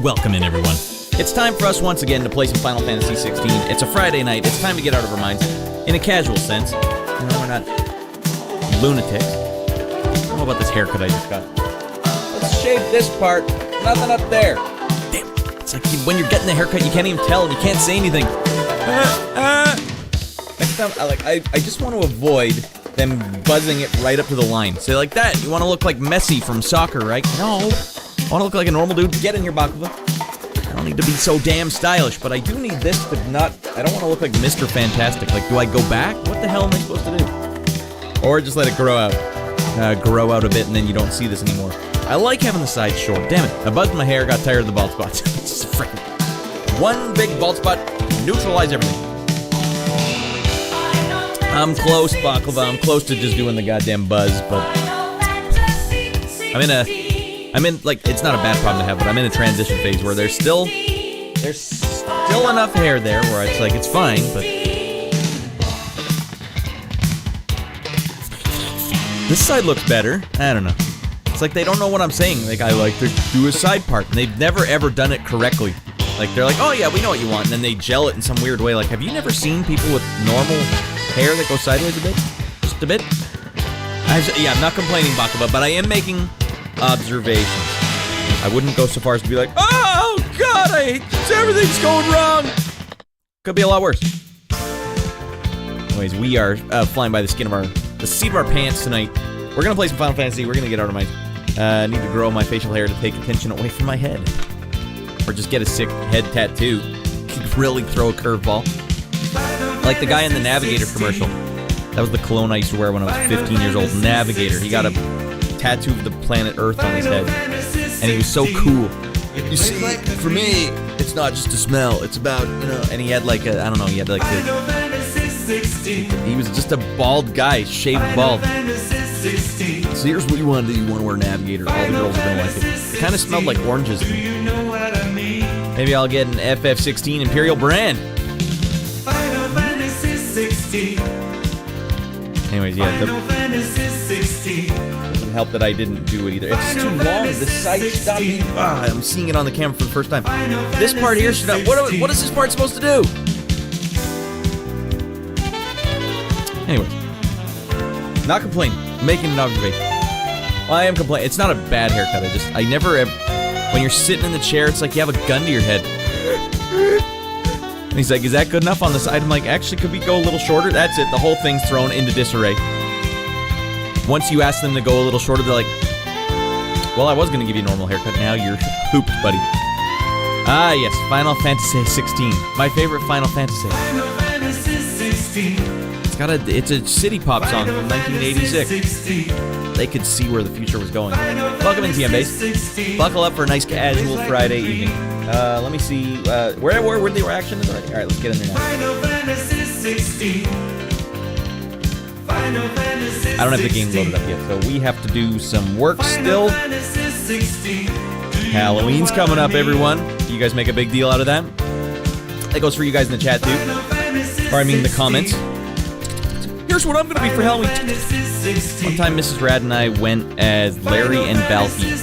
Welcome in, everyone. It's time for us once again to play some Final Fantasy 16. It's a Friday night. It's time to get out of our minds in a casual sense. You know, we're not lunatics. I don't know about this haircut I just got. Let's shave this part. Nothing up there. Damn. It's like when you're getting the haircut, you can't even tell and you can't say anything. Next time, I just want to avoid them buzzing it right up to the line. Say like that. You want to look like Messi from soccer, right? No. I want to look like a normal dude. Get in here, Baklava. I don't need to be so damn stylish, but I do need this to not... I don't want to look like Mr. Fantastic. Like, do I go back? What the hell am I supposed to do? Or just let it grow out. Grow out a bit, and then you don't see this anymore. I like having the sides short. Damn it. I buzzed my hair, got tired of the bald spots. It's freaking... One big bald spot, neutralize everything. I'm close, Baklava. I'm close to just doing the goddamn buzz, but... I'm in, like, it's not a bad problem to have, but I'm in a transition phase where there's still enough hair there where it's like, it's fine, but... This side looks better. I don't know. It's like they don't know what I'm saying. Like, I like to do a side part, and they've never ever done it correctly. Like, they're like, oh yeah, we know what you want, and then they gel it in some weird way. Like, have you never seen people with normal hair that goes sideways a bit? Just a bit? Yeah, I'm not complaining, Baklava, but I am making observations. I wouldn't go so far as to be like, oh god, I hate this, everything's going wrong. Could be a lot worse. Anyways, we are flying by the seat of our pants tonight. We're gonna play some Final Fantasy. We're gonna get out of my need to grow my facial hair to take attention away from my head, or just get a sick head tattoo. Really throw a curveball, like the guy in the Navigator commercial. That was the cologne I used to wear when I was 15 years old. Navigator. He got a tattoo of the planet Earth on his head, and he was so cool. You see, like, for me, it's not just a smell, it's about, you know, and he had like a, I don't know, he had like a, he was just a bald guy, shaved bald. So here's what you want to do, you want to wear Navigator, all the girls are gonna like it. It kind of smelled like oranges. Maybe I'll get an FF16 Imperial brand. Anyways, yeah, doesn't help that I didn't do it either. It's too long. The site stopped me. I'm seeing it on the camera for the first time. This part here should not. What is this part supposed to do? Anyways, not complaining. Making an observation. Well, I am complaining. It's not a bad haircut. I never ever. When you're sitting in the chair, it's like you have a gun to your head. And he's like, is that good enough on the side? I'm like, actually, could we go a little shorter? That's it. The whole thing's thrown into disarray. Once you ask them to go a little shorter, they're like, well, I was going to give you a normal haircut. Now you're hooped, buddy. Ah, yes. Final Fantasy 16. My favorite Final Fantasy. It's a city pop song from 1986. They could see where the future was going. Welcome in, TM Base. Buckle up for a nice casual Friday evening. Let me see, where the reaction is already? Alright, let's get in there now. I don't have the game loaded up yet, so we have to do some work still. Halloween's coming up, everyone. You guys make a big deal out of that. That goes for you guys in the chat, too. Or, I mean, the comments. Here's what I'm gonna be for Halloween. One time, Mrs. Rad and I went as Larry and Balky.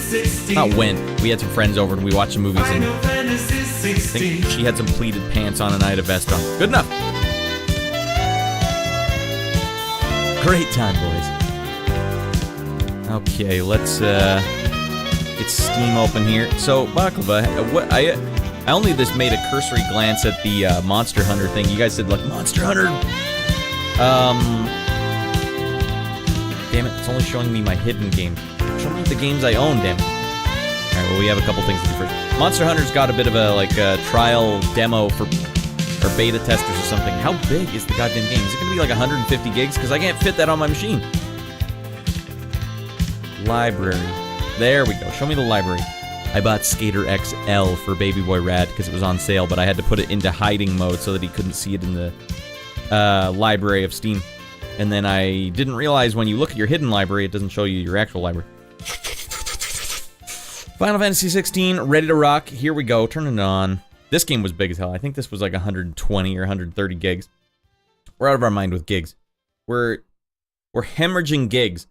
Not went. We had some friends over and we watched some movies, and I think she had some pleated pants on and I had a vest on. Good enough. Great time, boys. Okay, let's get Steam open here. So, Baklava, I only just made a cursory glance at the Monster Hunter thing. You guys said, like, Monster Hunter. Damn it, it's only showing me my hidden games. Show me the games I own, damn it. Alright, well, we have a couple things to do first. Monster Hunter's got a bit of a, like, trial demo for beta testers or something. How big is the goddamn game? Is it gonna be like 150 gigs? Because I can't fit that on my machine. Library. There we go. Show me the library. I bought Skater XL for Baby Boy Rad because it was on sale, but I had to put it into hiding mode so that he couldn't see it in the library of Steam. And then I didn't realize when you look at your hidden library, it doesn't show you your actual library. Final Fantasy 16, ready to rock. Here we go, turning it on. This game was big as hell. I think this was like 120 or 130 gigs. We're out of our mind with gigs. We're hemorrhaging gigs.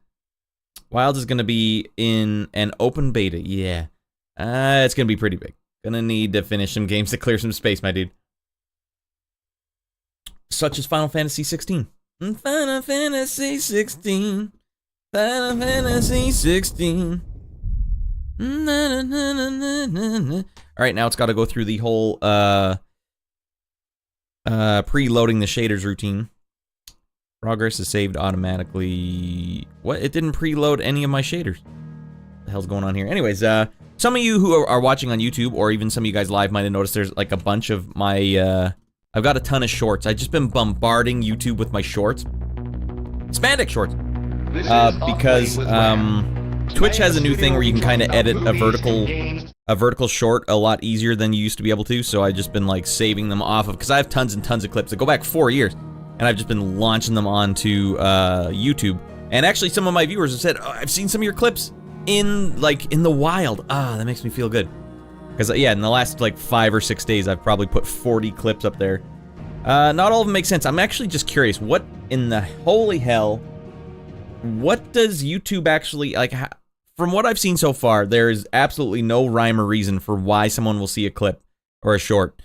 Wild is going to be in an open beta, yeah. It's going to be pretty big. Gonna need to finish some games to clear some space, my dude. Such as Final Fantasy 16. Final Fantasy 16. Final Fantasy 16. Alright, now it's got to go through the whole preloading the shaders routine. Progress is saved automatically. What? It didn't preload any of my shaders. What the hell's going on here? Anyways, some of you who are watching on YouTube, or even some of you guys live, might have noticed there's like a bunch of my, I've got a ton of shorts. I've just been bombarding YouTube with my shorts. Spandex shorts. Because, Twitch has a new thing where you can kind of edit a vertical short a lot easier than you used to be able to, so I've just been like saving them off of, because I have tons and tons of clips that go back 4 years, and I've just been launching them onto YouTube. And actually some of my viewers have said, oh, I've seen some of your clips in the wild. Ah, that makes me feel good. Because, yeah, in the last, like, 5 or 6 days, I've probably put 40 clips up there. Not all of them make sense. I'm actually just curious, what in the holy hell, what does YouTube actually, like, from what I've seen so far, there is absolutely no rhyme or reason for why someone will see a clip or a short.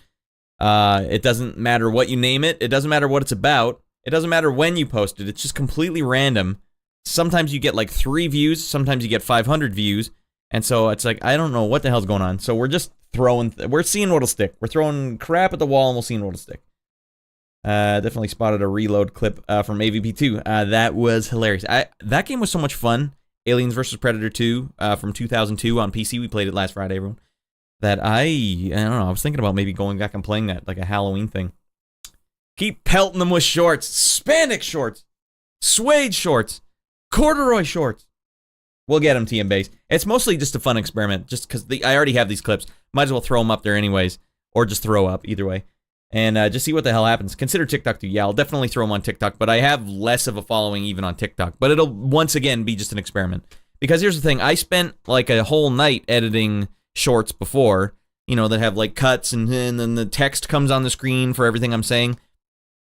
It doesn't matter what you name it. It doesn't matter what it's about. It doesn't matter when you post it. It's just completely random. Sometimes you get like 3 views, sometimes you get 500 views, and so it's like, I don't know what the hell's going on. So we're just throwing, we're seeing what'll stick. We're throwing crap at the wall and we'll see what'll stick. Definitely spotted a reload clip from AVP2. That was hilarious. That game was so much fun. Aliens vs. Predator 2 from 2002 on PC. We played it last Friday, everyone. That I don't know, I was thinking about maybe going back and playing that, like a Halloween thing. Keep pelting them with shorts. Spandex shorts. Suede shorts. Corduroy shorts. We'll get them, TM Base. It's mostly just a fun experiment, just because I already have these clips. Might as well throw them up there anyways, or just throw up, either way. And just see what the hell happens. Consider TikTok too. Yeah, I'll definitely throw them on TikTok, but I have less of a following even on TikTok. But it'll, once again, be just an experiment. Because here's the thing, I spent like a whole night editing shorts before, you know, that have like cuts and then the text comes on the screen for everything I'm saying.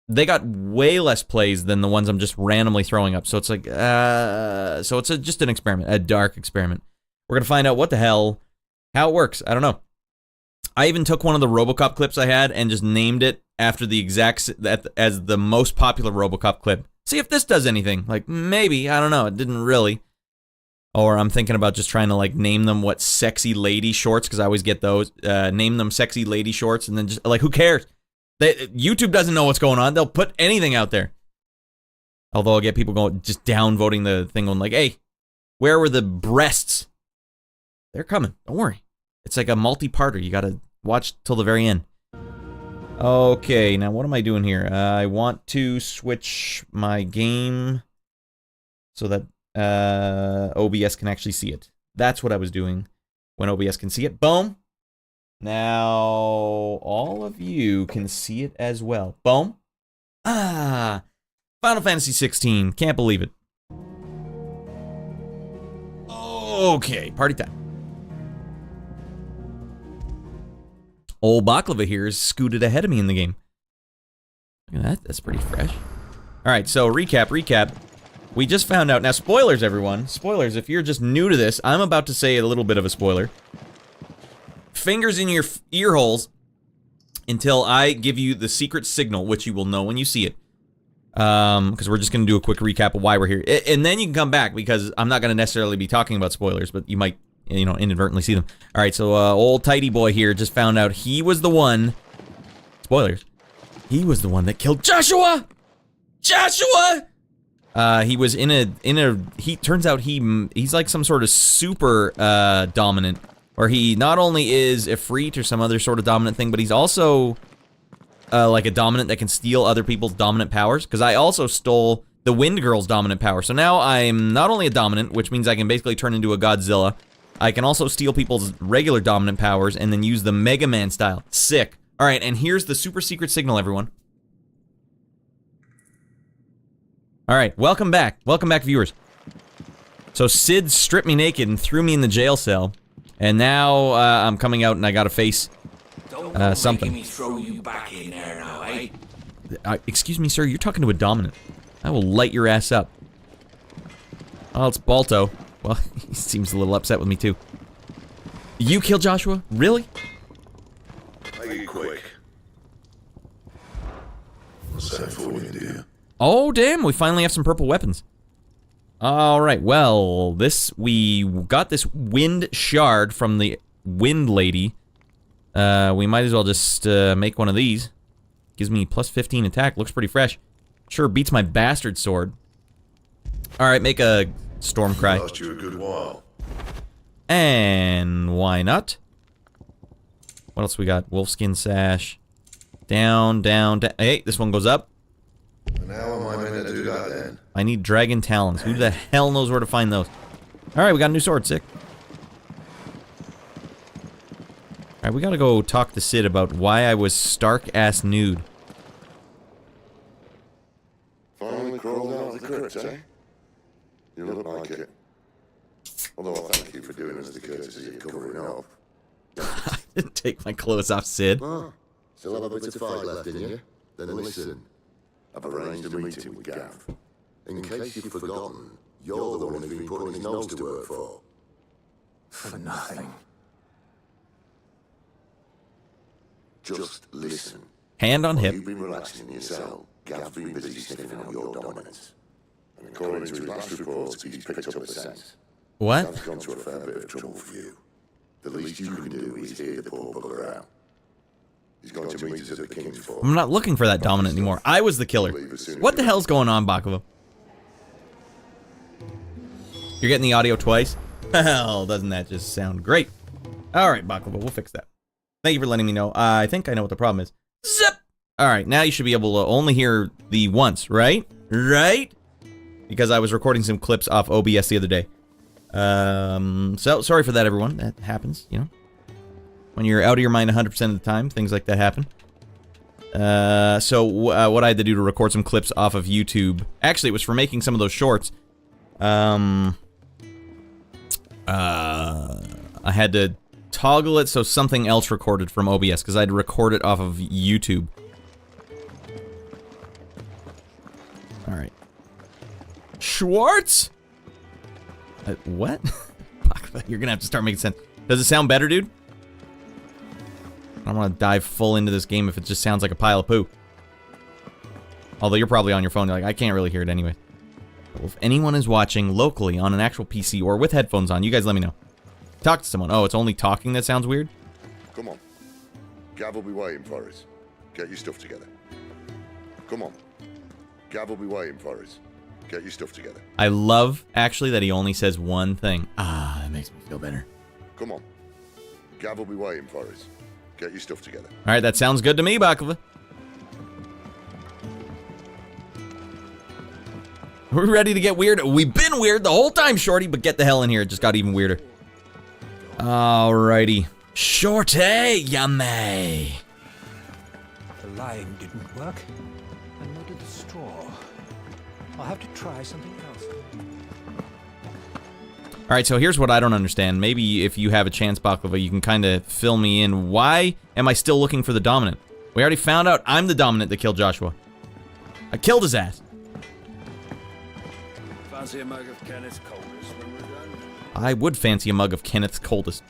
They got way less plays than the ones I'm just randomly throwing up. So it's like, so it's just an experiment, a dark experiment. We're going to find out what the hell, how it works. I don't know. I even took one of the RoboCop clips I had and just named it after the exact, as the most popular RoboCop clip. See if this does anything. Like, maybe, I don't know, it didn't really. Or I'm thinking about just trying to like name them what sexy lady shorts, because I always get those. Name them sexy lady shorts, and then just, like, who cares? YouTube doesn't know what's going on. They'll put anything out there. Although I'll get people going, just downvoting the thing, going like, hey, where were the breasts? They're coming. Don't worry. It's like a multi-parter. You gotta watch till the very end. Okay, now what am I doing here? I want to switch my game so that OBS can actually see it. That's what I was doing when OBS can see it. Boom. Now, all of you can see it as well. Boom. Ah, Final Fantasy 16. Can't believe it. Okay, party time. Old Baklava here is scooted ahead of me in the game. Look at that, that's pretty fresh. Alright, so recap. We just found out, now spoilers everyone, spoilers, if you're just new to this, I'm about to say a little bit of a spoiler. Fingers in your ear holes until I give you the secret signal, which you will know when you see it. Because we're just going to do a quick recap of why we're here. And then you can come back, because I'm not going to necessarily be talking about spoilers, but you might, you know, inadvertently see them. Alright, so old tidy boy here just found out he was the one, spoilers, he was the one that killed Joshua! Joshua! He was in a, he turns out he's like some sort of super dominant, where he not only is Ifrit or some other sort of dominant thing, but he's also like a dominant that can steal other people's dominant powers, because I also stole the Wind Girl's dominant power. So now I'm not only a dominant, which means I can basically turn into a Godzilla, I can also steal people's regular dominant powers and then use the Mega Man style. Sick. Alright, and here's the super secret signal, everyone. Alright, welcome back. Welcome back, viewers. So Sid stripped me naked and threw me in the jail cell. And now, I'm coming out and I gotta face, something. Me throw you back in there now, eh? Excuse me, sir, you're talking to a dominant. I will light your ass up. Oh, it's Balto. Well, he seems a little upset with me, too. You killed Joshua? Really? Oh, damn, we finally have some purple weapons. Alright, well, we got this wind shard from the wind lady. We might as well just make one of these. Gives me plus 15 attack, looks pretty fresh. Sure beats my bastard sword. Alright, make a storm cry. Lost you a good while. And why not? What else we got? Wolfskin sash. Down, down, down. Hey, this one goes up. And how am I meant to do that then? I need dragon talons. Who the hell knows where to find those? Alright, we got a new sword. Sick. Alright, we gotta go talk to Sid about why I was stark-ass nude. Finally crawled out of the crypt, eh? You look like it. Although I thank you for doing us the courtesy of covering up. I didn't take my clothes off, Sid. Ah, still have a bit of fight left in you? Then listen. I've arranged a meeting with Gav. In case you've forgotten, you're the one who's been putting his nose to work for. For nothing. Just listen. Hand on hip. You've been relaxing in your cell. Gav's been busy sniffing out your dominance. And according to his last reports, he's picked up a scent. What? Gav's gone to a fair bit of trouble for you. The least you can do is hear the poor bugger out. He's going to meet us at the King's Fort. I'm not looking for that dominant anymore. I was the killer. What the hell's going on, Baklava? You're getting the audio twice? Well, doesn't that just sound great? Alright, Baklava, we'll fix that. Thank you for letting me know. I think I know what the problem is. Zip! Alright, now you should be able to only hear the once, right? Right? Because I was recording some clips off OBS the other day. So, sorry for that, everyone. That happens, you know? When you're out of your mind 100% of the time, things like that happen. So, what I had to do to record some clips off of YouTube... Actually, it was for making some of those shorts. I had to toggle it so something else recorded from OBS, because I had to record it off of YouTube. Alright. Schwartz? What? You're gonna have to start making sense. Does it sound better, dude? I don't want to dive full into this game if it just sounds like a pile of poo. Although you're probably on your phone, you're like, I can't really hear it anyway. But if anyone is watching locally on an actual PC or with headphones on, you guys let me know. Talk to someone. Oh, it's only talking that sounds weird? Come on. Gav will be waiting for us. Get your stuff together. Come on. Gav will be waiting for us. Get your stuff together. I love, actually, that he only says one thing. Ah, that makes me feel better. Come on. Gav will be waiting for us. Get your stuff together. Alright, that sounds good to me, Baklava. We're ready to get weird. We've been weird the whole time, Shorty, but get the hell in here. It just got even weirder. Alrighty. Shorty, yummy. The lime didn't work, and nor did the straw. I'll have to try something else. Alright, so here's what I don't understand. Maybe if you have a chance, Baklava, you can kind of fill me in. Why am I still looking for the dominant? We already found out I'm the dominant that killed Joshua. I killed his ass. Fancy a mug of Kenneth's coldest when we're done? I would fancy a mug of Kenneth's coldest.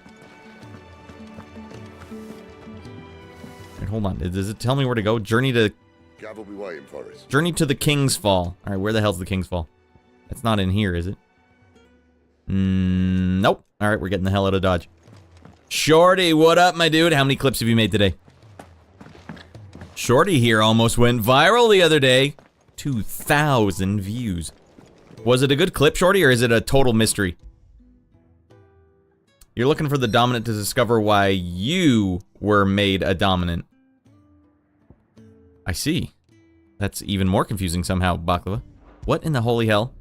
Alright, hold on. Does it tell me where to go? Journey to Gav will be waiting for us. Journey to the King's Fall. Alright, where the hell's the King's Fall? That's not in here, is it? Nope. Alright, we're getting the hell out of Dodge. Shorty, what up, my dude? How many clips have you made today? Shorty here almost went viral the other day. 2,000 views. Was it a good clip, Shorty, or is it a total mystery? You're looking for the dominant to discover why you were made a dominant. I see. That's even more confusing somehow, Baklava. What in the holy hell?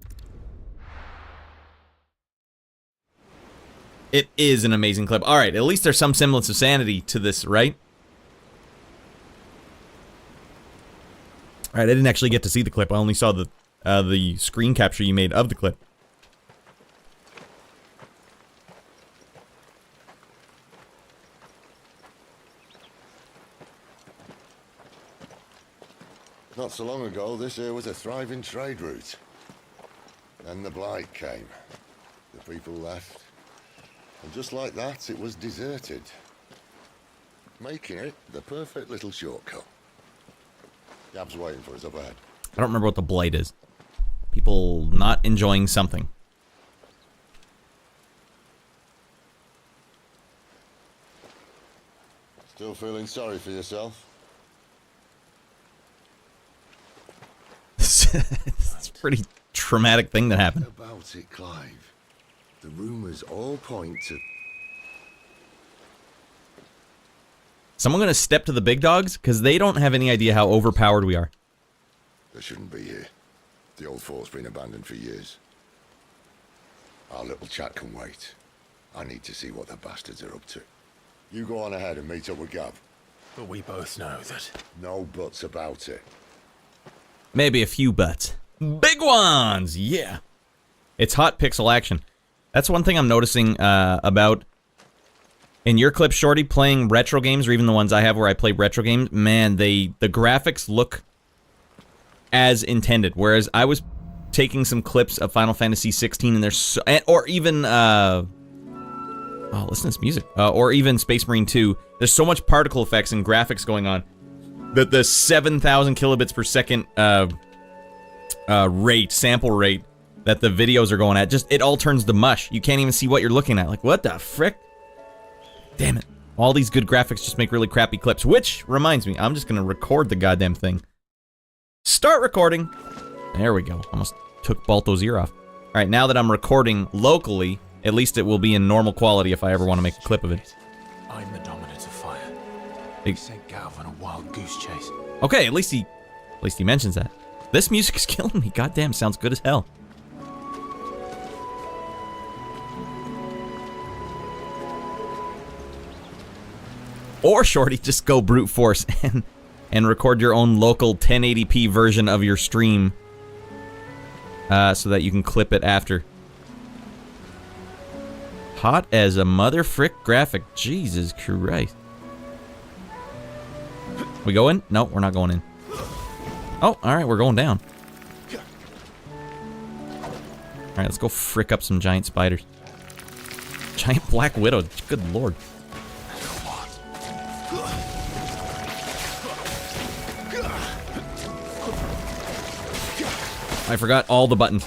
It is an amazing clip. Alright, at least there's some semblance of sanity to this, right? Alright, I didn't actually get to see the clip. I only saw the screen capture you made of the clip. Not so long ago, this here was a thriving trade route. Then the blight came. The people left. And just like that, it was deserted. Making it the perfect little shortcut. Gav's waiting for us up ahead. I don't remember what the blight is. People not enjoying something. Still feeling sorry for yourself? It's a pretty traumatic thing that happened. About it, Clive. The rumors all point to... Someone gonna step to the big dogs? Because they don't have any idea how overpowered we are. They shouldn't be here. The old fort's been abandoned for years. Our little chat can wait. I need to see what the bastards are up to. You go on ahead and meet up with Gav. But we both know that. No buts about it. Maybe a few butts. Big ones! Yeah! It's hot pixel action. That's one thing I'm noticing about... In your clip, Shorty, playing retro games, or even the ones I have where I play retro games, man, the graphics look as intended. Whereas I was taking some clips of Final Fantasy 16 and there's so... Or even, oh, listen to this music. Or even Space Marine 2. There's so much particle effects and graphics going on that the 7,000 kilobits per second sample rate that the videos are going at, just, it all turns to mush. You can't even see what you're looking at. Like, what the frick? Damn it. All these good graphics just make really crappy clips, which reminds me, I'm just gonna record the goddamn thing. Start recording. There we go. Almost took Balto's ear off. Alright, now that I'm recording locally, at least it will be in normal quality if I ever want to make a clip of it. I'm the dominant of fire. Hey. Sent Gav on a wild goose chase. Okay, at least he mentions that. This music is killing me. Goddamn, sounds good as hell. Or, Shorty, just go brute force and record your own local 1080p version of your stream so that you can clip it after. Hot as a mother frick graphic. Jesus Christ. We go in? No, we're not going in. Oh, alright, we're going down. Alright, let's go frick up some giant spiders. Giant black widow. Good lord. I forgot all the buttons.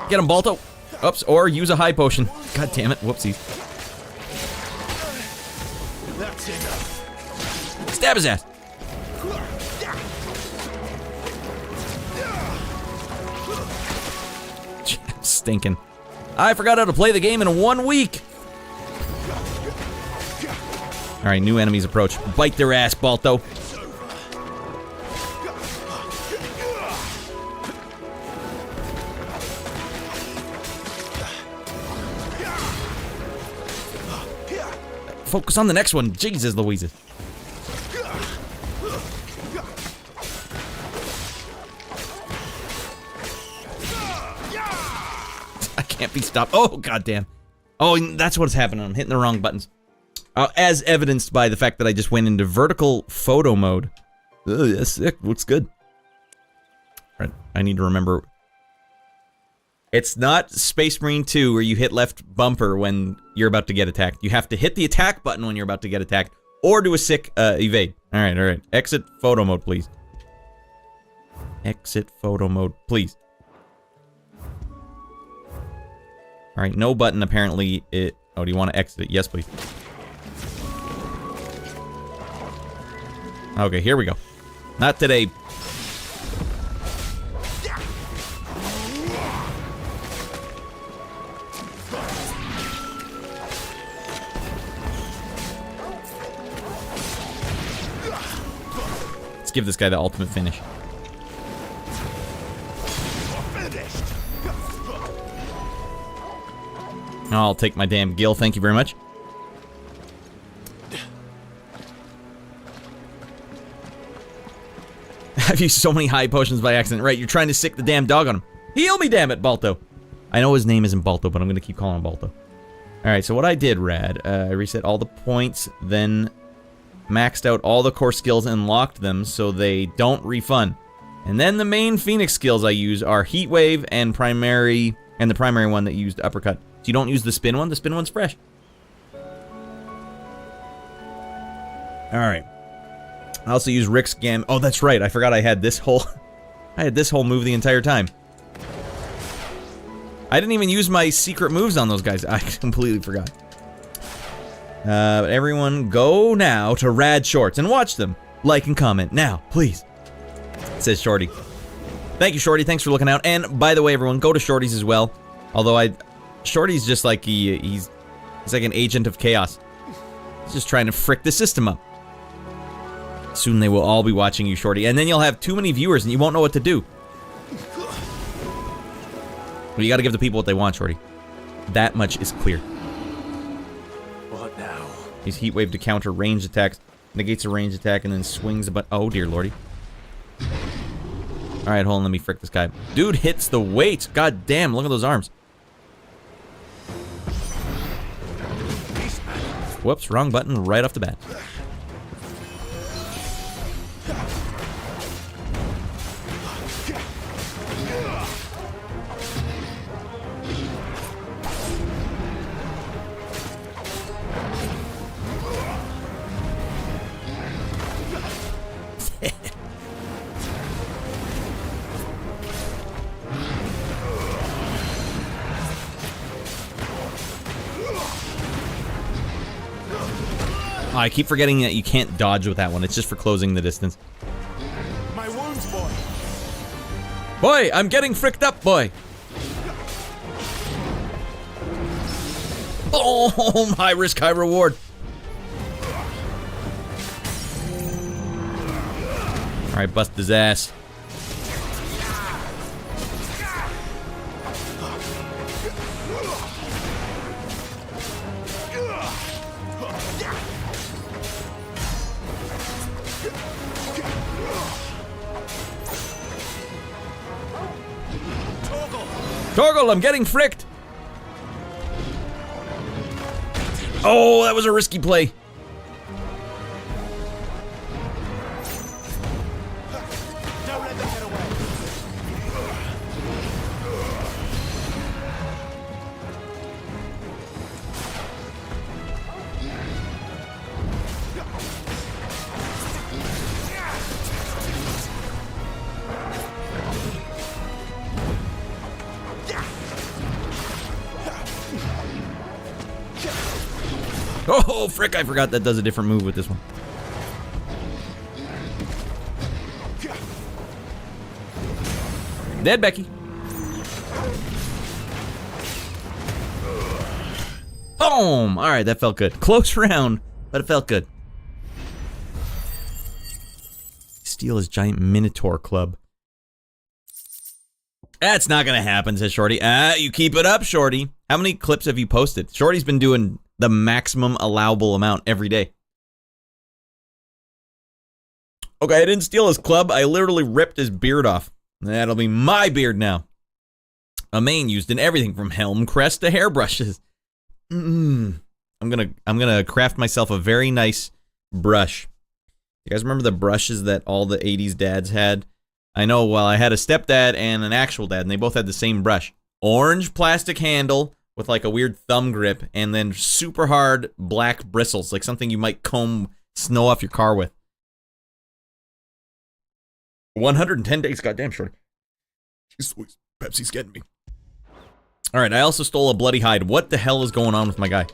Get him, Balto. Oops, or use a high potion. God damn it, whoopsies. That's enough. Stab his ass. Stinking. I forgot how to play the game in 1 week. Alright, new enemies approach. Bite their ass, Balto. Focus on the next one. Jesus Louises. I can't be stopped. Oh, goddamn. Oh, that's what's happening. I'm hitting the wrong buttons. As evidenced by the fact that I just went into vertical photo mode. Ugh, that's sick. Looks good. Alright, I need to remember. It's not Space Marine 2 where you hit left bumper when you're about to get attacked. You have to hit the attack button when you're about to get attacked, or do a sick evade. Alright, alright. Exit photo mode, please. Exit photo mode, please. Alright, no button apparently. Oh, do you want to exit it? Yes, please. Okay, here we go. Not today. Let's give this guy the ultimate finish. I'll take my damn gill, thank you very much. I've used so many high potions by accident. Right, you're trying to sick the damn dog on him. Heal me, damn it, Balto. I know his name isn't Balto, but I'm gonna keep calling him Balto. Alright, so what I did, Rad, I reset all the points, then maxed out all the core skills and locked them so they don't refund. And then the main Phoenix skills I use are Heat Wave and Primary, and the primary one that used Uppercut. So you don't use the spin one, the spin one's fresh. Alright. I also use Rick's Gam. Oh, that's right. I forgot I had this whole... I had this whole move the entire time. I didn't even use my secret moves on those guys. I completely forgot. But everyone, go now to Rad Shorts and watch them. Like and comment now, please. Says Shorty. Thank you, Shorty. Thanks for looking out. And by the way, everyone, go to Shorty's as well. Although Shorty's just like he's like an agent of chaos. He's just trying to frick the system up. Soon they will all be watching you, Shorty, and then you'll have too many viewers and you won't know what to do. Well, you got to give the people what they want, Shorty. That much is clear. What now? Use Heat Wave to counter ranged attacks. Negates a ranged attack and then swings a oh dear lordy. Alright, hold on, let me frick this guy. Dude hits the weight! God damn, look at those arms. Whoops, wrong button right off the bat. I keep forgetting that you can't dodge with that one. It's just for closing the distance. My wounds, boy. Boy, I'm getting fricked up, boy. Oh, high risk, high reward. All right, bust his ass. Torgal, I'm getting fricked! Oh, that was a risky play. Don't let them get away. Oh, frick, I forgot that does a different move with this one. Dead, Becky. Boom! Alright, that felt good. Close round, but it felt good. Steal his giant Minotaur club. That's not gonna happen, says Shorty. You keep it up, Shorty. How many clips have you posted? Shorty's been doing the maximum allowable amount every day. Okay, I didn't steal his club. I literally ripped his beard off. That'll be my beard now. A mane used in everything from helm crest to hairbrushes. I'm gonna craft myself a very nice brush. You guys remember the brushes that all the 80s dads had? I know, well, I had a stepdad and an actual dad, and they both had the same brush. Orange plastic handle with like a weird thumb grip, and then super hard black bristles, like something you might comb snow off your car with. 110 days, goddamn short. Jeez, Pepsi's getting me. Alright, I also stole a bloody hide. What the hell is going on with my guy?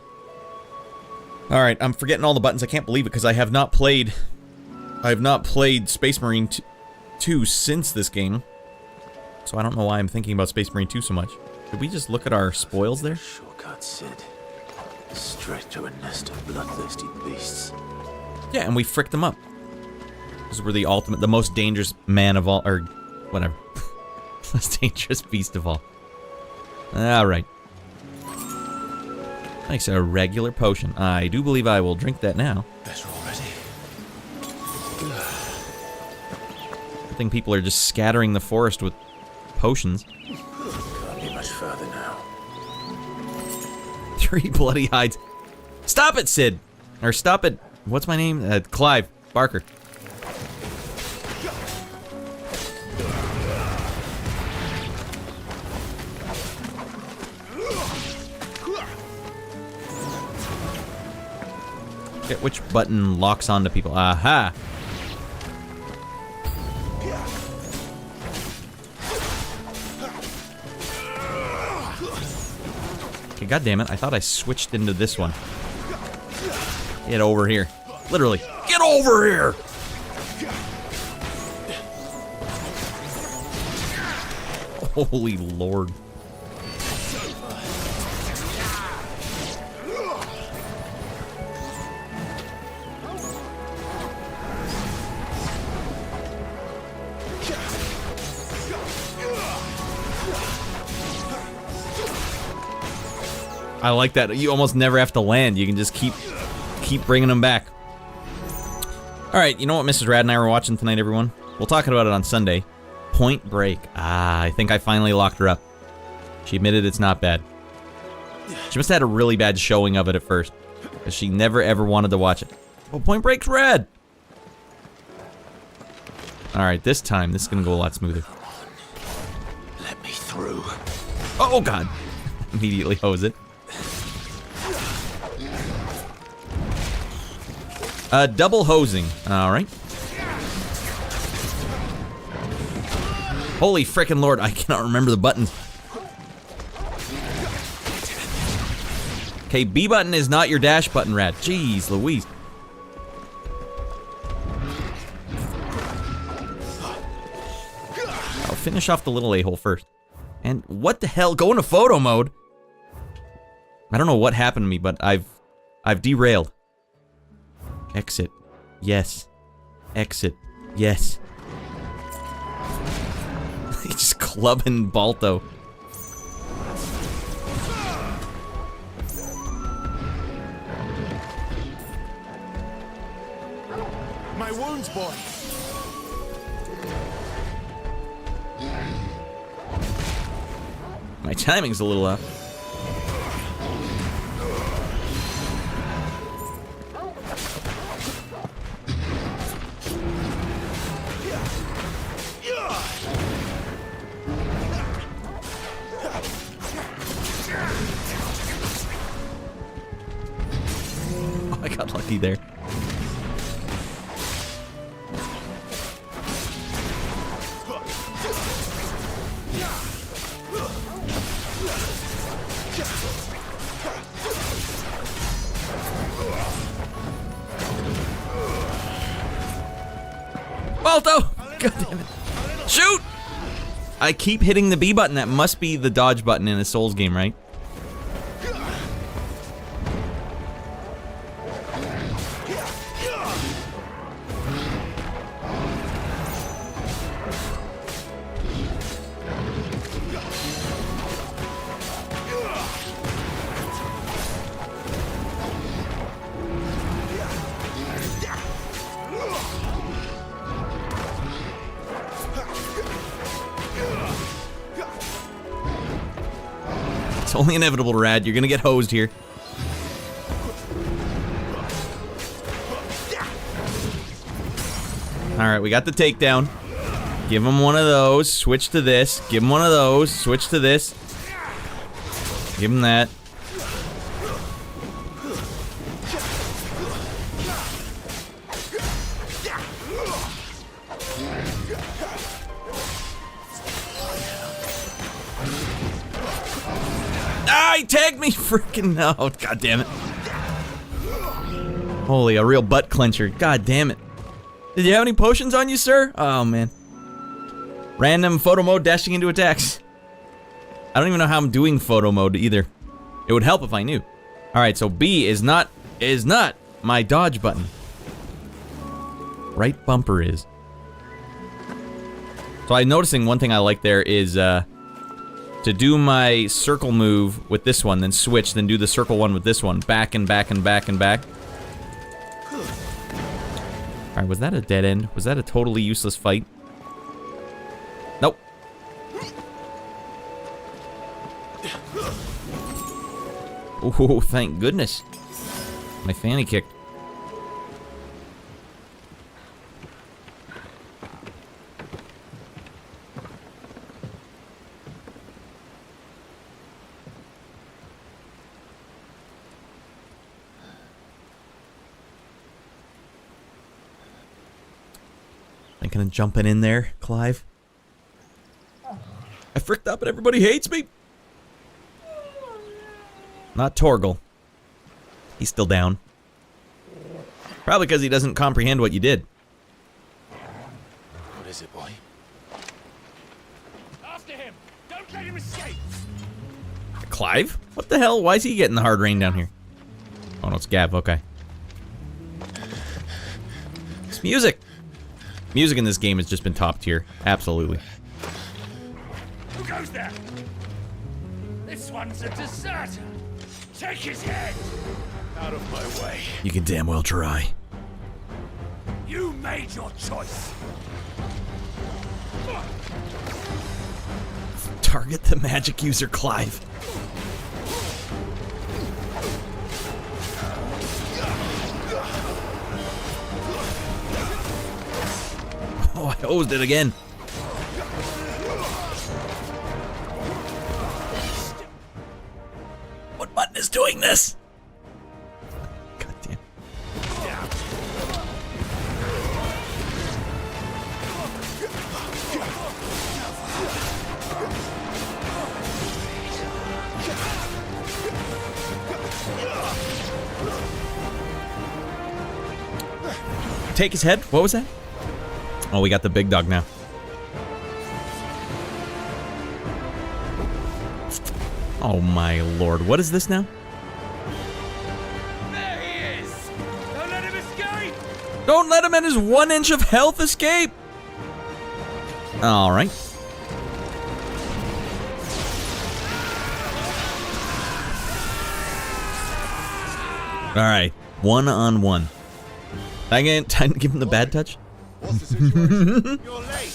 Alright, I'm forgetting all the buttons. I can't believe it, because I have not played Space Marine 2 since this game. So I don't know why I'm thinking about Space Marine 2 so much. Did we just look at our spoils there? Shortcut, Sid. Straight to a nest of bloodthirsty beasts. Yeah, and we fricked them up. Because we're the most dangerous man of all, or whatever. Most dangerous beast of all. Alright. Nice, a regular potion. I do believe I will drink that now. Better already. I think people are just scattering the forest with potions. Can't be much further now. 3 bloody hides. Stop it, Sid! Or stop it. What's my name? Clive Barker. Which button locks onto people? Aha! Okay, god damn it. I thought I switched into this one. Get over here. Literally. Get over here! Holy lord. I like that. You almost never have to land. You can just keep bringing them back. All right, you know what Mrs. Rad and I were watching tonight, everyone? We'll talk about it on Sunday. Point Break. Ah, I think I finally locked her up. She admitted it's not bad. She must have had a really bad showing of it at first, because she never ever wanted to watch it. Well, Point Break's rad. All right, this time, this is gonna go a lot smoother. Let me through. Oh, God. Immediately hose it. Double hosing. All right. Holy frickin' lord, I cannot remember the buttons. Okay, B button is not your dash button, Rad. Jeez Louise. I'll finish off the little a-hole first. And what the hell? Go into photo mode? I don't know what happened to me, but I've derailed. Exit. Yes. Exit. Yes. He's just clubbing Balto. My wounds, boy. My timing's a little off. Oh, I got lucky there. Balto! God damn it. Shoot! I keep hitting the B button. That must be the dodge button in a Souls game, right? It's only inevitable, Rad. You're gonna get hosed here. Alright, we got the takedown. Give him one of those. Switch to this. Give him one of those. Switch to this. Give him that. Ah, he tagged me! Freaking no. God damn it. Holy, a real butt clencher. God damn it. Did you have any potions on you, sir? Oh, man. Random photo mode dashing into attacks. I don't even know how I'm doing photo mode either. It would help if I knew. Alright, so B is not my dodge button. Right bumper is. So I'm noticing one thing I like there is, to do my circle move with this one, then switch, then do the circle one with this one. Back and back and back and back. Alright, was that a dead end? Was that a totally useless fight? Nope. Oh, thank goodness. My fanny kicked. Thinking of jumping in there, Clive? I fricked up and everybody hates me. Not Torgal. He's still down. Probably because he doesn't comprehend what you did. What is it, boy? After him! Don't let him escape! Clive? What the hell? Why is he getting the hard rain down here? Oh no, it's Gav. Okay. It's music. Music in this game has just been top tier. Absolutely. Who goes there? This one's a deserter. Take his head! Out of my way. You can damn well try. You made your choice. Target the magic user, Clive. Oh, I hosed it again. What button is doing this? God damn. Take his head? What was that? Oh, we got the big dog now. Oh my lord, what is this now? There he is! Don't let him escape! Don't let him and his 1 inch of health escape! Alright. Alright, 1-on-1. Time to give him the bad touch? What's the situation? You're late!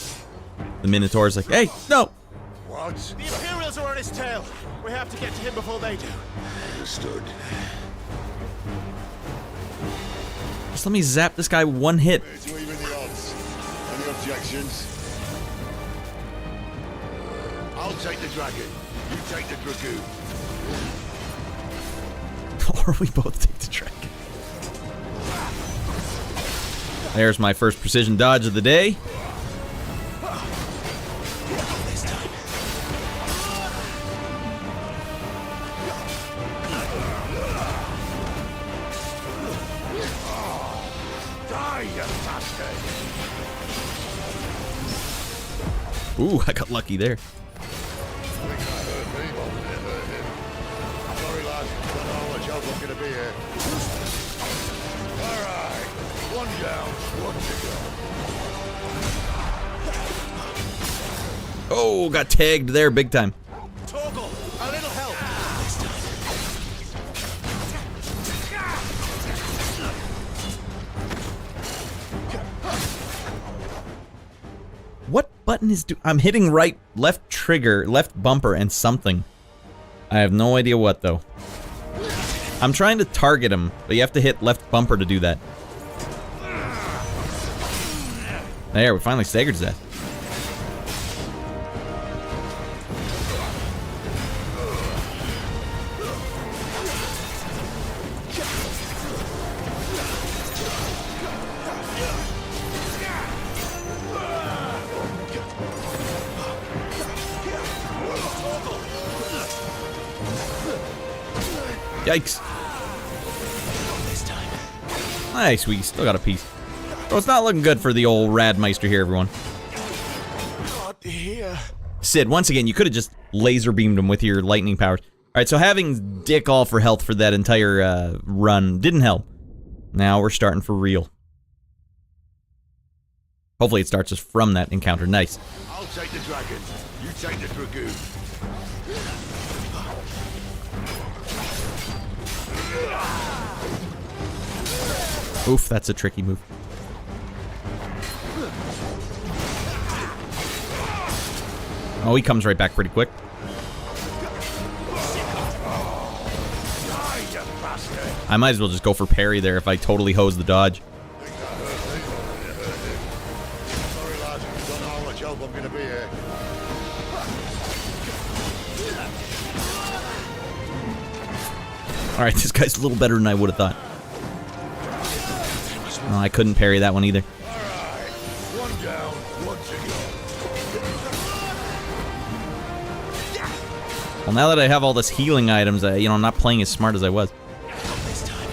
The Minotaur's like, hey, no! What? The Imperials are on his tail. We have to get to him before they do. Understood. Just let me zap this guy 1 hit. It's even the odds. Any objections? I'll take the dragon. You take the dragoon. Or we both take the dragon. There's my first precision dodge of the day. Die, you bastard! Ooh, I got lucky there. Sorry, lad. Don't know how much help I'm gonna be here. Alright. One down, one to go. Oh, got tagged there big time. Torgal, a little help! What button is I'm hitting right, left trigger, left bumper, and something. I have no idea what, though. I'm trying to target him, but you have to hit left bumper to do that. There, we finally staggered his ass. Yikes. Nice, we still got a piece. So it's not looking good for the old Radmeister here, everyone. Not here. Sid, once again, you could have just laser beamed him with your lightning powers. Alright, so having Dick all for health for that entire run didn't help. Now we're starting for real. Hopefully it starts us from that encounter. Nice. I'll take the dragon. You take the dragoon. Oof, that's a tricky move. Oh, he comes right back pretty quick. I might as well just go for parry there if I totally hose the dodge. Sorry, lad. Don't know how much help I'm gonna be here. Alright, this guy's a little better than I would have thought. Oh, I couldn't parry that one either. Alright. One down, one to Well, now that I have all this healing items, you know, I'm not playing as smart as I was. This time.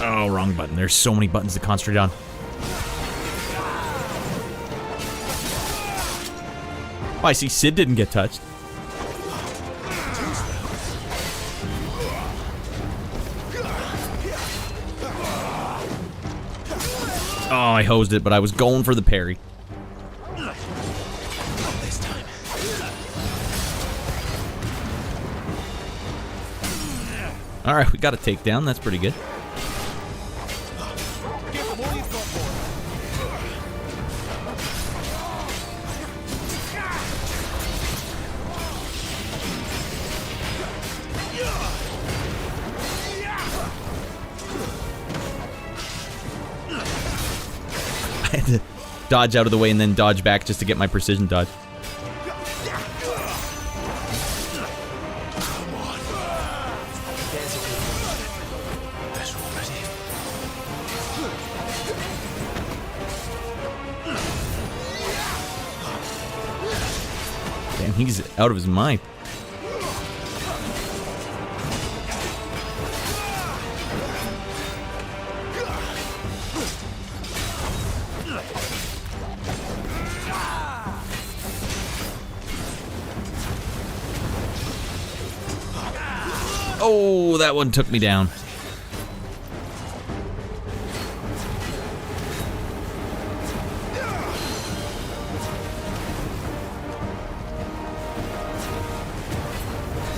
Oh, wrong button. There's so many buttons to concentrate on. Oh, I see Sid didn't get touched. Oh, I hosed it, but I was going for the parry. This time. Alright, we got a takedown. That's pretty good. I had to dodge out of the way and then dodge back just to get my precision dodge. That's already. Damn, he's out of his mind. Oh, that one took me down.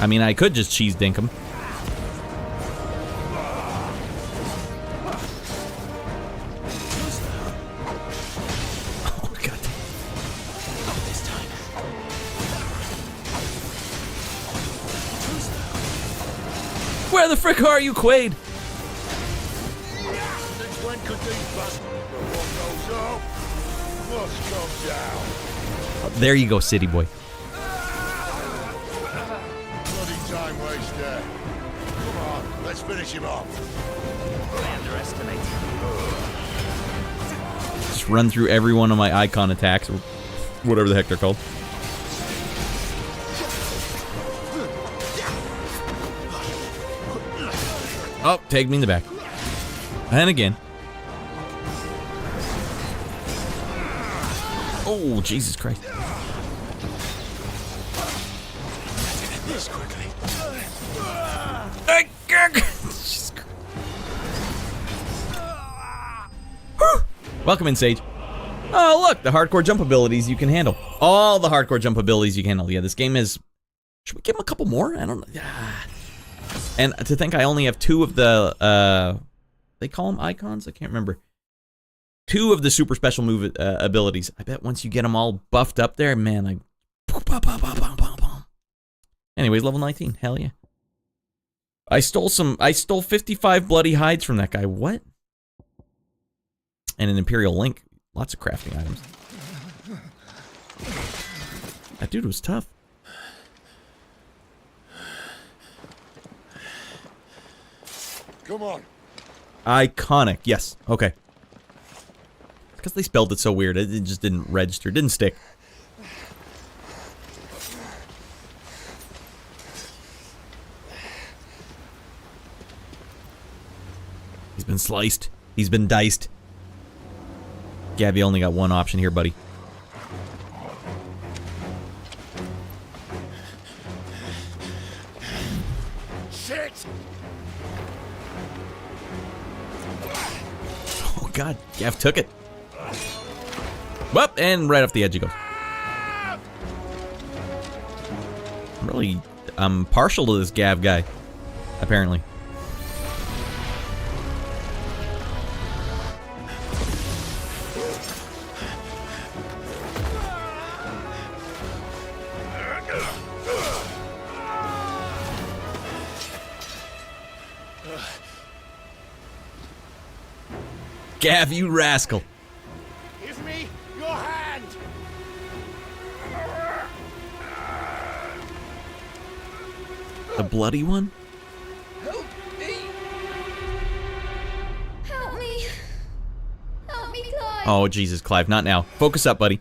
I mean, I could just cheese dink him. Oh, God. This time. Where the frick are you, Quaid? Since when could these bastards go up? Must come down. Oh, there you go, city boy. Bloody time waster. Come on, let's finish him off. I underestimate. Just run through every one of my icon attacks, or whatever the heck they're called. Oh, take me in the back. And again. Oh, Jesus Christ. This quickly. Jesus Christ. Welcome in, Sage. Oh, look, the hardcore jump abilities you can handle. All the hardcore jump abilities you can handle. Yeah, this game is... Should we give him a couple more? I don't know. And to think I only have 2 of the, they call them icons? I can't remember. 2 of the super special move abilities. I bet once you get them all buffed up there, man, like... Anyways, level 19. Hell yeah. I stole 55 bloody hides from that guy. What? And an Imperial Link. Lots of crafting items. That dude was tough. Come on. Iconic. Yes. Okay. Because they spelled it so weird. It just didn't register. Didn't stick. He's been sliced. He's been diced. Gabby only got one option here, buddy. Shit! Oh, God. Gav took it. Well, and right off the edge he goes. I'm partial to this Gav guy, apparently. Gav, you rascal. Give me your hand! The bloody one? Help Oh, Jesus, Clive, not now. Focus up, buddy.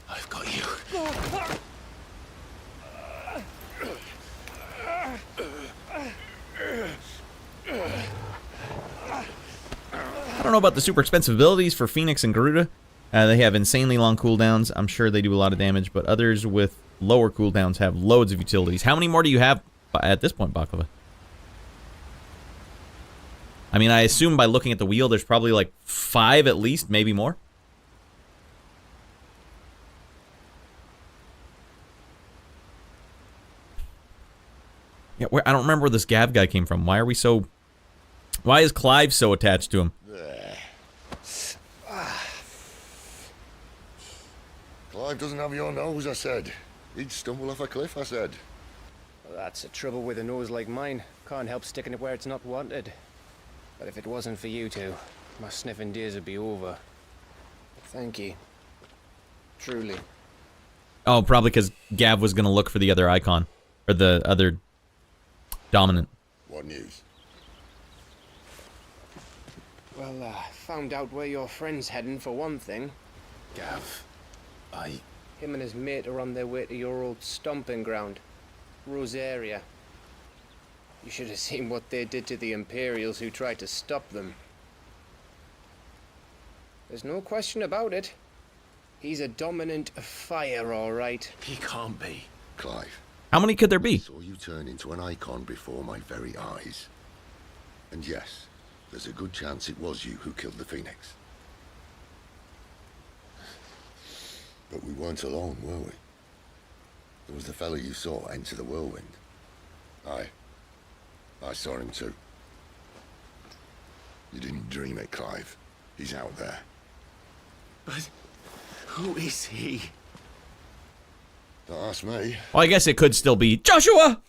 I've got you. I don't know about the super expensive abilities for Phoenix and Garuda. They have insanely long cooldowns. I'm sure they do a lot of damage, but others with lower cooldowns have loads of utilities. How many more do you have at this point, Baklava? I mean, I assume by looking at the wheel, there's probably like 5 at least, maybe more. Yeah, I don't remember where this Gav guy came from. Why are we so... Why is Clive so attached to him? Clive doesn't have your nose, I said. He'd stumble off a cliff, I said. Well, that's the trouble with a nose like mine. Can't help sticking it where it's not wanted. But if it wasn't for you two, my sniffing days would be over. Thank you. Truly. Oh, probably because Gav was going to look for the other icon. Or the other dominant. What news? Well, found out where your friend's heading for one thing. Gav, Him and his mate are on their way to your old stomping ground, Rosaria. You should have seen what they did to the Imperials who tried to stop them. There's no question about it. He's a dominant of fire, all right. he can't be. Clive, How many could there be? I saw you turn into an icon before my very eyes. And yes, there's a good chance it was you who killed the Phoenix. But we weren't alone, were we? There was the fellow you saw enter the whirlwind. I saw him too. You didn't dream it, Clive. He's out there. But who is he? Don't ask me, Well, I guess it could still be Joshua!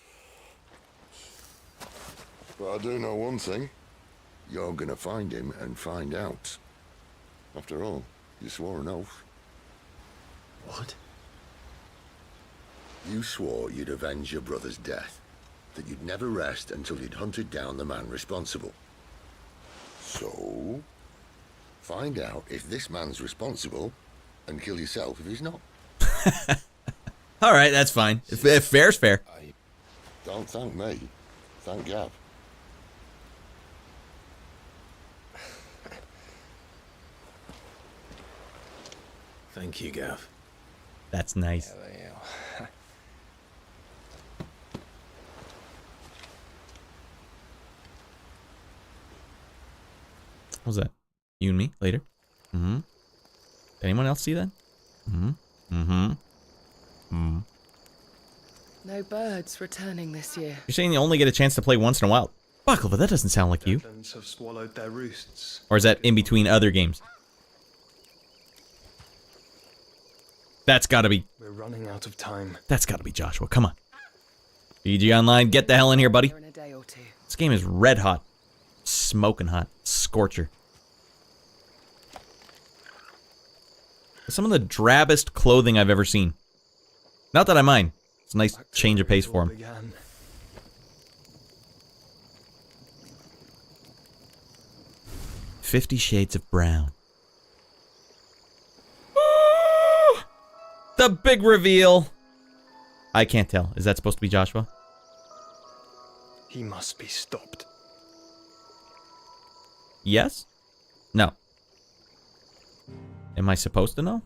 but I do know one thing. You're gonna find him and find out. After all, you swore an oath. What? You swore you'd avenge your brother's death, that you'd never rest until you'd hunted down the man responsible. So, find out if this man's responsible, and kill yourself if he's not. Alright, that's fine. If fair's fair. Don't thank me. Thank Gav. Thank you, Gav. That's nice. What was that? You and me later? Mm-hmm. Did anyone else see that? Mm-hmm. Mm-hmm. Mm. No birds returning this year. You're saying you only get a chance to play once in a while. Baklava, that doesn't sound like you. Have swallowed their roosts. Or is that in between other games? That's gotta be... We're running out of time. That's gotta be Joshua. Come on. BG Online, get the hell in here, buddy. In a day or two. This game is red hot. Smoking hot. Scorcher. Some of the drabbest clothing I've ever seen. Not that I mind. It's a nice change of pace for him. Began. 50 Shades of Brown. The big reveal. I can't tell. Is that supposed to be Joshua? He must be stopped. Yes? No. Am I supposed to know?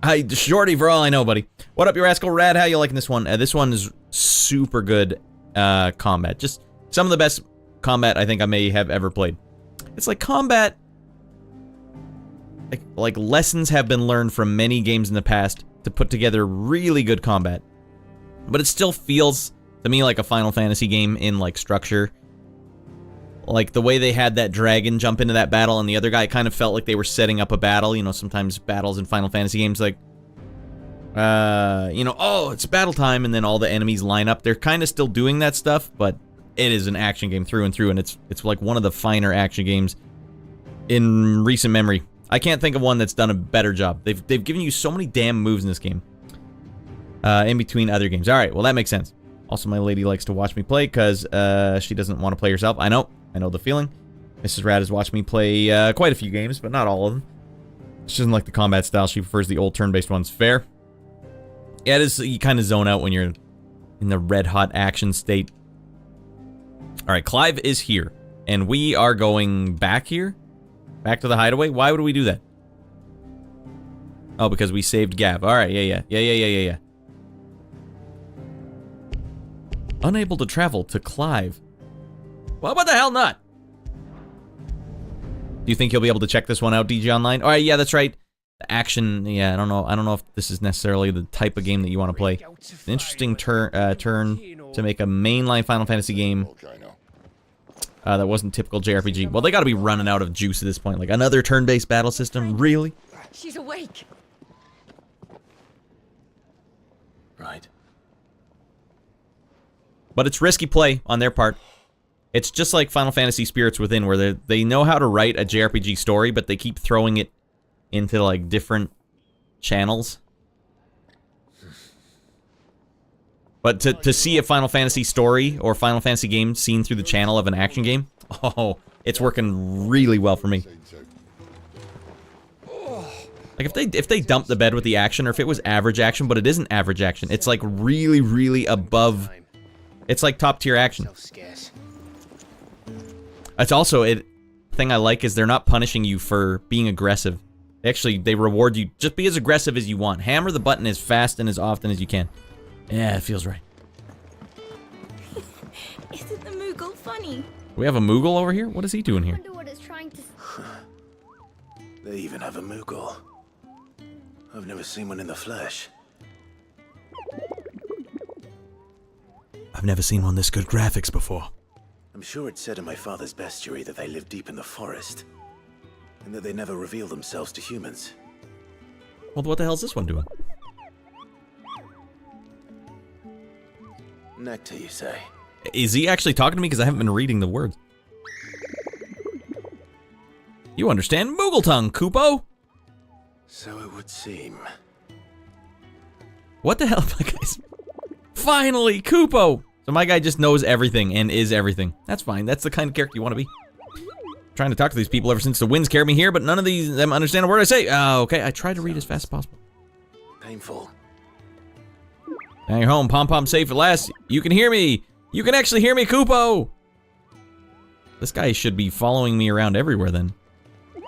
Hi, Shorty, for all I know, buddy. What up, you rascal? Rad, how you liking this one? This one is super good combat. Just some of the best combat I think I may have ever played. It's like combat... Like lessons have been learned from many games in the past to put together really good combat. But it still feels, to me, like a Final Fantasy game in, like, structure. Like, the way they had that dragon jump into that battle and the other guy kind of felt like they were setting up a battle. You know, sometimes battles in Final Fantasy games, like, you know, oh, it's battle time, and then all the enemies line up. They're kind of still doing that stuff, but it is an action game through and through, and it's like one of the finer action games in recent memory. I can't think of one that's done a better job. They've given you so many damn moves in this game. In between other games. Alright, well that makes sense. Also, my lady likes to watch me play because she doesn't want to play herself. I know the feeling. Mrs. Rad has watched me play quite a few games, but not all of them. She doesn't like the combat style. She prefers the old turn-based ones. Fair. Yeah, it is, you kind of zone out when you're in the red-hot action state. Alright, Clive is here. And we are going back here? Back to the hideaway? Why would we do that? Oh, because we saved Gav. Alright, yeah. Unable to travel to Clive. Well, what the hell not? Do you think you'll be able to check this one out, DG Online? Alright, yeah, that's right. The action, yeah, I don't know if this is necessarily the type of game that you want to play. An interesting turn to make a mainline Final Fantasy game that wasn't typical JRPG. Well, they gotta be running out of juice at this point. Like, another turn-based battle system? Really? She's awake. Right. But it's risky play on their part. It's just like Final Fantasy Spirits Within, where they know how to write a JRPG story, but they keep throwing it into, like, different channels. But to see a Final Fantasy story or Final Fantasy game seen through the channel of an action game, oh, it's working really well for me. Like, if they dump the bed with the action, or if it was average action, but it isn't average action, it's like really, really above. It's like top tier action. It's also, thing I like is they're not punishing you for being aggressive. Actually, they reward you. Just be as aggressive as you want. Hammer the button as fast and as often as you can. Yeah, it feels right. Isn't the Moogle funny? We have a Moogle over here? What is he doing I here? wonder what it's trying to... They even have a Moogle. I've never seen one in the flesh. I've never seen one this good graphics before. I'm sure it said in my father's bestiary that they live deep in the forest. And that they never reveal themselves to humans. Well, what the hell is this one doing? Nectar, you say? Is he actually talking to me? Because I haven't been reading the words. You understand Moogle tongue, Kupo? So it would seem. What the hell, my guys? Finally, Kupo! So my guy just knows everything and is everything. That's fine. That's the kind of character you want to be. I'm trying to talk to these people ever since the winds carried me here, but none of them understand a word I say. Okay, I try to read as fast as possible. Painful. Now you're home, Pom-Pom safe at last. You can hear me. You can actually hear me, Kupo. This guy should be following me around everywhere then.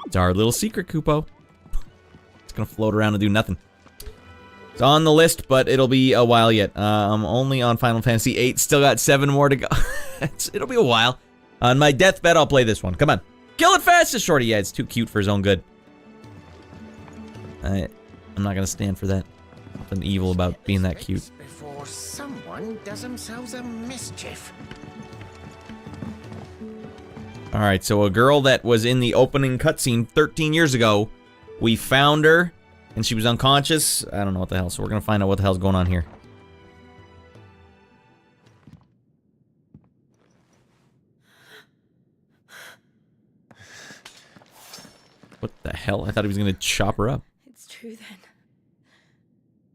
It's our little secret, Kupo. It's gonna float around and do nothing. It's on the list, but it'll be a while yet. I'm only on Final Fantasy VIII. Still got 7 more to go. It'll be a while. On my deathbed, I'll play this one. Come on. Kill it fast, Shorty. Yeah, it's too cute for his own good. I'm not gonna stand for that. Something evil about being that cute. Before someone does themselves a mischief. Alright, so a girl that was in the opening cutscene 13 years ago, we found her, and she was unconscious. I don't know what the hell, so we're gonna find out what the hell's going on here. What the hell? I thought he was gonna chop her up. It's true then.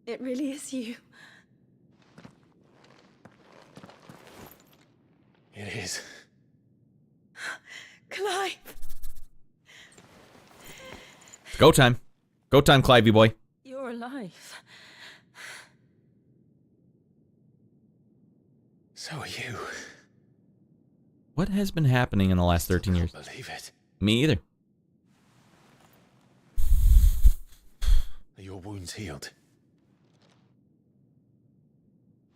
It really is you. It is. Clive! Go time. Go time, Clivey boy. You're alive. So are you. What has been happening in the last 13 years? I can't believe it. Me either. Are your wounds healed?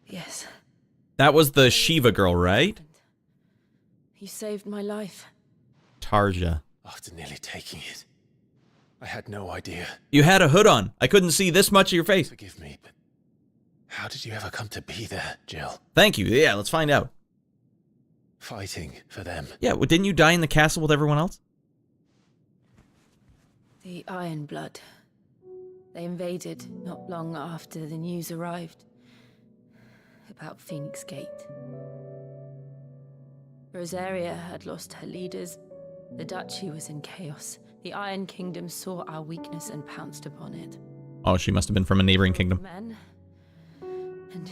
Yes. That was the Shiva girl, right? You saved my life. Tarja. After nearly taking it, I had no idea. You had a hood on. I couldn't see this much of your face. Forgive me, but how did you ever come to be there, Jill? Thank you. Yeah, let's find out. Fighting for them. Yeah, well, didn't you die in the castle with everyone else? The Iron Blood. They invaded not long after the news arrived about Phoenix Gate. Rosaria had lost her leaders. The Duchy was in chaos. The Iron Kingdom saw our weakness and pounced upon it. Oh, she must have been from a neighboring kingdom. Men and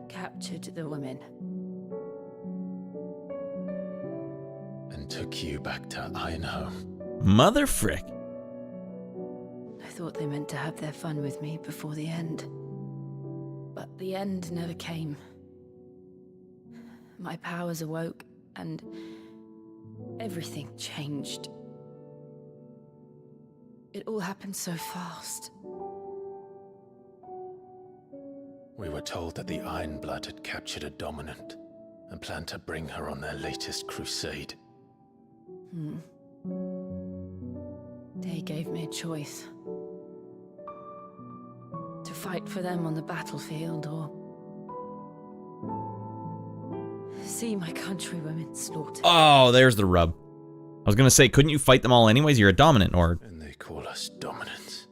captured the women. And took you back to Ironhome. Mother frick. I thought they meant to have their fun with me before the end. But the end never came. My powers awoke, and everything changed. It all happened so fast. We were told that the Ironblood had captured a dominant and planned to bring her on their latest crusade. They gave me a choice. To fight for them on the battlefield, or see my countrywomen slaughtered. Oh, there's the rub. I was gonna say, couldn't you fight them all anyways? You're a dominant, or... And they call us dominants.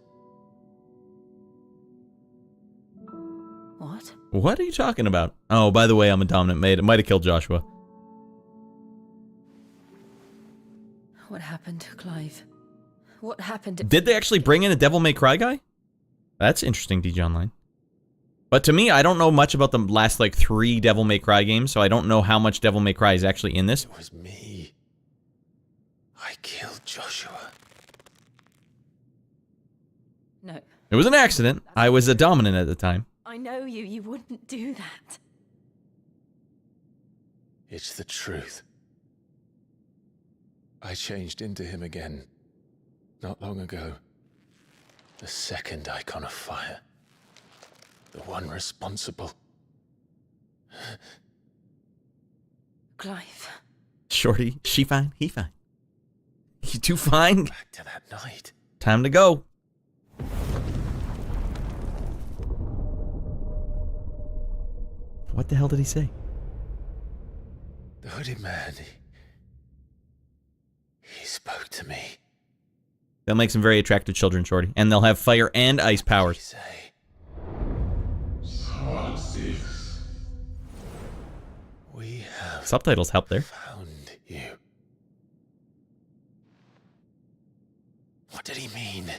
What? What are you talking about? Oh, by the way, I'm a dominant maid. It might have killed Joshua. What happened to Clive? What happened to... Did they actually bring in a Devil May Cry guy? That's interesting, DG Online. But to me, I don't know much about the last, like, 3 Devil May Cry games, so I don't know how much Devil May Cry is actually in this. It was me. I killed Joshua. No. It was an accident. I was a dominant at the time. I know you. You wouldn't do that. It's the truth. I changed into him again, not long ago. The second icon of fire. The one responsible. Clive. Shorty, she fine, he fine. You two fine? Back to that night. Time to go. What the hell did he say? The hooded man, he spoke to me. They'll make some very attractive children, Shorty. And they'll have fire and ice powers. We have Subtitles help there. found you. What did he mean?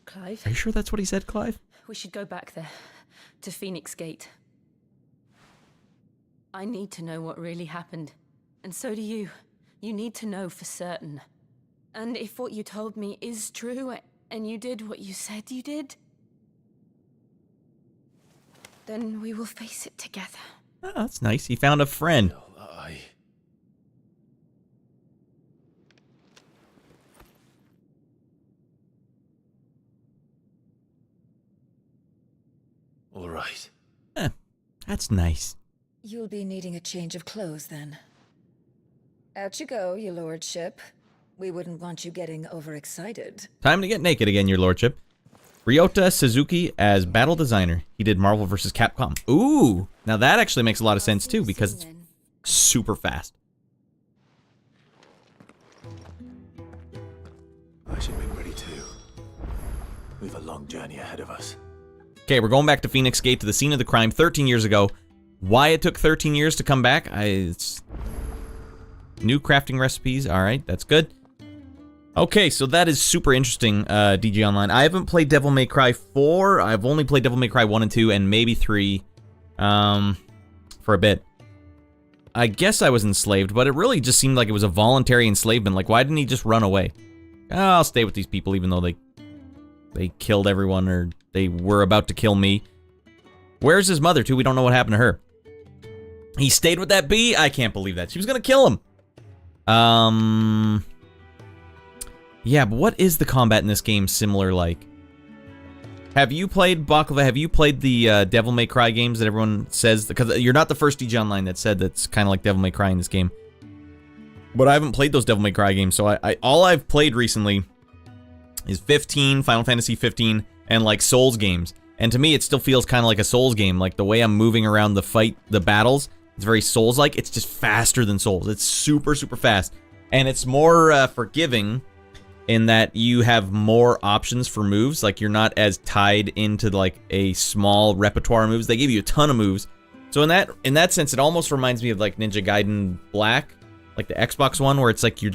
Clive? Are you sure that's what he said, Clive? We should go back there. To Phoenix Gate. I need to know what really happened. And so do you. You need to know for certain. And if what you told me is true, and you did what you said you did, then we will face it together. Oh, that's nice. He found a friend. All right. That's nice. You'll be needing a change of clothes then. Out you go, your lordship. We wouldn't want you getting overexcited. Time to get naked again, your lordship. Ryota Suzuki as battle designer. He did Marvel vs. Capcom. Ooh! Now that actually makes a lot of sense too, because it's super fast. I should make ready too. We've a long journey ahead of us. Okay, we're going back to Phoenix Gate, to the scene of the crime 13 years ago. Why it took 13 years to come back? It's... New crafting recipes. Alright, that's good. Okay, so that is super interesting, DG Online. I haven't played Devil May Cry 4. I've only played Devil May Cry 1 and 2, and maybe 3, for a bit. I guess I was enslaved, but it really just seemed like it was a voluntary enslavement. Like, why didn't he just run away? I'll stay with these people, even though they killed everyone, or they were about to kill me. Where's his mother, too? We don't know what happened to her. He stayed with that bee? I can't believe that. She was gonna kill him. Yeah, but what is the combat in this game similar like? Have you played, Baklava, have you played the Devil May Cry games that everyone says? Because you're not the first DG Online that said that's kind of like Devil May Cry in this game. But I haven't played those Devil May Cry games, so all I've played recently is 15, Final Fantasy 15, and like Souls games. And to me, it still feels kind of like a Souls game. Like the way I'm moving around the battles, it's very Souls-like. It's just faster than Souls. It's super, super fast. And it's more forgiving in that you have more options for moves. Like, you're not as tied into, like, a small repertoire of moves. They give you a ton of moves. So in that sense, it almost reminds me of, like, Ninja Gaiden Black, like the Xbox one, where it's like you're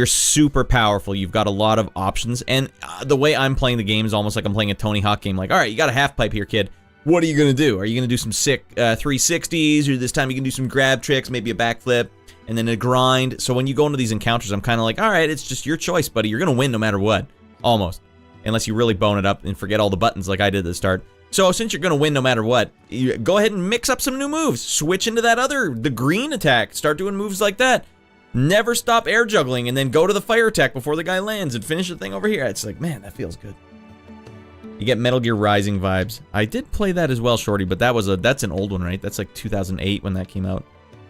super powerful. You've got a lot of options. And the way I'm playing the game is almost like I'm playing a Tony Hawk game. Like, all right, you got a half pipe here, kid. What are you going to do? Are you going to do some sick 360s? Or this time you can do some grab tricks, maybe a backflip? and then a grind. So when you go into these encounters, I'm kind of like, all right, it's just your choice, buddy. You're going to win no matter what. Almost. Unless you really bone it up and forget all the buttons like I did at the start. So since you're going to win no matter what, you go ahead and mix up some new moves. Switch into the green attack. Start doing moves like that. Never stop air juggling and then go to the fire attack before the guy lands and finish the thing over here. It's like, man, that feels good. You get Metal Gear Rising vibes. I did play that as well, Shorty, but that's an old one, right? That's like 2008 when that came out.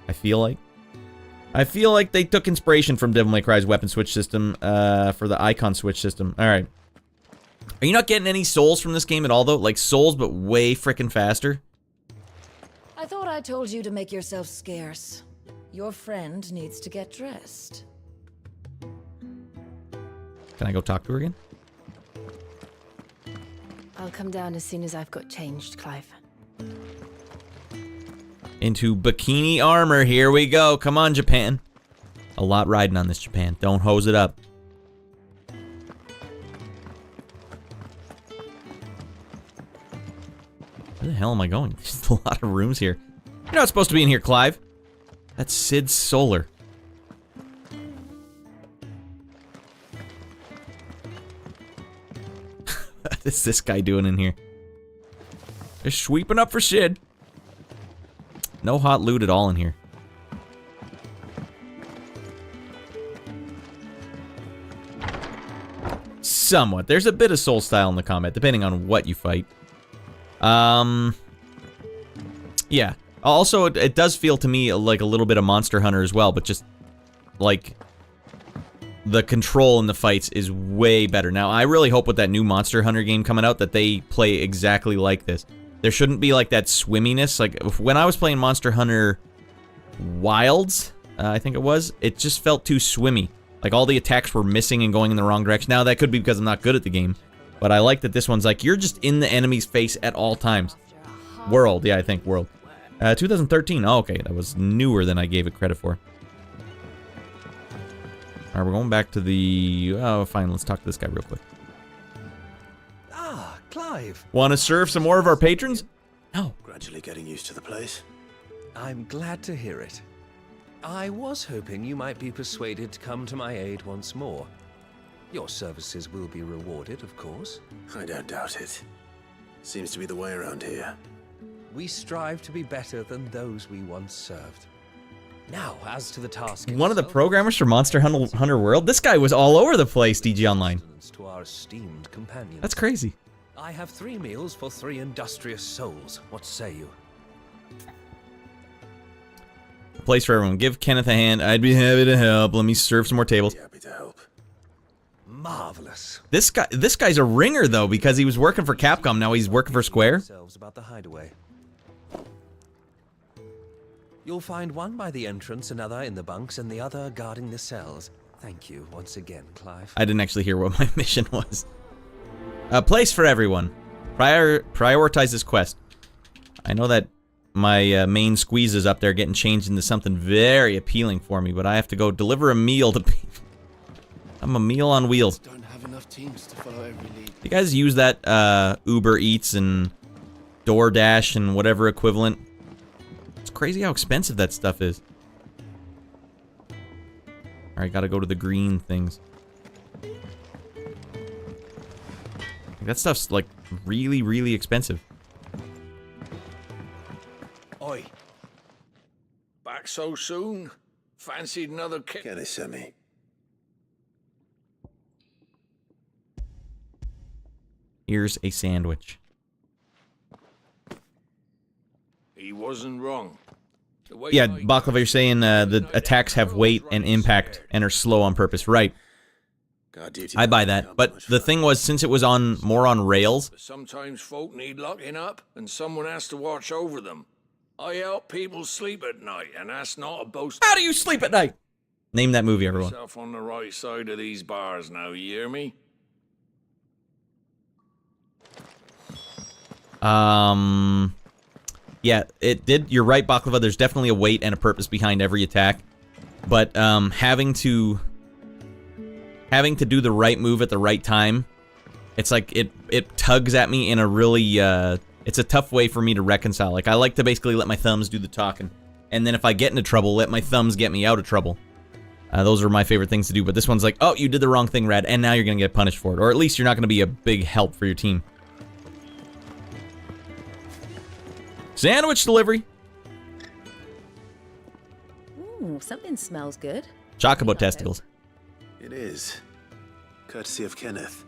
I feel like they took inspiration from Devil May Cry's weapon switch system for the icon switch system. All right. Are you not getting any souls from this game at all, though? Like souls, but way frickin' faster? I thought I told you to make yourself scarce. Your friend needs to get dressed. Can I go talk to her again? I'll come down as soon as I've got changed, Clive. Into bikini armor. Here we go. Come on, Japan. A lot riding on this, Japan. Don't hose it up. Where the hell am I going? There's a lot of rooms here. You're not supposed to be in here, Clive. That's Sid's Solar. What is this guy doing in here? They're sweeping up for Sid. No hot loot at all in here. Somewhat. There's a bit of soul style in the combat, depending on what you fight. Yeah. Also, it does feel to me like a little bit of Monster Hunter as well, but just, like, the control in the fights is way better. Now, I really hope with that new Monster Hunter game coming out that they play exactly like this. There shouldn't be, like, that swimminess. Like, when I was playing Monster Hunter Wilds, I think it just felt too swimmy. Like, all the attacks were missing and going in the wrong direction. Now, that could be because I'm not good at the game. But I like that this one's like, you're just in the enemy's face at all times. World, yeah, I think World. 2013, oh, okay, that was newer than I gave it credit for. Alright, we're going back to the... Oh, fine, let's talk to this guy real quick. Ah, Clive. Want to serve some more of our patrons? No. Gradually getting used to the place. I'm glad to hear it. I was hoping you might be persuaded to come to my aid once more. Your services will be rewarded, of course. I don't doubt it. Seems to be the way around here. We strive to be better than those we once served. Now, as to the task One of the programmers for Monster Hunter World? This guy was all over the place, DG Online. To our esteemed companions. That's crazy. I have 3 meals for 3 industrious souls. What say you? A place for everyone. Give Kenneth a hand. I'd be happy to help. Let me serve some more tables. Happy to help. Marvelous. This guy's a ringer though, because he was working for Capcom. Now he's working for Square. About the hideaway. You'll find one by the entrance, another in the bunks, and the other guarding the cells. Thank you once again, Clive. I didn't actually hear what my mission was. A place for everyone. Prioritize this quest. I know that my main squeeze is up there getting changed into something very appealing for me, but I have to go deliver a meal to people. I'm a meal on wheels. Don't have enough teams to follow every lead. You guys use that Uber Eats and DoorDash and whatever equivalent? It's crazy how expensive that stuff is. Alright, gotta go to the green things. That stuff's like really, really expensive. Oi. Back so soon? Fancied another kick? Get it, Semi. Here's a sandwich. He wasn't wrong. Yeah, Baklava, you're saying the attacks have weight and impact and are slow on purpose. Right. I buy that. But the thing was, since it was more on rails... Sometimes folk need locking up, and someone has to watch over them. I help people sleep at night, and that's not a boast. How do you sleep at night? Name that movie, everyone. Yourself on the right side of these bars now, you hear me? Yeah, it did. You're right, Baklava. There's definitely a weight and a purpose behind every attack. But having to do the right move at the right time, it's like it tugs at me in a really it's a tough way for me to reconcile. Like, I like to basically let my thumbs do the talking. and then if I get into trouble, let my thumbs get me out of trouble. Those are my favorite things to do, but this one's like, oh, you did the wrong thing, Rad, and now you're gonna get punished for it. Or at least you're not gonna be a big help for your team. Sandwich delivery. Ooh, something smells good. Chocobo testicles. It is. Courtesy of Kenneth.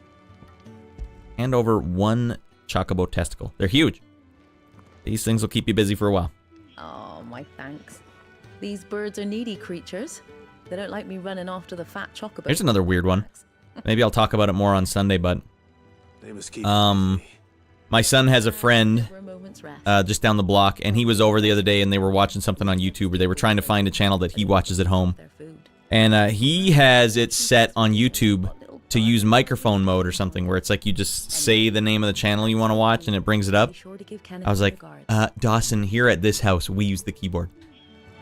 Hand over 1 chocobo testicle. They're huge. These things will keep you busy for a while. Oh, my thanks. These birds are needy creatures. They don't like me running after the fat chocobo. Here's another weird one. Maybe I'll talk about it more on Sunday, but my son has a friend just down the block, and he was over the other day, and they were watching something on YouTube, or they were trying to find a channel that he watches at home. And he has it set on YouTube to use microphone mode or something, where it's like you just say the name of the channel you want to watch, and it brings it up. I was like, Dawson, here at this house, we use the keyboard.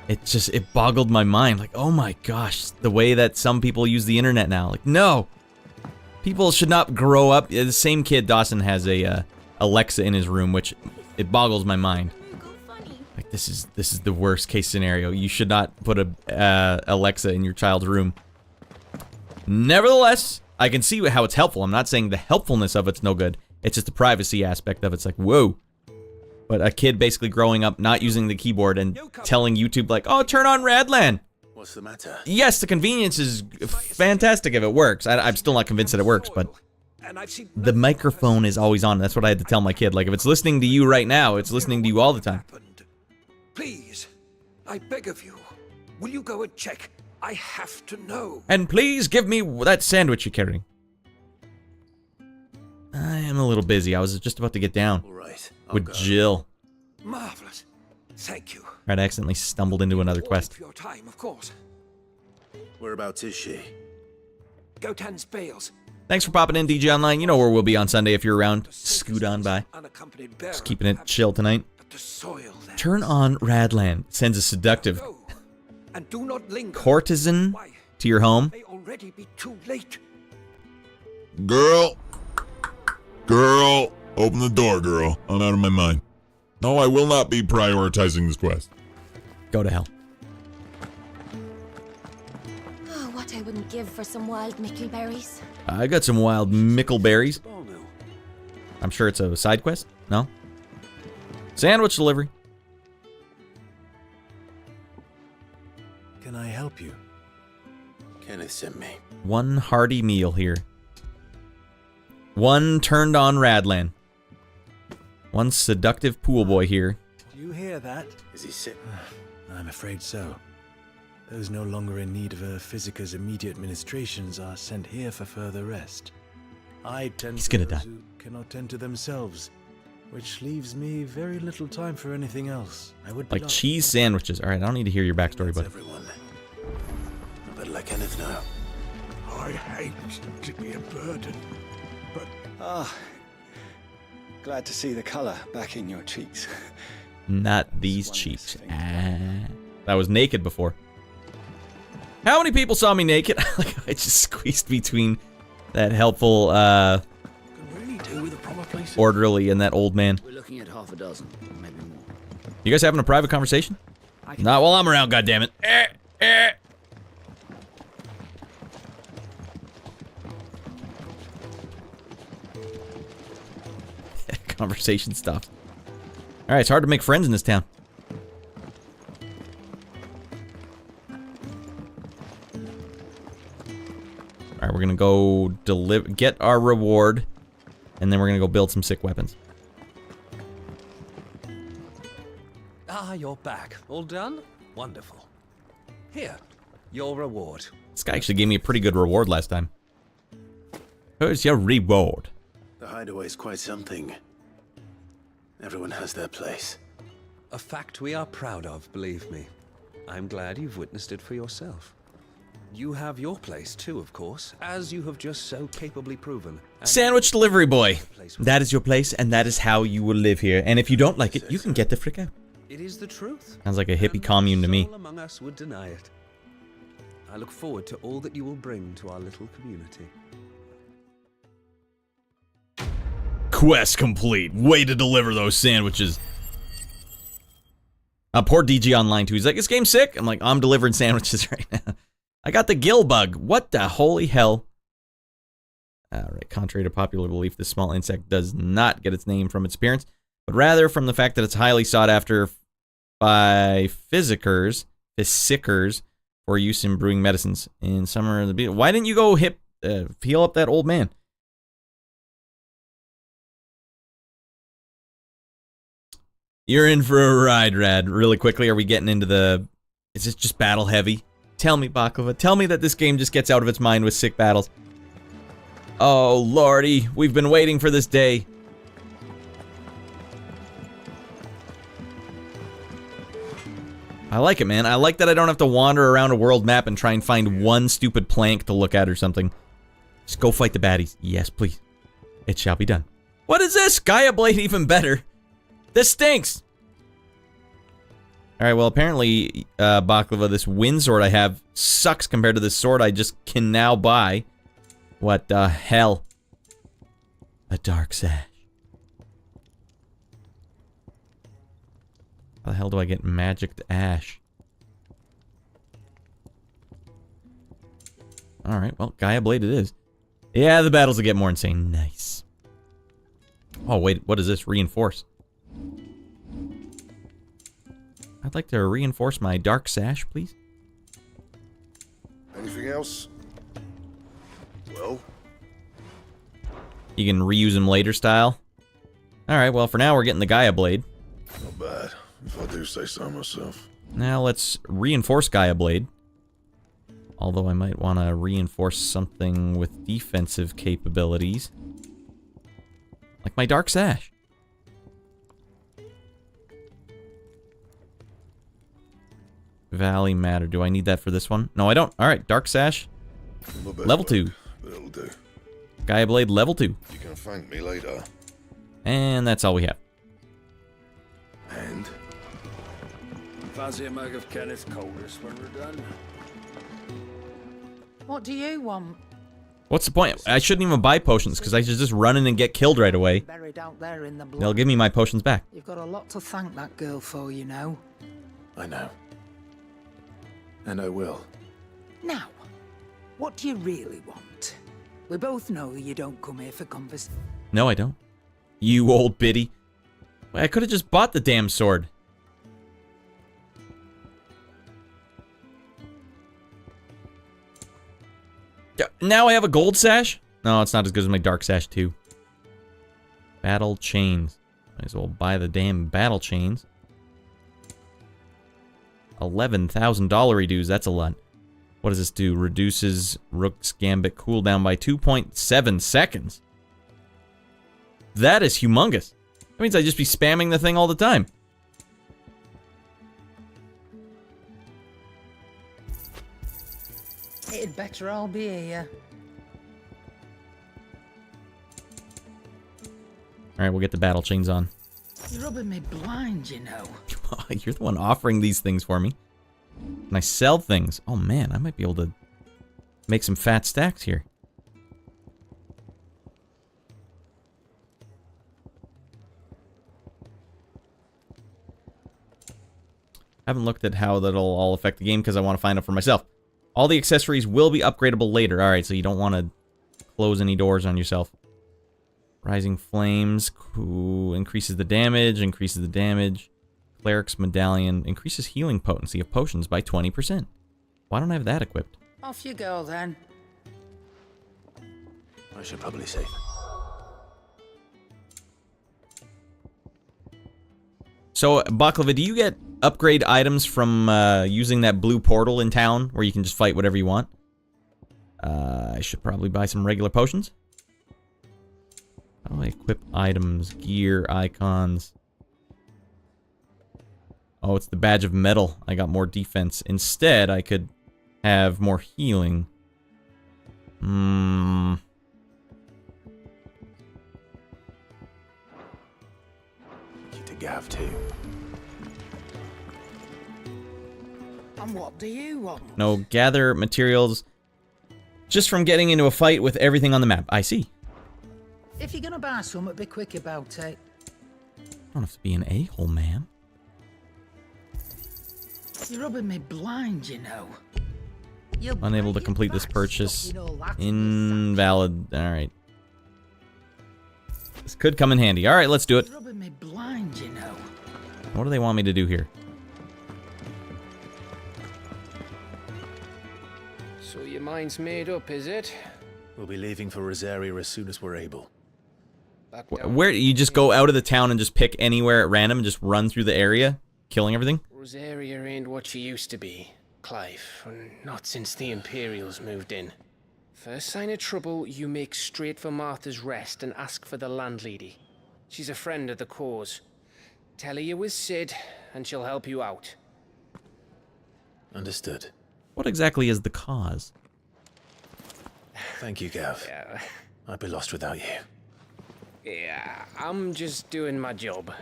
It boggled my mind. Like, oh my gosh, the way that some people use the internet now. Like, no. People should not grow up. The same kid, Dawson, has a Alexa in his room, which it boggles my mind. Like, this is the worst case scenario. You should not put a Alexa in your child's room. Nevertheless, I can see how it's helpful. I'm not saying the helpfulness of it's no good. It's just the privacy aspect of it's like, whoa. But a kid basically growing up not using the keyboard and telling YouTube like, oh, turn on Radland. What's the matter? Yes, the convenience is fantastic if it works. I'm still not convinced that it works, but the microphone is always on. That's what I had to tell my kid. Like, if it's listening to you right now, it's listening to you all the time. Please, I beg of you, will you go and check? I have to know. And please give me that sandwich you're carrying. I am a little busy. I was just about to get down. All right, with Jill. Marvelous. Thank you. I accidentally stumbled into another quest. Your time, of course. Whereabouts is she? Gotan's Bales. Thanks for popping in, DJ Online. You know where we'll be on Sunday if you're around. Scoot on by. Just keeping it chill tonight. Turn on Radland. Sends a seductive And do not linger. courtesan to your home. May already be too late. Girl, open the door, girl. I'm out of my mind. No, I will not be prioritizing this quest. Go to hell. Oh, what I wouldn't give for some wild mickleberries. I got some wild mickleberries. I'm sure it's a side quest. No? Sandwich delivery. Can I help you? Kenneth sent me. One hearty meal here. One turned on Radland. One seductive pool boy here. Do you hear that? Is he sick? I'm afraid so. Those no longer in need of a Physica's immediate ministrations are sent here for further rest. I tend He's to gonna those die. who cannot tend to themselves, which leaves me very little time for anything else. I would Like belong- cheese sandwiches. Alright, I don't need to hear your backstory, but Everyone. I better let Kenneth know. I hate to be a burden, but Glad to see the color back in your cheeks. not these cheeks. I was naked before. How many people saw me naked? Like, I just squeezed between that helpful, Really do with a proper place. orderly and that old man. We're looking at half a dozen, maybe more. You guys having a private conversation? Not while I'm around, goddammit. Conversation stuff. Alright, it's hard to make friends in this town. Alright, we're gonna go get our reward, and then we're gonna go build some sick weapons. Ah, you're back. All done? Wonderful. Here, your reward. This guy actually gave me a pretty good reward last time. Here's your reward. The hideaway's quite something. Everyone has their place. A fact we are proud of, believe me. I'm glad you've witnessed it for yourself. You have your place too, of course, as you have just so capably proven. Sandwich delivery boy. That is your place, and that is how you will live here. And if you don't like it, you can get the frick out. It is the truth. Sounds like a hippie commune to me. All among us would deny it. I look forward to all that you will bring to our little community. Quest complete. Way to deliver those sandwiches. Poor DG Online too. He's like, this game's sick. I'm like, I'm delivering sandwiches right now. I got the gill bug. What the holy hell? Alright, contrary to popular belief, this small insect does not get its name from its appearance, but rather from the fact that it's highly sought after by physicers for use in brewing medicines. In summer, why didn't you go heal up that old man? You're in for a ride, Rad. Really quickly, are we getting into the... Is this just battle heavy? Tell me, Baklava. Tell me that this game just gets out of its mind with sick battles. Oh, lordy. We've been waiting for this day. I like it, man. I like that I don't have to wander around a world map and try and find one stupid plank to look at or something. Just go fight the baddies. Yes, please. It shall be done. What is this? Gaia Blade even better. This stinks. Alright, well, apparently, Baklava, this wind sword I have sucks compared to this sword I just can now buy. What the hell? A dark sash. How the hell do I get magicked ash? Alright, well, Gaia Blade it is. Yeah, the battles will get more insane. Nice. Oh, wait, what is this? Reinforce. I'd like to reinforce my dark sash, please. Anything else? Well? You can reuse them later style. Alright, well, for now, we're getting the Gaia Blade. Not bad, if I do say so myself. Now, let's reinforce Gaia Blade. Although I might want to reinforce something with defensive capabilities. Like my dark sash. Valley Matter. Do I need that for this one? No, I don't. Alright, Dark Sash. Level 2. It'll do. Gaia Blade, level 2. You can thank me later. And that's all we have. And? Fancy a mug of Kenneth's coldest when we're done. What do you want? What's the point? I shouldn't even buy potions, because I should just run in and get killed right away. Buried out there in the blood. They'll give me my potions back. You've got a lot to thank that girl for, you know. I know. And I will. Now, what do you really want? We both know you don't come here for conversation. No, I don't. You old biddy. I could have just bought the damn sword. Now I have a gold sash? No, it's not as good as my dark sash too. Battle chains. Might as well buy the damn battle chains. $11,000 reduce, that's a lot. What does this do? Reduces Rook's Gambit cooldown by 2.7 seconds. That is humongous. That means I'd just be spamming the thing all the time. It'd better all be here. Alright, we'll get the battle chains on. You're rubbing me blind, you know. You're the one offering these things for me. And I sell things. Oh man, I might be able to make some fat stacks here. I haven't looked at how that'll all affect the game because I want to find out for myself. All the accessories will be upgradable later. Alright, so you don't want to close any doors on yourself. Rising Flames increases the damage. Cleric's Medallion increases healing potency of potions by 20%. Why don't I have that equipped? Off you go, then. I should probably say. So, Baklava, do you get upgrade items from using that blue portal in town where you can just fight whatever you want? I should probably buy some regular potions. How do I equip items, gear, icons? Oh, it's the badge of metal. I got more defense. Instead, I could have more healing. You to Gav too. And what do you want? No, gather materials just from getting into a fight with everything on the map. I see. If you're gonna buy something, be quick about it. I don't have to be an a-hole, man. You're rubbing me blind, you know. Unable to complete this purchase. Invalid. Alright. This could come in handy. Alright, let's do it. You're rubbing me blind, you know. What do they want me to do here? So your mind's made up, is it? We'll be leaving for Rosaria as soon as we're able. Where you just go out of the town and just pick anywhere at random and just run through the area, killing everything? Rosaria ain't what she used to be, Clive. Not since the Imperials moved in. First sign of trouble, you make straight for Martha's Rest and ask for the landlady. She's a friend of the cause. Tell her you was Sid, and she'll help you out. Understood. What exactly is the cause? Thank you, Gav. Yeah. I'd be lost without you. Yeah, I'm just doing my job.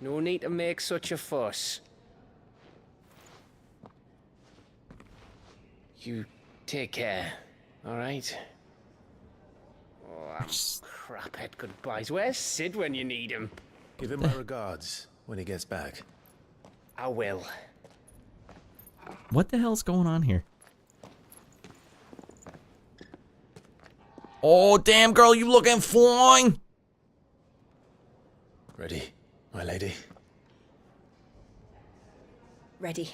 No need to make such a fuss. You take care, alright? Oh, I'm crap at goodbyes. Where's Sid when you need him? Give him my regards when he gets back. I will. What the hell's going on here? Oh, damn, girl, you looking fine! Ready, my lady? Ready.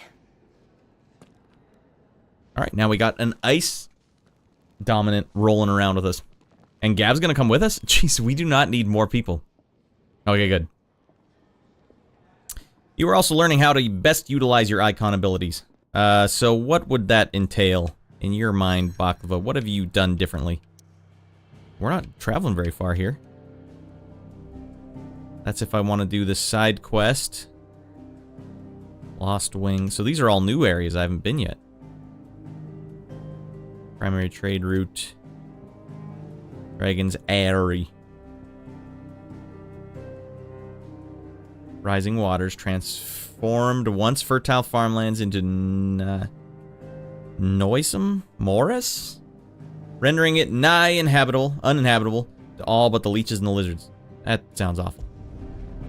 Alright, now we got an ice dominant rolling around with us. And Gav's gonna come with us? Jeez, we do not need more people. Okay, good. You are also learning how to best utilize your icon abilities. So what would that entail in your mind, Baklava? What have you done differently? We're not traveling very far here. That's if I want to do the side quest. Lost Wing. So these are all new areas I haven't been yet. Primary trade route. Dragon's Eyrie. Rising Waters transformed once fertile farmlands into noisome Morris, rendering it nigh uninhabitable to all but the leeches and the lizards. That sounds awful.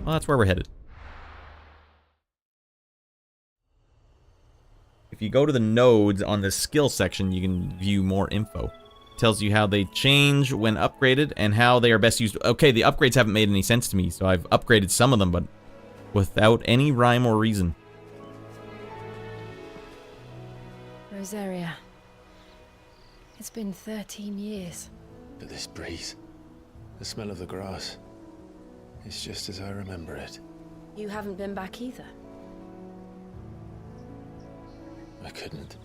Well, that's where we're headed. If you go to the nodes on the skill section, you can view more info. It tells you how they change when upgraded and how they are best used. Okay, the upgrades haven't made any sense to me, so I've upgraded some of them, but without any rhyme or reason. Rosaria. It's been 13 years. But this breeze, the smell of the grass, it's just as I remember it. You haven't been back either. I couldn't.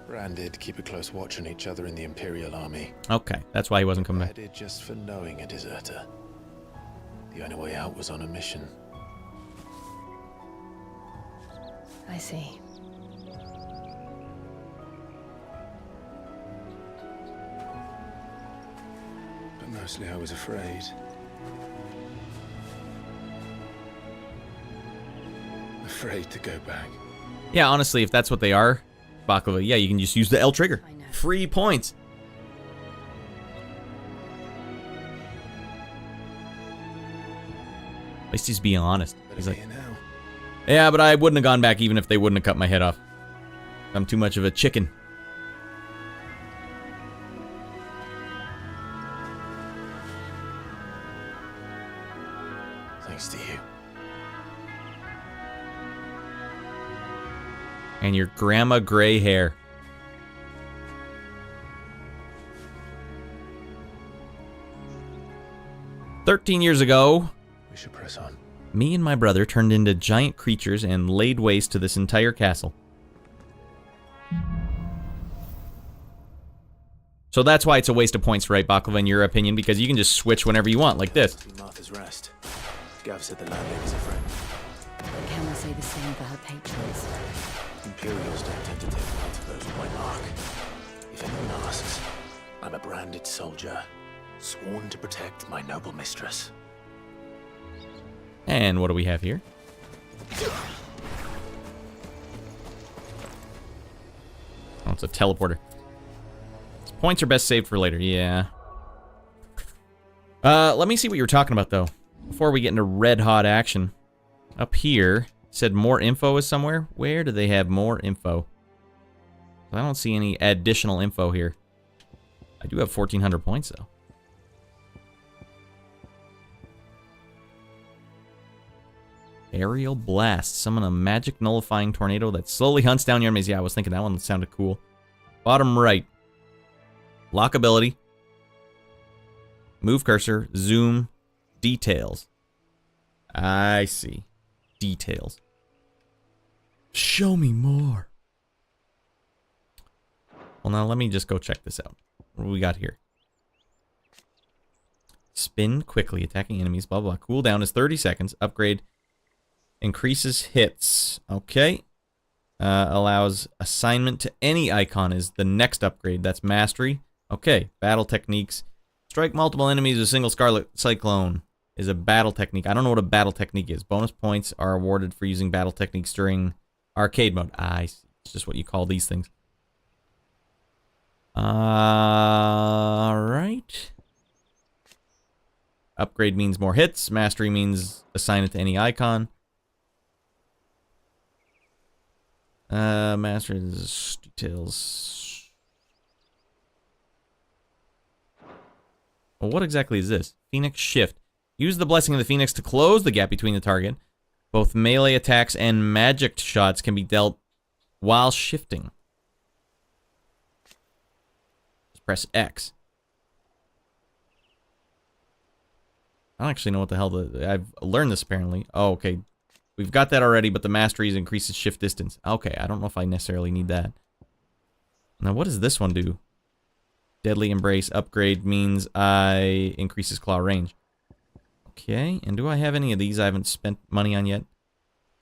Bran did keep a close watch on each other in the Imperial Army. Okay, that's why he wasn't coming back. I did just for knowing a deserter. The only way out was on a mission. I see. But mostly I was afraid. Afraid to go back. Yeah, honestly, if that's what they are, Baklava, yeah, you can just use the L trigger. Free points. At least he's being honest. He's like, yeah, but I wouldn't have gone back even if they wouldn't have cut my head off. I'm too much of a chicken. Thanks to you. And your grandma gray hair. "13 years ago, we should press on. Me and my brother turned into giant creatures and laid waste to this entire castle. So that's why it's a waste of points, right, Baklava, in your opinion, because you can just switch whenever you want, like this. Martha's Rest. Gav said the landlady's a friend. Can we say the same for her patrons? Imperials don't tend to take well to those with my mark. If anyone asks, I'm a branded soldier, sworn to protect my noble mistress. And what do we have here? Oh, it's a teleporter. Points are best saved for later, yeah. Let me see what you were talking about, though. Before we get into red-hot action. Up here, Said more info is somewhere. Where do they have more info? I don't see any additional info here. I do have 1,400 points, though. Aerial Blast. Summon a magic nullifying tornado that slowly hunts down your enemies. Yeah, I was thinking that one sounded cool. Bottom right. Lock ability. Move cursor. Zoom. Details. I see. Details. Show me more. Well, now let me just go check this out. What do we got here? Spin quickly, attacking enemies, blah, blah, blah. Cooldown is 30 seconds. Upgrade increases hits. Okay. Allows assignment to any icon is the next upgrade. That's mastery. Okay. Battle techniques. Strike multiple enemies with a single Scarlet Cyclone is a battle technique. I don't know what a battle technique is. Bonus points are awarded for using battle techniques during arcade mode. I see. It's just what you call these things. Alright. Upgrade means more hits. Mastery means assign it to any icon. Mastery is details. Well, what exactly is this? Phoenix Shift. Use the Blessing of the Phoenix to close the gap between the target. Both melee attacks and magic shots can be dealt while shifting. Just press X. I don't actually know what the hell I've learned this apparently. Oh, okay. We've got that already, but the mastery increases shift distance. Okay, I don't know if I necessarily need that. Now, what does this one do? Deadly Embrace upgrade means I increases claw range. Okay, and do I have any of these I haven't spent money on yet?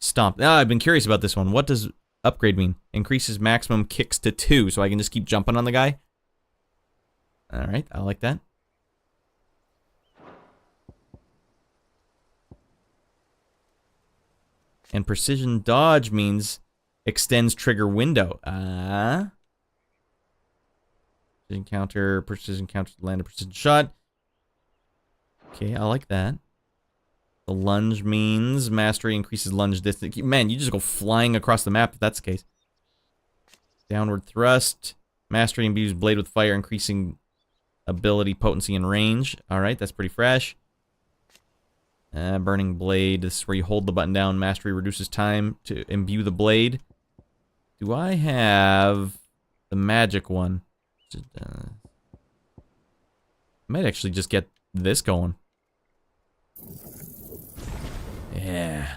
Stomp. Ah, I've been curious about this one. What does upgrade mean? Increases maximum kicks to 2, so I can just keep jumping on the guy? Alright, I like that. And precision dodge means extends trigger window. Precision counter, land a precision shot. Okay, I like that. The lunge means mastery increases lunge distance. Man, you just go flying across the map if that's the case. Downward thrust. Mastery imbues blade with fire, increasing ability, potency, and range. Alright, that's pretty fresh. Burning blade. This is where you hold the button down. Mastery reduces time to imbue the blade. Do I have the magic one? I might actually just get this going. Yeah.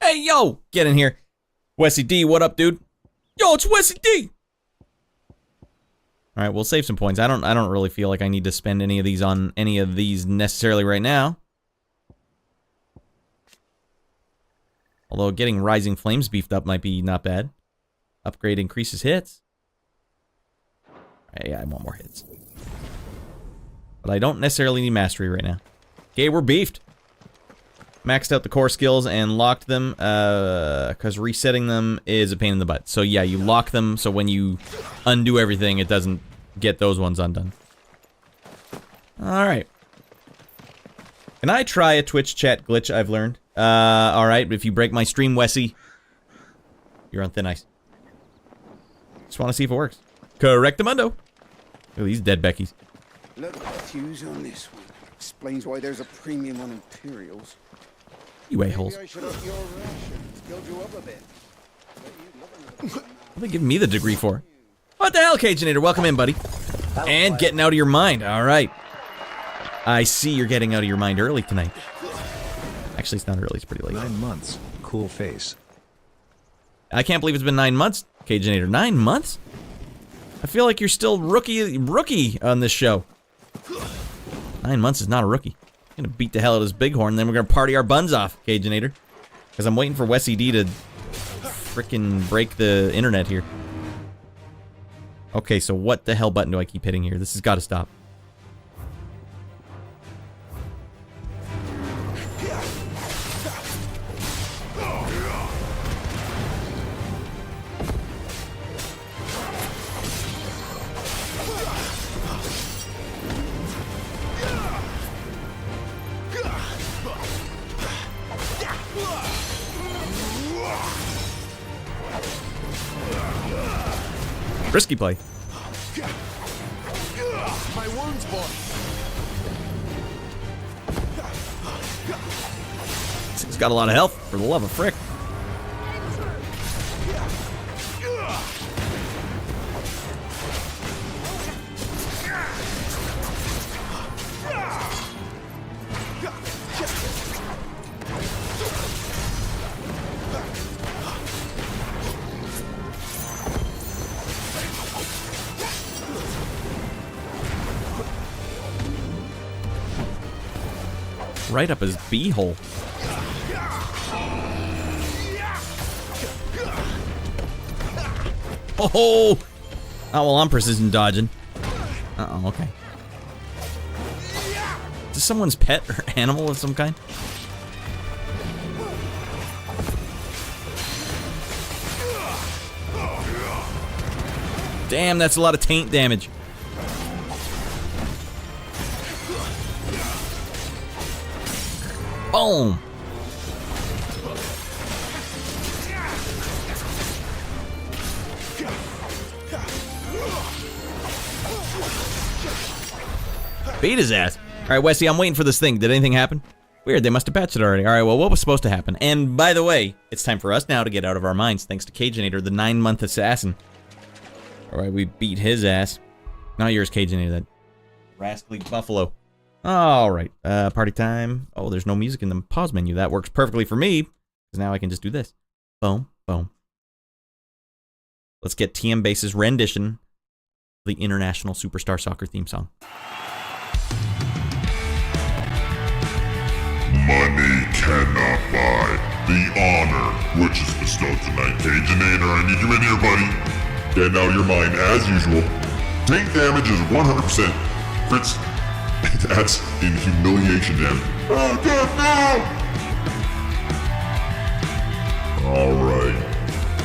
Hey, yo! Get in here. Wessie D, what up, dude? Yo, it's Wessie D! Alright, we'll save some points. I don't really feel like I need to spend any of these on any of these necessarily right now. Although getting Rising Flames beefed up might be not bad. Upgrade increases hits. Yeah, I want more hits. But I don't necessarily need mastery right now. Okay, we're beefed. Maxed out the core skills and locked them, because resetting them is a pain in the butt. So yeah, you lock them, so when you undo everything, it doesn't get those ones undone. Alright. Can I try a Twitch chat glitch I've learned? Alright, if you break my stream, Wessie, you're on thin ice. Just want to see if it works. Correctamundo. Look at these dead Beckies. Look at the fuse on this one. Explains why there's a premium on Imperials. You a-holes. Maybe I should up your rations, build you up a bit. What are they giving me the degree for? What the hell, Cajunator? Welcome in, buddy. And getting out of your mind. Alright. I see you're getting out of your mind early tonight. Actually, it's not early. It's pretty late. 9 months. Cool face. I can't believe it's been 9 months, Cajunator. 9 months? I feel like you're still rookie on this show. 9 months is not a rookie. I'm gonna beat the hell out of this bighorn, then we're gonna party our buns off, Cajunator. Because I'm waiting for Wessie D to frickin' break the internet here. Okay, so what the hell button do I keep hitting here? This has got to stop. Risky play. My wounds, boy. He's got a lot of health, for the love of frick. Right up his beehole. Oh! Oh, well, I'm precision dodging. Uh-oh, okay. Is this someone's pet or animal of some kind? Damn, that's a lot of taint damage. Boom! Beat his ass. Alright, Wesley, I'm waiting for this thing. Did anything happen? Weird, they must have patched it already. Alright, well, what was supposed to happen? And by the way, it's time for us now to get out of our minds, thanks to Cajinator, the 9-month assassin. Alright, we beat his ass. Not yours, Cajinator, that rascally buffalo. Alright, party time. Oh, there's no music in the pause menu. That works perfectly for me, because now I can just do this. Boom, boom. Let's get TM Base's rendition of the International Superstar Soccer theme song. Money cannot buy the honor which is bestowed tonight. Cajinator, I need you in here, buddy. Getting out of your mind as usual. Tank damage is 100%. Crits, that's in humiliation damage. Oh, God, no! Alright.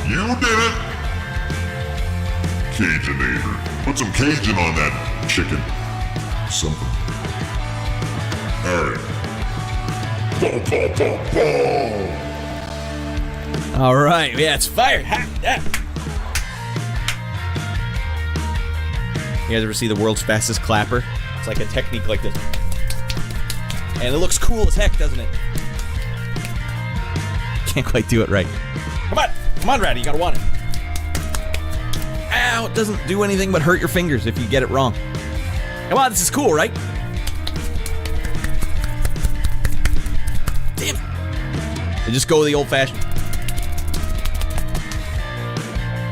You did it! Cajinator. Put some Cajun on that chicken. Something. Alright. Alright, yeah, it's fired. Ha, yeah. You guys ever see the world's fastest clapper? It's like a technique like this. And it looks cool as heck, doesn't it? Can't quite do it right. Come on! Come on, Ratty, you gotta want it. Ow, it doesn't do anything but hurt your fingers if you get it wrong. Come on, this is cool, right? Damn it. And just go the old-fashioned.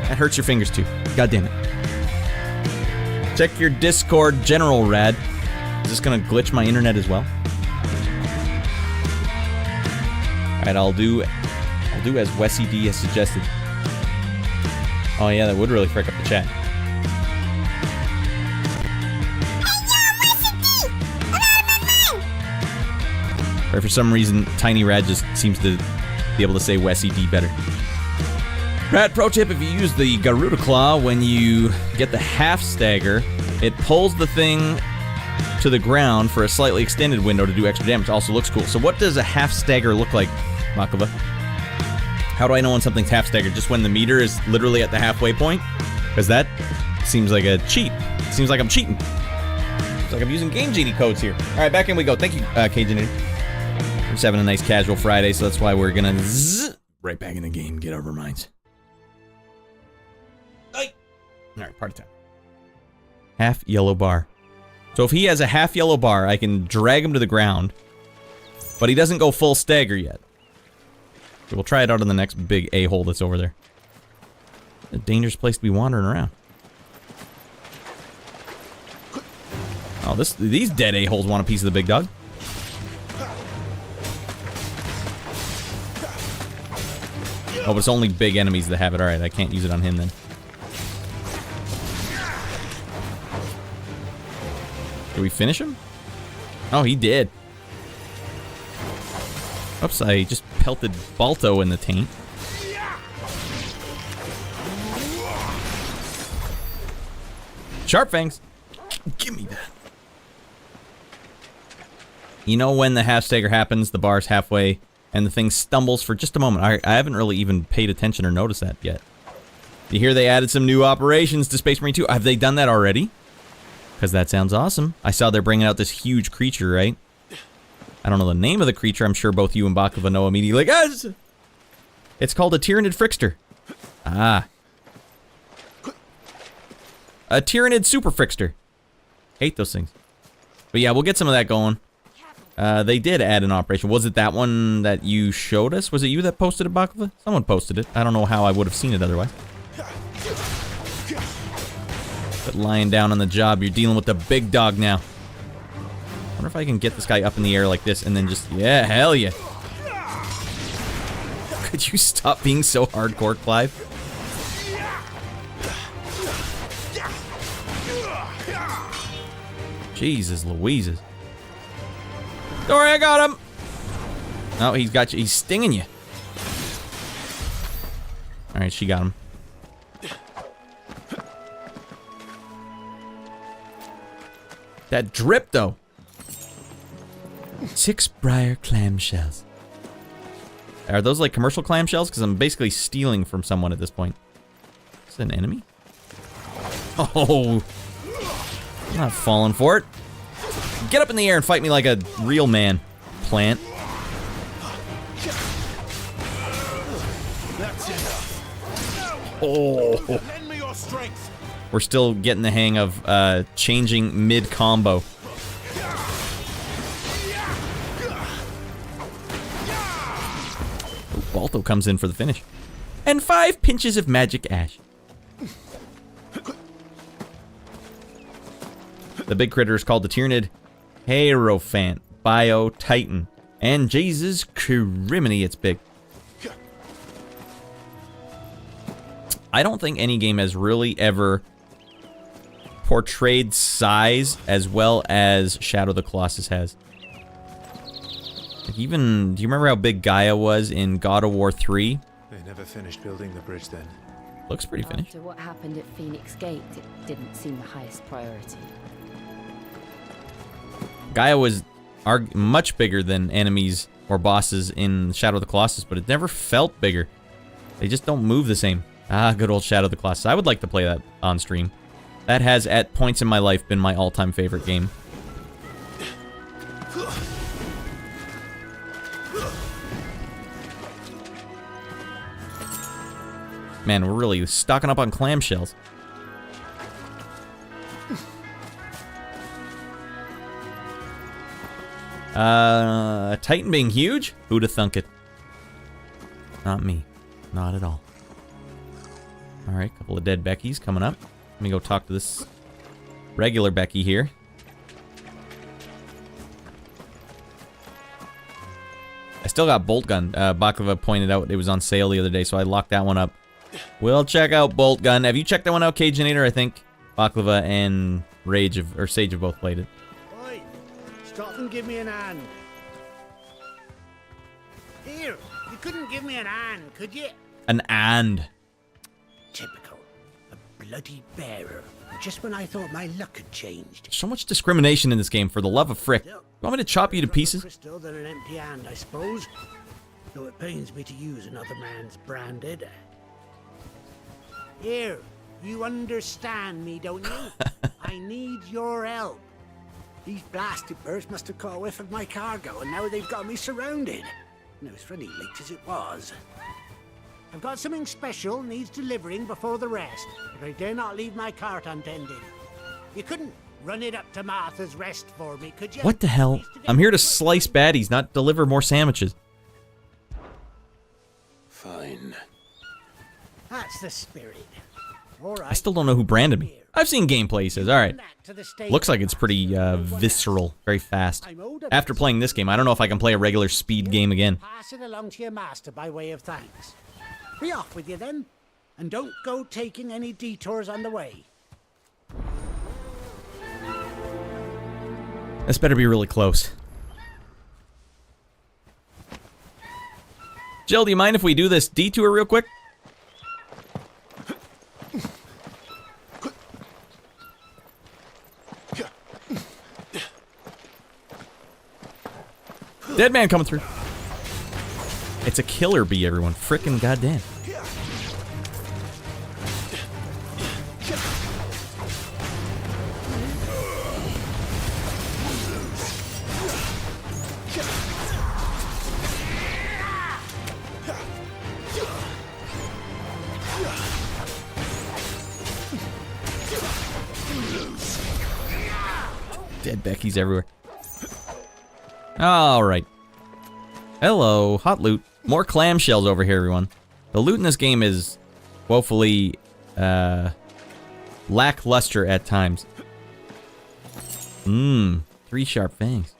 That hurts your fingers too. God damn it. Check your Discord general, Rad. Is this gonna glitch my internet as well? Alright, I'll do as Wessie D has suggested. Oh yeah, that would really frick up the chat. Or for some reason, Tiny Rad just seems to be able to say Wessie D better. Rad, pro tip, if you use the Garuda Claw when you get the half stagger, it pulls the thing to the ground for a slightly extended window to do extra damage. Also looks cool. So what does a half stagger look like, Makava? How do I know when something's half staggered? Just when the meter is literally at the halfway point? Because that seems like a cheat. It seems like I'm cheating. It's like I'm using Game Genie codes here. Alright, back in we go. Thank you, Cajun. We're just having a nice casual Friday, so that's why we're gonna zzz right back in the game, get over our minds. Alright, party time. Half yellow bar. So if he has a half yellow bar, I can drag him to the ground, but he doesn't go full stagger yet. So we'll try it out on the next big a-hole that's over there. A dangerous place to be wandering around. Oh, these dead a-holes want a piece of the big dog. Oh, but it's only big enemies that have it. Alright, I can't use it on him then. Did we finish him? Oh, he did. Oops, I just pelted Balto in the taint. Sharp Fangs. Give me that. You know when the half stagger happens, the bar's halfway, and the thing stumbles for just a moment. I haven't really even paid attention or noticed that yet. You hear they added some new operations to Space Marine 2. Have they done that already? Because that sounds awesome. I saw they're bringing out this huge creature, right? I don't know the name of the creature. I'm sure both you and Baklava know immediately. Like, it's called a Tyranid Frickster. Ah. A Tyranid Super Frickster. Hate those things. But yeah, we'll get some of that going. They did add an operation. Was it that one that you showed us? Was it you that posted it, Baklava? Someone posted it. I don't know how I would have seen it otherwise. But lying down on the job, you're dealing with the big dog now. I wonder if I can get this guy up in the air like this and then just... Yeah, hell yeah. Could you stop being so hardcore, Clive? Jesus Louises. Don't worry, I got him. No, he's got you. He's stinging you. All right, she got him. That drip, though. 6 briar clamshells. Are those like commercial clamshells? Because I'm basically stealing from someone at this point. Is it an enemy? Oh. I'm not falling for it. Get up in the air and fight me like a real man, plant. That's enough. Oh. Lend me your strength. We're still getting the hang of changing mid-combo. Balto comes in for the finish. And 5 pinches of magic ash. The big critter is called the Tyranid Hierophant Bio Titan. And Jesus criminy, it's big. I don't think any game has really ever portrayed size as well as Shadow of the Colossus has. Like even, do you remember how big Gaia was in God of War 3? They never finished building the bridge then. Looks pretty finished. After what happened at Phoenix Gate, it didn't seem the highest priority. Gaia was much bigger than enemies or bosses in Shadow of the Colossus, but it never felt bigger. They just don't move the same. Ah, good old Shadow of the Colossus. I would like to play that on stream. That has, at points in my life, been my all-time favorite game. Man, we're really stocking up on clamshells. Titan being huge? Who'd have thunk it? Not me. Not at all. Alright, couple of dead Beckys coming up. Let me go talk to this regular Becky here. I still got Bolt Gun. Baklava pointed out it was on sale the other day, so I locked that one up. We'll check out Bolt Gun. Have you checked that one out, Cajinator? I think Baklava and Sage have both played it. Oi, stop and give me an hand. Here, you couldn't give me an hand, could you? An and. Typical. A bloody bearer. Just when I thought my luck had changed. So much discrimination in this game, for the love of frick. You want me to chop you to pieces? Crystal than an empty hand, I suppose. Though it pains me to use another man's branded. Here, you understand me, don't you? I need your help. These blasted birds must have caught a whiff of my cargo, and now they've got me surrounded. No, as friendly leaked as it was. I've got something special needs delivering before the rest, but I dare not leave my cart untended. You couldn't run it up to Martha's Rest for me, could you? What the hell? I'm here to slice baddies, not deliver more sandwiches. Fine. That's the spirit. All right. I still don't know who branded me. I've seen gameplay, he says. Alright. Looks like it's pretty visceral, very fast. After playing this game, I don't know if I can play a regular speed game again. Pass it along to your master by way of thanks. Be off with you then, and don't go taking any detours on the way. This better be really close. Jill, do you mind if we do this detour real quick? Dead man coming through. It's a killer bee, everyone. Frickin' goddamn. Dead Becky's everywhere. Alright. Hello, hot loot. More clamshells over here, everyone. The loot in this game is woefully lackluster at times. 3 sharp fangs.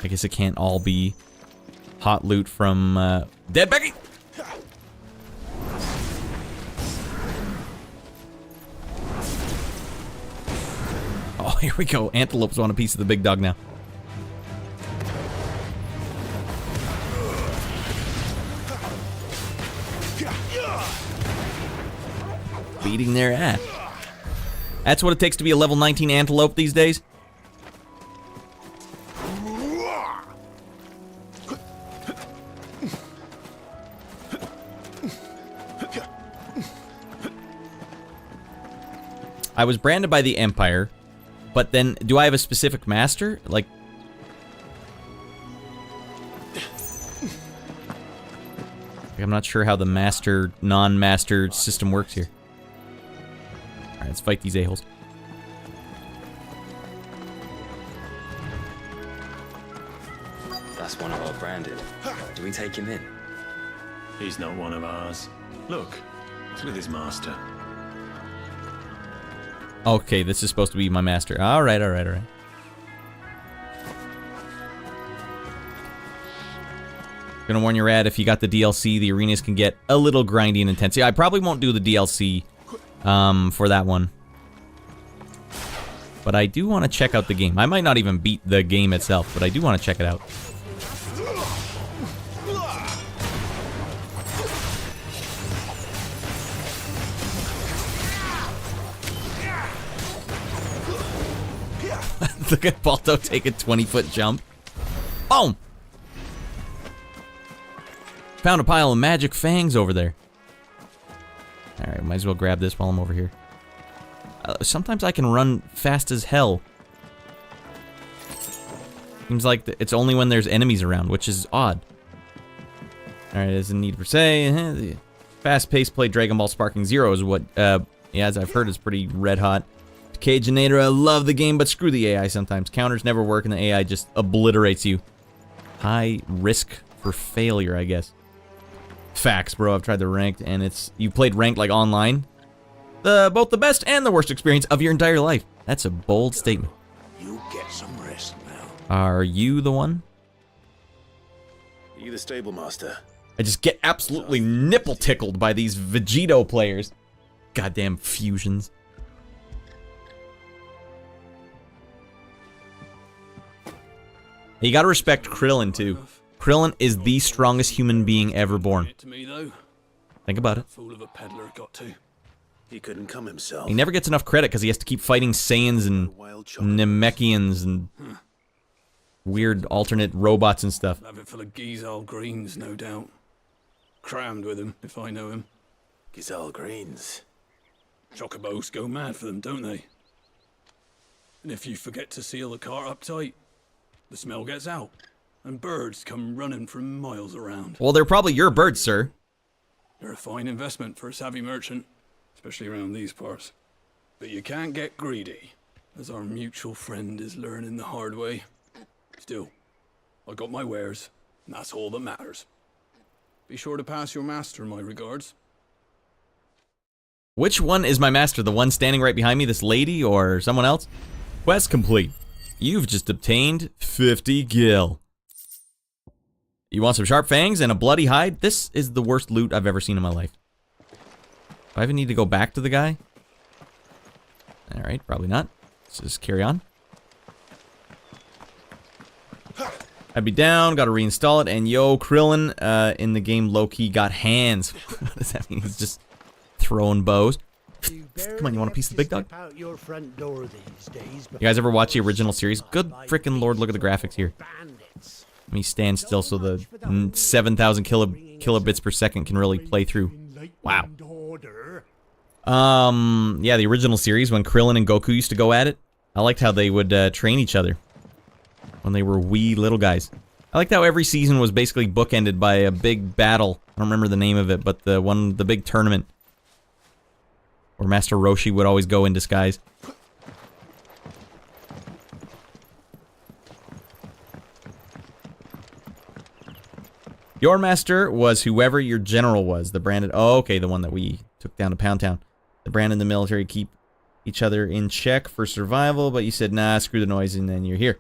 I guess it can't all be hot loot from Dead Becky. Oh, here we go. Antelopes want a piece of the big dog now. Beating their ass. That's what it takes to be a level 19 antelope these days. I was branded by the Empire, but then do I have a specific master? Like, I'm not sure how the master, non-master system works here. Alright, let's fight these a-holes. That's one of our branded. Do we take him in? He's not one of ours. Look, he's with his master. Okay, this is supposed to be my master. Alright, alright, alright. Gonna warn you, Rad, if you got the DLC, the arenas can get a little grindy and intense. Yeah, I probably won't do the DLC for that one. But I do want to check out the game. I might not even beat the game itself, but I do want to check it out. Look at Balto take a 20-foot jump. Boom! Found a pile of magic fangs over there. Alright, might as well grab this while I'm over here. Sometimes I can run fast as hell. Seems like it's only when there's enemies around, which is odd. Alright, there's a need per se. Fast-paced play Dragon Ball Sparking Zero is what, yeah, as I've heard, is pretty red-hot. Cajinator, I love the game, but screw the AI sometimes. Counters never work and the AI just obliterates you. High risk for failure, I guess. Facts, bro. I've tried the ranked, and it's... You played ranked, like, online? Both the best and the worst experience of your entire life. That's a bold statement. You get some rest now. Are you the one? Are you the stable master? I just get absolutely nipple tickled by these Vegito players. Goddamn fusions. You gotta respect Krillin, too. Krillin is the strongest human being ever born. Think about it. Fool of a peddler got to. He couldn't come himself. He never gets enough credit because he has to keep fighting Saiyans and Namekians and weird alternate robots and stuff. Have it full of Gizal greens, no doubt. Crammed with him, if I know him. Gizal greens. Chocobos go mad for them, don't they? And if you forget to seal the cart up tight, the smell gets out, and birds come running from miles around. Well, they're probably your birds, sir. They're a fine investment for a savvy merchant, especially around these parts. But you can't get greedy, as our mutual friend is learning the hard way. Still, I got my wares, and that's all that matters. Be sure to pass your master my regards. Which one is my master? The one standing right behind me, this lady, or someone else? Quest complete. You've just obtained 50 gil. You want some sharp fangs and a bloody hide? This is the worst loot I've ever seen in my life. Do I even need to go back to the guy? Alright, probably not. Let's just carry on. I'd be down, gotta reinstall it, and yo, Krillin in the game low-key got hands. What does that mean? He's just throwing bows. Come on, you want a piece of the big dog? Your front door these days, You guys ever watch the original series? Good frickin' lord, look at the graphics here. Let me stand still so the 7,000 kilobits per second can really play through. Wow. Yeah, the original series when Krillin and Goku used to go at it. I liked how they would train each other when they were wee little guys. I liked how every season was basically bookended by a big battle I don't remember the name of it, but the big tournament where Master Roshi would always go in disguise. Your master was whoever your general was. The branded... Oh, okay, the one that we took down to Pound Town. The brand and the military keep each other in check for survival, but you said, nah, screw the noise, and then you're here.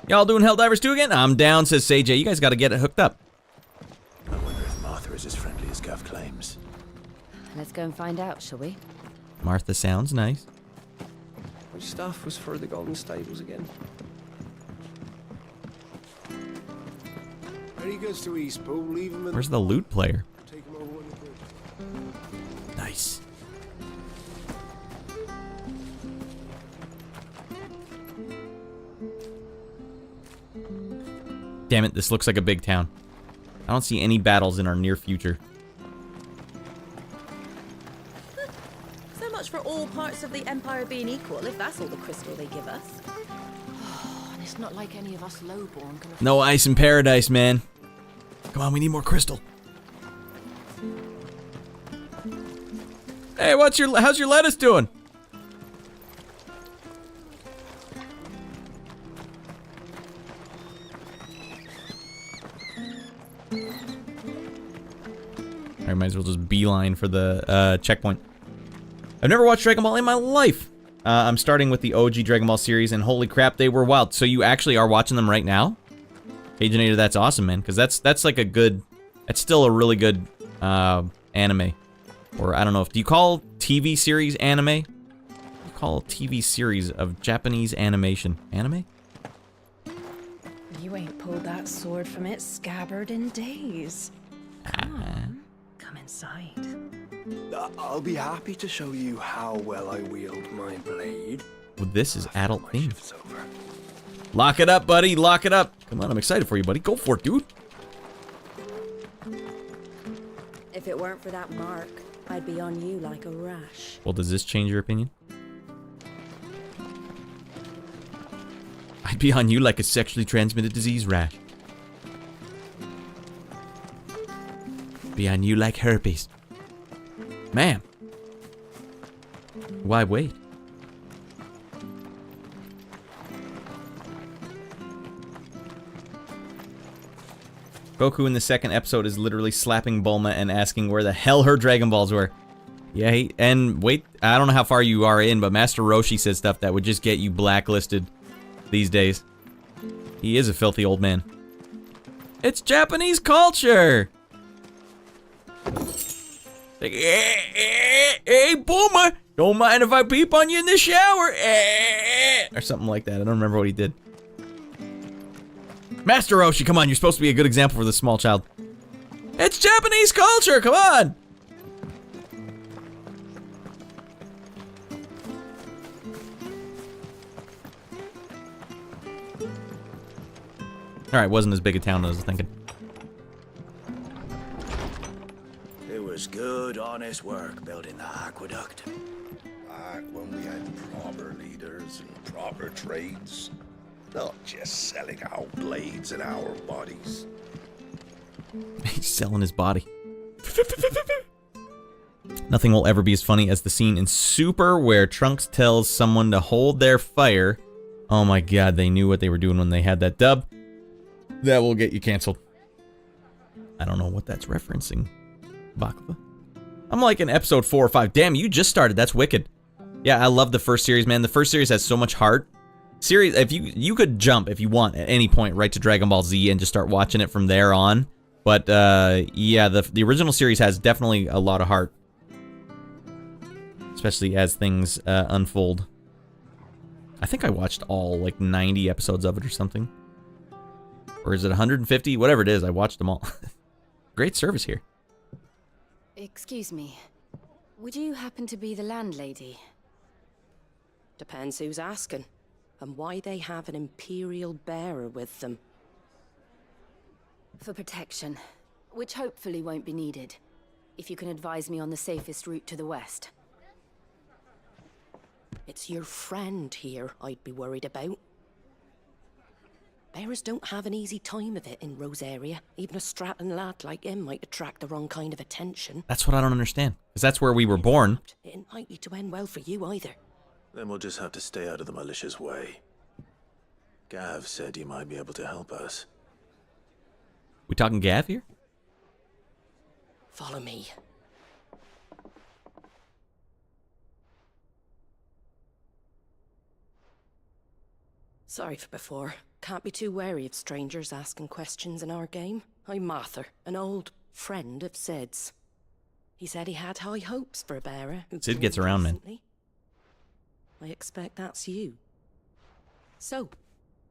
Y'all doing Helldivers 2 again? I'm down, says Say-J. You guys gotta get it hooked up. I wonder if Martha is as friendly as Gav claims. Let's go and find out, shall we? Martha sounds nice. Which staff was for the Golden Stables again? He goes to East Pool, leave him in. Where's the loot player? Take him over when they bridge. Nice. Damn it, this looks like a big town. I don't see any battles in our near future. So much for all parts of the Empire being equal, if that's all the crystal they give us. And it's not like any of us lowborn can... No ice in paradise, man. Come on, we need more crystal. Hey, how's your lettuce doing? I might as well just beeline for the checkpoint. I've never watched Dragon Ball in my life. I'm starting with the OG Dragon Ball series, and holy crap, they were wild. So you actually are watching them right now? Aginator, that's awesome, man, because that's like a good... That's still a really good anime. Or, I don't know, do you call TV series anime? You call TV series of Japanese animation anime? You ain't pulled that sword from its scabbard in days. Come on, come inside. I'll be happy to show you how well I wield my blade. Well, this is adult themed. Lock it up, buddy. Lock it up. Come on, I'm excited for you, buddy. Go for it, dude. If it weren't for that mark, I'd be on you like a rash. Well, does this change your opinion? I'd be on you like a sexually transmitted disease rash. Be on you like herpes. Ma'am. Why wait? Goku in the second episode is literally slapping Bulma and asking where the hell her Dragon Balls were. Yeah, and wait, I don't know how far you are in, but Master Roshi said stuff that would just get you blacklisted these days. He is a filthy old man. It's Japanese culture! Like, hey, Bulma, don't mind if I peep on you in the shower, or something like that. I don't remember what he did. Master Roshi, come on, you're supposed to be a good example for this small child. It's Japanese culture, come on! Alright, wasn't as big a town as I was thinking. It was good, honest work building the aqueduct. Back when we had proper leaders and proper trades. Not just selling our blades and our bodies. He's selling his body. Nothing will ever be as funny as the scene in Super where Trunks tells someone to hold their fire. Oh my god, they knew what they were doing when they had that dub. That will get you canceled. I don't know what that's referencing. Baklava? I'm like in episode 4 or 5. Damn, you just started. That's wicked. Yeah, I love the first series, man. The first series has so much heart. Series, if you could jump if you want at any point right to Dragon Ball Z and just start watching it from there on. But yeah, the original series has definitely a lot of heart, especially as things unfold. I think I watched all like 90 episodes of it or something, or is it 150? Whatever it is, I watched them all. Great service here. Excuse me, would you happen to be the landlady? Depends who's asking. And why they have an Imperial bearer with them. For protection, which hopefully won't be needed. If you can advise me on the safest route to the west. It's your friend here I'd be worried about. Bearers don't have an easy time of it in Rosaria. Even a Stratton lad like him might attract the wrong kind of attention. That's what I don't understand. Because that's where we were born. It ain't likely to end well for you either. Then we'll just have to stay out of the malicious way. Gav said you might be able to help us. We talking Gav here? Follow me. Sorry for before. Can't be too wary of strangers asking questions in our game. I'm Martha, an old friend of Sid's. He said he had high hopes for a bearer. Sid gets around, man. I expect that's you. So,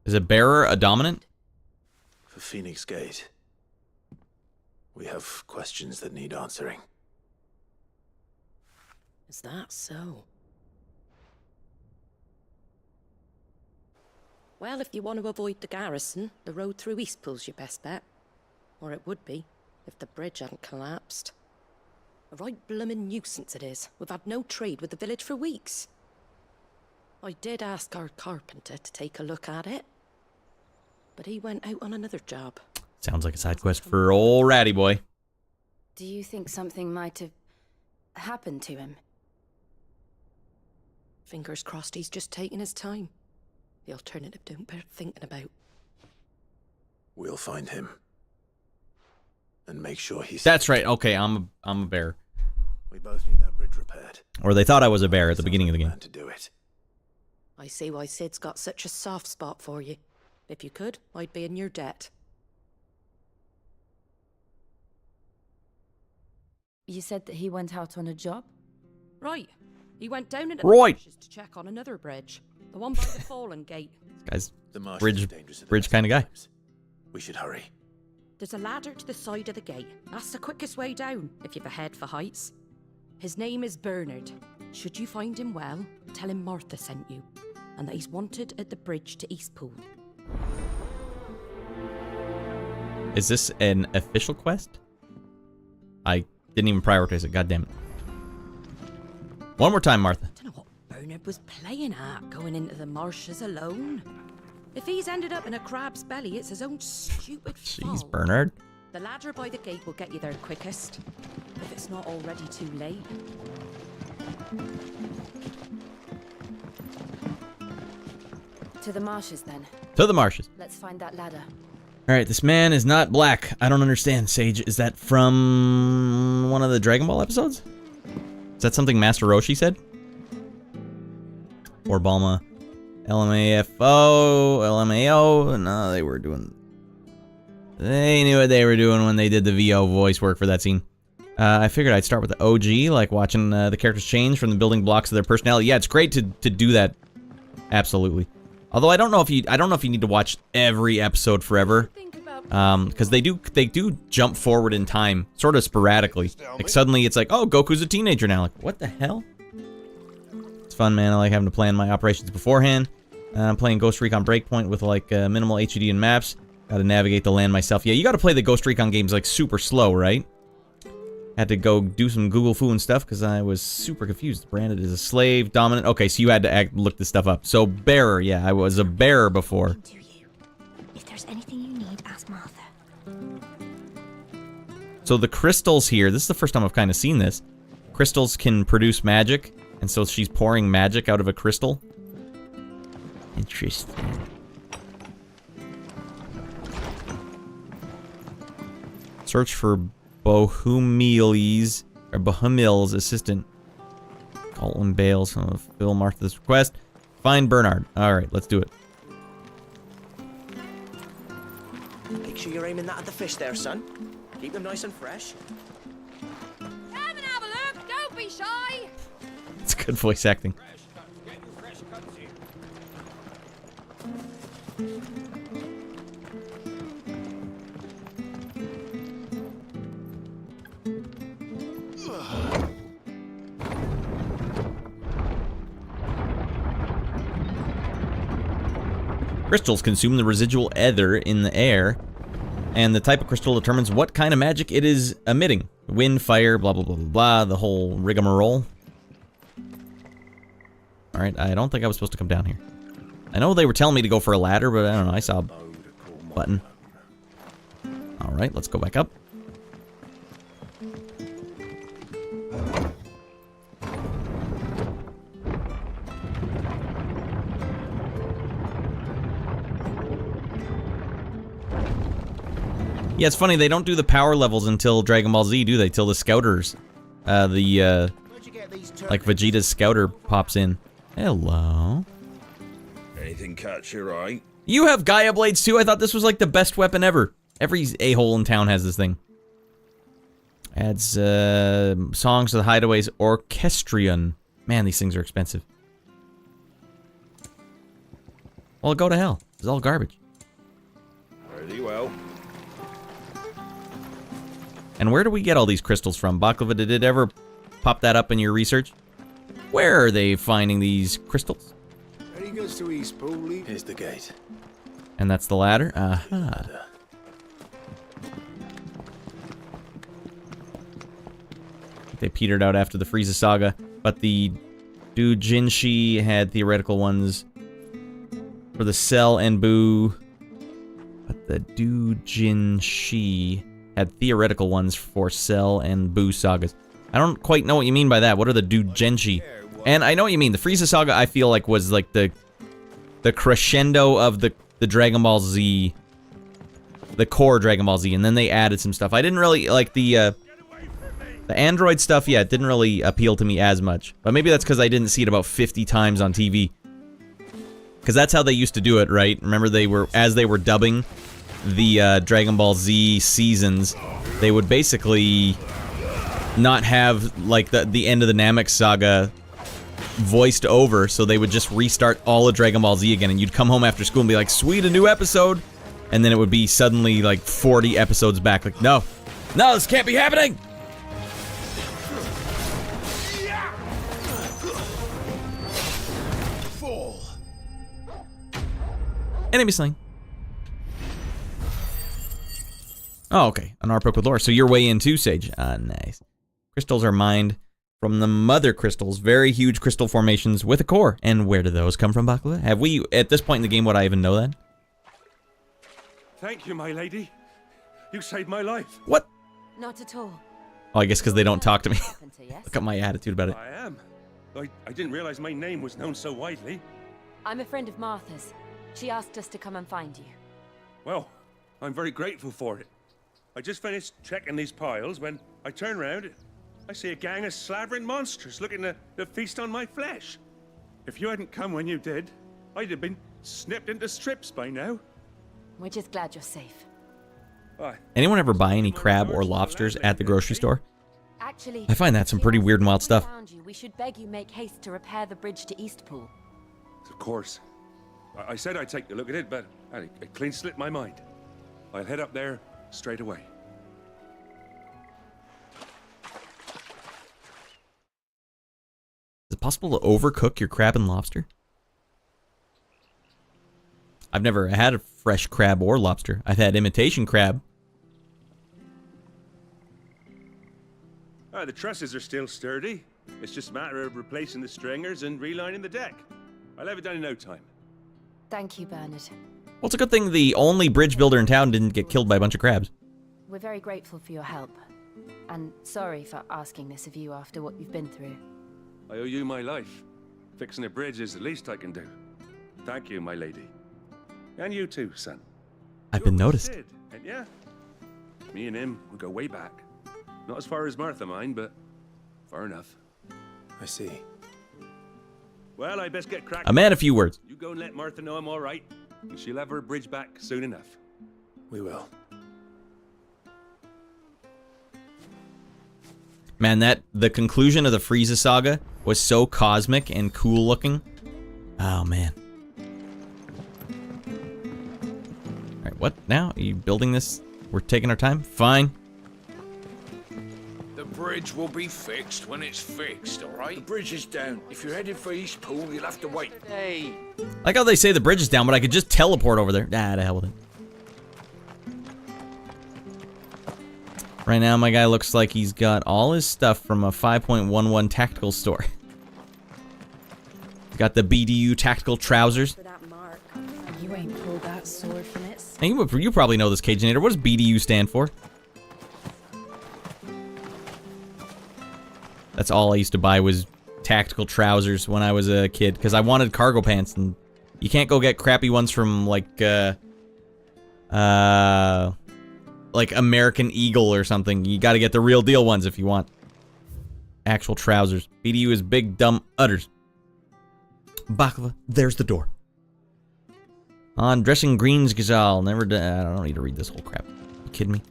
is a bearer a dominant? For Phoenix Gate, we have questions that need answering. is that so? Well, if you want to avoid the garrison, the road through Eastpool's your best bet. Or it would be, if the bridge hadn't collapsed. A right bloomin' nuisance it is. We've had no trade with the village for weeks. I did ask our carpenter to take a look at it, but he went out on another job. Sounds like a side quest for old Ratty Boy. Do you think something might have happened to him? Fingers crossed he's just taking his time. The alternative don't bear thinking about. We'll find him. And make sure he's... That's right. Okay, I'm a bear. We both need that bridge repaired. Or they thought I was a bear at the beginning of the game. To do it. I see why Sid's got such a soft spot for you. If you could, I'd be in your debt. You said that he went out on a job? Right. He went down into the Right. marshes to check on another bridge. The one by the Fallen Gate. Guy's The marsh bridge is dangerous at the bridge best kind of guy. times. We should hurry. There's a ladder to the side of the gate. That's the quickest way down, if you've a head for heights. His name is Bernard. Should you find him well, tell him Martha sent you, and that he's wanted at the bridge to Eastpool. Is this an official quest? I didn't even prioritize it. God damn it. One more time, Martha. I don't know what Bernard was playing at, going into the marshes alone. If he's ended up in a crab's belly, it's his own stupid fault. Jeez, Bernard. The ladder by the gate will get you there quickest, if it's not already too late. To the marshes, then. To the marshes. Let's find that ladder. All right, this man is not black. I don't understand, Sage. Is that from one of the Dragon Ball episodes? Is that something Master Roshi said? Or Balma? LMAO? No, they were doing... They knew what they were doing when they did the VO voice work for that scene. I figured I'd start with the OG, like watching the characters change from the building blocks of their personality. Yeah, it's great to do that. Absolutely. Although I don't know if you need to watch every episode forever, because they do jump forward in time, sort of sporadically. Like suddenly it's like, oh, Goku's a teenager now. Like, what the hell? It's fun, man. I like having to plan my operations beforehand. I'm playing Ghost Recon Breakpoint with like minimal HUD and maps. Got to navigate the land myself. Yeah, you got to play the Ghost Recon games like super slow, right? Had to go do some Google Foo and stuff because I was super confused. Branded as a slave, dominant. Okay, so you had to look this stuff up. So bearer, yeah, I was a bearer before. If there's anything you need, ask Martha. So the crystals here, this is the first time I've kind of seen this. Crystals can produce magic, and so she's pouring magic out of a crystal. Interesting. Search for Bohumil's assistant. Colton Bales. Fill Martha's request. Find Bernard. Alright, let's do it. Make sure you're aiming that at the fish there, son. Keep them nice and fresh. Come and have a look. Don't be shy. It's good voice acting. Crystals consume the residual ether in the air, and the type of crystal determines what kind of magic it is emitting. Wind, fire, blah, blah, blah, blah, blah, the whole rigmarole. Alright, I don't think I was supposed to come down here. I know they were telling me to go for a ladder, but I don't know, I saw Button. Alright, let's go back up. Yeah, it's funny, they don't do the power levels until Dragon Ball Z, do they? Till the Scouters. Like Vegeta's Scouter pops in. Hello. Anything catch your eye? You have Gaia Blades too? I thought this was like the best weapon ever. Every a-hole in town has this thing. Adds songs to the Hideaway's Orchestrion. Man, these things are expensive. Well, go to hell. It's all garbage. Very well. And where do we get all these crystals from? Baklava, did it ever pop that up in your research? Where are they finding these crystals? Ready goes to East Pool. Here's the gate. And that's the ladder? Aha. They petered out after the Frieza saga, but the Doujinshi had theoretical ones for the Cell and Buu. But the Doujinshi had theoretical ones for Cell and Buu sagas. I don't quite know what you mean by that. What are the Doujinshi? And I know what you mean. The Frieza saga, I feel like, was like the crescendo of the Dragon Ball Z, the core Dragon Ball Z, and then they added some stuff. I didn't really like the Android stuff. Yeah, it didn't really appeal to me as much. But maybe that's because I didn't see it about 50 times on TV. Because that's how they used to do it, right? Remember, as they were dubbing the Dragon Ball Z seasons, they would basically not have like the end of the Namek saga voiced over, so they would just restart all of Dragon Ball Z again, and you'd come home after school and be like, sweet, a new episode, and then it would be suddenly like 40 episodes back. Like, no, this can't be happening. Enemy slain. Oh, okay. An art book with lore. So you're way in too, Sage. Ah, nice. Crystals are mined from the mother crystals. Very huge crystal formations with a core. And where do those come from, Baklava? Have we, at this point in the game, would I even know that? Thank you, my lady. You saved my life. What? Not at all. Oh, I guess because they don't talk to me. Look at my attitude about it. I am. I didn't realize my name was known so widely. I'm a friend of Martha's. She asked us to come and find you. Well, I'm very grateful for it. I just finished checking these piles when I turn around. I see a gang of slavering monsters looking to feast on my flesh. If you hadn't come when you did, I'd have been snipped into strips by now. We're just glad you're safe. Anyone ever buy any crab or lobsters at the grocery store? Actually, I find that some pretty weird and wild stuff. We should beg you make haste to repair the bridge to Eastpool. Of course. I said I'd take a look at it, but it clean slipped my mind. I'll head up there straight away. Is it possible to overcook your crab and lobster? I've never had a fresh crab or lobster. I've had imitation crab. The trusses are still sturdy. It's just a matter of replacing the stringers and relining the deck. I'll have it done in no time. Thank you, Bernard. Well, it's a good thing the only bridge builder in town didn't get killed by a bunch of crabs. We're very grateful for your help. And sorry for asking this of you after what you've been through. I owe you my life. Fixing a bridge is the least I can do. Thank you, my lady. And you too, son. I've been noticed. Sid, and yeah, me and him will go way back. Not as far as Martha, mind, but far enough. I see. Well, I best get cracking. A man, a few words. You go and let Martha know I'm all right, and she'll have her bridge back soon enough. We will. Man, the conclusion of the Frieza saga was so cosmic and cool looking. Oh, man. Alright, what now? Are you building this? We're taking our time? Fine. The bridge will be fixed when it's fixed, alright? The bridge is down. If you're headed for East Pool, you'll have to wait. Hey. I like how they say the bridge is down, but I could just teleport over there. Ah, to hell with it. Right now, my guy looks like he's got all his stuff from a 5.11 tactical store. Got the BDU tactical trousers. You ain't pulled that sword from its Hey, you probably know this, Cajunator. What does BDU stand for? That's all I used to buy was tactical trousers when I was a kid, because I wanted cargo pants, and you can't go get crappy ones from, like American Eagle or something. You gotta get the real deal ones if you want actual trousers. BDU is big, dumb udders. Baklava, there's the door. On dressing greens, Gazal. Never did. I don't need to read this whole crap. You kidding me?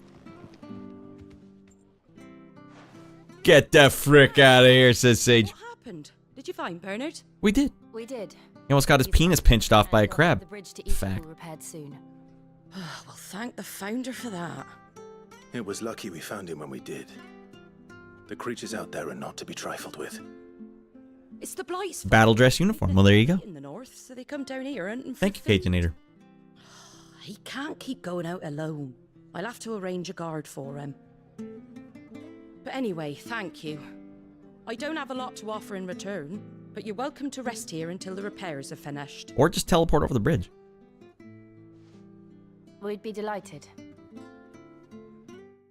Get the frick out of here, says Sage. What happened? Did you find Bernard? We did. We did. He almost got his penis pinched off by a crab. The bridge to East Fact. will repaired soon. Well, thank the founder for that. It was lucky we found him when we did. The creatures out there are not to be trifled with. It's the Blight's Battle dress uniform. Well, there you go. in the north, so they come down here and Thank you, Cajunator. he can't keep going out alone. I'll have to arrange a guard for him. But anyway, thank you. I don't have a lot to offer in return, but you're welcome to rest here until the repairs are finished. Or just teleport over the bridge. We'd be delighted.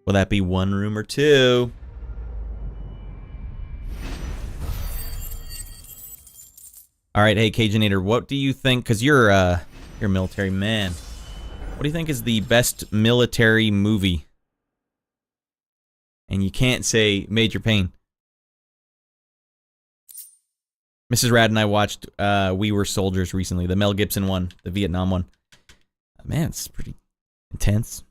Will that be one room or two? All right, hey Cajunator, what do you think? Because you're a military man. What do you think is the best military movie? And you can't say Major Payne. Mrs. Rad and I watched We Were Soldiers recently, the Mel Gibson one, the Vietnam one. Man, it's pretty intense.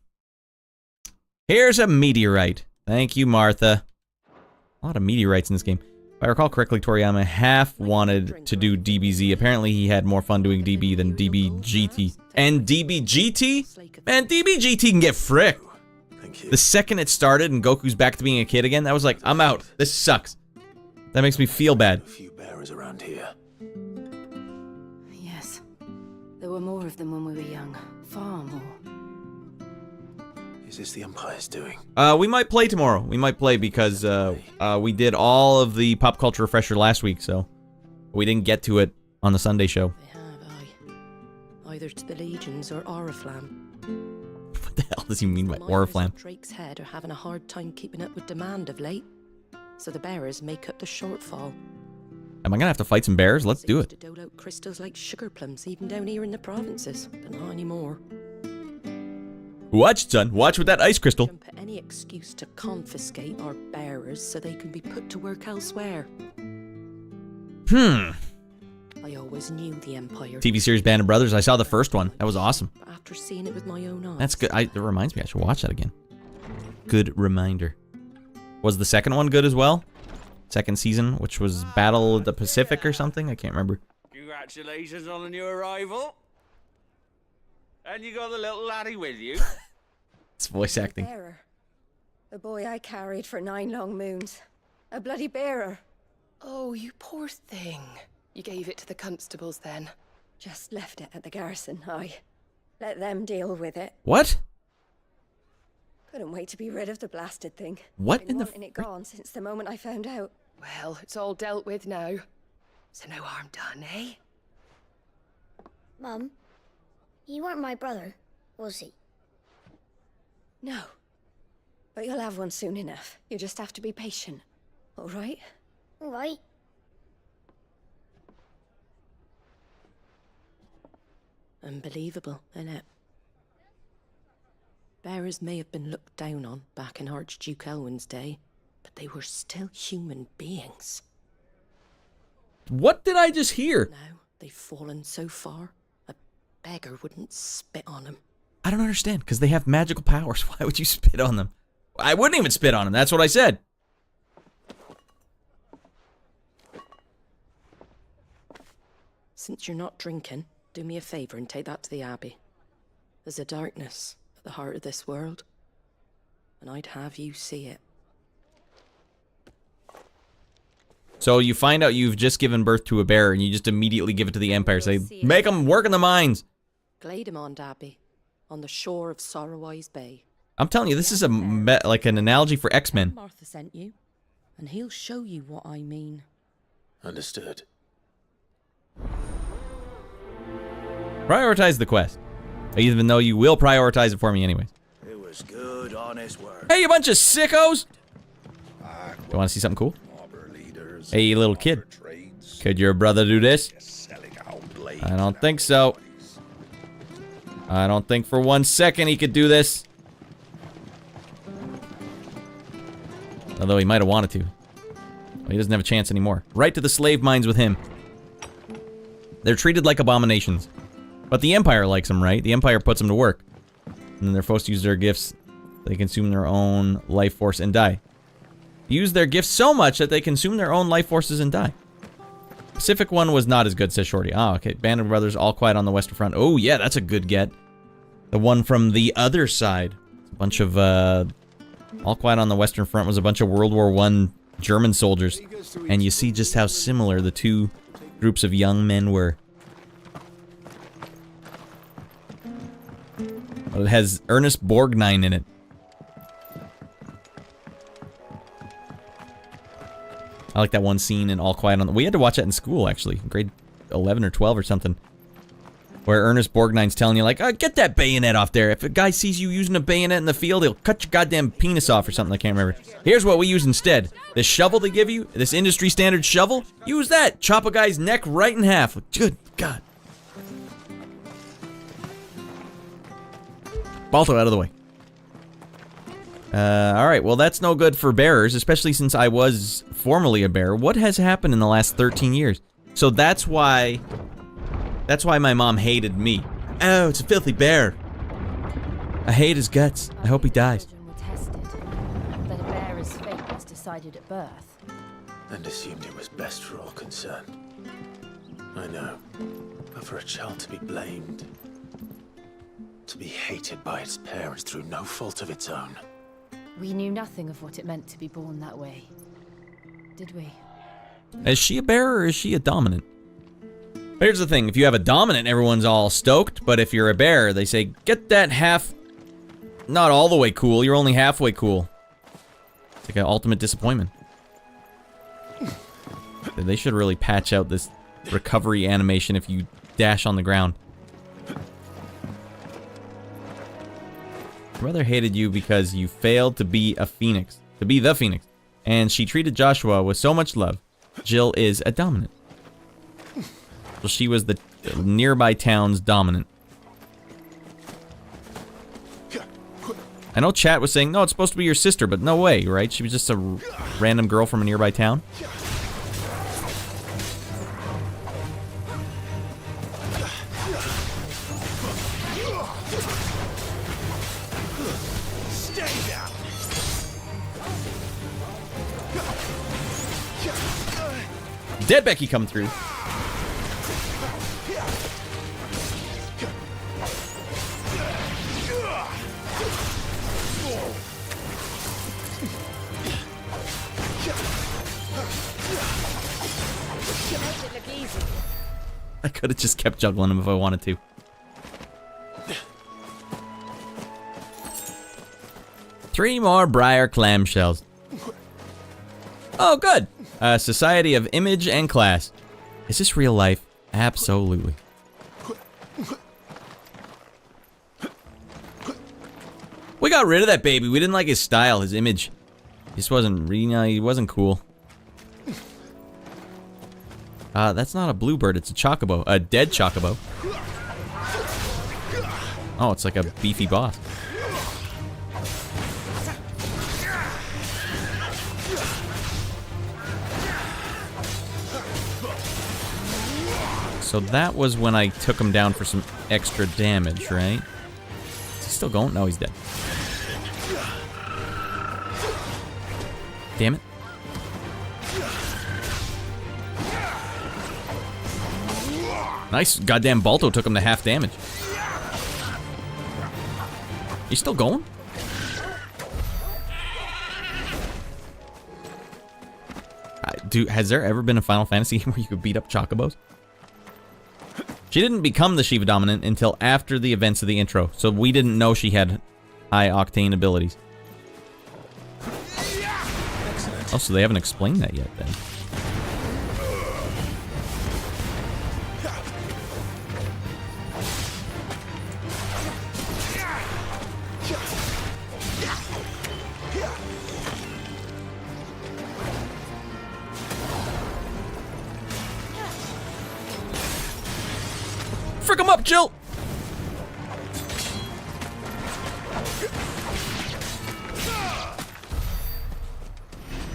Here's a meteorite. Thank you, Martha. A lot of meteorites in this game. If I recall correctly, Toriyama half wanted to do DBZ. Apparently, he had more fun doing DB than DBGT. And DBGT? Man, DBGT can get fricked. The second it started and Goku's back to being a kid again, I was like, I'm out. This sucks. That makes me feel bad. A few bearers around here. Yes. There were more of them when we were young. Far more. Is this the Empire's doing? We might play tomorrow. We might play because we did all of the pop culture refresher last week, so we didn't get to it on the Sunday show. Either to the Legions or Oriflamme. What the hell does he mean by Oriflamme? Drake's Head are having a hard time keeping up with demand of late, so the bearers make up the shortfall. Am I gonna have to fight some bears? Let's do it. To dole out crystals like sugar plums even down here in the provinces, but not anymore. Watch, son. Watch with that ice crystal. Put any excuse to confiscate our bearers so they can be put to work elsewhere. I always knew the Empire. TV series Band of Brothers. I saw the first one. That was awesome. After seeing it with my own eyes. That's good. It reminds me I should watch that again. Good reminder. Was the second one good as well? Second season, which was Battle of the Pacific or something? I can't remember. Congratulations on the new arrival. And you got the little laddie with you. It's voice acting. Bearer. The boy I carried for 9 long moons. A bloody bearer. Oh, you poor thing. You gave it to the constables then? Just left it at the garrison, I let them deal with it. What? Couldn't wait to be rid of the blasted thing. What Been in the wanting it gone since the moment I found out. Well, it's all dealt with now. So no harm done, eh? Mum, you weren't my brother, was he? No. But you'll have one soon enough. You just have to be patient. All right? All right. Unbelievable, innit? Bearers may have been looked down on back in Archduke Elwin's day, but they were still human beings. What did I just hear? Now they've fallen so far, a beggar wouldn't spit on them. I don't understand, because they have magical powers. Why would you spit on them? I wouldn't even spit on them. That's what I said. Since you're not drinking, do me a favour and take that to the Abbey. There's a darkness at the heart of this world, and I'd have you see it. So you find out you've just given birth to a bear, and you just immediately give it to the Empire. Say, make them work in the mines. Glaidemond Abbey, on the shore of Sorrowise Bay. I'm telling you, this is like an analogy for X-Men. Martha sent you, and he'll show you what I mean. Understood. Prioritize the quest. Even though you will prioritize it for me anyways. It was good, honest work. Hey, you bunch of sickos! You want to see something cool? Hey, you little kid. Could your brother do this? I don't think so. I don't think for 1 second he could do this. Although he might have wanted to. Well, he doesn't have a chance anymore. Right to the slave mines with him. They're treated like abominations. But the Empire likes them, right? The Empire puts them to work. And then they're forced to use their gifts. They consume their own life force and die. Use their gifts so much that they consume their own life forces and die. Pacific one was not as good, says Shorty. Ah, okay. Band of Brothers, all quiet on the Western Front. Oh, yeah, that's a good get. The one from the other side. A bunch of, all quiet on the Western Front was a bunch of World War I German soldiers. And you see just how similar the two groups of young men were. Well, it has Ernest Borgnine in it. I like that one scene in All Quiet on the... We had to watch that in school, actually. Grade 11 or 12 or something. Where Ernest Borgnine's telling you, like, get that bayonet off there. If a guy sees you using a bayonet in the field, he'll cut your goddamn penis off or something. I can't remember. Here's what we use instead. This shovel they give you, this industry standard shovel, use that. Chop a guy's neck right in half. Good God. Balto out of the way. Alright, well that's no good for bearers, especially since I was formerly a bearer. What has happened in the last 13 years? So that's why my mom hated me. Oh, it's a filthy bear. I hate his guts. I hope he dies. Were tested, that a bearer's fate was decided at birth. And assumed it was best for all concerned. I know, but for a child to be blamed, to be hated by its parents through no fault of its own. We knew nothing of what it meant to be born that way, did we? Is she a bearer or is she a dominant? Here's the thing, if you have a dominant, everyone's all stoked, but if you're a bearer, they say, get that half, not all the way cool, you're only halfway cool. It's like an ultimate disappointment. They should really patch out this recovery animation if you dash on the ground. Your mother hated you because you failed to be a phoenix, to be the phoenix, and she treated Joshua with so much love. Jill is a dominant. Well, she was the nearby town's dominant. I know chat was saying, no, it's supposed to be your sister, but no way, right? She was just a random girl from a nearby town. Dead Becky come through. I could have just kept juggling him if I wanted to. Three more briar clamshells. Oh, good. A society of image and class. Is this real life? Absolutely. We got rid of that baby. We didn't like his style, his image. This wasn't, he wasn't cool. That's not a bluebird, it's a chocobo. A dead chocobo. Oh, it's like a beefy boss. So that was when I took him down for some extra damage, right? Is he still going? No, he's dead. Damn it. Nice. Goddamn Balto took him to half damage. He's still going? Dude, has there ever been a Final Fantasy game where you could beat up chocobos? She didn't become the Shiva Dominant until after the events of the intro, so we didn't know she had high octane abilities. Oh, so they haven't explained that yet, then. frick him up, Jill!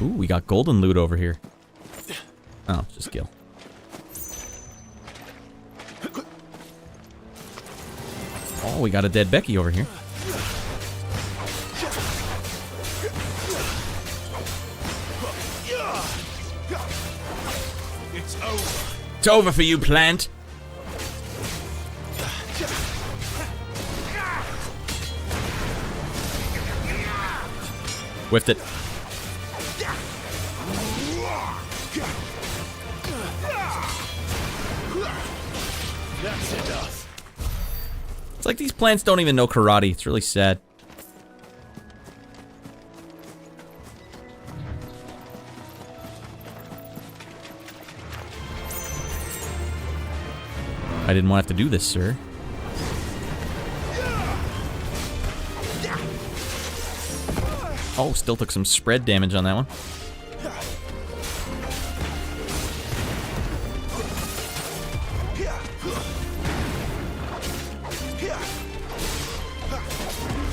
Ooh, we got golden loot over here. Oh, just Gil. Oh, we got a dead Becky over here. It's over. It's over for you, plant. Whiffed it. That's enough. It's like these plants don't even know karate. It's really sad. I didn't want to have to do this, sir. Oh, still took some spread damage on that one.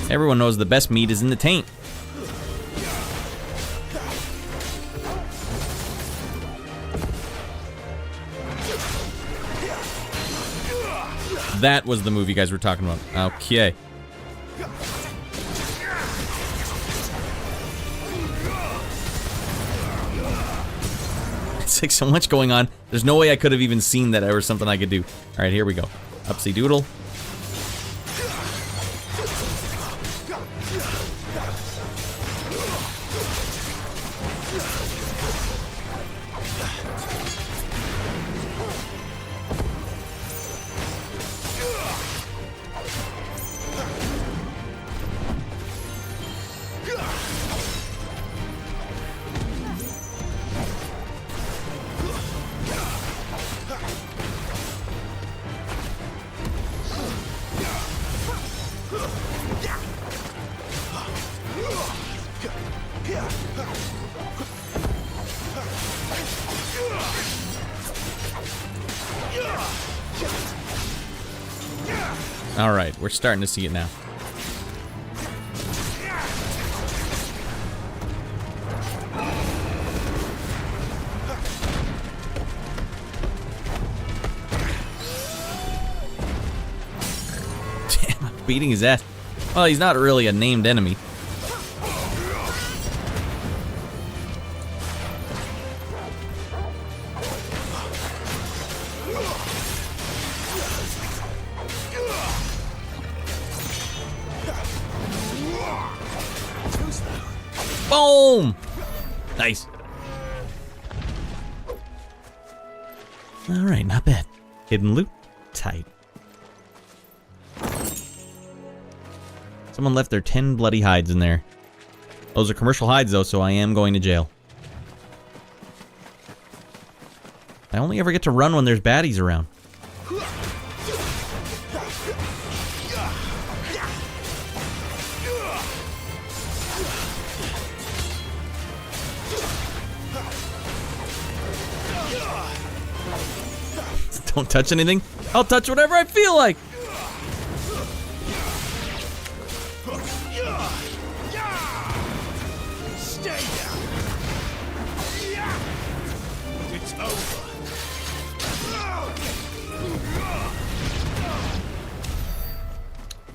Everyone knows the best meat is in the taint. That was the move you guys were talking about. Okay. It's like so much going on. There's no way I could have even seen that there was something I could do. All right, here we go. Upsy doodle. All right, we're starting to see it now. Damn, I'm beating his ass. Well, he's not really a named enemy. Boom! Nice. Alright, not bad. Hidden loot? Tight. Someone left their 10 bloody hides in there. Those are commercial hides, though, so I am going to jail. I only ever get to run when there's baddies around. Don't touch anything. I'll touch whatever I feel like. Stay down. It's over.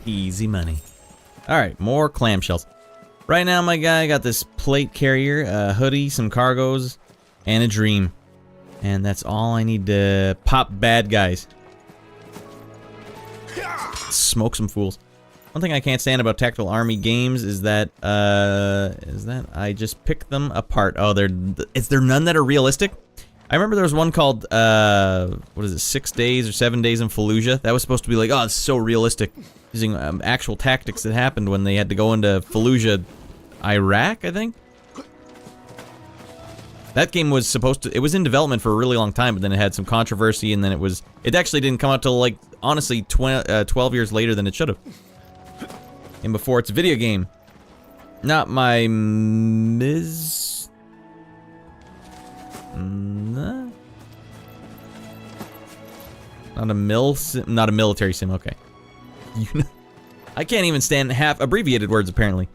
Easy money. Alright, more clamshells. Right now, my guy got this plate carrier, a hoodie, some cargos, and a dream. And that's all I need to pop bad guys. Smoke some fools. One thing I can't stand about Tactical Army games is that I just pick them apart. Oh, is there none that are realistic? I remember there was one called, what is it, 6 days or 7 days in Fallujah? That was supposed to be like, oh, it's so realistic. Using actual tactics that happened when they had to go into Fallujah, Iraq, I think? That game was supposed to, it was in development for a really long time, but then it had some controversy, and then it actually didn't come out till, like, honestly, 12 years later than it should have. And before it's a video game. Not my Ms. Not a not a military sim, okay. I can't even stand half abbreviated words, apparently.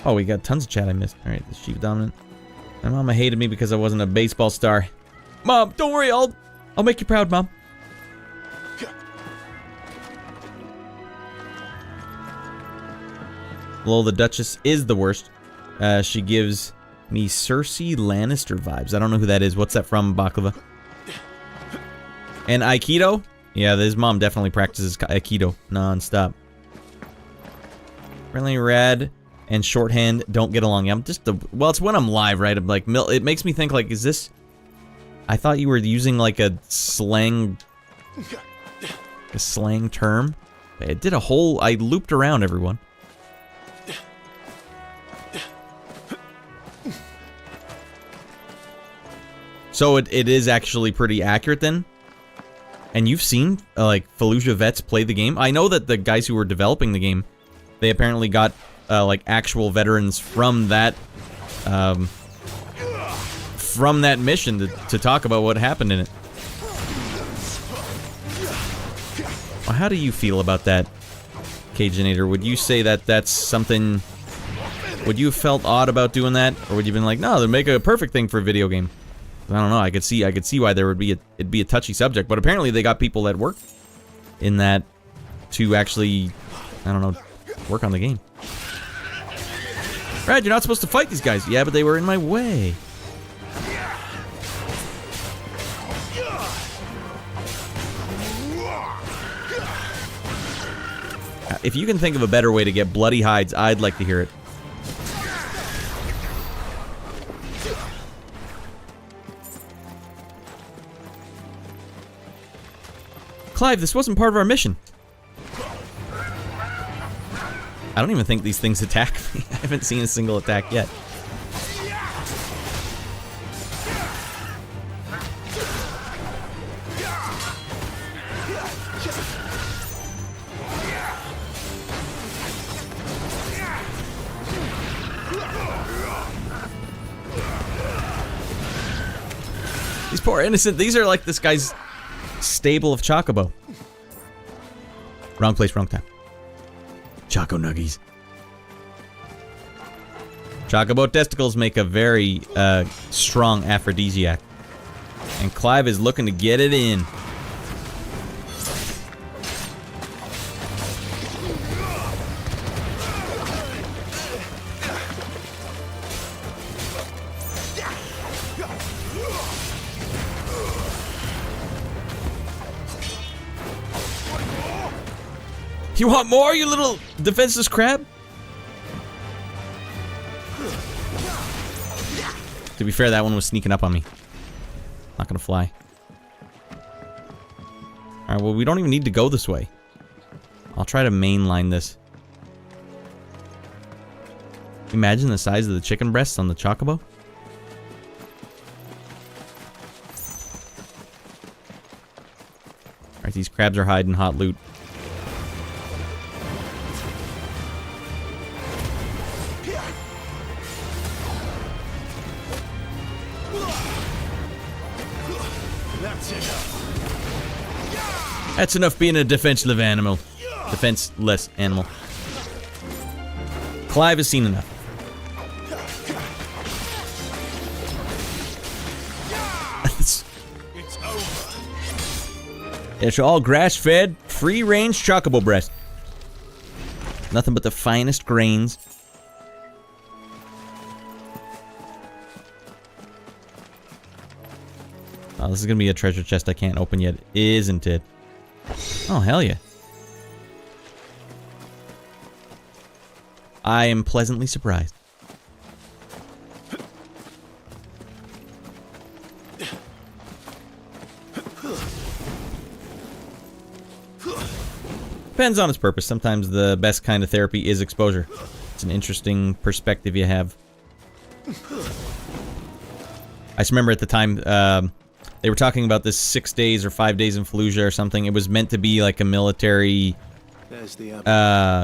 Oh, we got tons of chat I missed. Alright, the sheep dominant. My mama hated me because I wasn't a baseball star. Mom, don't worry, I'll make you proud, Mom. Lol, the Duchess is the worst. She gives me Cersei Lannister vibes. I don't know who that is. What's that from, Baklava? And Aikido? Yeah, his mom definitely practices Aikido non-stop. Friendly Rad and Shorthand don't get along. I'm just well, it's when I'm live, right? I'm like, it makes me think, like, is this... I thought you were using, like, a slang term. It did a whole... I looped around, everyone. So it is actually pretty accurate then? And you've seen, like, Fallujah vets play the game? I know that the guys who were developing the game, they apparently got, like, actual veterans from that mission to talk about what happened in it. Well, how do you feel about that, Cajinator? Would you say that that's something... Would you have felt odd about doing that? Or would you have been like, no, they'd make a perfect thing for a video game? I don't know. I could see why there would be it'd be a touchy subject, but apparently they got people that work in that to actually, I don't know, work on the game. Brad, you're not supposed to fight these guys. Yeah, but they were in my way. If you can think of a better way to get bloody hides, I'd like to hear it. Clive, this wasn't part of our mission. I don't even think these things attack me. I haven't seen a single attack yet. These poor innocent, these are like this guy's stable of Chocobo. Wrong place, wrong time. Choco Nuggies. Chocobo testicles make a very strong aphrodisiac. And Clive is looking to get it in. You want more, you little defenseless crab? To be fair, that one was sneaking up on me. Not gonna fly. Alright, well, we don't even need to go this way. I'll try to mainline this. Imagine the size of the chicken breasts on the Chocobo. Alright, these crabs are hiding hot loot. That's enough being a defenseless animal. Defenseless animal. Clive has seen enough. It's over. It's all grass-fed, free-range Chocobo breast. Nothing but the finest grains. Oh, this is gonna be a treasure chest I can't open yet, isn't it? Oh, hell yeah. I am pleasantly surprised. Depends on its purpose. Sometimes the best kind of therapy is exposure. It's an interesting perspective you have. I just remember at the time, they were talking about this 6 days or 5 days in Fallujah or something. It was meant to be like a military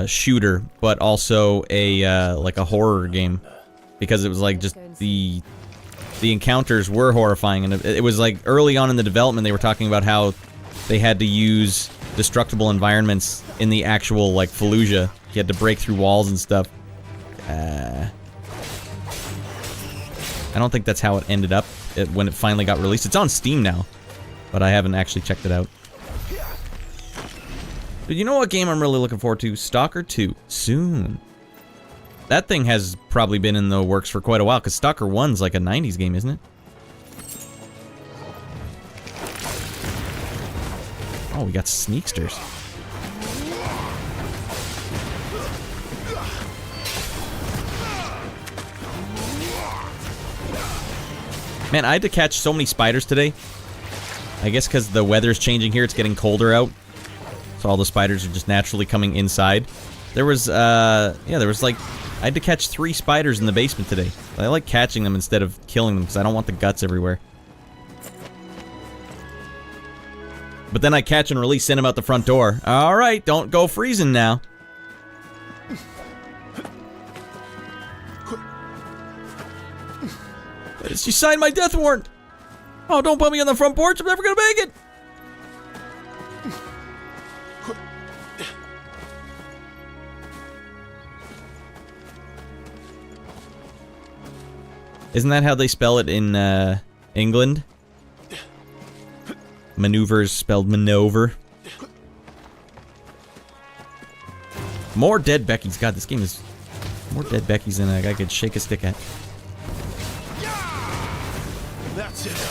shooter, but also a like a horror game, because it was like just the the encounters were horrifying, and it was like early on in the development they were talking about how they had to use destructible environments in the actual like Fallujah. You had to break through walls and stuff. I don't think that's how it ended up when it finally got released. It's on Steam now, but I haven't actually checked it out. But you know what game I'm really looking forward to? Stalker 2. Soon. That thing has probably been in the works for quite a while, because Stalker 1's like a 90s game, isn't it? Oh, we got sneaksters. Man, I had to catch so many spiders today. I guess because the weather's changing here, it's getting colder out. So all the spiders are just naturally coming inside. There was, yeah, there was like, I had to catch 3 spiders in the basement today. I like catching them instead of killing them because I don't want the guts everywhere. But then I catch and release, send them out the front door. Alright, don't go freezing now. She signed my death warrant! Oh, don't put me on the front porch, I'm never gonna make it! Isn't that how they spell it in, England? Maneuvers spelled maneuver. More dead Beckys. God, this game is more dead Beckys than I could shake a stick at. That's it.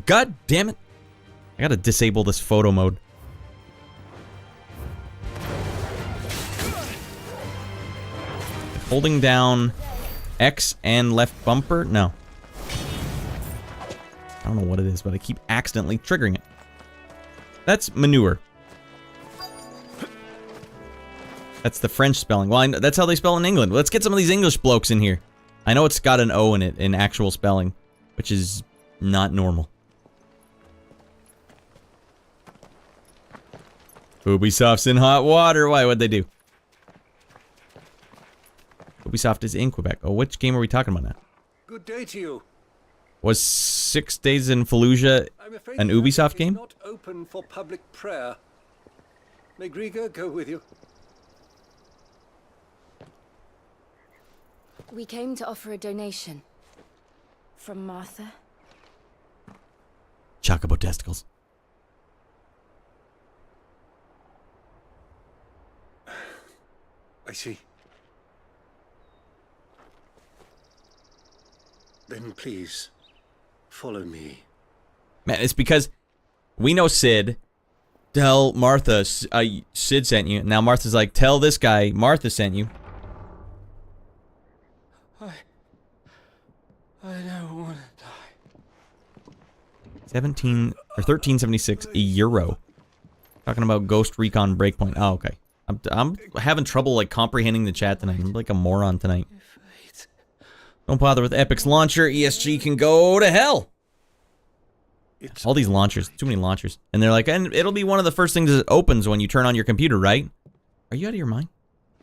God damn it. I gotta disable this photo mode. Holding down X and left bumper? No. I don't know what it is, but I keep accidentally triggering it. That's manure. That's the French spelling. Well, that's how they spell in England. Let's get some of these English blokes in here. I know it's got an O in it in actual spelling, which is not normal. Ubisoft's in hot water. Why? What'd they do? Ubisoft is in Quebec. Oh, which game are we talking about now? Good day to you. Was 6 Days in Fallujah an Ubisoft game? Not open for public prayer. May Grieger go with you. We came to offer a donation. From Martha. Chocobo testicles. I see. Then please, follow me. Man, it's because we know Sid. Tell Martha Sid sent you. Now Martha's like, tell this guy Martha sent you. I don't want to die. 1376 euro. Talking about Ghost Recon Breakpoint. Oh, okay. I'm having trouble like comprehending the chat tonight. I'm like a moron tonight. Don't bother with Epic's launcher. ESG can go to hell. All these launchers, too many launchers. And they're like, and it'll be one of the first things that opens when you turn on your computer, right? Are you out of your mind?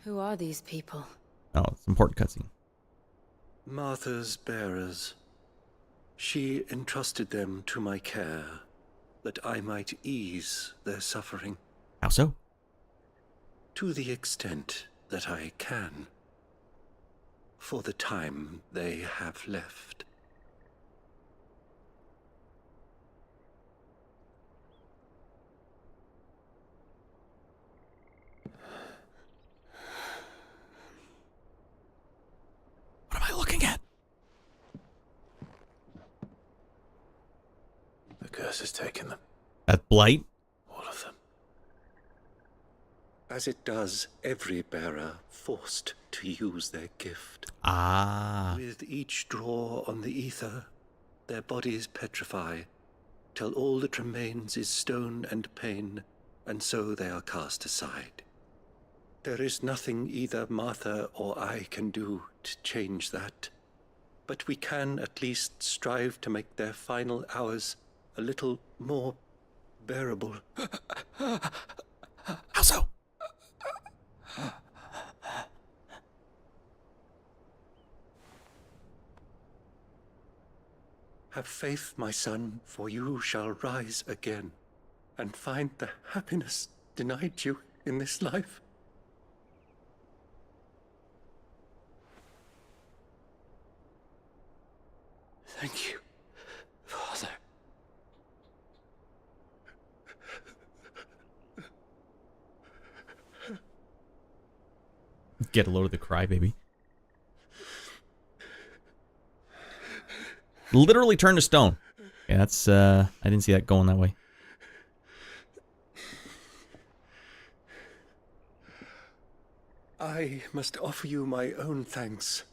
Who are these people? Oh, it's an important cutscene. Martha's bearers. She entrusted them to my care, that I might ease their suffering. How so? To the extent that I can. For the time they have left. What am I looking at? The curse has taken them. That blight? All of them. As it does every bearer forced to use their gift. Ah. With each draw on the ether, their bodies petrify, till all that remains is stone and pain, and so they are cast aside. There is nothing either Martha or I can do to change that, but we can at least strive to make their final hours a little more bearable. How so? Have faith, my son, for you shall rise again and find the happiness denied you in this life. Thank you, Father. Get a load of the crybaby. Literally turned to stone. Yeah, that's, I didn't see that going that way. I must offer you my own thanks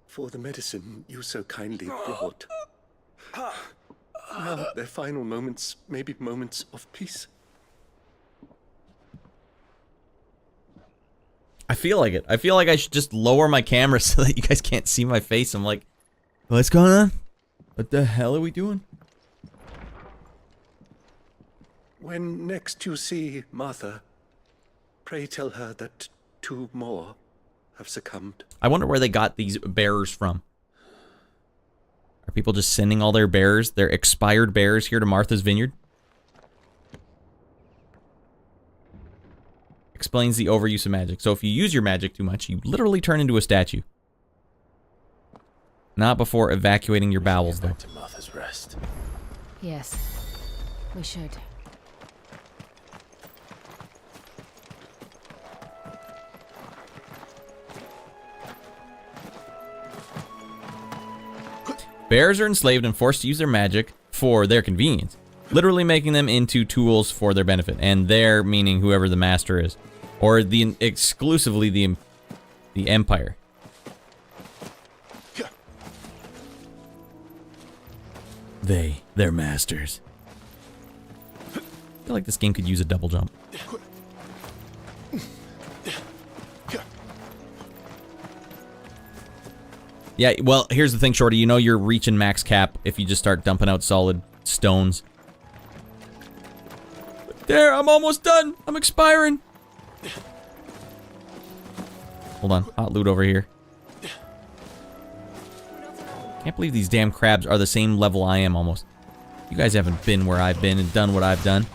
for the medicine you so kindly brought. Now, their final moments may be moments of peace. I feel like it. I feel like I should just lower my camera so that you guys can't see my face. I'm like, what's going on? What the hell are we doing? When next you see Martha, pray tell her that 2 more have succumbed. I wonder where they got these bearers from. Are people just sending all their bearers, their expired bearers, here to Martha's Vineyard? Explains the overuse of magic. So if you use your magic too much, you literally turn into a statue. Not before evacuating your bowels, though. Back to Martha's Rest. Yes, we should. Bears are enslaved and forced to use their magic for their convenience, literally making them into tools for their benefit, and their meaning whoever the master is, or the exclusively the Empire. They're masters. I feel like this game could use a double jump. Yeah, well, here's the thing, Shorty. You know you're reaching max cap if you just start dumping out solid stones. There, I'm almost done. I'm expiring. Hold on. Hot loot over here. Can't believe these damn crabs are the same level I am almost. You guys haven't been where I've been and done what I've done.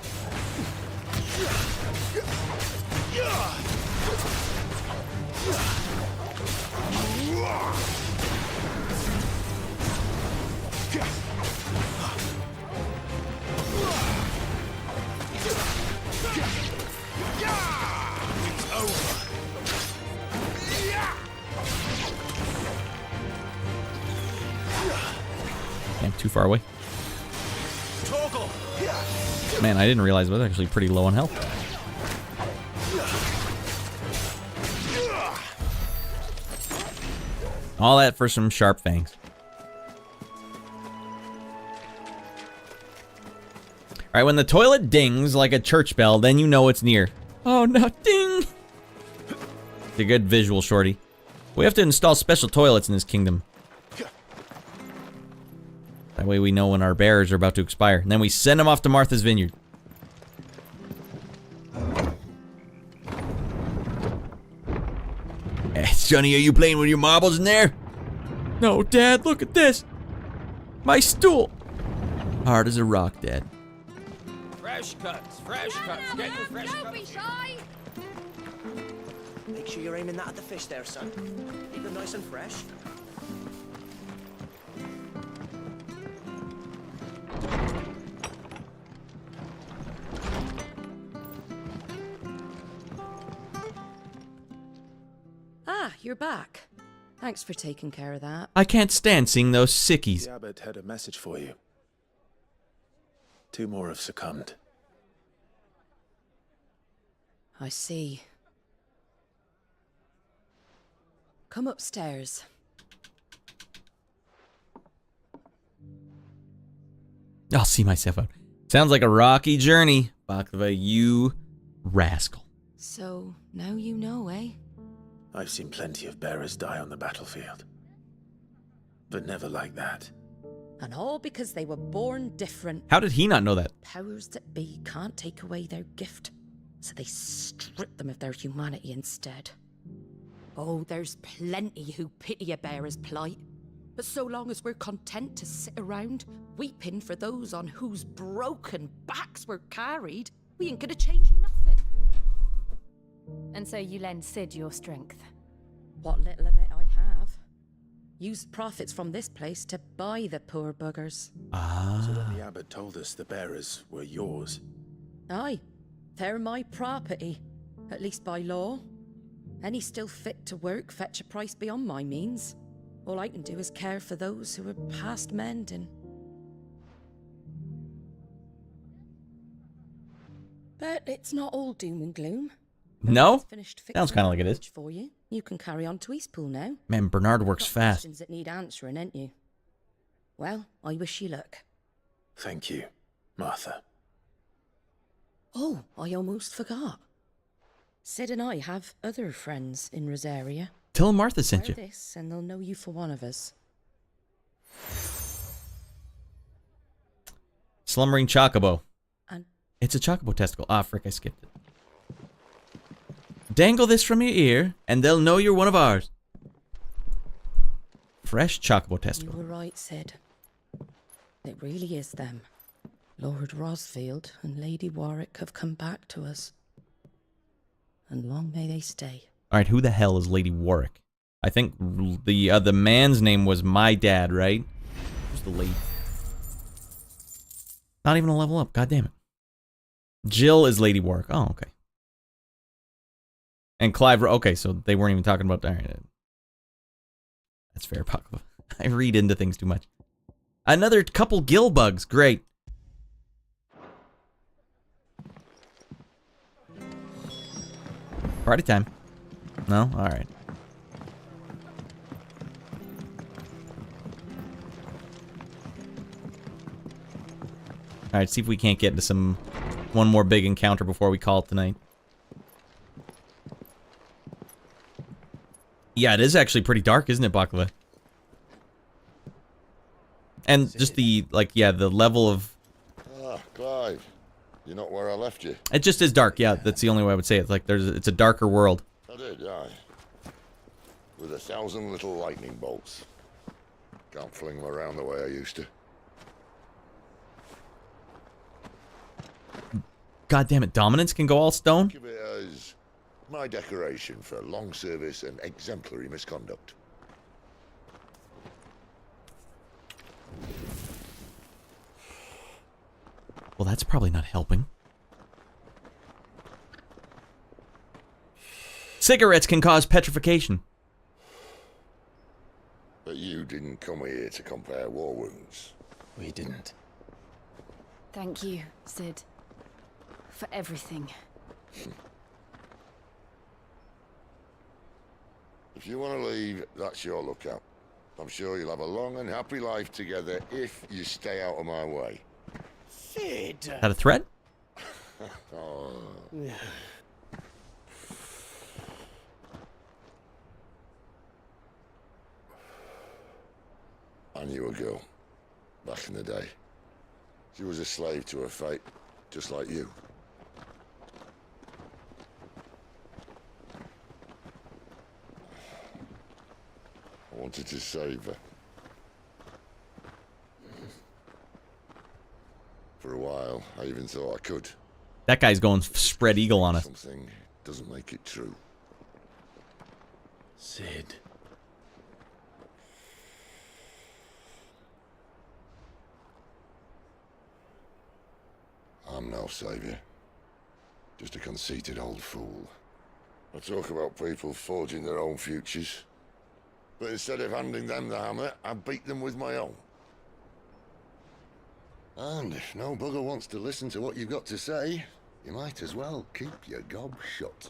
Too far away. Man, I didn't realize I was actually pretty low on health. All that for some sharp fangs. Alright, when the toilet dings like a church bell, then you know it's near. Oh no, ding! It's a good visual, Shorty. We have to install special toilets in this kingdom. That way we know when our bearers are about to expire. And then we send them off to Martha's Vineyard. Hey, Sonny, are you playing with your marbles in there? No, Dad, look at this. My stool. Hard as a rock, Dad. Fresh cuts, fresh cuts. Get your fresh Don't cuts. be shy. Make sure you're aiming that at the fish there, son. Keep them nice and fresh. Ah, you're back. Thanks for taking care of that. I can't stand seeing those sickies. The abbot had a message for you. 2 more have succumbed. I see. Come upstairs. I'll see myself out. Sounds like a rocky journey, Baklava, you rascal. So, now you know, eh? I've seen plenty of bearers die on the battlefield. But never like that. And all because they were born different. How did he not know that? Powers that be can't take away their gift, so they strip them of their humanity instead. Oh, there's plenty who pity a bearer's plight. But so long as we're content to sit around, weeping for those on whose broken backs we're carried, we ain't gonna change nothing. And so you lend Sid your strength? What little of it I have. Used profits from this place to buy the poor buggers. So then the abbot told us the bearers were yours. Aye, they're my property, at least by law. Any still fit to work fetch a price beyond my means. All I can do is care for those who are past mending. But it's not all doom and gloom. No? Finished Sounds kind of like it is. for you. You can carry on to Eastpool now. Man, Bernard works Got fast. questions that need answering, ain't you? Well, I wish you luck. Thank you, Martha. Oh, I almost forgot. Sid and I have other friends in Rosaria. Tell him Martha sent Wear you. this, and they'll know you for one of us. Slumbering Chocobo. And It's a Chocobo testicle. Ah, frick, I skipped it. Dangle this from your ear, and they'll know you're one of ours. Fresh Chocobo you testicle. were right, Sid. It really is them. Lord Rosfield and Lady Warwick have come back to us. And long may they stay. Alright, who the hell is Lady Warwick? I think the man's name was my dad, right? Who's the lady? Not even a level up, god damn it. Jill is Lady Warwick. Oh, okay. And Clive, okay, so they weren't even talking about that. That's fair, Paco. I read into things too much. Another couple gill bugs, great. Party time. No? Alright. Alright, see if we can't get into one more big encounter before we call it tonight. Yeah, it is actually pretty dark, isn't it, Baklava? And just the, like, yeah, the level of... Ah, Clive. You're not where I left you. It just is dark, yeah, that's the only way I would say it. It's like, it's a darker world. I did, aye. With 1,000 little lightning bolts. Can't fling them around the way I used to. God damn it, Dominance can go all stone? Think of it as my decoration for long service and exemplary misconduct. Well, that's probably not helping. Cigarettes can cause petrification. But you didn't come here to compare war wounds. We didn't. Thank you, Sid. For everything. If you want to leave, that's your lookout. I'm sure you'll have a long and happy life together if you stay out of my way. Sid! Is that a threat? Oh. I knew a girl, back in the day. She was a slave to her fate, just like you. I wanted to save her. For a while, I even thought I could. That guy's going spread eagle on us. Something doesn't make it true. Sid. I'm no savior. Just a conceited old fool. I talk about people forging their own futures. But instead of handing them the hammer, I beat them with my own. And if no bugger wants to listen to what you've got to say, you might as well keep your gob shut.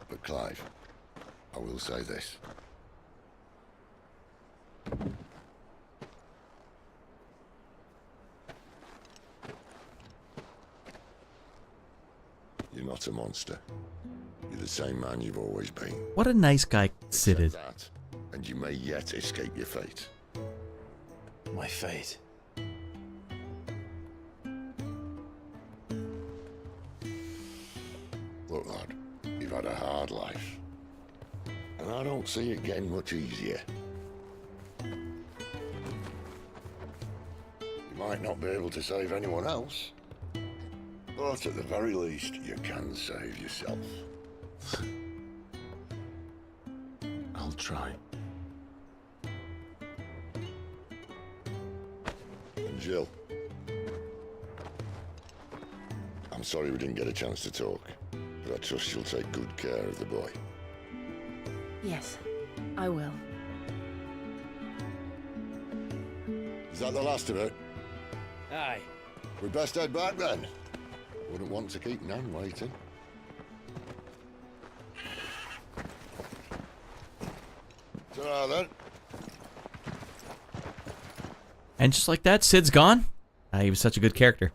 But Clive, I will say this. You're not a monster. You're the same man you've always been. What a nice guy Sid is. That, and you may yet escape your fate. my fate. Look, lad, you've had a hard life. And I don't see it getting much easier. You might not be able to save anyone else, but at the very least, you can save yourself. I'll try. And Jill, I'm sorry we didn't get a chance to talk, but I trust you'll take good care of the boy. Yes, I will. Is that the last of it? Aye. We best head back then. Wouldn't want to keep Nan waiting. Ta-ra then. And just like that, Sid's gone. He was such a good character.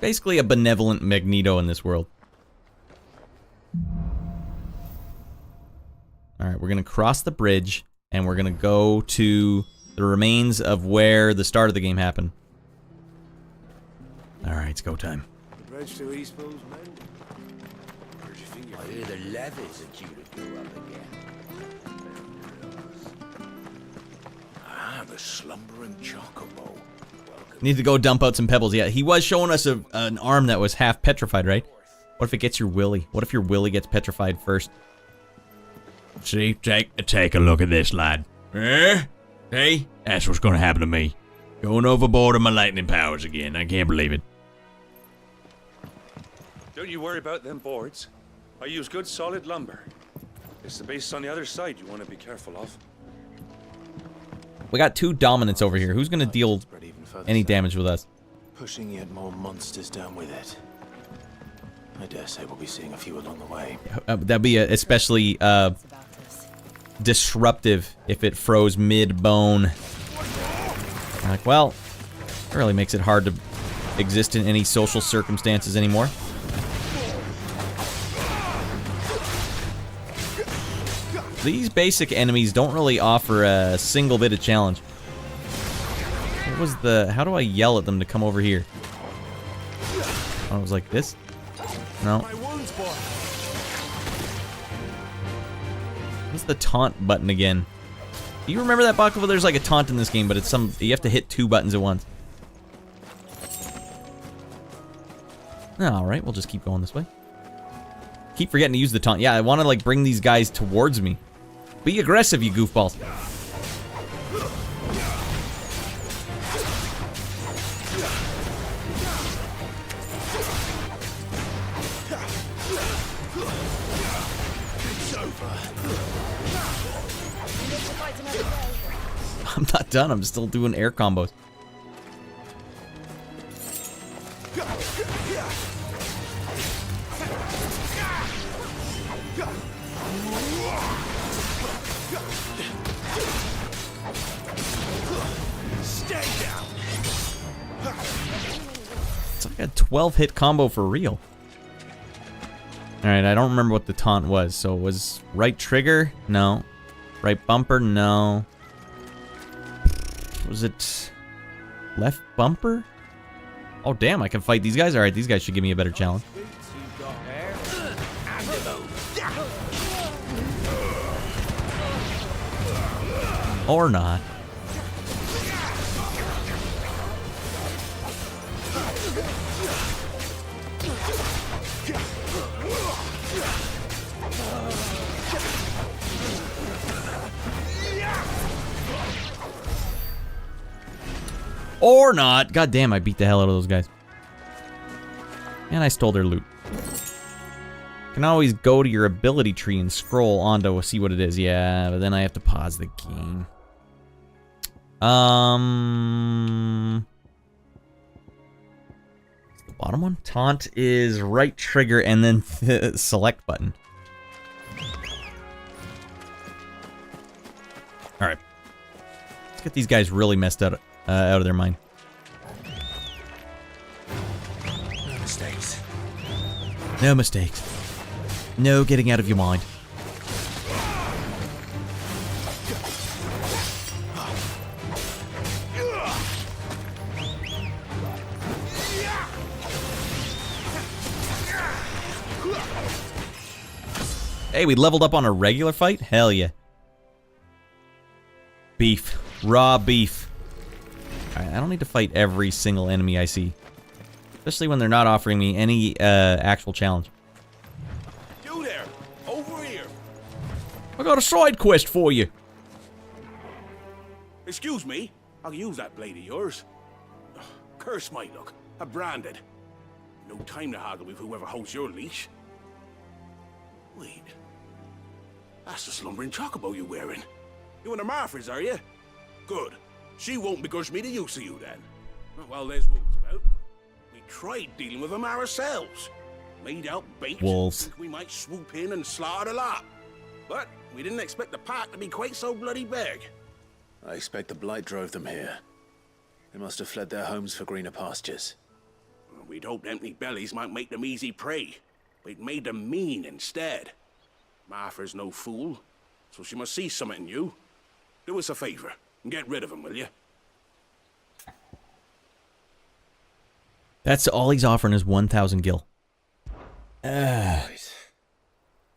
Basically a benevolent Magneto in this world. Alright, we're gonna cross the bridge, and we're gonna go to the remains of where the start of the game happened. Alright, it's go time. The bridge to East Pool's mending. Where'd you think I hear the levies are due to go up again. Ah, the slumbering chocobo. Need to go dump out some pebbles. Yeah, he was showing us an arm that was half petrified, right? What if it gets your willy? What if your willy gets petrified first? See, take a look at this, lad. Eh? Hey, that's what's gonna happen to me. Going overboard on my lightning powers again. I can't believe it. Don't you worry about them boards. I use good solid lumber. It's the base on the other side you want to be careful of. We got two dominants over here. Who's gonna deal any damage with us? Pushing yet more monsters down with it. I dare say we'll be seeing a few along the way. That'd be especially disruptive if it froze mid-bone. Like, well, it really makes it hard to exist in any social circumstances anymore. These basic enemies don't really offer a single bit of challenge. What was the... How do I yell at them to come over here? Oh, it was like this? No. What's the taunt button again? Do you remember that, Baklava? There's like a taunt in this game, but it's some... You have to hit 2 buttons at once. Alright, we'll just keep going this way. Keep forgetting to use the taunt. Yeah, I want to like bring these guys towards me. Be aggressive, you goofballs. I'm not done. I'm still doing air combos. It's like a 12-hit combo for real. Alright, I don't remember what the taunt was. So it was right trigger? No. Right bumper? No. Was it left bumper? Oh, damn, I can fight these guys? Alright, these guys should give me a better challenge. Or not. Or not. God damn, I beat the hell out of those guys. And I stole their loot. You can always go to your ability tree and scroll on to see what it is. Yeah, but then I have to pause the game. The bottom one? Taunt is right trigger and then the select button. Alright. Let's get these guys really messed up. Out of their mind. No mistakes. No mistakes. No getting out of your mind. Hey, we leveled up on a regular fight? Hell yeah. Beef. Raw beef. Alright, I don't need to fight every single enemy I see. Especially when they're not offering me any actual challenge. You there! Over here! I got a side quest for you. Excuse me, I'll use that blade of yours. Ugh, curse my luck. I'm branded. No time to haggle with whoever holds your leash. Wait. That's the slumbering chocobo you're wearing. You and the Marfors, are you? Good. She won't begrudge me the use of you then. Well, there's wolves about. We tried dealing with them ourselves. Made out bait. Wolves. We might swoop in and slaughter the lot. But we didn't expect the pack to be quite so bloody big. I expect the blight drove them here. They must have fled their homes for greener pastures. Well, we'd hoped empty bellies might make them easy prey. But it made them mean instead. Martha's no fool, so she must see something in you. Do us a favor and get rid of them, will you? That's all he's offering is 1,000 gil. Right.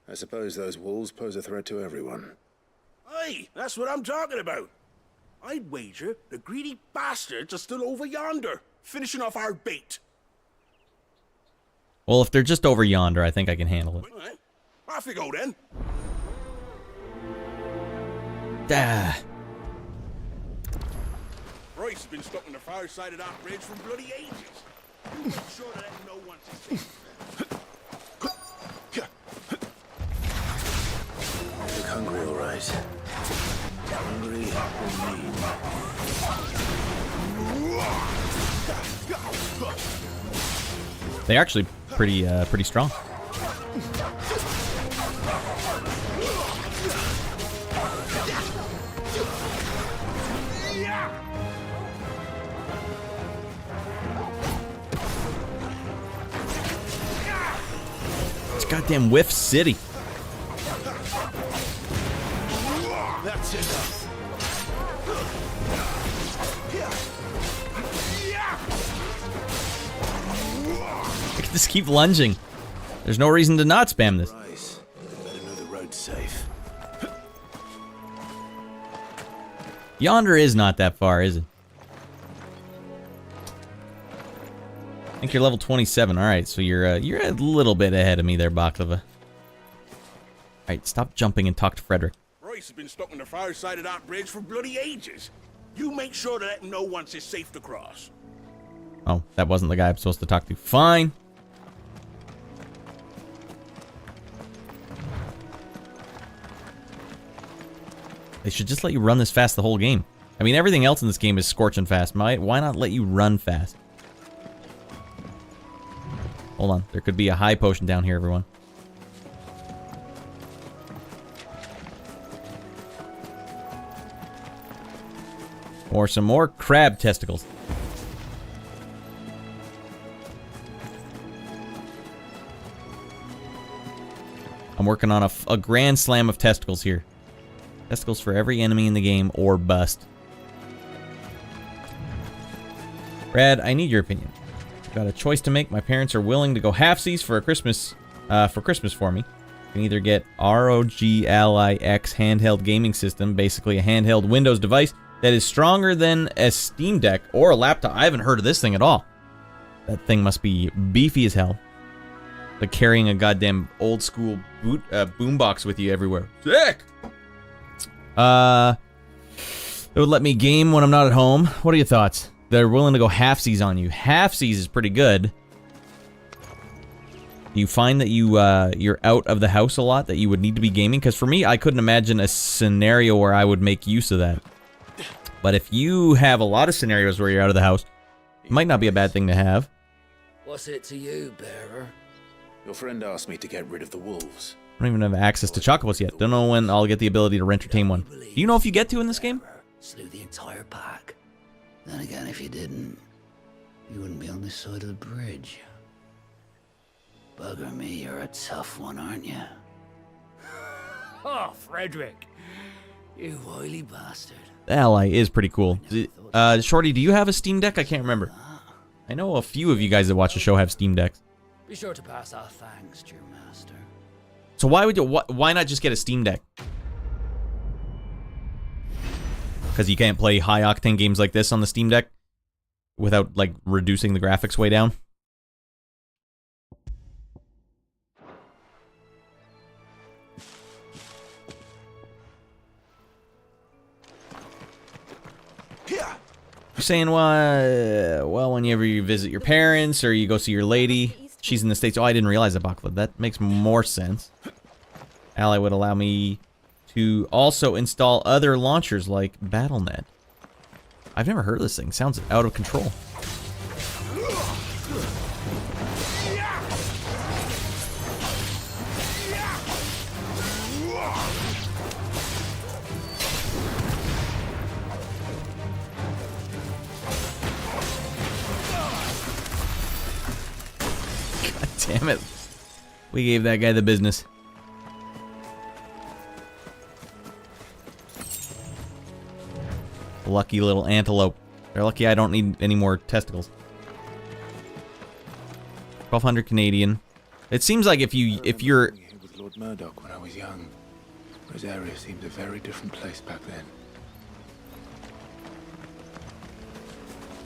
I suppose those wolves pose a threat to everyone. Aye, that's what I'm talking about. I'd wager the greedy bastards are still over yonder, finishing off our bait. Well, if they're just over yonder, I think I can handle it. All right. Off you go then. Ah. Royce has been stuck on the far side of that bridge for bloody ages. You make sure that no one's safe. Look hungry, all right. Hungry or They're actually pretty strong. It's goddamn Whiff City. That's enough. I can just keep lunging. There's no reason to not spam this. Rice. Better know the road's safe. Yonder is not that far, is it? I think you're level 27. All right, so you're a little bit ahead of me there, Baklava. All right, stop jumping and talk to Frederick. Royce has been stuck on the far side of that bridge for bloody ages. You make sure to let him know once it's safe to cross. Oh, that wasn't the guy I'm supposed to talk to. Fine. They should just let you run this fast the whole game. I mean, everything else in this game is scorching fast. Why not let you run fast? Hold on. There could be a high potion down here, everyone. Or some more crab testicles. I'm working on a grand slam of testicles here. Testicles for every enemy in the game or bust. Brad, I need your opinion. I've got a choice to make. My parents are willing to go halfsies for Christmas for me. You can either get ROG Ally X handheld gaming system, basically a handheld Windows device that is stronger than a Steam Deck or a laptop. I haven't heard of this thing at all. That thing must be beefy as hell. Like carrying a goddamn old school boombox with you everywhere. Sick! It would let me game when I'm not at home. What are your thoughts? They're willing to go halfsies on you. Halfsies is pretty good. Do you find that you're out of the house a lot, that you would need to be gaming? Because for me, I couldn't imagine a scenario where I would make use of that. But if you have a lot of scenarios where you're out of the house, it might not be a bad thing to have. What's it to you, bearer? Your friend asked me to get rid of the wolves. I don't even have access to chocobos yet. Don't know when I'll get the ability to entertain one. Do you know if you get to in this game? Slew the entire pack. Then again, if you didn't, you wouldn't be on this side of the bridge. Bugger me, you're a tough one, aren't you? Oh, Frederick. You wily bastard. The Ally is pretty cool. Shorty, do you have a Steam Deck? I can't remember. I know a few of you guys that watch the show have Steam Decks. Be sure to pass our thanks to your master. So why would you? Why not just get a Steam Deck? Because you can't play high octane games like this on the Steam Deck without like reducing the graphics way down. You're saying, well, whenever you visit your parents or you go see your lady, she's in the States. Oh, I didn't realize that, Bakla. That makes more sense. Ally would allow me to also install other launchers like BattleNet. I've never heard of this thing. Sounds out of control. Damn it. We gave that guy the business. Lucky little antelope. They're lucky I don't need any more testicles. 1200 Canadian. It seems like if you're Here with Lord Murdoch when I was young. Rosaria seemed a very different place back then.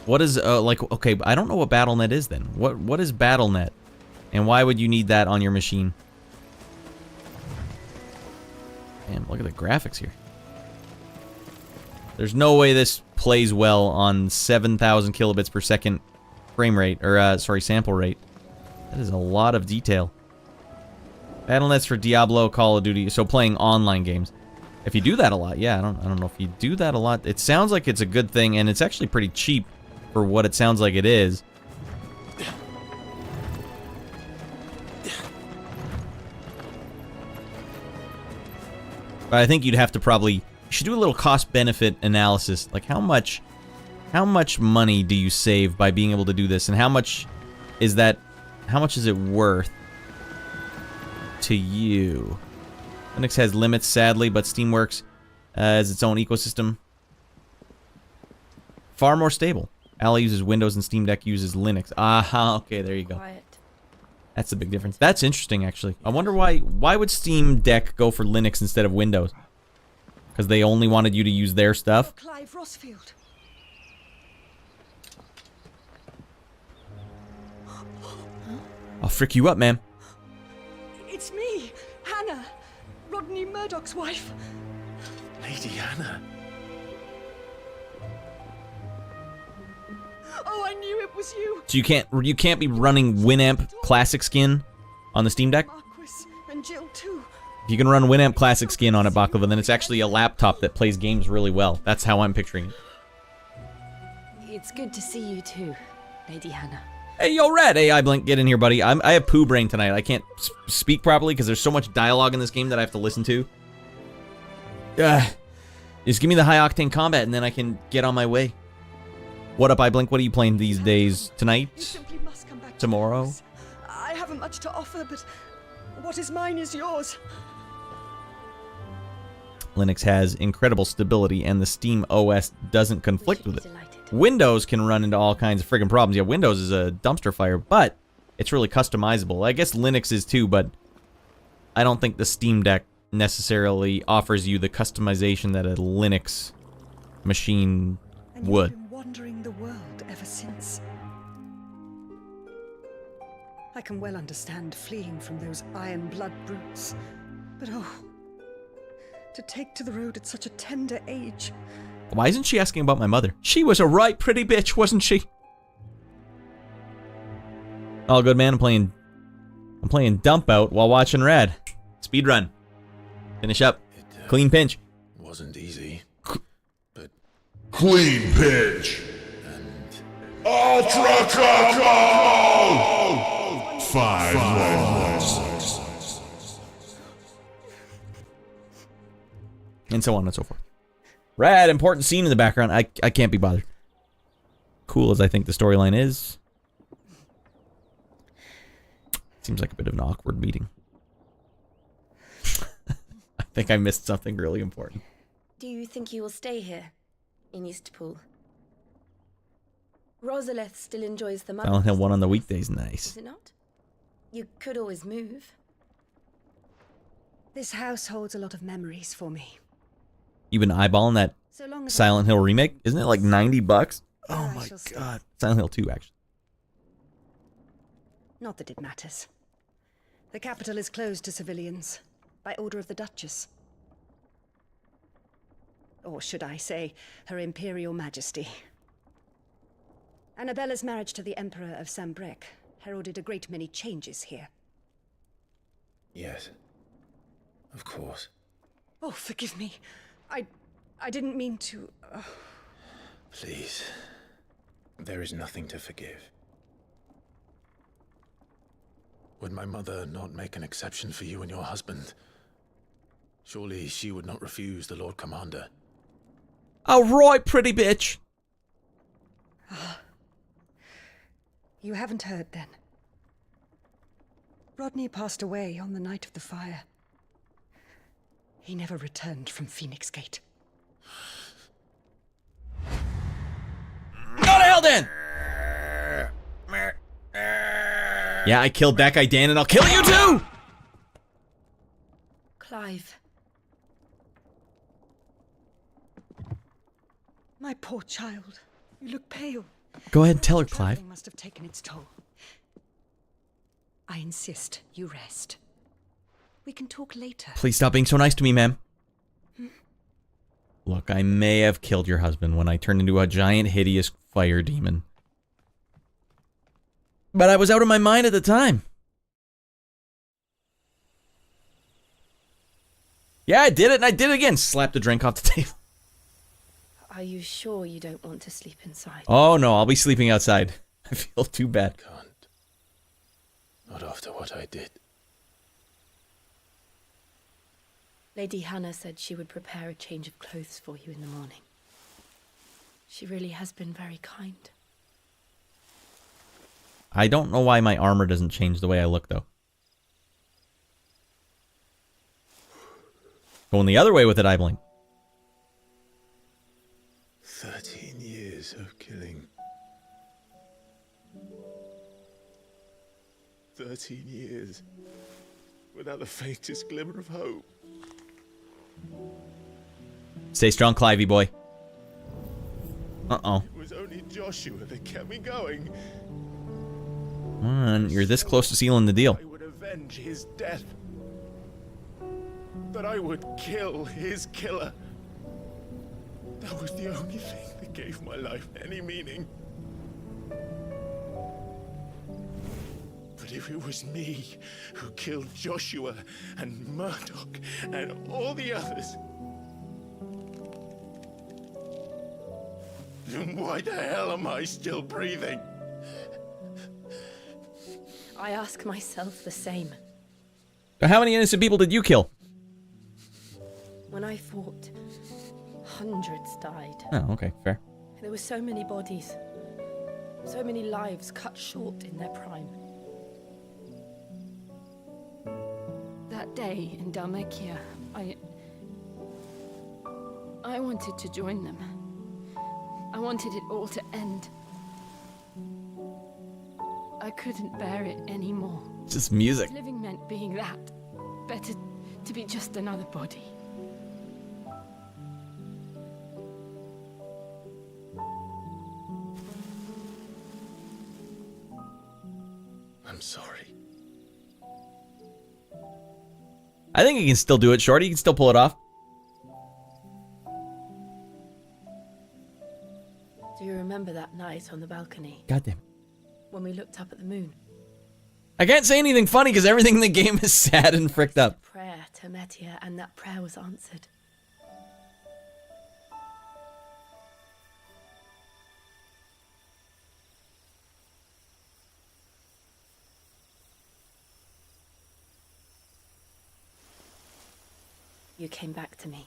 what is like, okay, I don't know what BattleNet is then. What is BattleNet? And why would you need that on your machine? Damn, look at the graphics here. There's no way this plays well on 7,000 kilobits per second frame rate, or sorry, sample rate. That is a lot of detail. BattleNet's for Diablo, Call of Duty, so playing online games. If you do that a lot, yeah, I don't know if you do that a lot. It sounds like it's a good thing, and it's actually pretty cheap for what it sounds like it is. But I think you'd have to probably, you should do a little cost-benefit analysis. Like how much money do you save by being able to do this, and how much is it worth to you? Linux has limits, sadly, but Steamworks has its own ecosystem. Far more stable. Ally uses Windows and Steam Deck uses Linux. Aha, okay, there you go. That's the big difference. That's interesting, actually. I wonder why would Steam Deck go for Linux instead of Windows? Because they only wanted you to use their stuff? Clive Rossfield. I'll frick you up, man. It's me, Hannah, Rodney Murdoch's wife. Lady Hannah. Oh, I knew it was you. So you can't be running Winamp Classic Skin on the Steam Deck? Marquis and Jill too. If you can run Winamp Classic Skin on it, Baklava, then it's actually a laptop that plays games really well. That's how I'm picturing it. It's good to see you too, Lady Hannah. Hey, yo, Red! AI Blink, get in here, buddy. I have poo brain tonight. I can't speak properly because there's so much dialogue in this game that I have to listen to. Just give me the high octane combat and then I can get on my way. What up, iBlink? What are you playing these days? Tonight? Tomorrow? I haven't much to offer, but what is mine is yours. Linux has incredible stability and the Steam OS doesn't conflict with it. Windows can run into all kinds of friggin' problems. Yeah, Windows is a dumpster fire, but it's really customizable. I guess Linux is too, but I don't think the Steam Deck necessarily offers you the customization that a Linux machine would. I've been wandering the world ever since. I can well understand fleeing from those iron blood brutes, but oh, to take to the road at such a tender age. Why isn't she asking about my mother? She was a right pretty bitch, wasn't she? All good, man. I'm playing Dump Out while watching Rad. Speedrun. Finish up. Clean pinch. Wasn't easy, but Clean pinch. Ultra Coco! 5 months. And so on and so forth. Rad, important scene in the background. I can't be bothered. Cool as I think the storyline is. Seems like a bit of an awkward meeting. I think I missed something really important. Do you think you will stay here, in Eastpool? Rosalith still enjoys the Silent Hill 1 on the weekdays. Nice. Is it not? You could always move. This house holds a lot of memories for me. You been eyeballing that So long as Silent Hill remake? Isn't it like $90? There Oh I my shall stay. god. Silent Hill 2, actually. Not that it matters. The capital is closed to civilians, by order of the Duchess. Or should I say, Her Imperial Majesty. Annabella's marriage to the Emperor of Sambrec heralded a great many changes here. Yes. Of course. Oh, forgive me. I didn't mean to... Please. There is nothing to forgive. Would my mother not make an exception for you and your husband? Surely she would not refuse the Lord Commander. All right, pretty bitch. You haven't heard, then. Rodney passed away on the night of the fire. He never returned from Phoenix Gate. Go to hell, then! Yeah, I killed that guy, Dan, and I'll kill you too! Clive. My poor child. You look pale. Go ahead and tell her, Clive. Traveling must have taken its toll. I insist you rest. We can talk later. Please stop being so nice to me, ma'am. Look, I may have killed your husband when I turned into a giant, hideous fire demon. But I was out of my mind at the time. Yeah, I did it, and I did it again. Slapped a drink off the table. Are you sure you don't want to sleep inside? Oh, no, I'll be sleeping outside. I feel too bad. Can't. Not after what I did. Lady Hannah said she would prepare a change of clothes for you in the morning. She really has been very kind. I don't know why my armor doesn't change the way I look, though. Going the other way with it, I blink. 13 years of killing. 13 years. Without the faintest glimmer of hope. Stay strong, Clivey boy. Uh-oh. It was only Joshua that kept me going. You're this close to sealing the deal. I would avenge his death. That I would kill his killer. That was the only thing that gave my life any meaning. But if it was me who killed Joshua and Murdoch and all the others, then why the hell am I still breathing? I ask myself the same. How many innocent people did you kill? When I fought, hundreds died. Oh, okay, fair. There were so many bodies. So many lives cut short in their prime. That day in Dalmekia, I wanted to join them. I wanted it all to end. I couldn't bear it anymore. Just music. Living meant being that. Better to be just another body. I'm sorry. I think you can still do it, Shorty. You can still pull it off. Do you remember that night on the balcony? Goddamn. When we looked up at the moon? I can't say anything funny because everything in the game is sad and fricked up. Prayer to Metia, and that prayer was answered. You came back to me.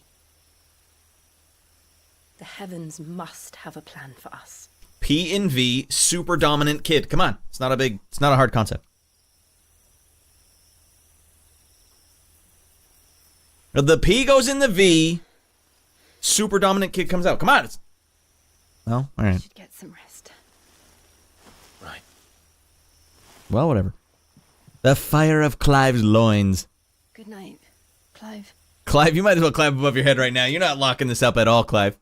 The heavens must have a plan for us. P and V, super dominant kid. Come on. It's not a hard concept. The P goes in the V. Super dominant kid comes out. Come on. Well, all right. Should get some rest. Right. Well, whatever. The fire of Clive's loins. Good night, Clive. Clive, you might as well climb above your head right now. You're not locking this up at all, Clive.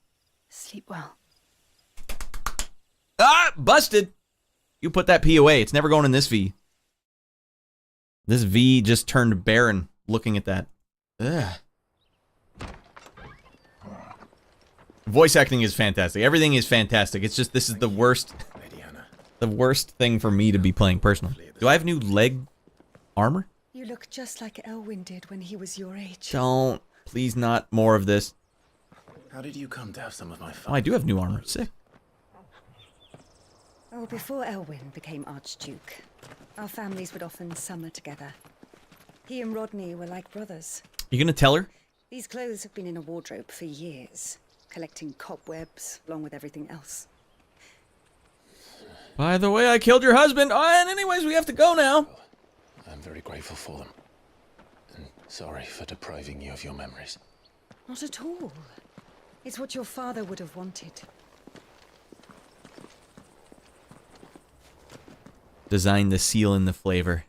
Sleep well. Ah! Busted! You put that P away. It's never going in this V. This V just turned barren looking at that. Ugh. Voice acting is fantastic. Everything is fantastic. It's just this is the worst. The worst thing for me to be playing personally. Do I have new leg armor? You look just like Elwyn did when he was your age. Don't. Please not more of this. How did you come to have some of my Oh, I do have new armor. Sick. Oh, before Elwyn became Archduke, our families would often summer together. He and Rodney were like brothers. You gonna tell her? These clothes have been in a wardrobe for years, collecting cobwebs along with everything else. By the way, I killed your husband. Oh, and anyways, we have to go now. I'm very grateful for them. And sorry for depriving you of your memories. Not at all. It's what your father would have wanted. Design the seal and the flavor.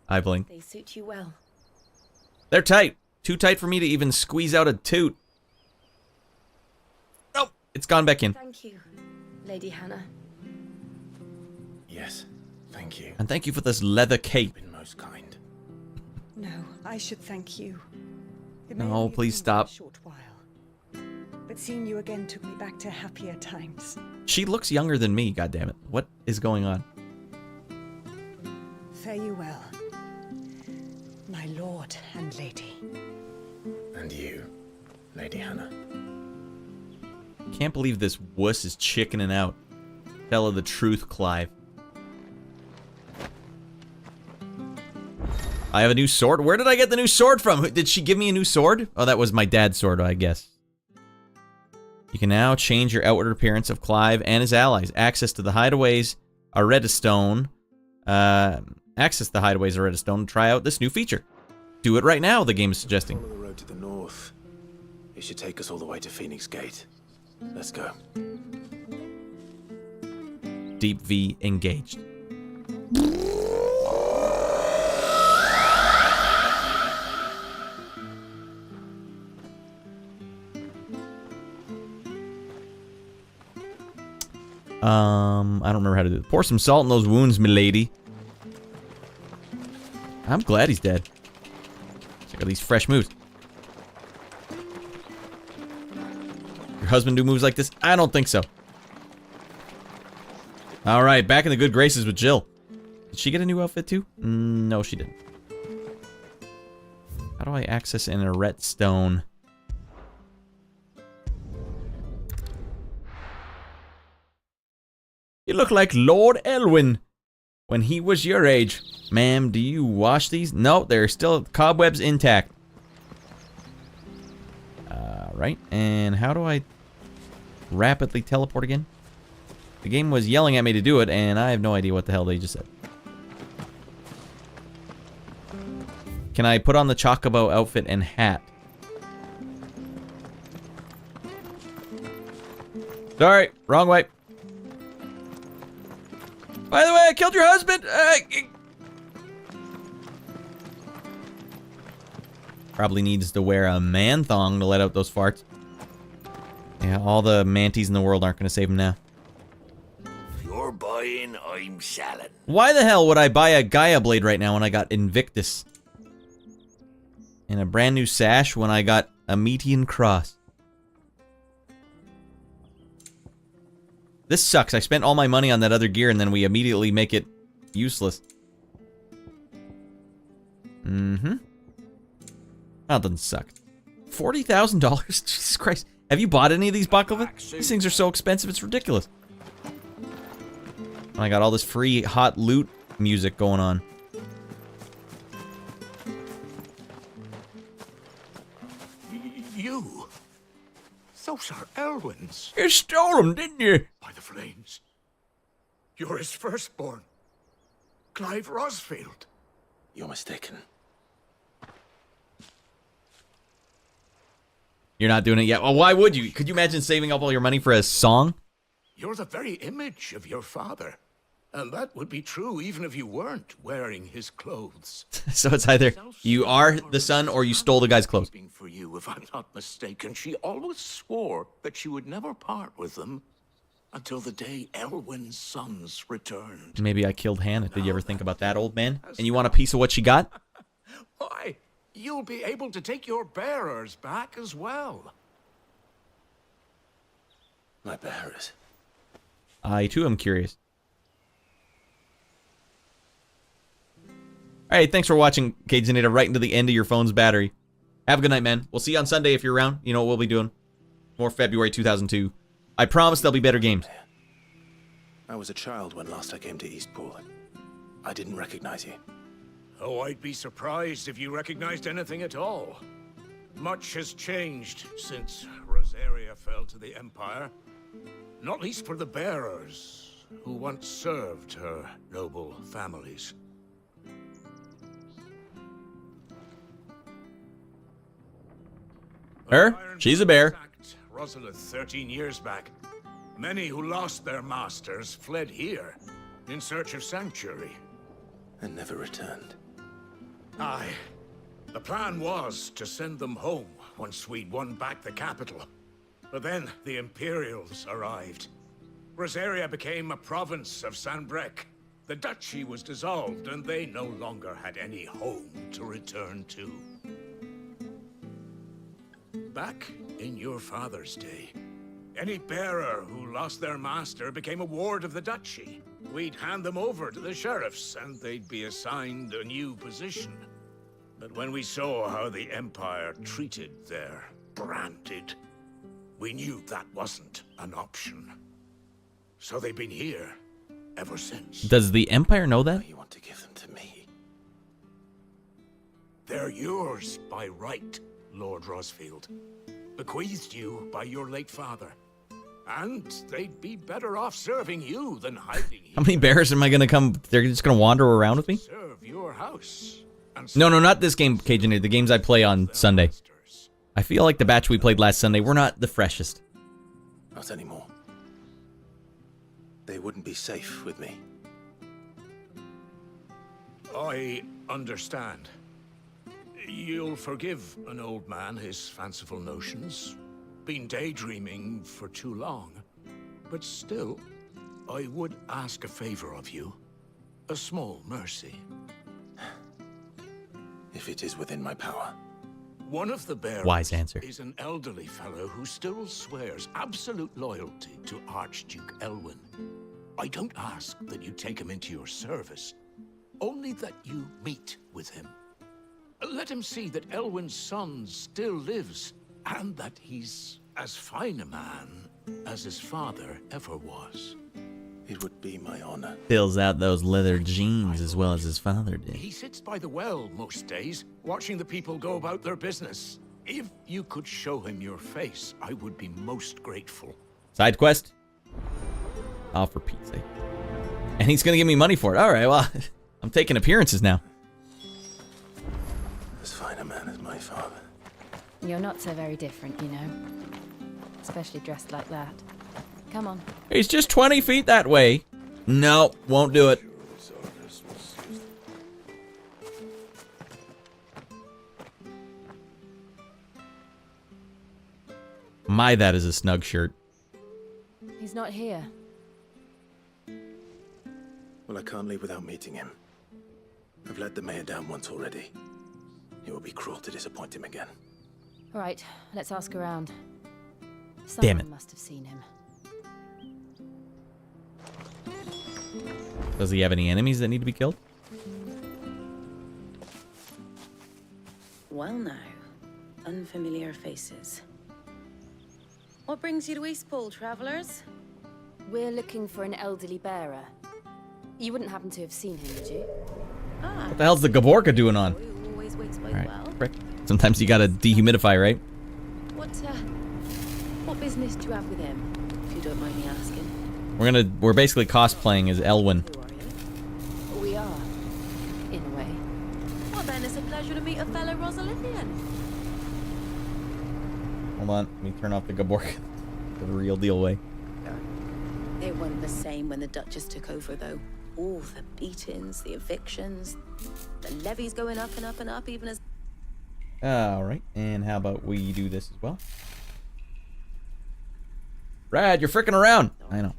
I blink. They suit you well. They're tight. Too tight for me to even squeeze out a toot. Nope. It's gone back in. Thank you, Lady Hannah. Yes, thank you. And thank you for this leather cape. Been most kind. No, I should thank you. It may No, only have please been for stop. a short while. But seeing you again took me back to happier times. She looks younger than me, goddammit. What is going on? Fare you well, my lord and lady. And you, Lady Hannah. Can't believe this wuss is chickening out. Tell her the truth, Clive. I have a new sword. Where did I get the new sword from? Did she give me a new sword? Oh, that was my dad's sword, I guess. You can now change your outward appearance of Clive and his allies. Access to the hideaways are Redstone. Access the hideaways of Redstone and try out this new feature. Do it right now, the game is suggesting. Follow the road to the north. It should take us all the way to Phoenix Gate. Let's go. Deep V engaged. I don't remember how to do it. Pour some salt in those wounds, milady. I'm glad he's dead. Check out these fresh moves. Your husband do moves like this? I don't think so. Alright, back in the good graces with Jill. Did she get a new outfit too? No, she didn't. How do I access an Redstone? You look like Lord Elwyn when he was your age. Ma'am, do you wash these? No, they're still cobwebs intact. Right, and how do I rapidly teleport again? The game was yelling at me to do it, and I have no idea what the hell they just said. Can I put on the Chocobo outfit and hat? Sorry, wrong way. By the way, I killed your husband! Probably needs to wear a man thong to let out those farts. Yeah, all the manties in the world aren't going to save him now. You're buying, I'm selling. Why the hell would I buy a Gaia blade right now when I got Invictus? And a brand new sash when I got a Metean cross? This sucks. I spent all my money on that other gear and then we immediately make it useless. Mm-hmm. That doesn't suck. $40,000? Jesus Christ. Have you bought any of these Baklava? These things are so expensive, it's ridiculous. And I got all this free hot loot music going on. You? Those are Elwyn's. You stole them, didn't you? By the flames. You're his firstborn. Clive Rosfield. You're mistaken. You're not doing it yet. Well, why would you? Could you imagine saving up all your money for a song? You're the very image of your father. And that would be true even if you weren't wearing his clothes. So it's either you are the son or you stole the guy's clothes. For you, if I'm not mistaken, she always swore that she would never part with them until the day Elwyn's sons returned. Maybe I killed Hannah. Did you ever think about that, old man? And you want a piece of what she got? Why, you'll be able to take your bearers back as well. My bearers? I, too, am curious. Alright, thanks for watching, Cajunita, right into the end of your phone's battery. Have a good night, man. We'll see you on Sunday if you're around. You know what we'll be doing. More February 2002. I promise there'll be better games. I was a child when last I came to Eastpool. I didn't recognize you. Oh, I'd be surprised if you recognized anything at all. Much has changed since Rosaria fell to the Empire. Not least for the bearers, who once served her noble families. Her? She's a bear. Rosalith 13 years back. Many who lost their masters fled here in search of sanctuary. And never returned. Aye. The plan was to send them home once we'd won back the capital. But then the Imperials arrived. Rosaria became a province of Sanbreque. The duchy was dissolved, and they no longer had any home to return to. Back in your father's day, any bearer who lost their master became a ward of the duchy. We'd hand them over to the sheriffs, and they'd be assigned a new position. But when we saw how the Empire treated their branded, we knew that wasn't an option. So they've been here ever since. Does the Empire know that? You want to give them to me? They're yours by right, Lord Rosfield. Bequeathed you by your late father. And they'd be better off serving you than hiding here. How many bears am I gonna come? They're just gonna wander around with me? Serve your house. No, not this game, Cajun. The games I play on Sunday. I feel like the batch we played last Sunday, we're not the freshest. Not anymore. They wouldn't be safe with me. I understand. You'll forgive an old man his fanciful notions. Been daydreaming for too long. But still, I would ask a favor of you. A small mercy. If it is within my power. One of the bearers Wise answer. is an elderly fellow who still swears absolute loyalty to Archduke Elwyn. I don't ask that you take him into your service, only that you meet with him. Let him see that Elwyn's son still lives, and that he's as fine a man as his father ever was. It would be my honor. Fills out those leather jeans as well as his father did. He sits by the well most days, watching the people go about their business. If you could show him your face, I would be most grateful. Side quest? Oh, for Pete's sake. And he's gonna give me money for it. Alright, well, I'm taking appearances now. As fine a man as my father. You're not so very different, you know. Especially dressed like that. Come on. He's just 20 feet that way. No, won't do it. My, that is a snug shirt. He's not here. Well, I can't leave without meeting him. I've let the mayor down once already. It would be cruel to disappoint him again. All right, let's ask around. Damn it. Someone must have seen him. Does he have any enemies that need to be killed? Well now, unfamiliar faces. What brings you to Eastpool, travellers? We're looking for an elderly bearer. You wouldn't happen to have seen him, would you? Ah, What the hell's the Gaborka doing on? always waits by the Alright, well. frick. Sometimes you gotta dehumidify, right? What business do you have with him, if you don't mind me asking? We're basically cosplaying as Elwyn. We are, in a way. Well then, it's a pleasure to meet a fellow Rosalindian. Hold on, let me turn off the Gaborka the real deal way. They weren't the same when the Duchess took over, though. All the beatings, the evictions, the levies going up and up and up, even as... Alright, and how about we do this as well? Brad, you're frickin' around! I know.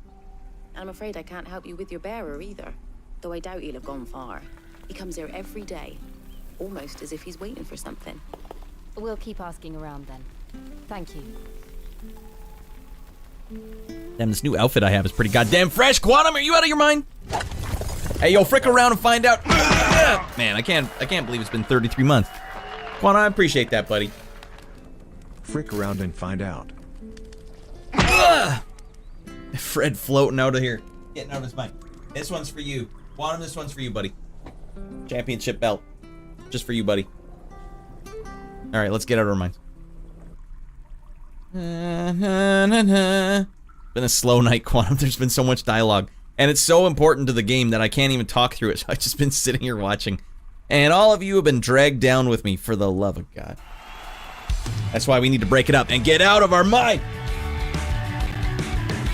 I'm afraid I can't help you with your bearer either, though I doubt he'll have gone far. He comes here every day, almost as if he's waiting for something. We'll keep asking around then. Thank you. Damn, this new outfit I have is pretty goddamn fresh. Quantum, are you out of your mind? Hey, yo, frick around and find out. Man, I can't believe it's been 33 months. Quantum, I appreciate that, buddy. Frick around and find out. Fred floating out of here. Getting out of his mind. This one's for you. Quantum, this one's for you, buddy. Championship belt. Just for you, buddy. Alright, let's get out of our minds. Been a slow night, Quantum. There's been so much dialogue. And it's so important to the game that I can't even talk through it. So I've just been sitting here watching. And all of you have been dragged down with me, for the love of God. That's why we need to break it up and get out of our mind!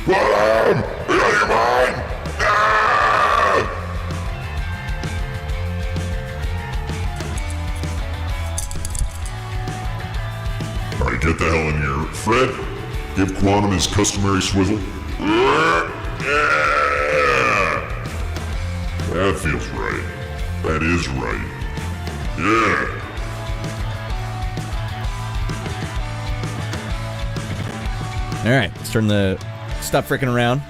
Quantum! Get out of your mind! Alright, get the hell in here. Fred, give Quantum his customary swivel. Yeah! That feels right. That is right. Yeah! Alright, let's turn the... Stop freaking around.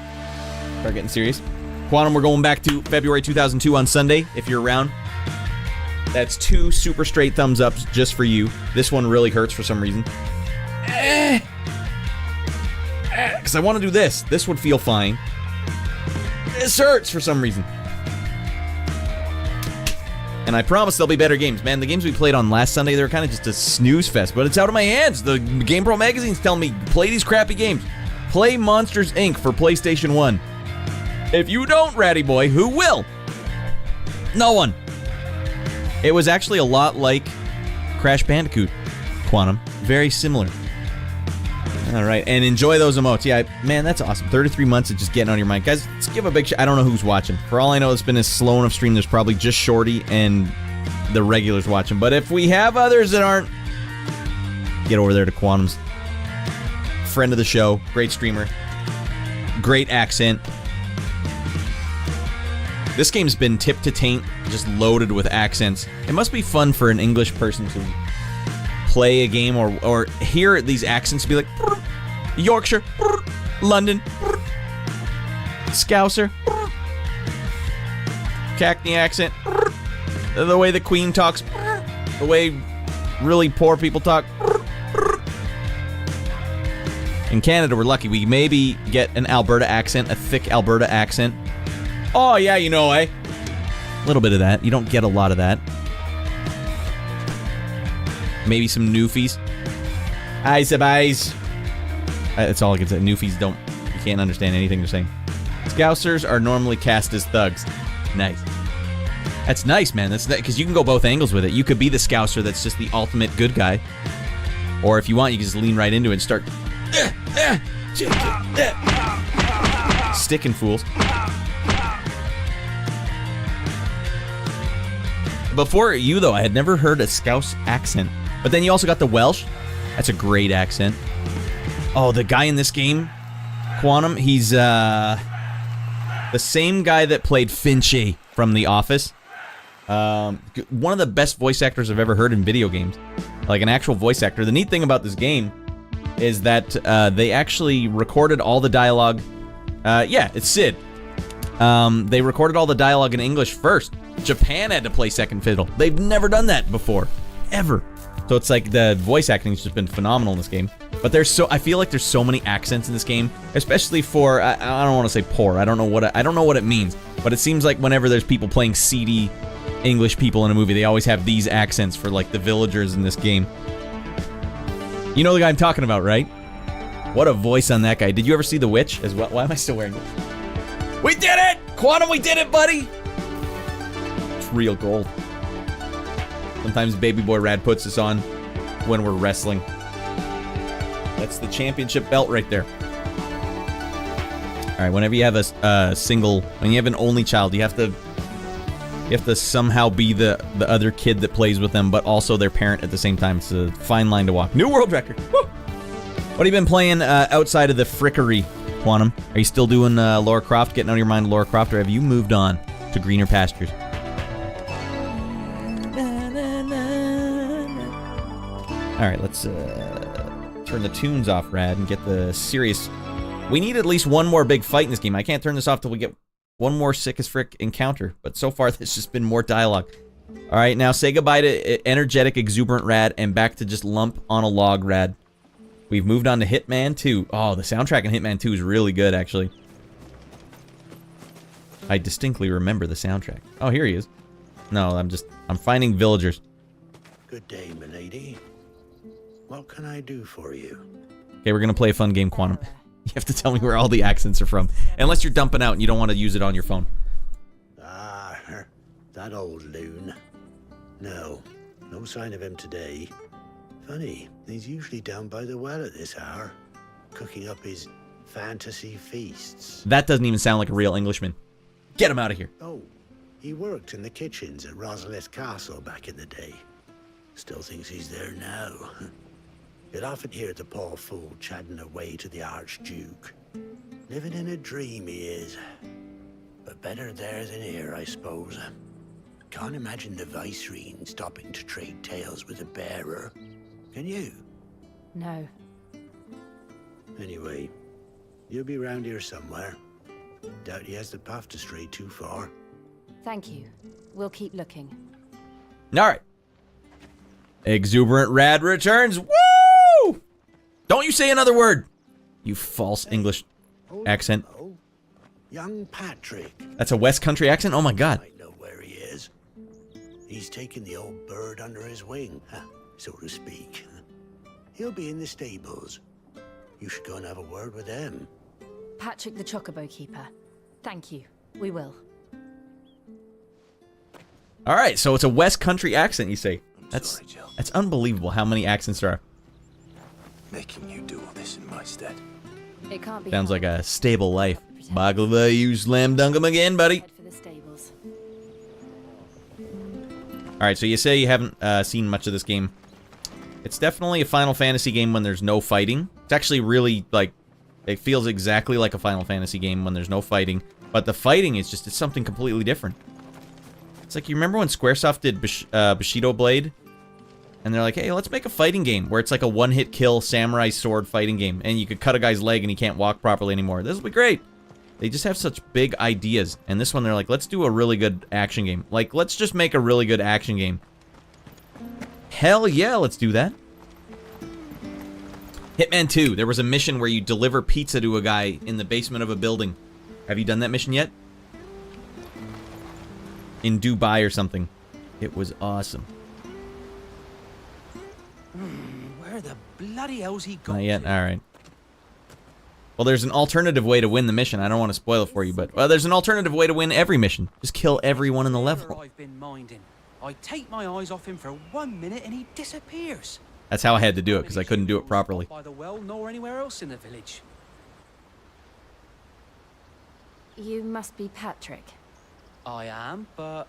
Start getting serious. Quantum, we're going back to February 2002 on Sunday, if you're around. That's 2 super straight thumbs ups just for you. This one really hurts for some reason. Because I want to do this. This would feel fine. This hurts for some reason. And I promise there'll be better games. Man, the games we played on last Sunday, they were kind of just a snooze fest. But it's out of my hands. The Game Pro magazine's telling me, play these crappy games. Play Monsters, Inc. for PlayStation 1. If you don't, Ratty Boy, who will? No one. It was actually a lot like Crash Bandicoot, Quantum. Very similar. Alright, and enjoy those emotes. Yeah, man, that's awesome. 33 months of just getting on your mind. Guys, let's give a big I don't know who's watching. For all I know, it's been a slow enough stream. There's probably just Shorty and the regulars watching. But if we have others that aren't, get over there to Quantum's. Friend of the show. Great streamer. Great accent. This game's been tip to taint, just loaded with accents. It must be fun for an English person to play a game or hear these accents be like Yorkshire, London, Scouser, Cackney accent, the way the Queen talks, the way really poor people talk. In Canada, we're lucky. We maybe get an Alberta accent, a thick Alberta accent. Oh, yeah, you know, eh? A little bit of that. You don't get a lot of that. Maybe some Newfies. Eyes of eyes. That's all I can say. Newfies don't... You can't understand anything they're saying. Scousers are normally cast as thugs. Nice. That's nice, man. That's because you can go both angles with it. You could be the Scouser that's just the ultimate good guy. Or if you want, you can just lean right into it and start... Sticking fools. Before you, though, I had never heard a Scouse accent. But then you also got the Welsh. That's a great accent. Oh, the guy in this game, Quantum, he's the same guy that played Finchy from The Office. One of the best voice actors I've ever heard in video games. Like an actual voice actor. The neat thing about this game is that they actually recorded all the dialogue. Yeah, it's Sid. They recorded all the dialogue in English first. Japan had to play second fiddle. They've never done that before. Ever. So it's like the voice acting's just been phenomenal in this game. But I feel like there's so many accents in this game, especially for, I don't want to say poor. I don't know what it means. But it seems like whenever there's people playing seedy English people in a movie, they always have these accents for like the villagers in this game. You know the guy I'm talking about, right? What a voice on that guy. Did you ever see The Witch as well? Why am I still wearing this? We did it! Quantum, we did it, buddy! It's real gold. Sometimes Baby Boy Rad puts this on when we're wrestling. That's the championship belt right there. All right, whenever you have a single, when you have an only child, you have to somehow be the other kid that plays with them, but also their parent at the same time. It's a fine line to walk. New world record. Woo! What have you been playing outside of the frickery, Quantum? Are you still doing Lara Croft, getting out of your mind Lara Croft, or have you moved on to greener pastures? All right, let's turn the tunes off, Rad, and get the serious... We need at least one more big fight in this game. I can't turn this off till we get one more sick as frick encounter. But so far, there's just been more dialogue. All right, now say goodbye to energetic, exuberant Rad, and back to just lump on a log Rad. We've moved on to Hitman 2. Oh, the soundtrack in Hitman 2 is really good, actually. I distinctly remember the soundtrack. Oh, here he is. No, I'm finding villagers. Good day, milady. What can I do for you? Okay, we're gonna play a fun game, Quantum. You have to tell me where all the accents are from. Unless you're dumping out and you don't want to use it on your phone. Ah, that old loon. No sign of him today. Funny, he's usually down by the well at this hour, cooking up his fantasy feasts. That doesn't even sound like a real Englishman. Get him out of here. Oh, he worked in the kitchens at Rosalith Castle back in the day. Still thinks he's there now. You'd often hear the poor fool chatting away to the Archduke. Living in a dream he is. But better there than here, I suppose. Can't imagine the Vicereine stopping to trade tales with a bearer. Can you? No. Anyway, you'll be round here somewhere. Doubt he has the path to stray too far. Thank you. We'll keep looking. All right. Exuberant Rad returns. Woo! Don't you say another word, you false English accent. Young Patrick. That's a West Country accent? Oh my god. I know where he is. He's taken the old bird under his wing, so to speak. He'll be in the stables. You should go and have a word with them. Patrick the Chocobo Keeper. Thank you. We will. All right, so it's a West Country accent, you say? That's unbelievable how many accents there are. Making you do all this in my stead. It can't be. Sounds like a stable life. Baklava, you slam dunk 'em again, buddy. All right, so you say you haven't seen much of this game. It's definitely a Final Fantasy game when there's no fighting. It's actually really, like, it feels exactly like a Final Fantasy game when there's no fighting. But the fighting is just, it's something completely different. It's like, you remember when Squaresoft did Bushido Blade? And they're like, hey, let's make a fighting game where it's like a one-hit kill samurai sword fighting game. And you could cut a guy's leg and he can't walk properly anymore. This will be great. They just have such big ideas. And this one, they're like, let's do a really good action game. Like, let's just make a really good action game. Hell yeah, let's do that. Hitman 2, there was a mission where you deliver pizza to a guy in the basement of a building. Have you done that mission yet? In Dubai or something. It was awesome. Where the bloody hell's he gone? Not yet? Alright. Well, there's an alternative way to win the mission. I don't want to spoil it for you, but... Well, there's an alternative way to win every mission. Just kill everyone in the level. I've been minding. I take my eyes off him for 1 minute and he disappears. That's how I had to do it, because I couldn't do it properly. By the well, nor anywhere else in the village. You must be Patrick. I am, but...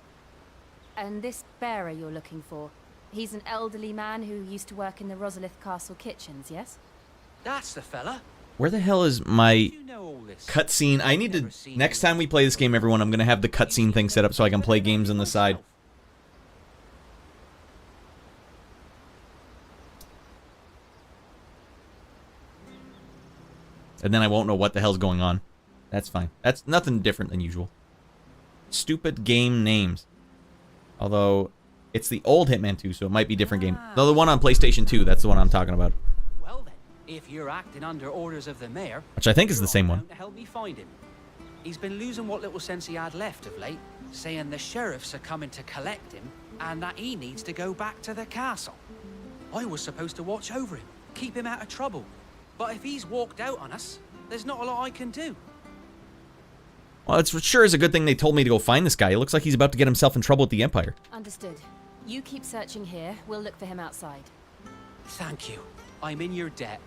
And this bearer you're looking for, he's an elderly man who used to work in the Rosalith Castle kitchens, yes? That's the fella. Where the hell is my cutscene? I need to... Next time we play this game, everyone, I'm going to have the cutscene thing set up so I can play games on the side. And then I won't know what the hell's going on. That's fine. That's nothing different than usual. Stupid game names. Although, it's the old Hitman 2, so it might be a different game. No, the one on PlayStation 2, that's the one I'm talking about. Well then, if you're acting under orders of the mayor... Which I think is the same one. ...to help me find him. He's been losing what little sense he had left of late, saying the sheriffs are coming to collect him, and that he needs to go back to the castle. I was supposed to watch over him, keep him out of trouble. But if he's walked out on us, there's not a lot I can do. Well, it's sure is a good thing they told me to go find this guy. It looks like he's about to get himself in trouble with the Empire. Understood. You keep searching here. We'll look for him outside. Thank you. I'm in your debt.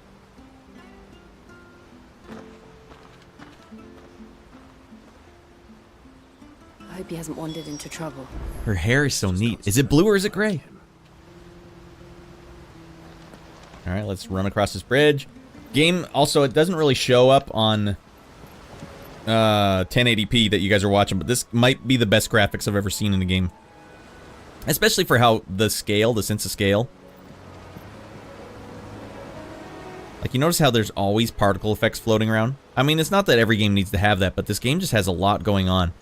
hope he hasn't wandered into trouble. Her hair is so neat. Is it blue or is it gray? Alright, let's run across this bridge. Game, also, it doesn't really show up on 1080p that you guys are watching, but this might be the best graphics I've ever seen in a game. Especially for how the scale, the sense of scale. Like, you notice how there's always particle effects floating around? I mean, it's not that every game needs to have that, but this game just has a lot going on.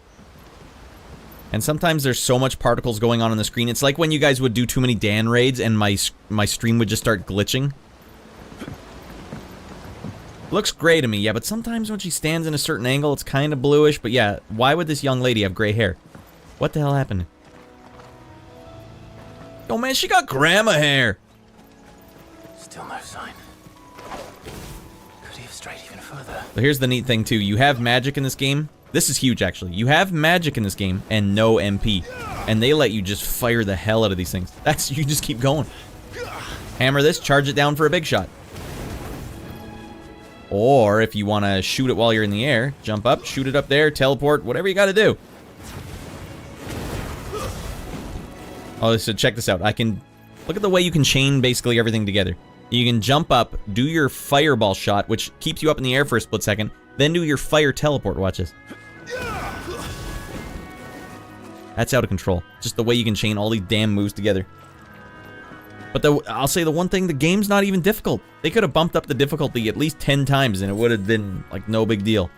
And sometimes there's so much particles going on the screen. It's like when you guys would do too many Dan raids and my stream would just start glitching. Looks gray to me, yeah, but sometimes when she stands in a certain angle, it's kind of bluish. But yeah, why would this young lady have gray hair? What the hell happened? Oh man, she got grandma hair! Still no sign. Could he have strayed even further? So here's the neat thing too, you have magic in this game. This is huge actually. You have magic in this game and no MP. And they let you just fire the hell out of these things. You just keep going. Hammer this, charge it down for a big shot. Or if you want to shoot it while you're in the air, jump up, shoot it up there, teleport, whatever you got to do. Oh, so check this out. I can look at the way you can chain basically everything together. You can jump up, do your fireball shot, which keeps you up in the air for a split second, then do your fire teleport. Watch this. That's out of control. Just the way you can chain all these damn moves together. But I'll say the one thing, the game's not even difficult. They could have bumped up the difficulty at least 10 times and it would have been, like, no big deal.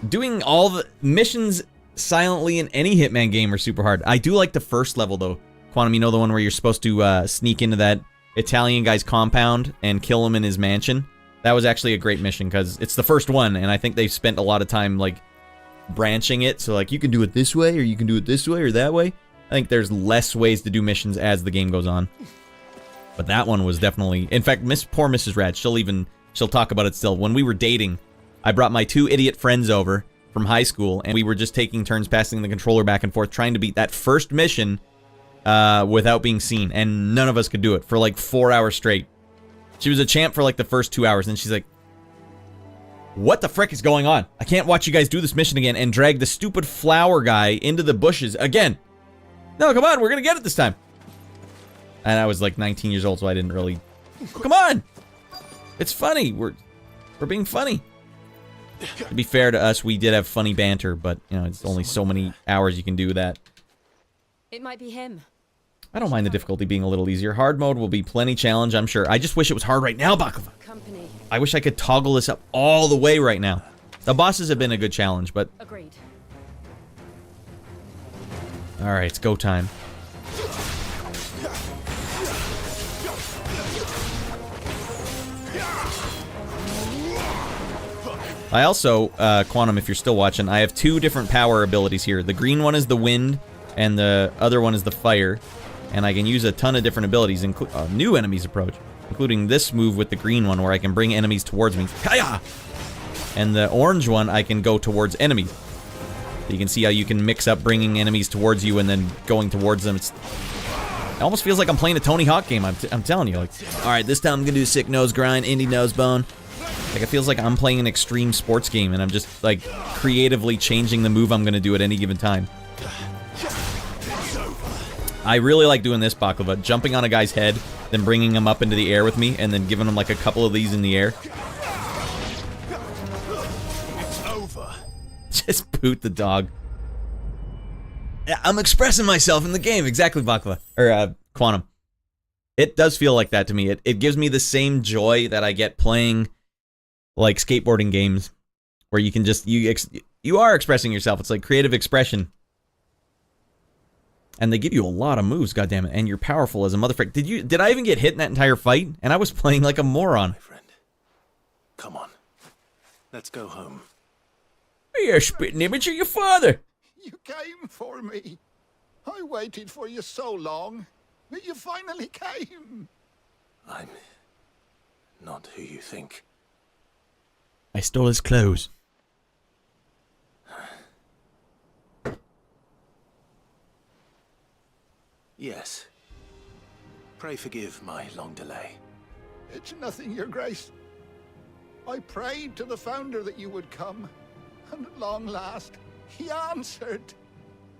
Doing all the missions silently in any Hitman game are super hard. I do like the first level, though. Quantum, you know the one where you're supposed to sneak into that Italian guy's compound and kill him in his mansion? That was actually a great mission, because it's the first one, and I think they've spent a lot of time, like, branching it. So, like, you can do it this way, or you can do it this way, or that way. I think there's less ways to do missions as the game goes on. But that one was definitely... In fact, poor Mrs. Rad, she'll talk about it still. When we were dating, I brought my 2 idiot friends over from high school, and we were just taking turns passing the controller back and forth, trying to beat that first mission without being seen, and none of us could do it for like 4 hours straight. She was a champ for like the first 2 hours, and she's like, what the frick is going on? I can't watch you guys do this mission again, and drag the stupid flower guy into the bushes again. No, come on, we're gonna get it this time. And I was like 19 years old, so I didn't really... Come on! It's funny, we're being funny. To be fair to us, we did have funny banter, but, you know, it's only so many hours you can do that. It might be him. I don't mind the difficulty being a little easier. Hard mode will be plenty challenge, I'm sure. I just wish it was hard right now, Baklava. Company. I wish I could toggle this up all the way right now. The bosses have been a good challenge, but... Agreed. Alright, it's go time. I also, Quantum, if you're still watching, I have 2 different power abilities here. The green one is the wind, and the other one is the fire. And I can use a ton of different abilities, new enemies approach, including this move with the green one, where I can bring enemies towards me. Kaya! And the orange one, I can go towards enemies. So you can see how you can mix up bringing enemies towards you and then going towards them. It almost feels like I'm playing a Tony Hawk game, I'm telling you. Like, alright, this time I'm gonna do a sick nose grind, indie nose bone. Like, it feels like I'm playing an extreme sports game, and I'm just, like, creatively changing the move I'm gonna do at any given time. I really like doing this, Baklava. Jumping on a guy's head, then bringing him up into the air with me, and then giving him, like, a couple of these in the air. It's over. Just boot the dog. Yeah, I'm expressing myself in the game. Exactly, Baklava. Or, Quantum. It does feel like that to me. It gives me the same joy that I get playing, like, skateboarding games, where you can just, you are expressing yourself. It's like creative expression. And they give you a lot of moves, goddammit, and you're powerful as a motherfucker. Did I even get hit in that entire fight? And I was playing like a moron. My friend, come on. Let's go home. You're a spitting image of your father. You came for me. I waited for you so long, but you finally came. I'm not who you think. I stole his clothes. Yes. Pray forgive my long delay. It's nothing, Your Grace. I prayed to the Founder that you would come, and at long last, he answered.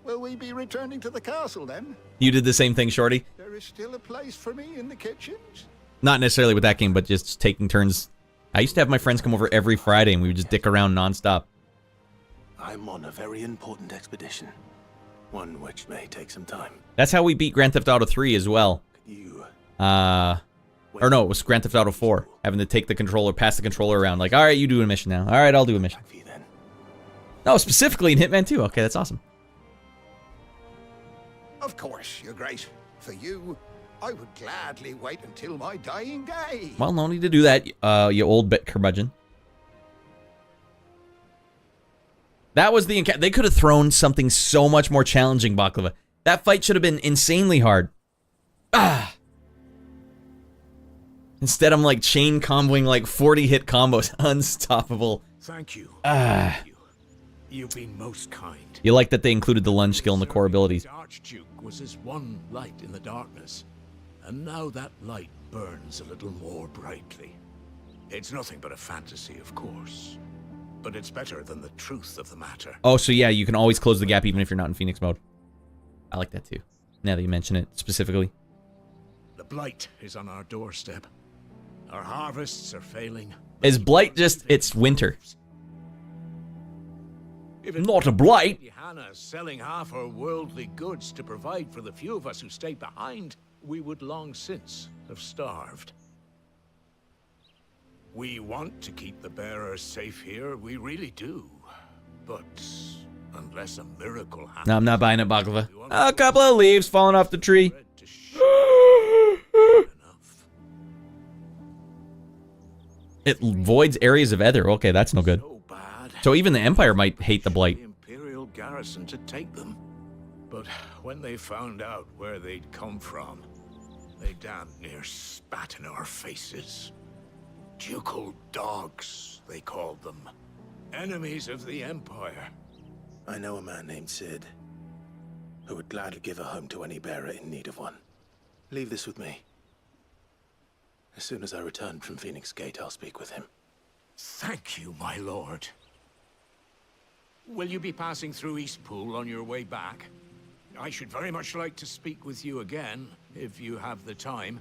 Will we be returning to the castle then? You did the same thing, Shorty. There is still a place for me in the kitchens. Not necessarily with that game, but just taking turns. I used to have my friends come over every Friday, and we would just dick around nonstop. I'm on a very important expedition. One which may take some time. That's how we beat Grand Theft Auto 3 as well. Or no, it was Grand Theft Auto 4. Having to take the controller, pass the controller around. Like, alright, you do a mission now. Alright, I'll do a mission. No, specifically in Hitman 2. Okay, that's awesome. Of course, Your Grace. For you, I would gladly wait until my dying day. Well, no need to do that, you old bit curmudgeon. That was the they could have thrown something so much more challenging, Baklava. That fight should have been insanely hard. Ah. Instead, I'm like chain comboing like 40 hit combos. Unstoppable. Thank you. Ah. Thank you. You've been most kind. You like that they included the lunge skill in the core abilities. The Archduke was his one light in the darkness, and now that light burns a little more brightly. It's nothing but a fantasy, of course, but it's better than the truth of the matter. Oh, so yeah, you can always close the gap even if you're not in Phoenix mode. I like that too, now that you mention it specifically. The blight is on our doorstep. Our harvests are failing. Is blight just, it's winter? Not a blight. Lady Hannah selling half her worldly goods to provide for the few of us who stay behind, we would long since have starved. We want to keep the bearers safe here, we really do. But unless a miracle happens... No, I'm not buying it, Baklava. A couple of leaves falling off the tree. It voids areas of Ether. Okay, that's no good. So even the Empire might hate the blight. Imperial garrison to take them. But when they found out where they'd come from, they damn near spat in our faces. Ducal dogs, they called them. Enemies of the Empire. I know a man named Sid, who would gladly give a home to any bearer in need of one. Leave this with me. As soon as I return from Phoenix Gate, I'll speak with him. Thank you, my lord. Will you be passing through Eastpool on your way back? I should very much like to speak with you again, if you have the time,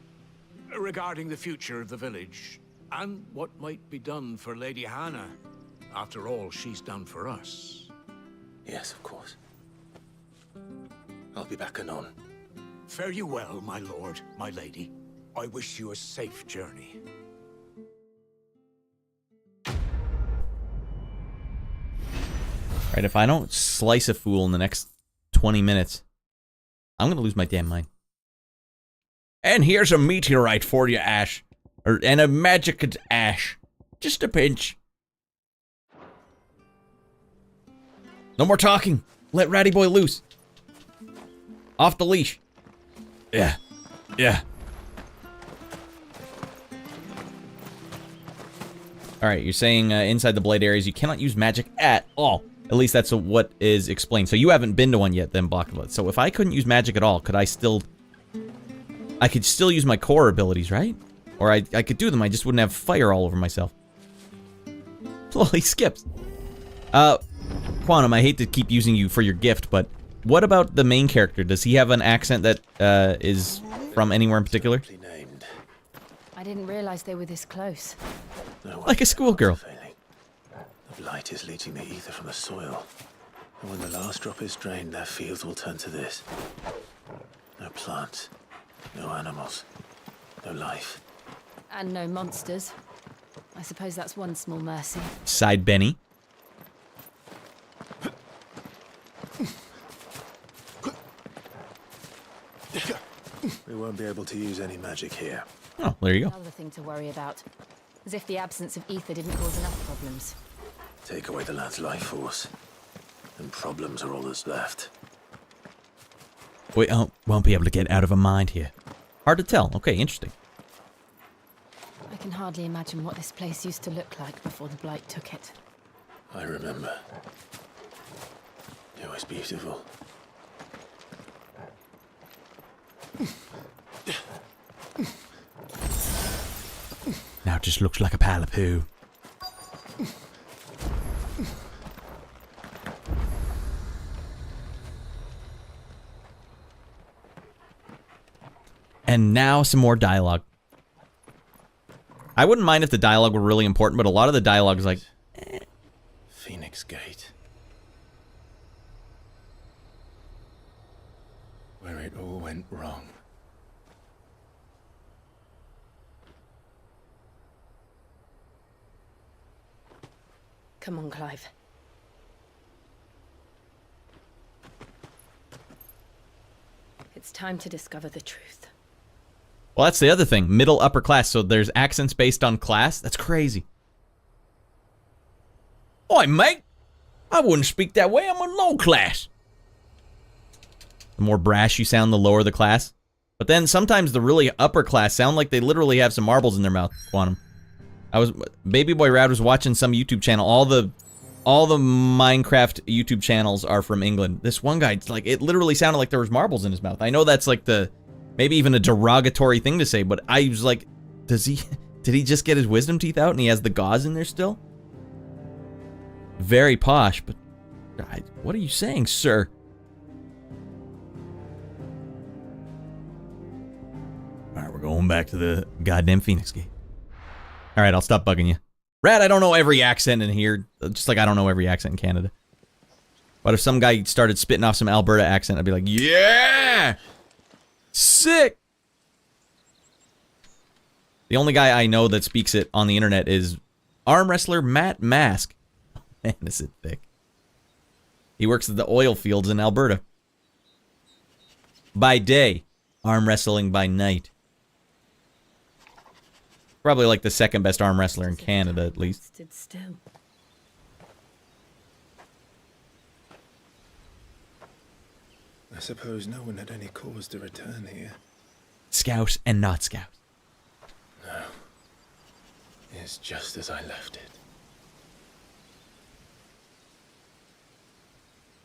regarding the future of the village, and what might be done for Lady Hannah, after all she's done for us. Yes, of course. I'll be back anon. Fare you well, my lord, my lady. I wish you a safe journey. Right, if I don't slice a fool in the next 20 minutes, I'm gonna lose my damn mind. And here's a meteorite for you, Ash. And a magic Ash. Just a pinch. No more talking. Let Ratty Boy loose. Off the leash. Yeah. Yeah. Alright, you're saying inside the blade areas you cannot use magic at all. At least that's what is explained. So you haven't been to one yet then, Baklava. So if I couldn't use magic at all, could I still... I could still use my core abilities, right? Or I could do them, I just wouldn't have fire all over myself. Well, he skips. Quantum, I hate to keep using you for your gift, but what about the main character? Does he have an accent that is from anywhere in particular? I didn't realize they were this close. Like a schoolgirl. The light is leaching the ether from the soil. And when the last drop is drained, their fields will turn to this. No plants, no animals, no life. And no monsters. I suppose that's one small mercy. Sighed Benny. We won't be able to use any magic here. Oh, there you go. Another thing to worry about. As if the absence of ether didn't cause enough problems. Take away the lad's life force, and problems are all that's left. We won't be able to get out of a mind here. Hard to tell. Okay, interesting. I can hardly imagine what this place used to look like before the blight took it. I remember. It was beautiful. Now it just looks like a pile of poo. And now some more dialogue. I wouldn't mind if the dialogue were really important, but a lot of the dialogue is like... Phoenix Gate. Where it all went wrong. Come on, Clive. It's time to discover the truth. Well, that's the other thing. Middle, upper class. So there's accents based on class. That's crazy. Oi, mate. I wouldn't speak that way. I'm a low class. The more brash you sound, the lower the class. But then sometimes the really upper class sound like they literally have some marbles in their mouth. Quantum. Baby Boy Rad was watching some YouTube channel. All the Minecraft YouTube channels are from England. This one guy, like, it literally sounded like there was marbles in his mouth. I know that's like maybe even a derogatory thing to say, but I was like, did he just get his wisdom teeth out and he has the gauze in there still? Very posh, but what are you saying, sir? Alright, we're going back to the goddamn Phoenix Gate. Alright, I'll stop bugging you. Rad, I don't know every accent in here, just like I don't know every accent in Canada. But if some guy started spitting off some Alberta accent, I'd be like, yeah! Sick! The only guy I know that speaks it on the internet is arm wrestler Matt Mask. Man, is it thick. He works at the oil fields in Alberta. By day, arm wrestling by night. Probably like the second best arm wrestler in Canada, at least. Stood still. I suppose no one had any cause to return here. Scouse and not Scouse. No. It's just as I left it.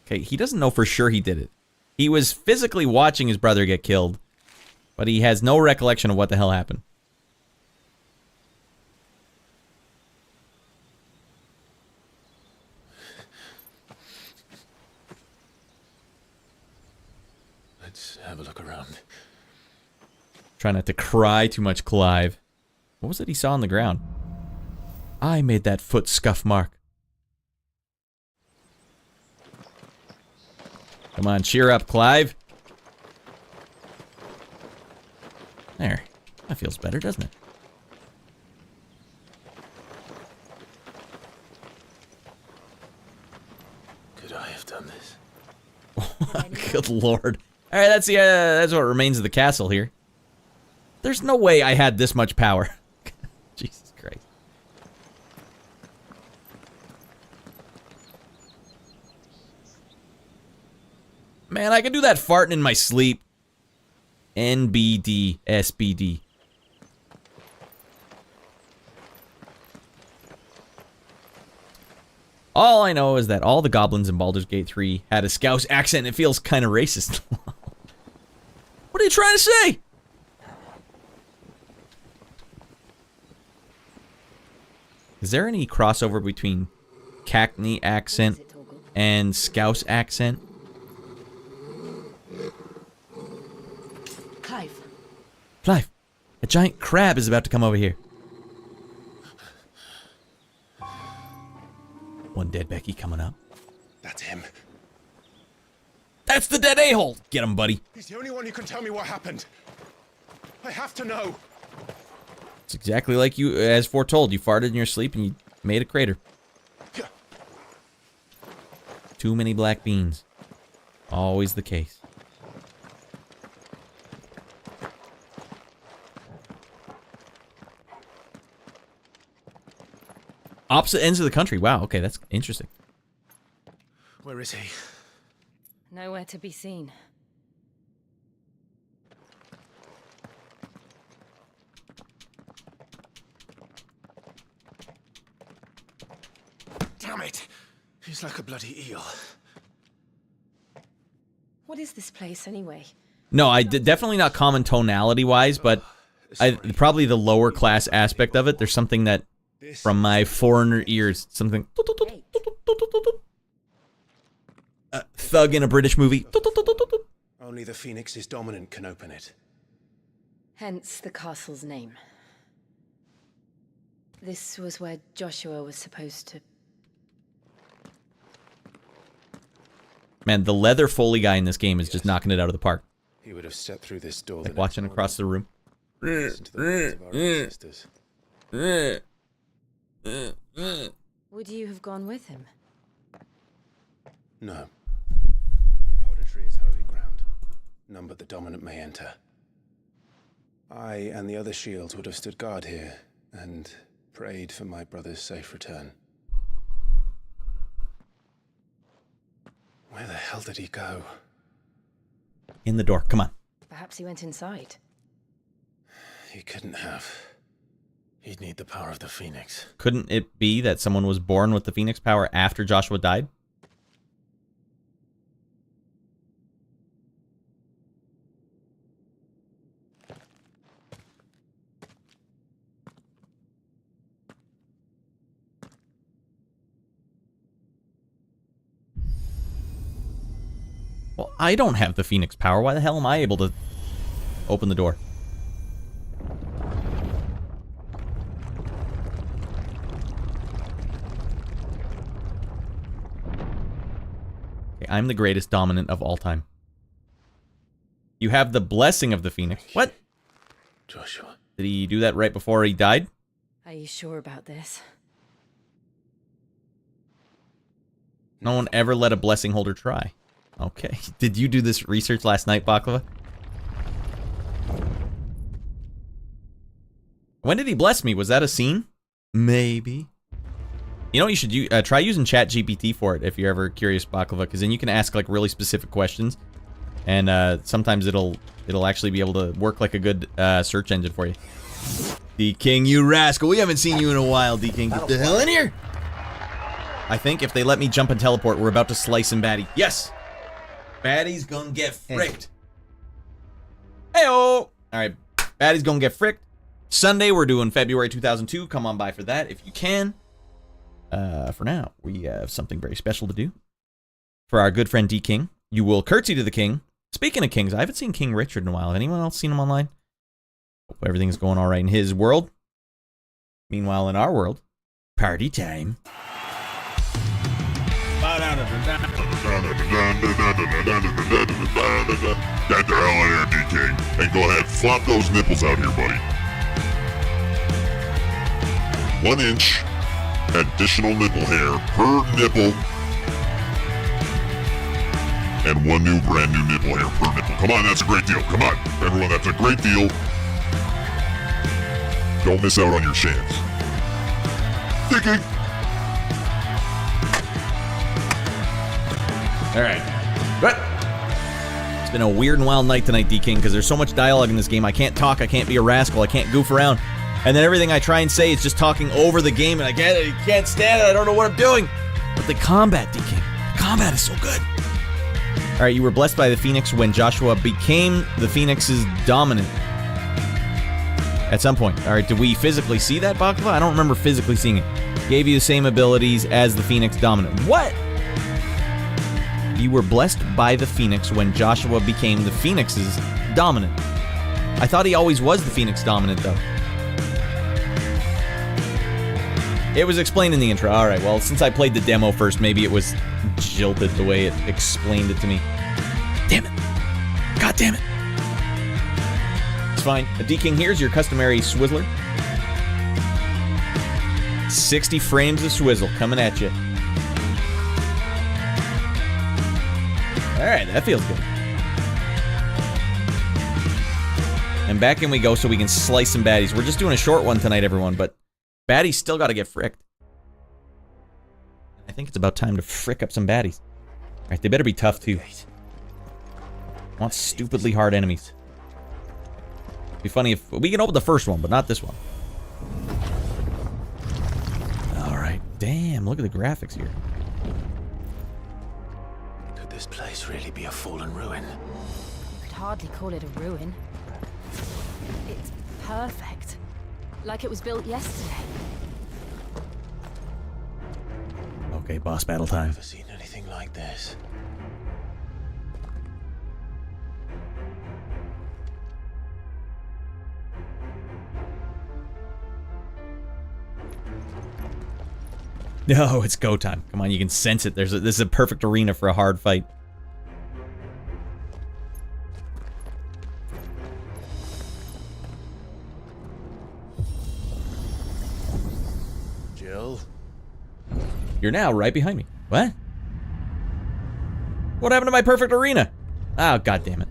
Okay, he doesn't know for sure he did it. He was physically watching his brother get killed, but he has no recollection of what the hell happened. Let's have a look around. Try not to cry too much, Clive. What was it he saw on the ground? I made that foot scuff mark. Come on, cheer up, Clive. There. That feels better, doesn't it? Could I have done this? Good lord. Alright, that's what remains of the castle here. There's no way I had this much power. Jesus Christ. Man, I can do that farting in my sleep. NBD, SBD. All I know is that all the goblins in Baldur's Gate 3 had a Scouse accent and it feels kind of racist. What are you trying to say? Is there any crossover between Cackney accent and Scouse accent? Clive. Clive, a giant crab is about to come over here. One dead Becky coming up. That's him. That's the dead a-hole! Get him, buddy. He's the only one who can tell me what happened. I have to know. It's exactly like you, as foretold. You farted in your sleep and you made a crater. Too many black beans. Always the case. Opposite ends of the country. Wow, okay, that's interesting. Where is he? Nowhere to be seen. Damn it! He's like a bloody eel. What is this place, anyway? No, definitely not common tonality-wise, but probably the lower class aspect of it. There's something that, from my foreigner ears, something thug in a British movie. Only the Phoenix's dominant can open it. Hence the castle's name. This was where Joshua was supposed to... Man, the leather Foley guy in this game is just knocking it out of the park. He would have stepped through this door. Like watching across the room. Listen to the words of our ancestors. Would you have gone with him? No. The apodatory is holy ground. None but the dominant may enter. I and the other shields would have stood guard here and prayed for my brother's safe return. Where the hell did he go? In the door, come on. Perhaps he went inside. He couldn't have. He'd need the power of the Phoenix. Couldn't it be that someone was born with the Phoenix power after Joshua died? Well, I don't have the Phoenix power. Why the hell am I able to open the door? Okay, I'm the greatest dominant of all time. You have the blessing of the Phoenix. What? Joshua. Did he do that right before he died? Are you sure about this? No one ever let a blessing holder try. Okay. Did you do this research last night, Baklava? When did he bless me? Was that a scene? Maybe. You know what you should try using ChatGPT for it if you're ever curious, Baklava, because then you can ask like really specific questions, and sometimes it'll actually be able to work like a good search engine for you. D-King, you rascal! We haven't seen you in a while, D-King. Get the hell in here! I think if they let me jump and teleport, we're about to slice him, Batty. Yes! Batty's gonna get fricked. Heyo! Alright, Batty's gonna get fricked. Sunday, we're doing February 2002. Come on by for that if you can. For now, we have something very special to do. For our good friend D-King, you will curtsy to the king. Speaking of kings, I haven't seen King Richard in a while. Have anyone else seen him online? Hope everything's going all right in his world. Meanwhile, in our world, party time. Get the hell out of here, D-King. And go ahead, flop those nipples out here, buddy. 1 inch additional nipple hair per nipple. And 1 new brand new nipple hair per nipple. Come on, that's a great deal. Come on, everyone, that's a great deal. Don't miss out on your chance. D-King. Alright. But it's been a weird and wild night tonight, D-King, because there's so much dialogue in this game. I can't talk, I can't be a rascal, I can't goof around. And then everything I try and say is just talking over the game, and I can't stand it, I don't know what I'm doing. But the combat, D-King, the combat is so good. Alright, you were blessed by the Phoenix when Joshua became the Phoenix's dominant. At some point. Alright, did we physically see that, Baklava? I don't remember physically seeing it. Gave you the same abilities as the Phoenix dominant. What? You were blessed by the Phoenix when Joshua became the Phoenix's dominant. I thought he always was the Phoenix dominant, though. It was explained in the intro. Alright, well, since I played the demo first, maybe it was jilted the way it explained it to me. Damn it. God damn it. It's fine. D-King, here's your customary Swizzler. 60 frames of swizzle coming at you. Alright, that feels good. And back in we go so we can slice some baddies. We're just doing a short one tonight, everyone, but baddies still gotta get fricked. I think it's about time to frick up some baddies. Alright, they better be tough, too. I want stupidly hard enemies. It'd be funny if we can open the first one, but not this one. Alright, damn, look at the graphics here. Could this place really be a fallen ruin? You could hardly call it a ruin. It's perfect. Like it was built yesterday. Okay, boss battle time. Never seen anything like this. No, it's go time. Come on, you can sense it. This is a perfect arena for a hard fight. Jill? You're now right behind me. What? What happened to my perfect arena? Oh, god damn it.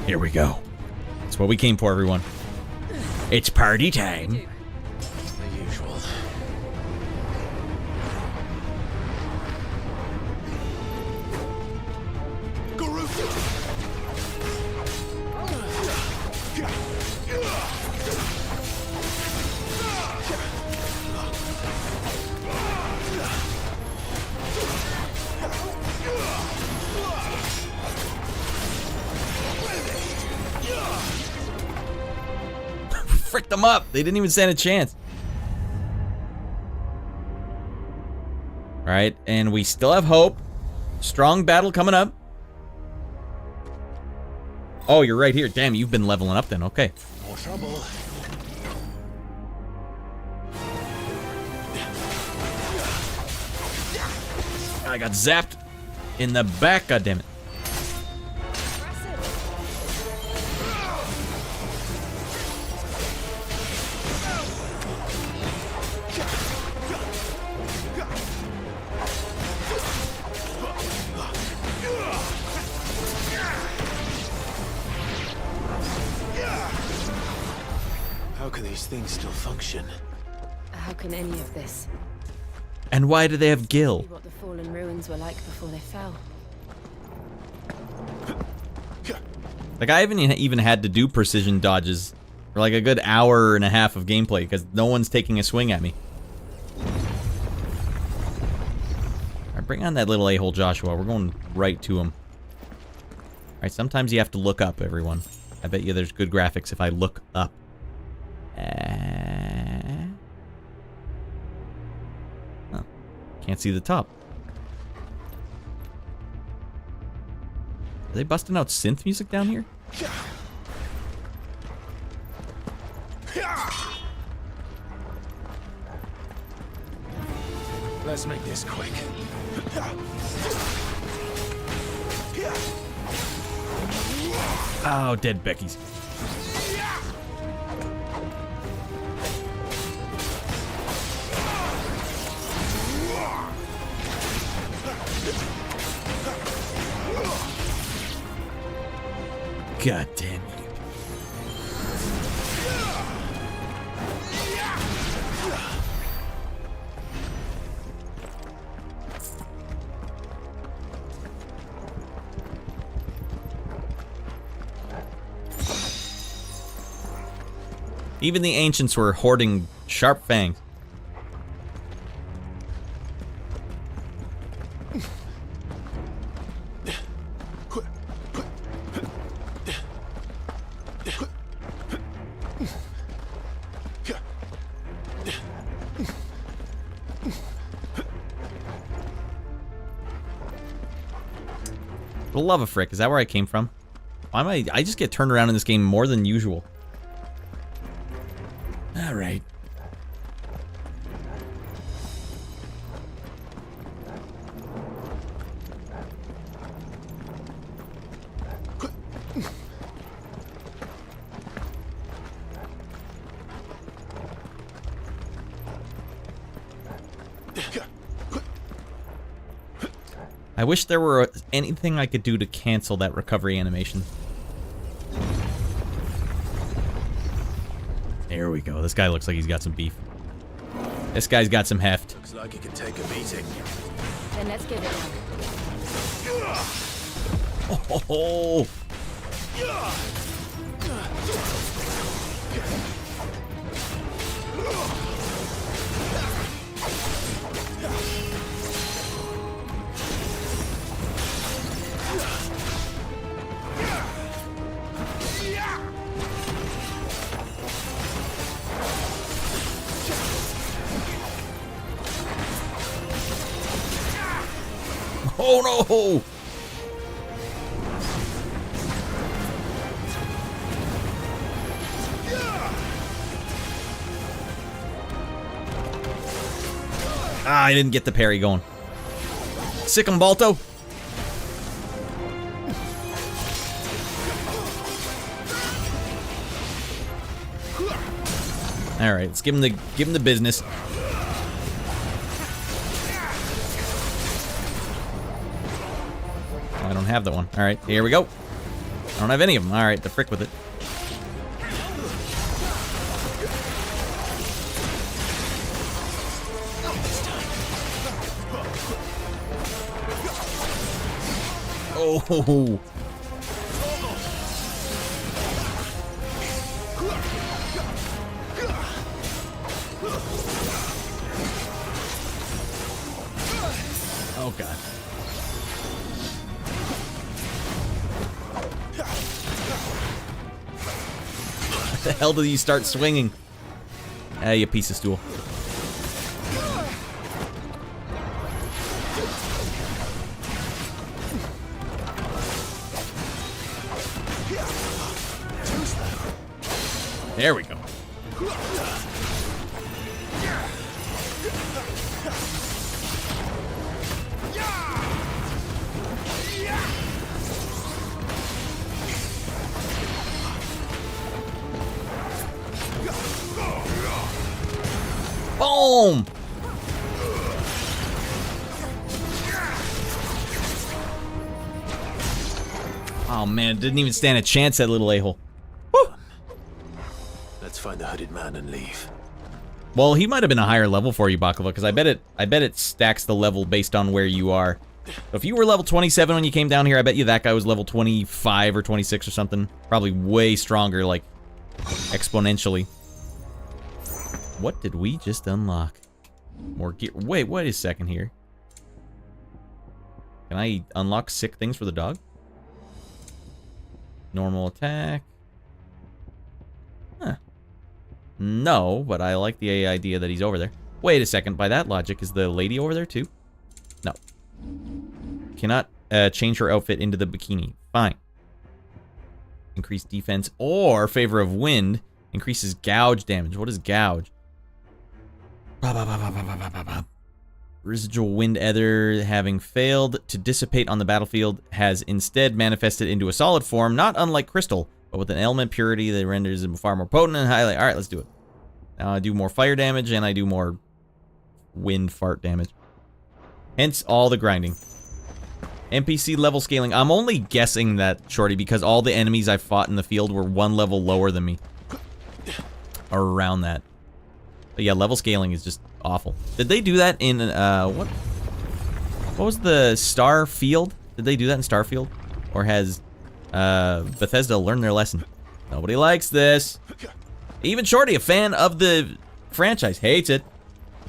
Here we go. That's what we came for, everyone. It's party time. The usual. Fricked them up. They didn't even stand a chance. Alright, and we still have hope. Strong battle coming up. Oh, you're right here. Damn, you've been leveling up then. Okay. More trouble. I got zapped in the back. God damn it. How can these things still function? How can any of this And why do they have Gil? be what the fallen ruins were like before they fell? Like, I haven't even had to do precision dodges for like a good hour and a half of gameplay because no one's taking a swing at me. Alright, bring on that little a-hole Joshua. We're going right to him. Alright, sometimes you have to look up, everyone. I bet you there's good graphics if I look up. Oh, can't see the top. Are they busting out synth music down here? Let's make this quick. Oh, dead Becky's. God damn you. Even the ancients were hoarding sharp fangs. For the love of frick, is that where I came from? Why am I just get turned around in this game more than usual. Alright. I wish there were anything I could do to cancel that recovery animation. There we go. This guy looks like he's got some beef. This guy's got some heft. Looks like he can take a beating. Then let's give it one. Oh. Oh no! Ah, I didn't get the parry going. Sick 'em, Balto. All right, let's give him the business. I don't have that one. All right, here we go. I don't have any of them. All right, the frick with it. Oh. Oh god. What the hell did you start swinging? Ah, you piece of stool. There we go. Boom! Oh man, it didn't even stand a chance, that little a-hole. Let's find the hooded man and leave. Well, he might have been a higher level for you, Baklava, because I bet it stacks the level based on where you are. So if you were level 27 when you came down here, I bet you that guy was level 25 or 26 or something. Probably way stronger, like, exponentially. What did we just unlock? More gear. Wait a second here. Can I unlock sick things for the dog? Normal attack. Huh. No, but I like the idea that he's over there. Wait a second, by that logic, is the lady over there too? No. Cannot change her outfit into the bikini. Fine. Increase defense or favor of wind. Increases gouge damage. What is gouge? Residual wind ether, having failed to dissipate on the battlefield, has instead manifested into a solid form, not unlike crystal, but with an element purity that renders it far more potent and highly. Alright, let's do it. Now I do more fire damage and I do more wind fart damage. Hence all the grinding. NPC level scaling. I'm only guessing that, Shorty, because all the enemies I fought in the field were one level lower than me. Or around that. But yeah, level scaling is just awful. Did they do that in, what was the Starfield? Did they do that in Starfield? Or has, Bethesda learned their lesson? Nobody likes this. Even Shorty, a fan of the franchise, hates it.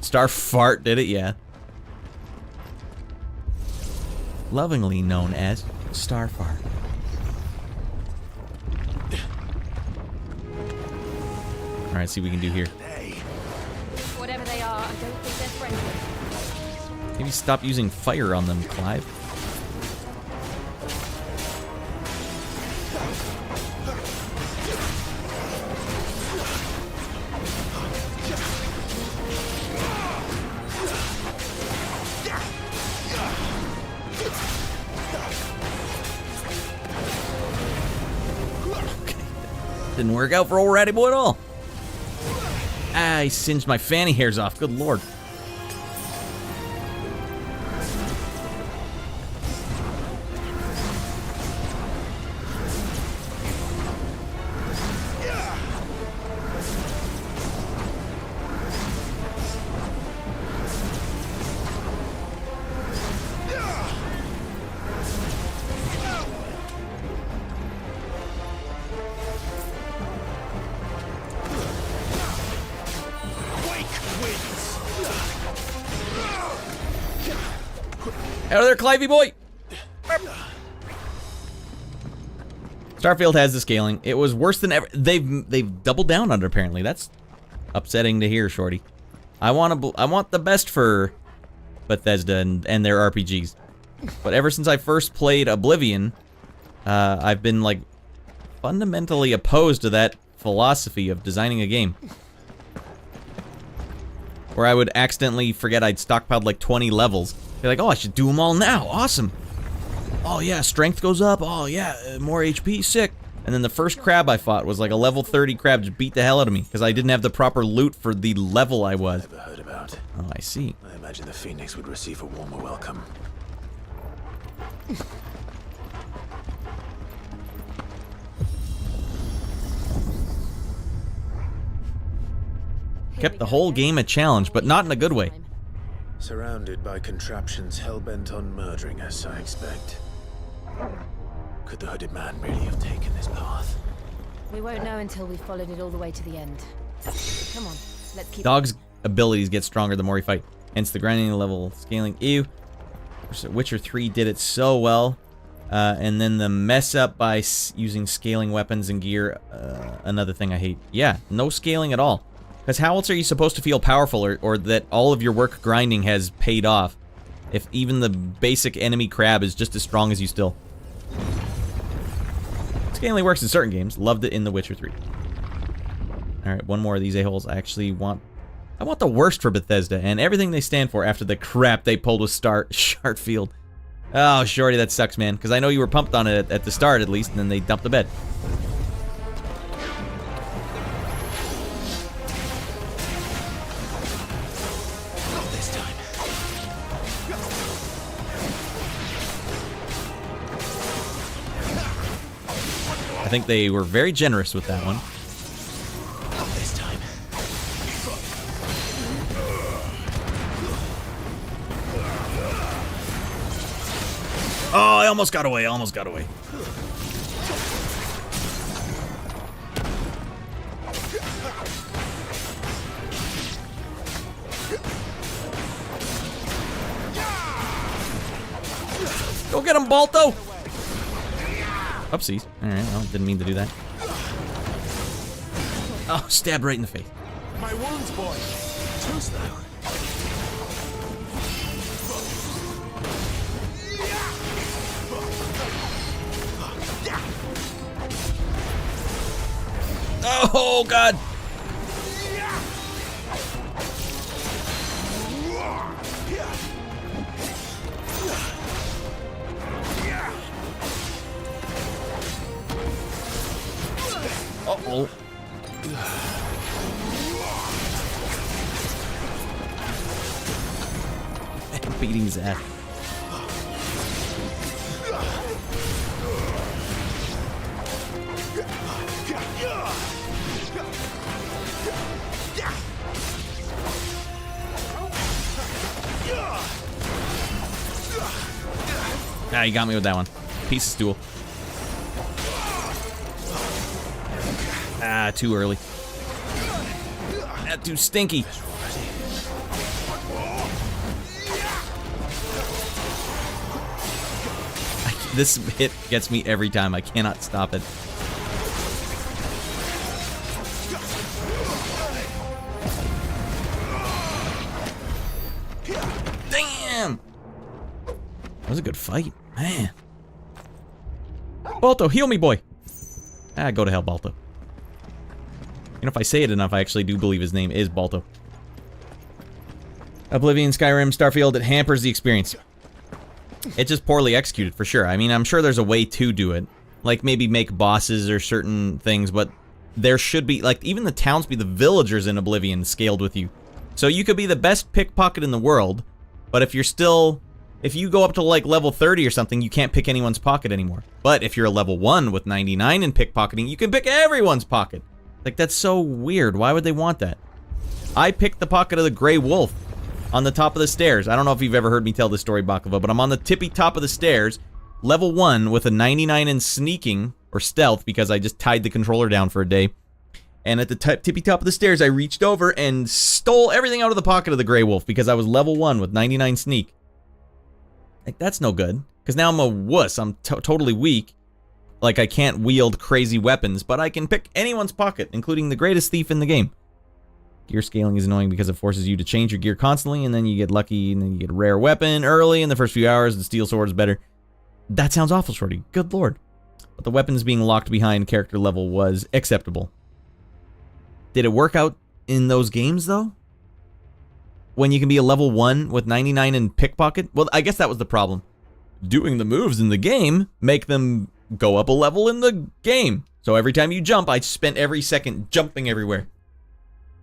Starfart did it, yeah. Lovingly known as Starfart. Alright, see what we can do here. Whatever they are, I don't think they're friendly. Maybe stop using fire on them, Clive. Didn't work out for old Ratty Boy at all. Ah, I singed my fanny hairs off. Good lord. Out of there, Clivey boy! Starfield has the scaling. It was worse than ever. They've doubled down on it, apparently. That's upsetting to hear, Shorty. I want the best for Bethesda and their RPGs. But ever since I first played Oblivion, I've been, like, fundamentally opposed to that philosophy of designing a game. Where I would accidentally forget I'd stockpiled like 20 levels. Be like, oh, I should do them all now. Awesome. Oh yeah, strength goes up. Oh yeah, more HP, sick. And then the first crab I fought was like a level 30 crab, just beat the hell out of me because I didn't have the proper loot for the level I was. Never heard about. Oh, I see. I imagine the Phoenix would receive a warmer welcome. Kept the whole game a challenge, but not in a good way. Surrounded by contraptions hell-bent on murdering us, I expect. Could the hooded man really have taken this path? We won't know until we've followed it all the way to the end. Come on, let's keep... Dog's abilities get stronger the more you fight. Hence the grinding level scaling. Ew. Witcher 3 did it so well. And then the mess up by using scaling weapons and gear. Another thing I hate. Yeah, no scaling at all. Because how else are you supposed to feel powerful or that all of your work grinding has paid off if even the basic enemy crab is just as strong as you still? Scaling works in certain games. Loved it in The Witcher 3. Alright, one more of these a-holes. I want the worst for Bethesda and everything they stand for after the crap they pulled with Shartfield. Oh, Shorty, that sucks, man. Because I know you were pumped on it at the start, at least, and then they dumped the bed. I think they were very generous with that one. Not this time. Oh, I almost got away, almost got away. Go get him, Balto! Oopsies. Alright, well, didn't mean to do that. Oh, stabbed right in the face. My wounds, boy. Too slow. Oh, God! Uh-oh. Beating his ass. Ah, you got me with that one. Piece of stool. Ah, too early. That too stinky. This hit gets me every time. I cannot stop it. Damn! That was a good fight. Man. Balto, heal me, boy. Ah, go to hell, Balto. You know, if I say it enough, I actually do believe his name is Balto. Oblivion, Skyrim, Starfield, it hampers the experience. It's just poorly executed, for sure. I mean, I'm sure there's a way to do it. Like, maybe make bosses or certain things, but there should be, like, even the townspeople, the villagers in Oblivion scaled with you. So you could be the best pickpocket in the world, but if you're still... If you go up to, like, level 30 or something, you can't pick anyone's pocket anymore. But if you're a level 1 with 99 in pickpocketing, you can pick everyone's pocket. Like, that's so weird. Why would they want that? I picked the pocket of the Grey Wolf on the top of the stairs. I don't know if you've ever heard me tell this story, Baklava, but I'm on the tippy top of the stairs, level 1 with a 99 in sneaking, or stealth, because I just tied the controller down for a day. And at the tippy top of the stairs, I reached over and stole everything out of the pocket of the Grey Wolf because I was level 1 with 99 sneak. Like, that's no good. Because now I'm a wuss. I'm totally weak. Like, I can't wield crazy weapons, but I can pick anyone's pocket, including the greatest thief in the game. Gear scaling is annoying because it forces you to change your gear constantly, and then you get lucky, and then you get a rare weapon early in the first few hours. The steel sword is better. That sounds awful, Shorty. Good lord. But the weapons being locked behind character level was acceptable. Did it work out in those games, though? When you can be a level 1 with 99 in pickpocket? Well, I guess that was the problem. Doing the moves in the game make them go up a level in the game. So every time you jump, I spent every second jumping everywhere.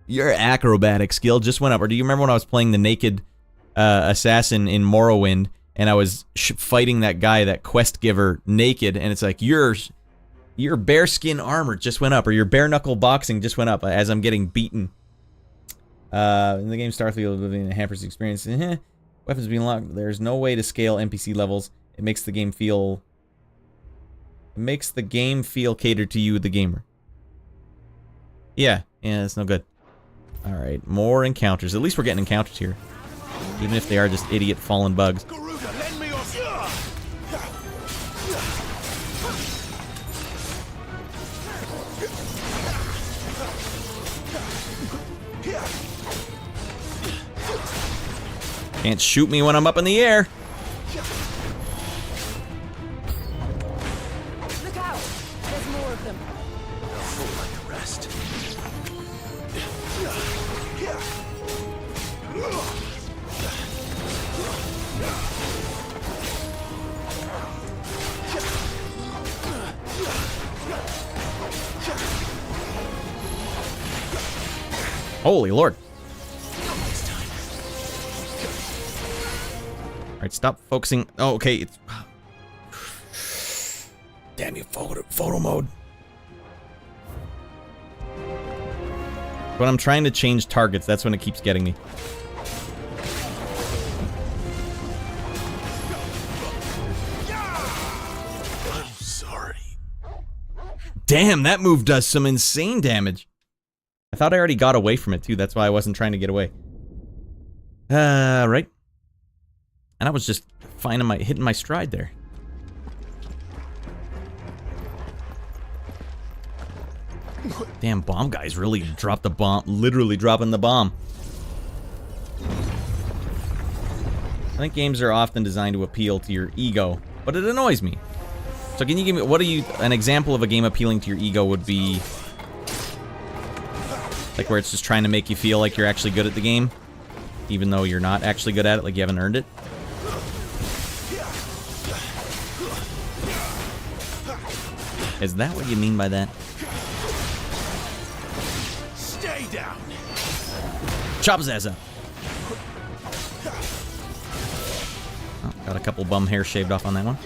Your acrobatic skill just went up. Or do you remember when I was playing the naked assassin in Morrowind, and I was fighting that guy, that quest giver, naked, and it's like, your bearskin armor just went up, or your bare knuckle boxing just went up as I'm getting beaten. In the game Starfield hampers the experience. Weapons being locked. There's no way to scale NPC levels. It makes the game feel catered to you, the gamer. Yeah, that's no good. Alright, more encounters. At least we're getting encounters here. Even if they are just idiot fallen bugs. Can't shoot me when I'm up in the air. Look out! There's more of them. They'll fall like the rest. Holy lord. Alright, stop focusing. Oh, okay. It's... Damn you, photo mode. When I'm trying to change targets, that's when it keeps getting me. I'm sorry. Damn, that move does some insane damage. I thought I already got away from it, too. That's why I wasn't trying to get away. Right. And I was just hitting my stride there. Damn, bomb guys really dropped the bomb. Literally dropping the bomb. I think games are often designed to appeal to your ego, but it annoys me. So can you give me, an example of a game appealing to your ego would be... like where it's just trying to make you feel like you're actually good at the game, even though you're not actually good at it, like you haven't earned it. Is that what you mean by that? Stay down. Chop his ass up. Oh, got a couple bum hair shaved off on that one.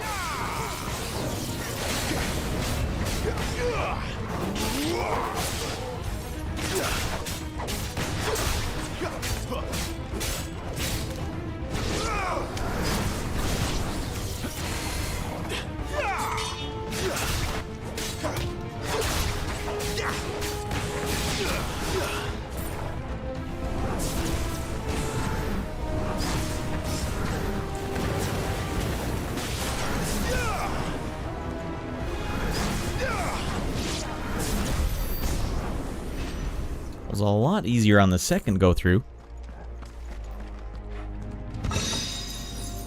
Was a lot easier on the second go through.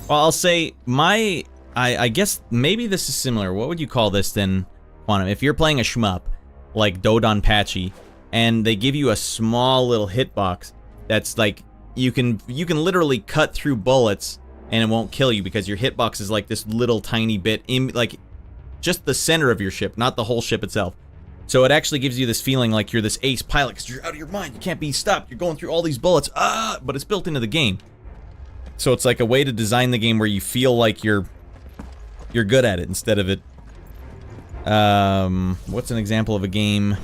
Well, I'll say I guess maybe this is similar. What would you call this then, Quantum? If you're playing a shmup like Dodonpachi and they give you a small little hitbox that's like you can literally cut through bullets and it won't kill you because your hitbox is like this little tiny bit in like just the center of your ship, not the whole ship itself. So it actually gives you this feeling like you're this ace pilot because you're out of your mind. You can't be stopped. You're going through all these bullets. But it's built into the game. So it's like a way to design the game where you feel like you're good at it instead of it. What's an example of a game?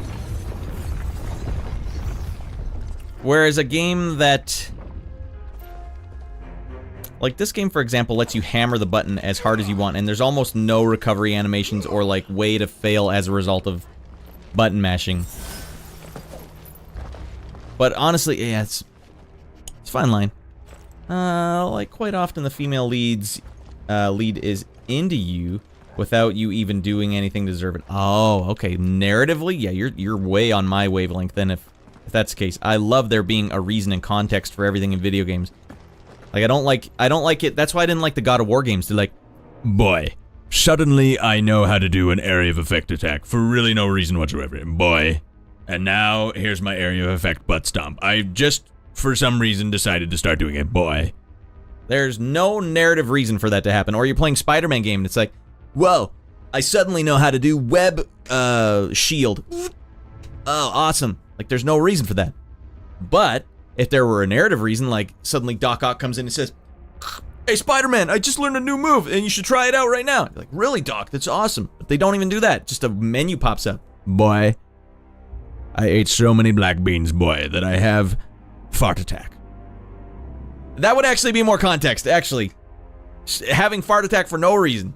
Whereas a game that... like this game, for example, lets you hammer the button as hard as you want, and there's almost no recovery animations or like way to fail as a result of button mashing. But honestly, yeah, it's a fine line. Like quite often the female lead is into you without you even doing anything to deserve it. Oh, okay. Narratively, yeah, you're way on my wavelength then if if that's the case. I love there being a reason and context for everything in video games. Like, I don't like it. That's why I didn't like the God of War games. They're like, boy, suddenly I know how to do an area of effect attack for really no reason whatsoever. Boy. And now, here's my area of effect butt stomp. I just, for some reason, decided to start doing it. Boy. There's no narrative reason for that to happen. Or you're playing Spider-Man game and it's like, whoa, I suddenly know how to do web shield. Oh, awesome. Like, there's no reason for that. But if there were a narrative reason, like suddenly Doc Ock comes in and says, hey, Spider-Man, I just learned a new move and you should try it out right now. You're like, really, Doc? That's awesome. But they don't even do that. Just a menu pops up. Boy. I ate so many black beans, boy, that I have fart attack. That would actually be more context, actually. Having fart attack for no reason.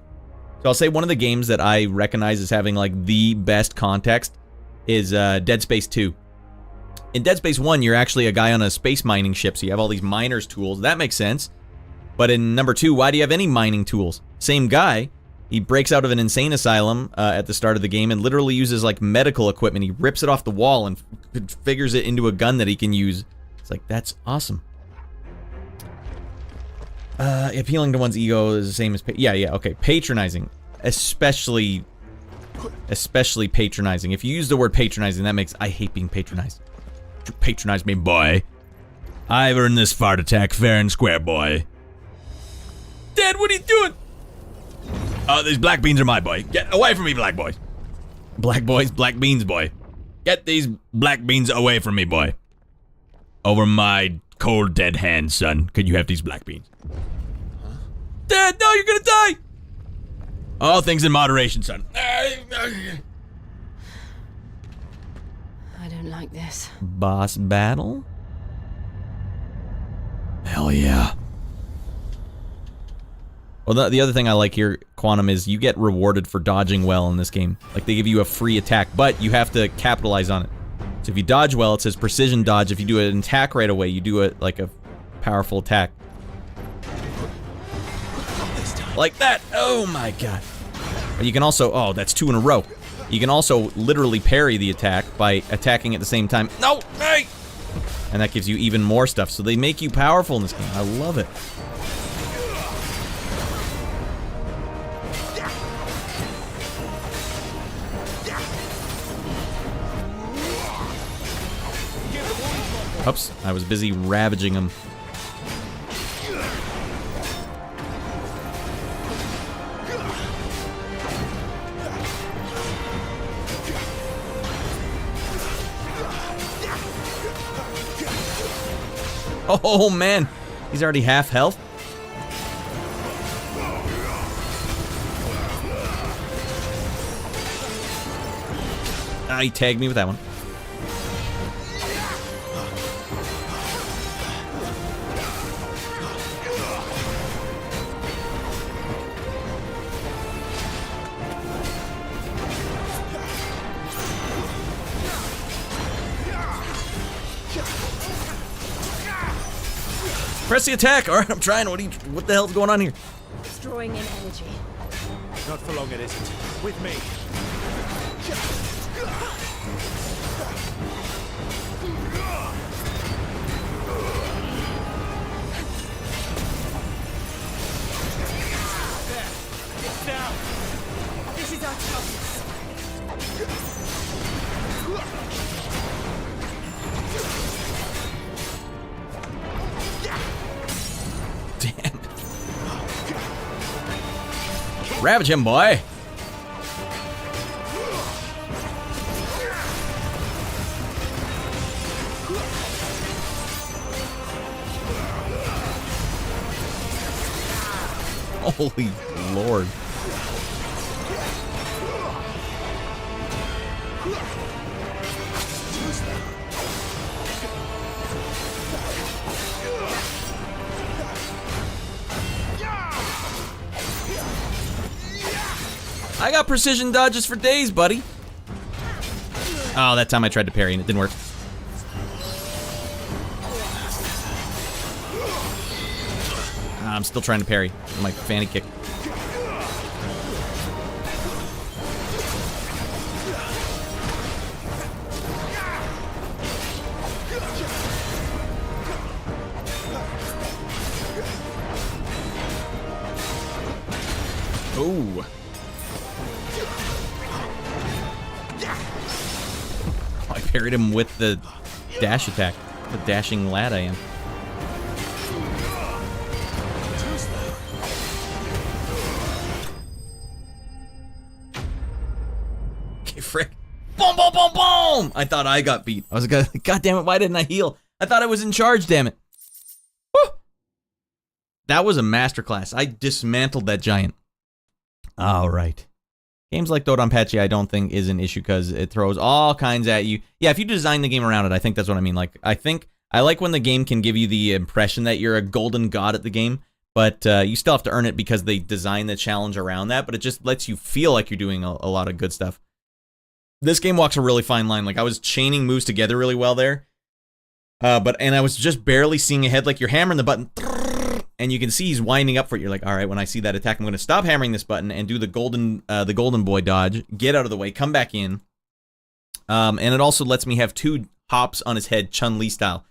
So I'll say one of the games that I recognize as having like the best context is Dead Space 2. In Dead Space 1, you're actually a guy on a space mining ship, so you have all these miner's tools. That makes sense. But in number 2, why do you have any mining tools? Same guy. He breaks out of an insane asylum at the start of the game and literally uses like medical equipment. He rips it off the wall and figures it into a gun that he can use. It's like, that's awesome. Appealing to one's ego is the same as... okay. Patronizing. Especially patronizing. If you use the word patronizing, that makes... I hate being patronized. You patronize me, boy. I've earned this fart attack fair and square, boy. Dad, what are you doing? These black beans are my boy. Get away from me, black boys. Black boys, black beans, boy. Get these black beans away from me, boy. Over my cold, dead hands, son. Could you have these black beans? Huh? Dad, no, you're gonna die! All things in moderation, son. I don't like this. Boss battle? Hell yeah. Well, the other thing I like here, Quantum, is you get rewarded for dodging well in this game. Like, they give you a free attack, but you have to capitalize on it. So if you dodge well, it says precision dodge. If you do an attack right away, you do it like a powerful attack. Like that! Oh my god. But you can also... Oh, that's 2 in a row. You can also literally parry the attack by attacking at the same time. No! Hey! And that gives you even more stuff. So they make you powerful in this game. I love it. Oops, I was busy ravaging him. Oh man, he's already half health. Ah, he tagged me with that one. Press the attack! Alright, I'm trying. What the hell's going on here? Destroying in energy. Not for long it isn't. With me. Get down! This is our chance. Damn. Ravage him, boy. Holy Lord. I got precision dodges for days, buddy. Oh, that time I tried to parry and it didn't work. I'm still trying to parry with my fanny kick. Ooh. I parried him with the dash attack. The dashing lad I am. Okay, frick. Boom, boom, boom, boom! I thought I got beat. I was like, God damn it, why didn't I heal? I thought I was in charge, damn it. Woo! That was a masterclass. I dismantled that giant. Alright. Games like Dodonpachi I don't think is an issue because it throws all kinds at you. Yeah, if you design the game around it, I think that's what I mean. Like, I like when the game can give you the impression that you're a golden god at the game, but you still have to earn it because they design the challenge around that, but it just lets you feel like you're doing a lot of good stuff. This game walks a really fine line. Like, I was chaining moves together really well there, and I was just barely seeing ahead. Like, you're hammering the button, and you can see he's winding up for it. You're like, all right, when I see that attack, I'm going to stop hammering this button and do the golden boy dodge, get out of the way, come back in. And it also lets me have 2 hops on his head, Chun-Li style.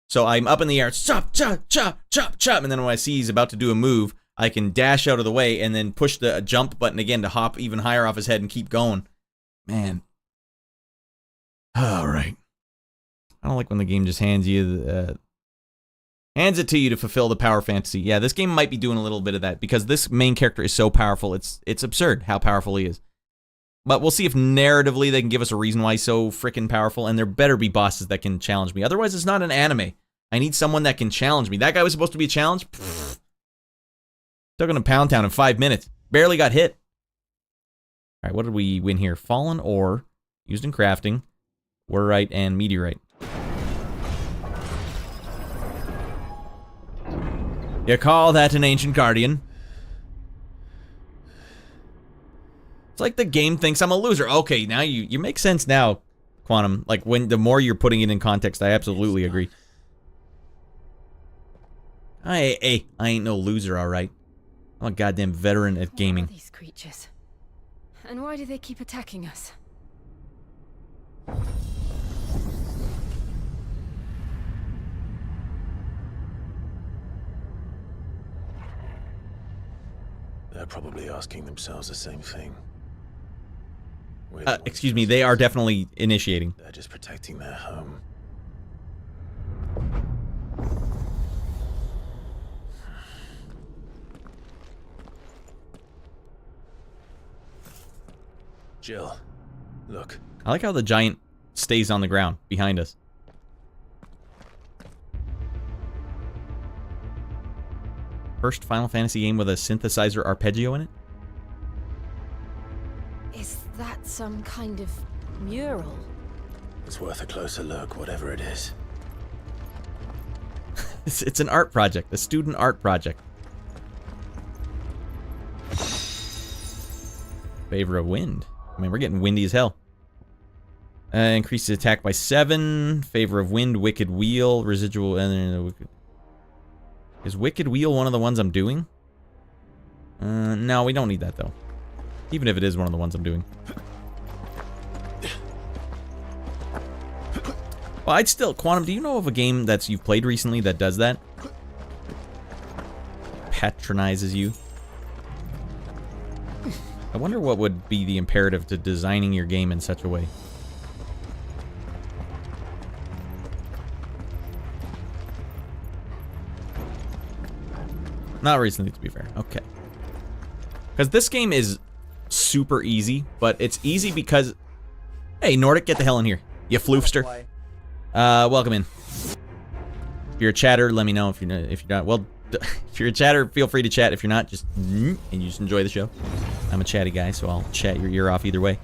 So I'm up in the air, chop, chop, chop, chop, chop, and then when I see he's about to do a move, I can dash out of the way and then push the jump button again to hop even higher off his head and keep going. Man. All right. I don't like when the game just hands it to you to fulfill the power fantasy. Yeah, this game might be doing a little bit of that because this main character is so powerful. It's absurd how powerful he is. But we'll see if narratively they can give us a reason why he's so freaking powerful, and there better be bosses that can challenge me. Otherwise, it's not an anime. I need someone that can challenge me. That guy was supposed to be a challenge? Pfft. Took him to Pound Town in 5 minutes. Barely got hit. All right, what did we win here? Fallen ore, used in crafting, Warite, and meteorite. You call that an ancient guardian? It's like the game thinks I'm a loser. Okay, now you make sense now, Quantum. Like, when the more you're putting it in context, I absolutely agree. I ain't no loser, all right. I'm a goddamn veteran at gaming. What are these creatures? And why do they keep attacking us? They're probably asking themselves the same thing. Excuse me, they are definitely initiating. They're just protecting their home. Jill, look. I like how the giant stays on the ground behind us. First Final Fantasy game with a synthesizer arpeggio in it? Is that some kind of mural? It's worth a closer look, whatever it is. It's an art project, a student art project. Favor of wind. I mean, we're getting windy as hell. Increases attack by 7. Favor of wind, wicked wheel, residual. Is wicked wheel one of the ones I'm doing? No, we don't need that though. Even if it is one of the ones I'm doing. Well, I'd still... Quantum, do you know of a game that you've played recently that does that? Patronizes you? I wonder what would be the imperative to designing your game in such a way. Not recently, to be fair. Okay. Because this game is super easy, but it's easy because... Hey, Nordic, get the hell in here. You floofster. Welcome in. If you're a chatter, let me know. If you're not, well, if you're a chatter, feel free to chat. If you're not, just and you just enjoy the show. I'm a chatty guy, so I'll chat your ear off either way.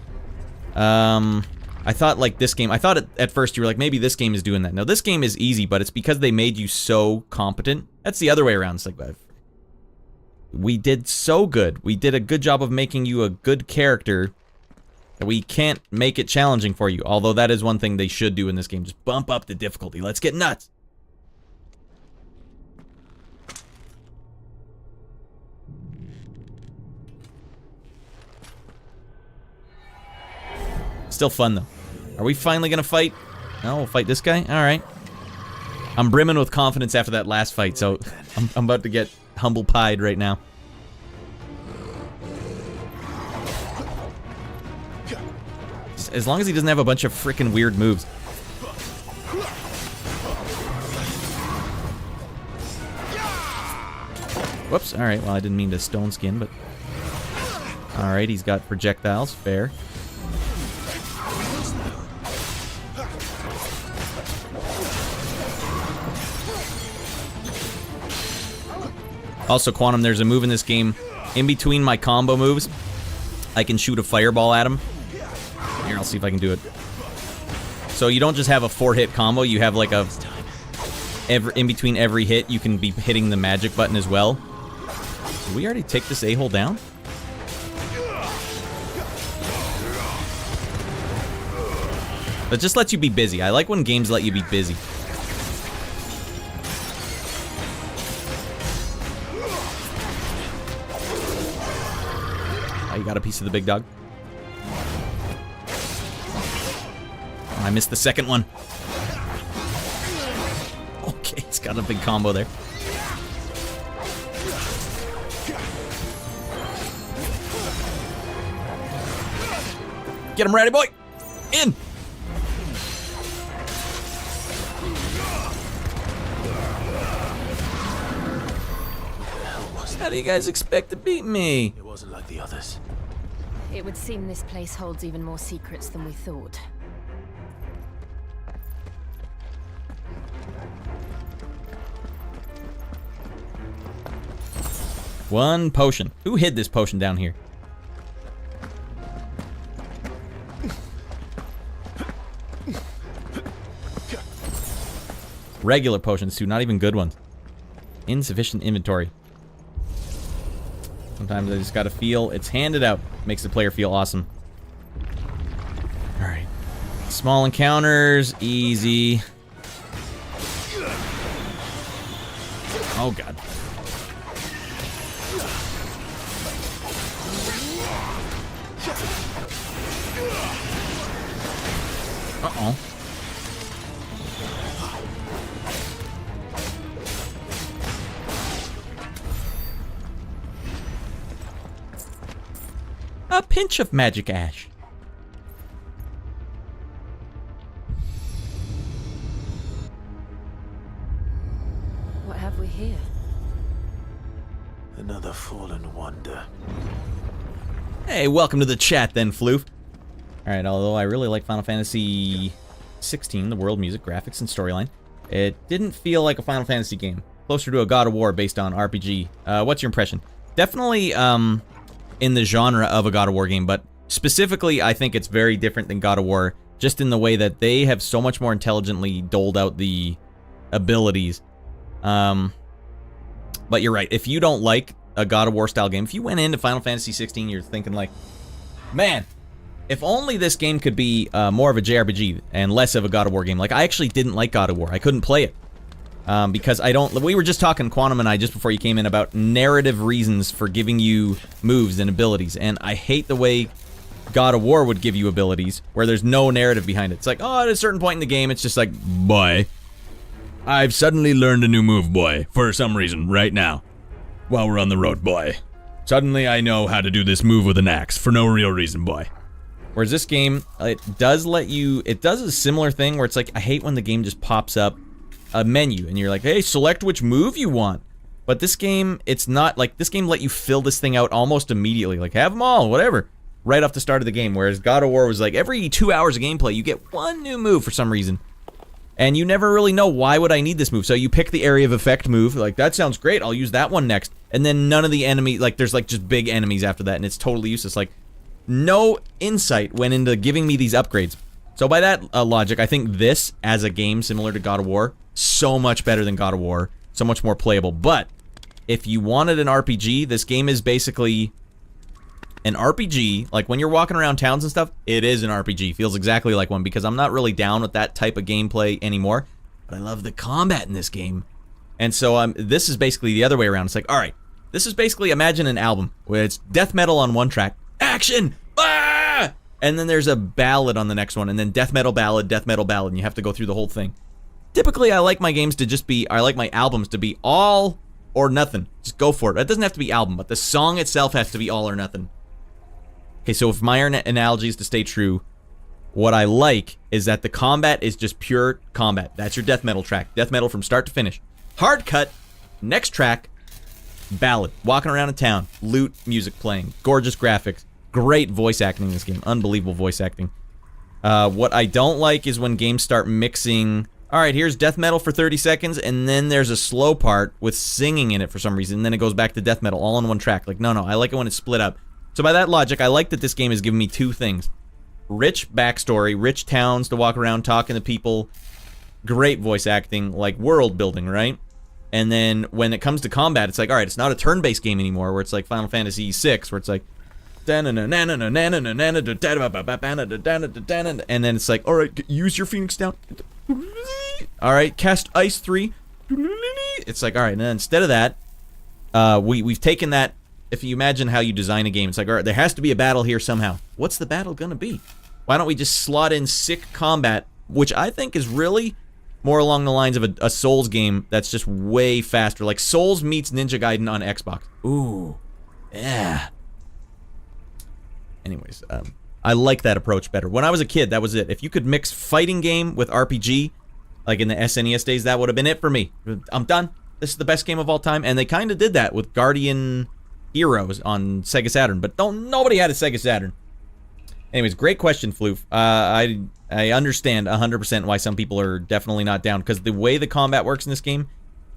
I thought like this game. I thought at first you were like maybe this game is doing that. No, this game is easy, but it's because they made you so competent. That's the other way around. It's like we did so good. We did a good job of making you a good character. We can't make it challenging for you, although that is one thing they should do in this game. Just bump up the difficulty. Let's get nuts. Still fun, though. Are we finally gonna fight? No, we'll fight this guy? Alright. I'm brimming with confidence after that last fight, so I'm about to get humble pied right now. as long as he doesn't have a bunch of freaking weird moves. Whoops, alright, well I didn't mean to stone skin, but... Alright, he's got projectiles, fair. Also, Quantum, there's a move in this game, in between my combo moves, I can shoot a fireball at him. Here, I'll see if I can do it. So you don't just have a 4-hit combo, you have like a... in between every hit, you can be hitting the magic button as well. Did we already take this a-hole down? That just lets you be busy. I like when games let you be busy. Oh, you got a piece of the big dog? Oh, I missed the second one. Okay, he's got a big combo there. Get him ready, boy! In! How do you guys expect to beat me? It wasn't like the others. It would seem this place holds even more secrets than we thought. One potion. Who hid this potion down here? Regular potions too, not even good ones. Insufficient inventory. Sometimes I just gotta feel it's handed out. Makes the player feel awesome. Alright. Small encounters, easy. Oh god. Uh-oh. A pinch of magic ash. What have we here? Another fallen wonder. Hey, welcome to the chat then, Floof. Alright, although I really like Final Fantasy 16, the world, music, graphics, and storyline, it didn't feel like a Final Fantasy game. Closer to a God of War based on RPG. What's your impression? Definitely, in the genre of a God of War game, but specifically, I think it's very different than God of War, just in the way that they have so much more intelligently doled out the abilities. But you're right, if you don't like a God of War style game, if you went into Final Fantasy 16, you're thinking like, man, if only this game could be more of a JRPG and less of a God of War game. Like, I actually didn't like God of War. I couldn't play it. Because I don't... We were just talking, Quantum and I, just before you came in, about narrative reasons for giving you moves and abilities. And I hate the way God of War would give you abilities, where there's no narrative behind it. It's like, oh, at a certain point in the game, it's just like, boy, I've suddenly learned a new move, boy, for some reason, right now. While we're on the road, boy. Suddenly I know how to do this move with an axe, for no real reason, boy. Whereas this game, it does let you... It does a similar thing where it's like, I hate when the game just pops up a menu and you're like, hey, select which move you want. But this game, it's not like, this game let you fill this thing out almost immediately. Like, have them all, whatever. Right off the start of the game. Whereas God of War was like, every 2 hours of gameplay, you get one new move for some reason. And you never really know, why would I need this move? So you pick the area of effect move, like, that sounds great, I'll use that one next. And then none of the enemy, like, there's like just big enemies after that, and it's totally useless. Like, no insight went into giving me these upgrades. So by that logic, I think this, as a game similar to God of War, so much better than God of War, so much more playable. But if you wanted an RPG, this game is basically an RPG. Like, when you're walking around towns and stuff, it is an RPG. Feels exactly like one, because I'm not really down with that type of gameplay anymore. But I love the combat in this game. And so this is basically the other way around. It's like, all right, this is basically, imagine an album where it's death metal on one track, action, ah! And then there's a ballad on the next one, and then death metal ballad, and you have to go through the whole thing. Typically, I like my games to just be, I like my albums to be all or nothing. Just go for it. It doesn't have to be album, but the song itself has to be all or nothing. Okay, so if my analogy is to stay true, What I like is that the combat is just pure combat. That's your death metal track. Death metal from start to finish. Hard cut, next track, ballad. Walking around in town, loot, music playing, gorgeous graphics, great voice acting in this game. Unbelievable voice acting. What I don't like is when games start mixing, alright, here's death metal for 30 seconds, and then there's a slow part with singing in it for some reason, and then it goes back to death metal all in one track. Like, no, I like it when it's split up. So by that logic, I like that this game has given me two things. Rich backstory, rich towns to walk around talking to people, great voice acting, like world building, right? And then when it comes to combat, it's like, alright, it's not a turn-based game anymore, where it's like Final Fantasy VI, where it's like, and then it's like, alright, use your Phoenix down. Alright, cast Ice 3. It's like, alright, and then instead of that, we've taken that. If you imagine how you design a game, it's like, alright, there has to be a battle here somehow. What's the battle gonna be? Why don't we just slot in sick combat, which I think is really more along the lines of a Souls game that's just way faster. Like Souls meets Ninja Gaiden on Xbox. Ooh. Yeah. Anyways, I like that approach better. When I was a kid, that was it. If you could mix fighting game with RPG, like in the SNES days, that would have been it for me. I'm done. This is the best game of all time. And they kind of did that with Guardian Heroes on Sega Saturn, but nobody had a Sega Saturn. Anyways, great question, Floof. I understand 100% why some people are definitely not down, because the way the combat works in this game,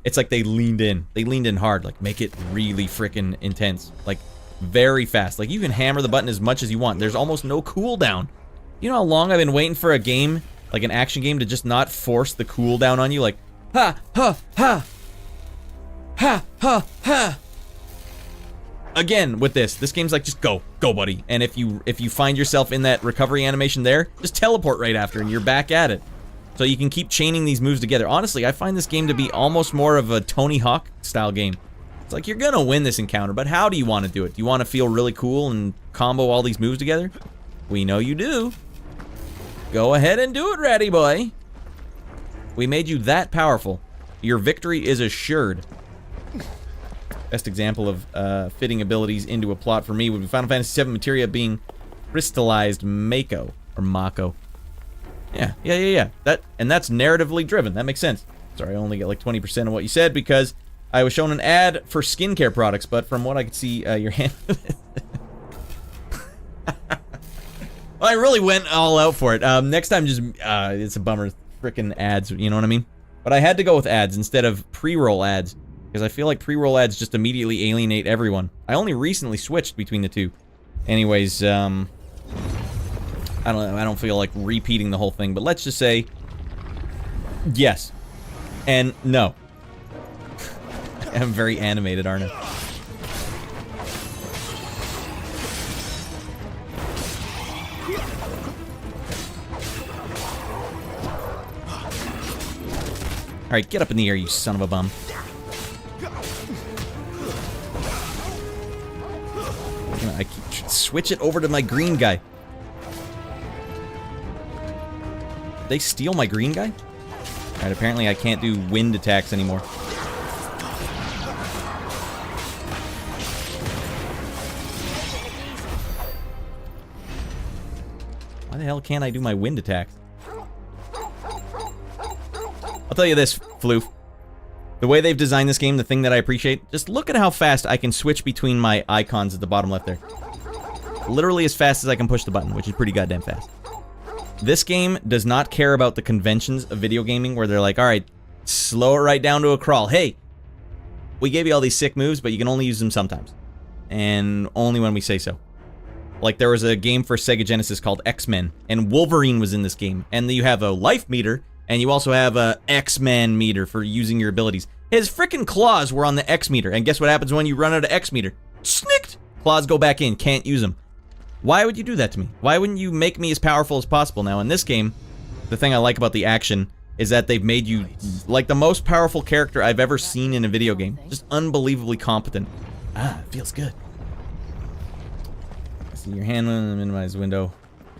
it's like they leaned in. They leaned in hard, like make it really freaking intense, like very fast. Like you can hammer the button as much as you want. There's almost no cooldown. You know how long I've been waiting for a game, like an action game, to just not force the cooldown on you, like ha ha ha ha ha ha. Again, with this game's like, just go, buddy. And if you find yourself in that recovery animation there, just teleport right after and you're back at it. So you can keep chaining these moves together. Honestly, I find this game to be almost more of a Tony Hawk style game. It's like, you're gonna win this encounter, but how do you want to do it? Do you want to feel really cool and combo all these moves together? We know you do. Go ahead and do it, Ratty Boy. We made you that powerful. Your victory is assured. Best example of fitting abilities into a plot for me would be Final Fantasy VII Materia being crystallized Mako, or Mako. Yeah. That's narratively driven. That makes sense. Sorry, I only get like 20% of what you said because I was shown an ad for skincare products, but from what I could see, your hand... Well, I really went all out for it. Next time, just, it's a bummer. Frickin' ads, you know what I mean? But I had to go with ads instead of pre-roll ads, because I feel like pre-roll ads just immediately alienate everyone. I only recently switched between the two. Anyways, I don't know, I don't feel like repeating the whole thing, but let's just say yes and no. I'm very animated, aren't I? Alright, get up in the air, you son of a bum. I keep switch it over to my green guy. Did they steal my green guy? Alright, apparently I can't do wind attacks anymore. Why the hell can't I do my wind attacks? I'll tell you this, Floof. The way they've designed this game, the thing that I appreciate, just look at how fast I can switch between my icons at the bottom left there. Literally as fast as I can push the button, which is pretty goddamn fast. This game does not care about the conventions of video gaming where they're like, alright, slow it right down to a crawl. Hey, we gave you all these sick moves, but you can only use them sometimes. And only when we say so. Like, there was a game for Sega Genesis called X-Men, and Wolverine was in this game. And you have a life meter, and you also have a X-Man meter for using your abilities. His frickin' claws were on the X meter, and guess what happens when you run out of X meter? Snicked! Claws go back in, can't use them. Why would you do that to me? Why wouldn't you make me as powerful as possible? Now, in this game, the thing I like about the action is that they've made you, like, the most powerful character I've ever seen in a video game. Just unbelievably competent. Ah, it feels good. I see your hand, minimize window.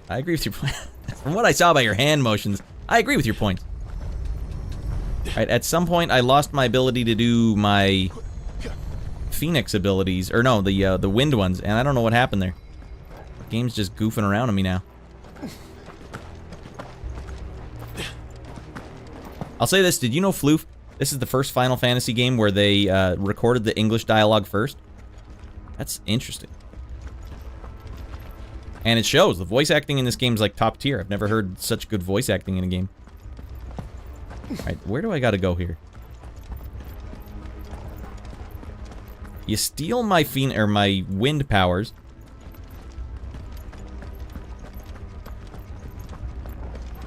I agree with your point. From what I saw by your hand motions, I agree with your point. Alright, at some point I lost my ability to do my Phoenix abilities, or no, the wind ones, and I don't know what happened there. The game's just goofing around on me now. I'll say this, did you know, Floof, this is the first Final Fantasy game where they recorded the English dialogue first? That's interesting. And it shows. The voice acting in this game is like top tier. I've never heard such good voice acting in a game. Alright, where do I gotta go here? You steal my my wind powers.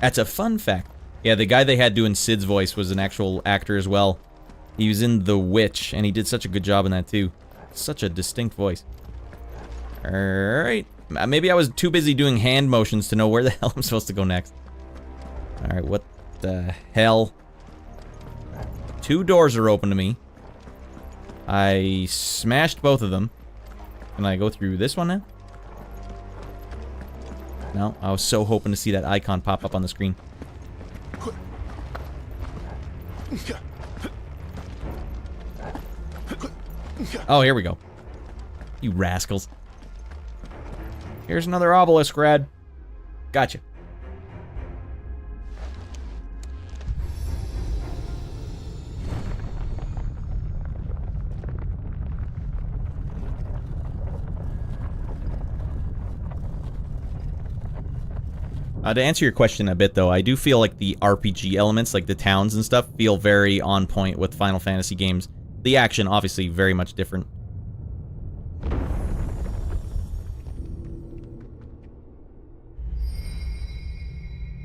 That's a fun fact. Yeah, the guy they had doing Sid's voice was an actual actor as well. He was in The Witch, and he did such a good job in that too. Such a distinct voice. Alright. Maybe I was too busy doing hand motions to know where the hell I'm supposed to go next. Alright, what the hell? 2 doors are open to me. I smashed both of them. Can I go through this one now? No, I was so hoping to see that icon pop up on the screen. Oh, here we go. You rascals. Here's another obelisk, Rad. Gotcha. To answer your question a bit, though, I do feel like the RPG elements, like the towns and stuff, feel very on point with Final Fantasy games. The action, obviously, very much different.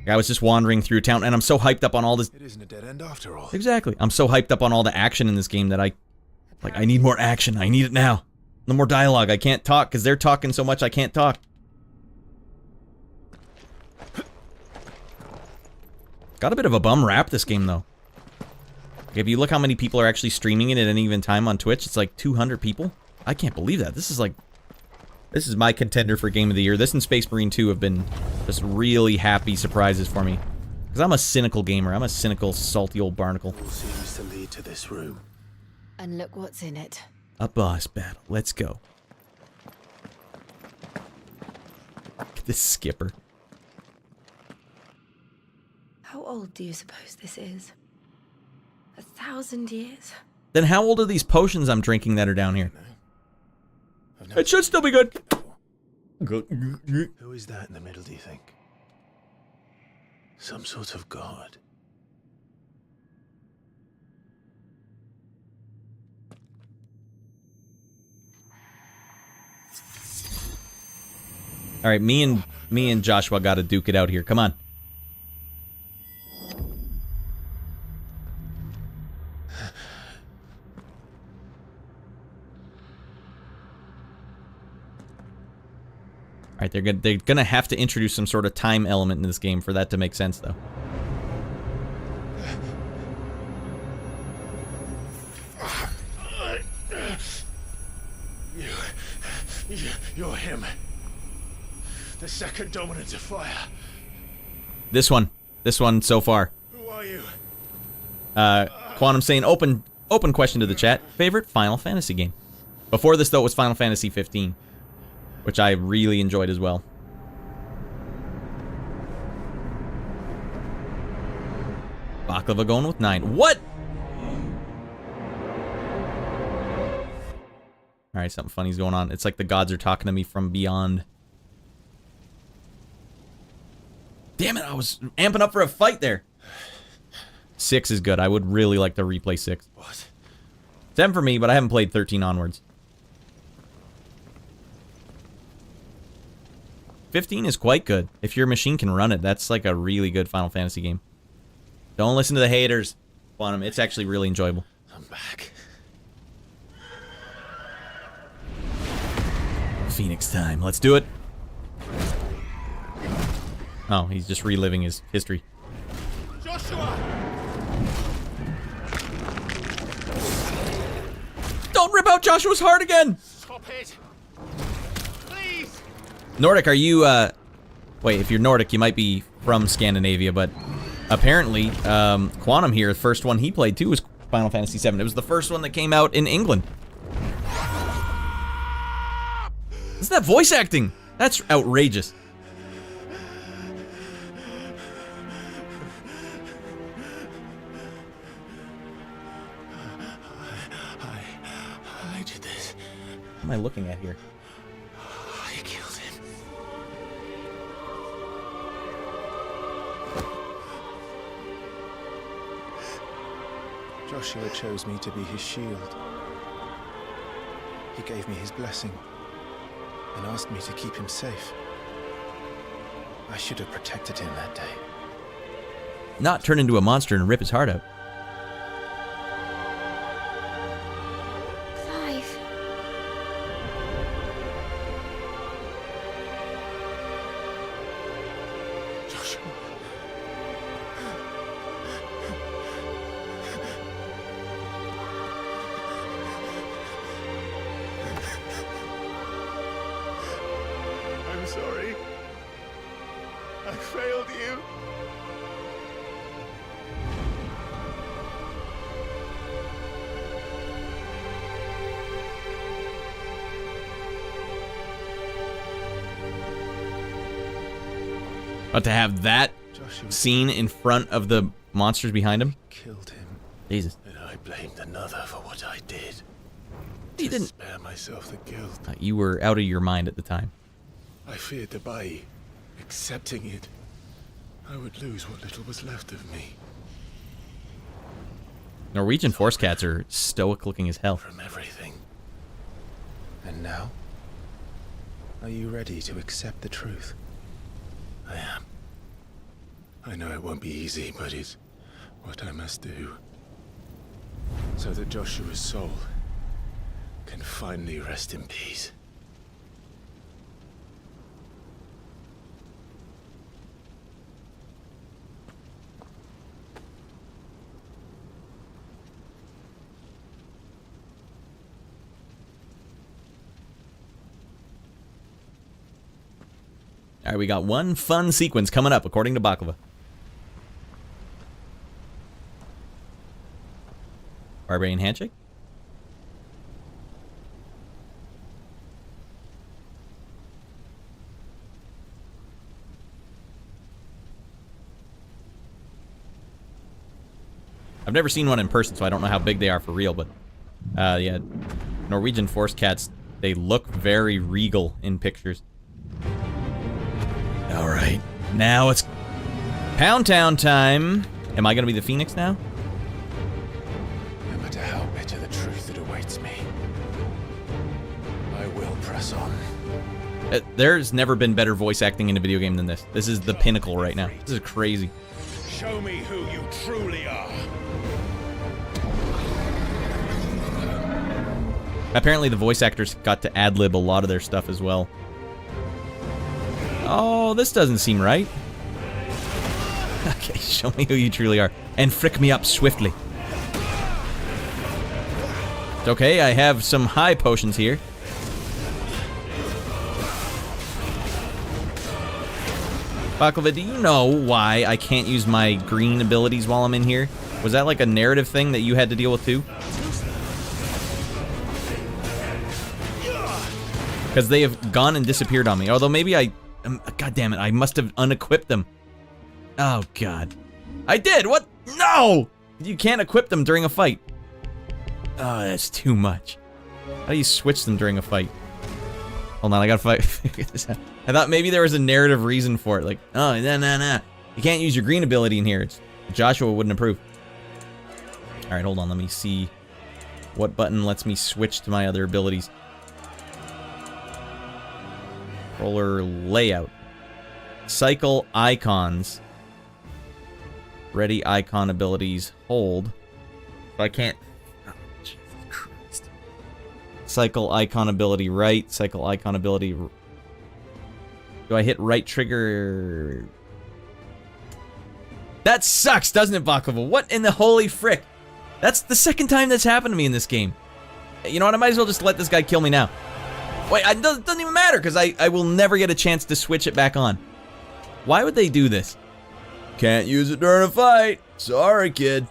I was just wandering through town, and I'm so hyped up on all this... It isn't a dead end after all. Exactly. I'm so hyped up on all the action in this game that I need more action. I need it now. No more dialogue. I can't talk, because they're talking so much I can't talk. Got a bit of a bum rap, this game, though. If you look how many people are actually streaming it at any given time on Twitch, it's like 200 people. I can't believe that. This is my contender for Game of the Year. This and Space Marine 2 have been just really happy surprises for me. Because I'm a cynical gamer. I'm a cynical, salty old barnacle. Seems to lead to this room. And look what's in it. A boss battle. Let's go. Look at this skipper. How old do you suppose this is? 1,000 years? Then how old are these potions I'm drinking that are down here? It should still be good. Who is that in the middle, do you think? Some sort of god. All right, me and Joshua got to duke it out here. Come on. All right, they're gonna have to introduce some sort of time element in this game for that to make sense, though. You're him. The second dominant of fire. This one so far. Who are you? Quantum saying open question to the chat. Favorite Final Fantasy game? Before this, though, it was Final Fantasy 15. Which I really enjoyed as well. Baklava going with 9. What? Alright, something funny's going on. It's like the gods are talking to me from beyond. Damn it, I was amping up for a fight there. 6 is good. I would really like to replay 6. What? 7 for me, but I haven't played 13 onwards. 15 is quite good. If your machine can run it, that's like a really good Final Fantasy game. Don't listen to the haters, Quantum. It's actually really enjoyable. I'm back. Phoenix time. Let's do it. Oh, he's just reliving his history. Joshua! Don't rip out Joshua's heart again! Stop it! Please! Nordic, are you, wait, if you're Nordic, you might be from Scandinavia, but apparently, Quantum here, the first one he played too was Final Fantasy VII. It was the first one that came out in England. Isn't that voice acting? That's outrageous. What am I looking at here? I killed him. Joshua chose me to be his shield. He gave me his blessing and asked me to keep him safe. I should have protected him that day. Not turn into a monster and rip his heart out. Clive. Joshua. I'm sorry. I failed you. But to have that scene in front of the monsters behind him? Killed him. Jesus. And I blamed another for what I did. You didn't. Spare myself the guilt. You were out of your mind at the time. I feared that by accepting it, I would lose what little was left of me. Norwegian force cats are stoic looking as hell. From everything. And now? Are you ready to accept the truth? I am. I know it won't be easy, but it's what I must do. So that Joshua's soul can finally rest in peace. All right, we got one fun sequence coming up, according to Baklava. Barbarian handshake? I've never seen one in person, so I don't know how big they are for real, but yeah, Norwegian force cats, they look very regal in pictures. All right, now it's Pound Town time. Am I gonna be the Phoenix now? No matter how bitter the truth that awaits me, I will press on. There's never been better voice acting in a video game than this. This is the pinnacle right now. This is crazy. Show me who you truly are. Apparently the voice actors got to ad-lib a lot of their stuff as well. Oh, this doesn't seem right. Okay, show me who you truly are. And frick me up swiftly. Okay, I have some high potions here. Baklava, do you know why I can't use my green abilities while I'm in here? Was that like a narrative thing that you had to deal with too? Because they have gone and disappeared on me. Although maybe God damn it, I must have unequipped them. Oh, God. I did! What? No! You can't equip them during a fight. Oh, that's too much. How do you switch them during a fight? Hold on, I gotta figure this out. I thought maybe there was a narrative reason for it. Like, oh, nah. You can't use your green ability in here. Joshua wouldn't approve. Alright, hold on. Let me see what button lets me switch to my other abilities. Controller layout. Cycle icons. Ready icon abilities. Hold. I can't. Oh, Jesus Christ. Cycle icon ability right. Cycle icon ability. Do I hit right trigger? That sucks, doesn't it, Baklava? What in the holy frick? That's the second time that's happened to me in this game. You know what? I might as well just let this guy kill me now. Wait, it doesn't even matter, because I will never get a chance to switch it back on. Why would they do this? Can't use it during a fight. Sorry, kid.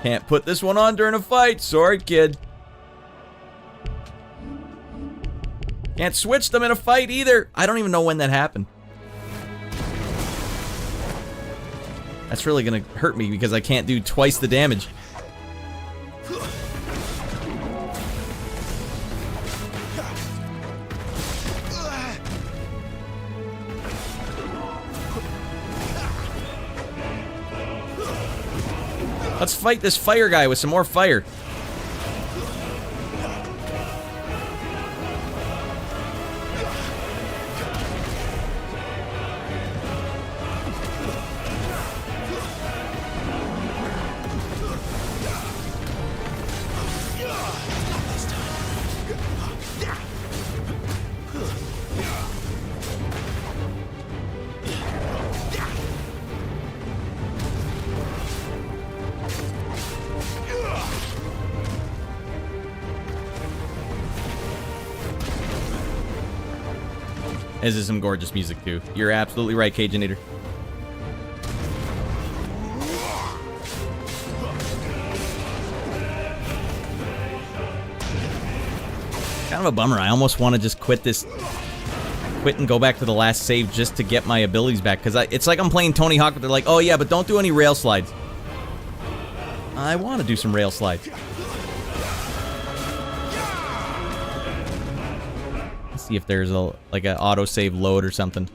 Can't put this one on during a fight. Sorry, kid. Can't switch them in a fight either. I don't even know when that happened. That's really gonna hurt me because I can't do twice the damage. Let's fight this fire guy with some more fire. This is some gorgeous music, too. You're absolutely right, Cajunator. Kind of a bummer. I almost want to just quit and go back to the last save just to get my abilities back. Because it's like I'm playing Tony Hawk, but they're like, oh yeah, but don't do any rail slides. I want to do some rail slides. See if there's an autosave load or something.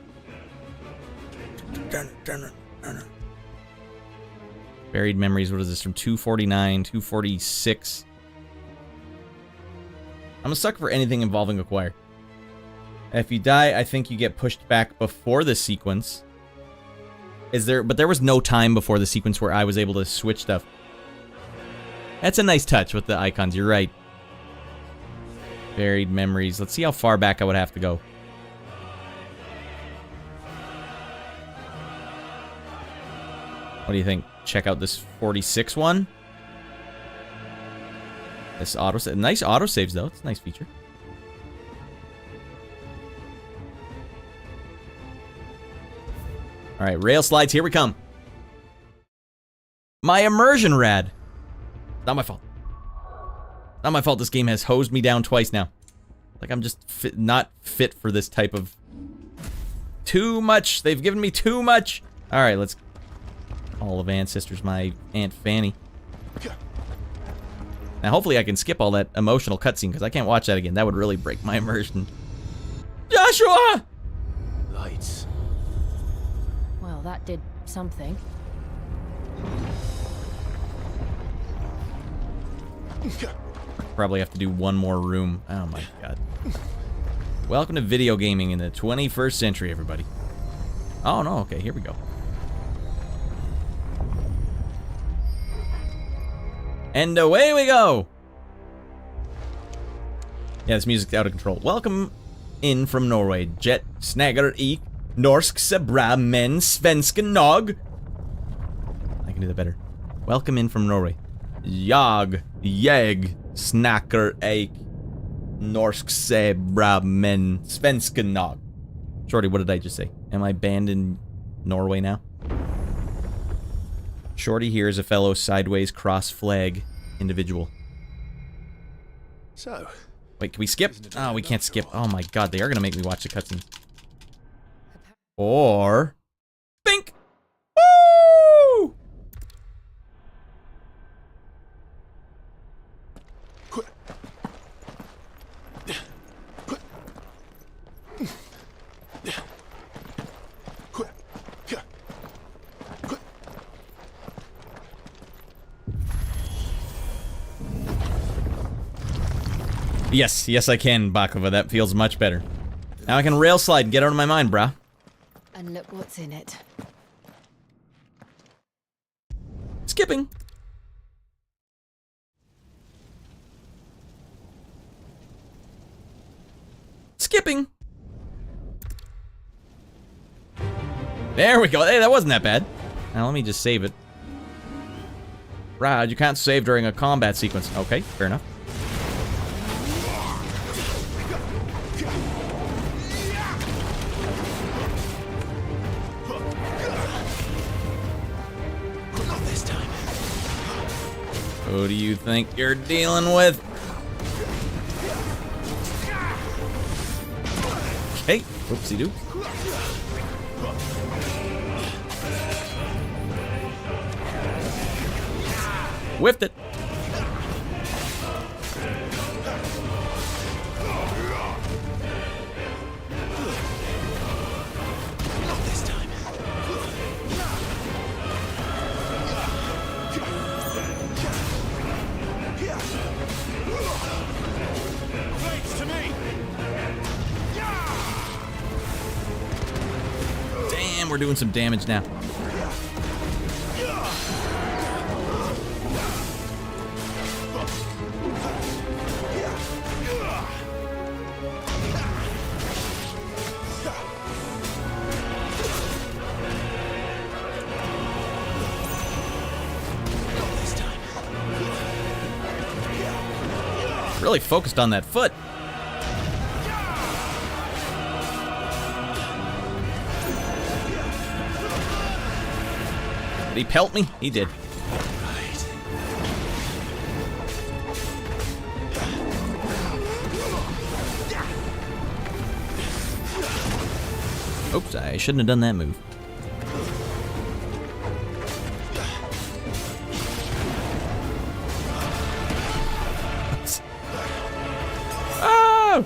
Buried memories. What is this from 249, 246? I'm a sucker for anything involving a choir. If you die, I think you get pushed back before the sequence. But there was no time before the sequence where I was able to switch stuff. That's a nice touch with the icons. You're right. Buried memories. Let's see how far back I would have to go. What do you think? Check out this 46 one. This autosave. Nice autosaves, though. It's a nice feature. All right, rail slides. Here we come. My immersion rad. Not my fault. Not my fault this game has hosed me down twice now. Like I'm just not fit for this type of... Too much. They've given me too much. Alright, let's... Hall of Ancestors, my Aunt Fanny. Now hopefully I can skip all that emotional cutscene because I can't watch that again. That would really break my immersion. Joshua! Lights. Well, that did something. Probably have to do one more room. Oh my god. Welcome to video gaming in the 21st century, everybody. Oh no, okay, here we go. And away we go! Yeah, this music's out of control. Welcome in from Norway. Jet Snagger Ik Norsk Sebra Men Svenska Nog. I can do that better. Welcome in from Norway. Jag Snacker Ik Norsk Sebra Men Svenska Nog. Shorty, what did I just say? Am I banned in Norway now? Shorty here is a fellow sideways cross flag individual. So, wait, can we skip? Oh, we can't skip. Oh my god, they are gonna make me watch the cutscene. Or think. Woo! Yes, yes I can, Baklava. That feels much better. Now I can rail slide and get out of my mind, brah. And look what's in it. Skipping. Skipping. There we go. Hey, that wasn't that bad. Now let me just save it. Rod, you can't save during a combat sequence. Okay, fair enough. Who do you think you're dealing with? Hey, whoopsie-doo. Whiffed it. Not this time. we're doing some damage now. Really focused on that foot. Did he pelt me? He did. Oops, I shouldn't have done that move. Oh!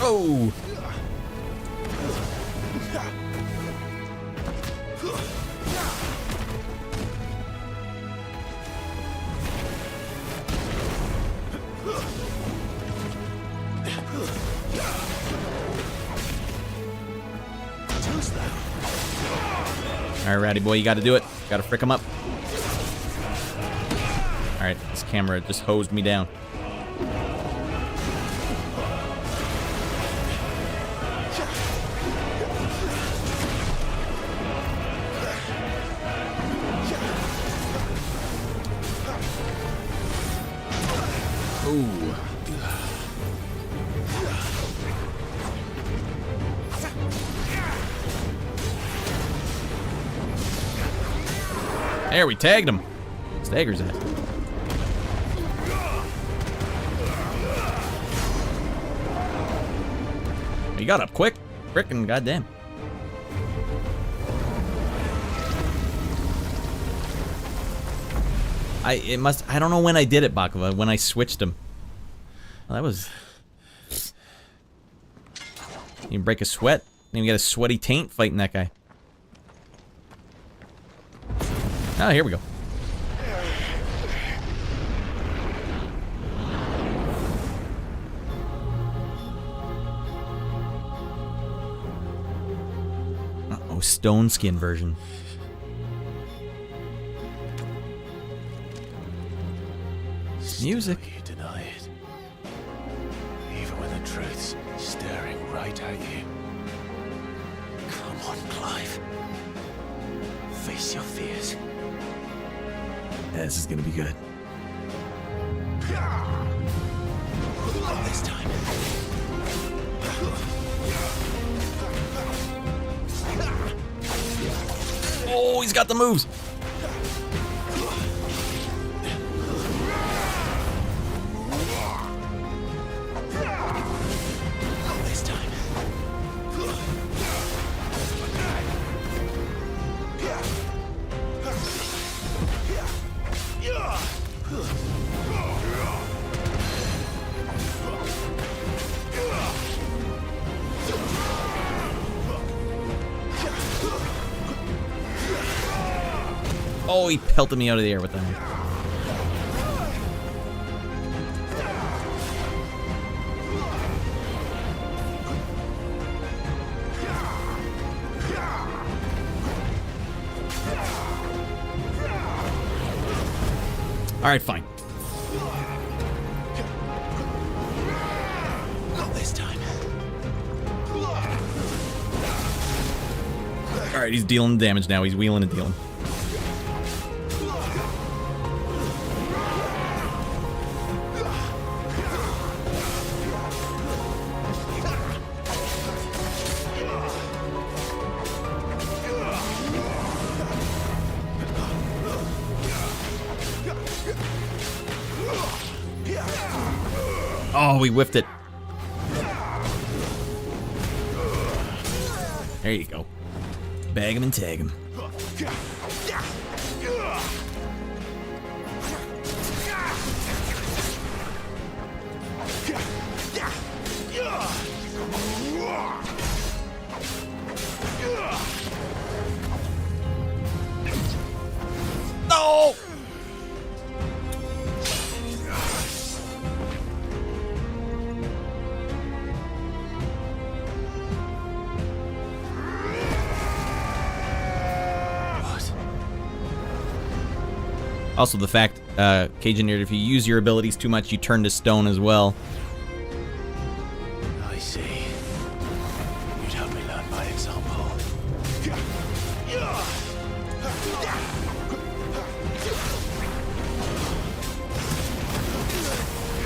Oh! Alright, Ratty boy, you gotta do it. Gotta frick him up. Alright, this camera just hosed me down. Ooh. There, we tagged him. Staggers it. He got up quick. Frickin' goddamn. I don't know when I did it, Bakova, when I switched him. Well, that was... You can break a sweat. You even get a sweaty taint fighting that guy. Oh, here we go. Uh-oh, stone skin version. Music. You deny it, even when the truth's staring right at you. Come on, Clive. Face your fears. This is gonna be good. Not this time. Oh, he's got the moves. Oh, he pelted me out of the air with that one. All right, fine. Not this time. All right, he's dealing damage now. He's wheeling and dealing. Oh, we whiffed it. There you go. Bag him and tag him. Also, the fact, Cajun Ear, if you use your abilities too much, you turn to stone as well. I see. You'd have me learn by example.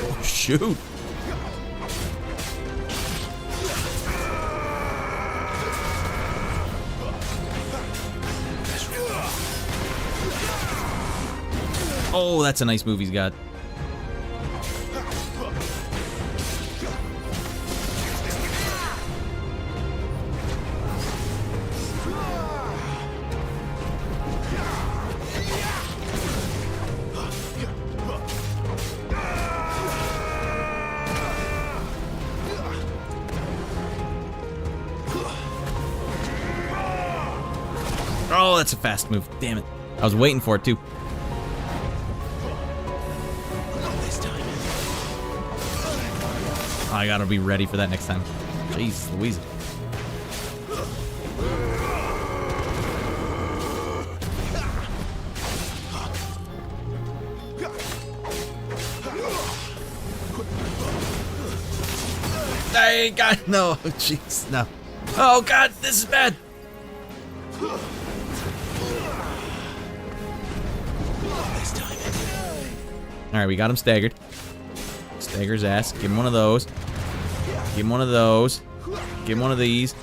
Oh, shoot. Oh, that's a nice move he's got. Oh, that's a fast move. Damn it. I was waiting for it, too. I gotta be ready for that next time. Jeez Louise. I got no. Jeez, no. Oh God, this is bad. All right, we got him staggered. Stagger his ass. Give him one of those. Give him one of those. Give him one of these.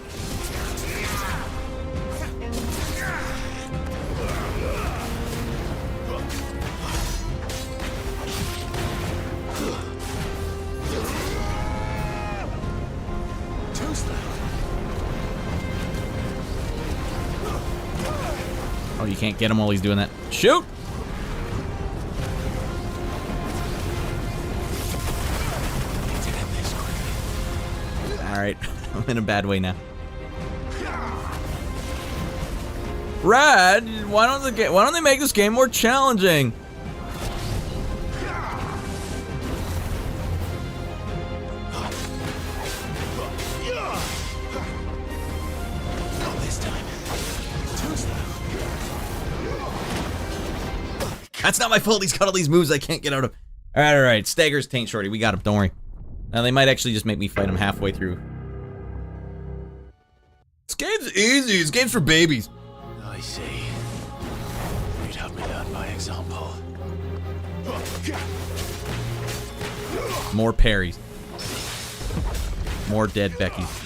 Oh, you can't get him while he's doing that. Shoot! Alright, I'm in a bad way now. Rad, why don't they make this game more challenging? That's not my fault. He's got all these moves I can't get out of. Alright. Staggers Taint Shorty. We got him. Don't worry. Now, they might actually just make me fight him halfway through. This game's easy. This game's for babies. I see. You'd have me learn by example. More parries. More dead Beckys.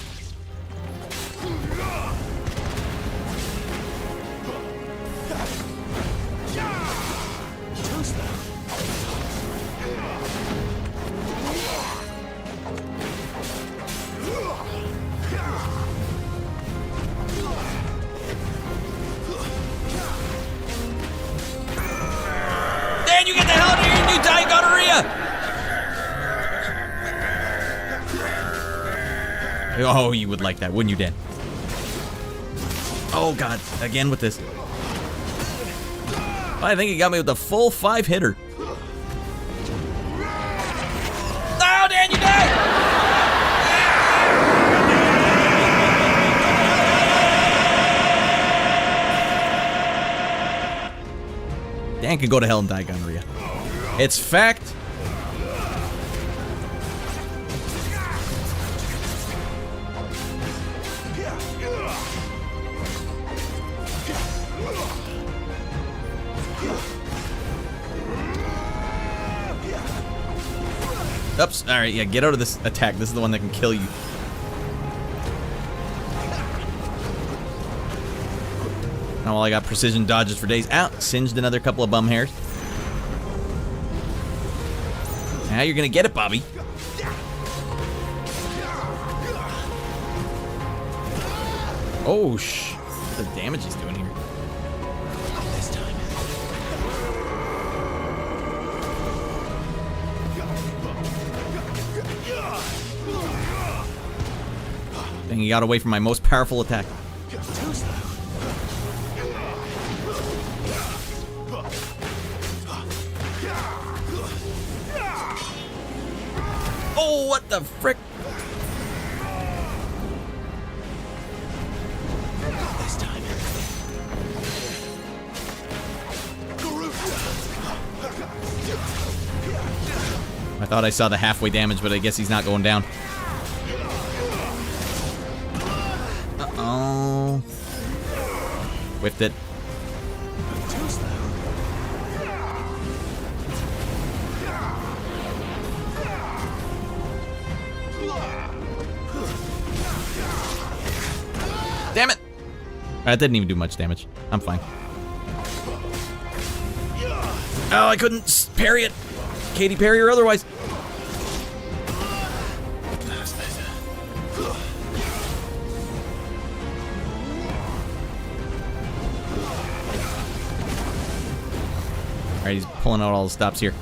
Dan, you get the hell out of here, you die gonorrhea! Oh, you would like that, wouldn't you, Dan? Oh, God. Again with this. I think he got me with the full 5-hitter. Oh, Dan, you died! Dan could go to hell and die gonorrhea. It's fact. Oops. Alright, yeah, get out of this attack. This is the one that can kill you. Now, while I got precision dodges for days. Out. Singed another couple of bum hairs. Now you're gonna get it, Bobby. Oh, what the damage he's doing here. Dang, he got away from my most powerful attack. Oh, what the frick? Thought I saw the halfway damage, but I guess he's not going down. Uh-oh. Whiffed it. Damn it! That didn't even do much damage. I'm fine. Oh, I couldn't parry it. Katy Perry or otherwise. Alright, he's pulling out all the stops here.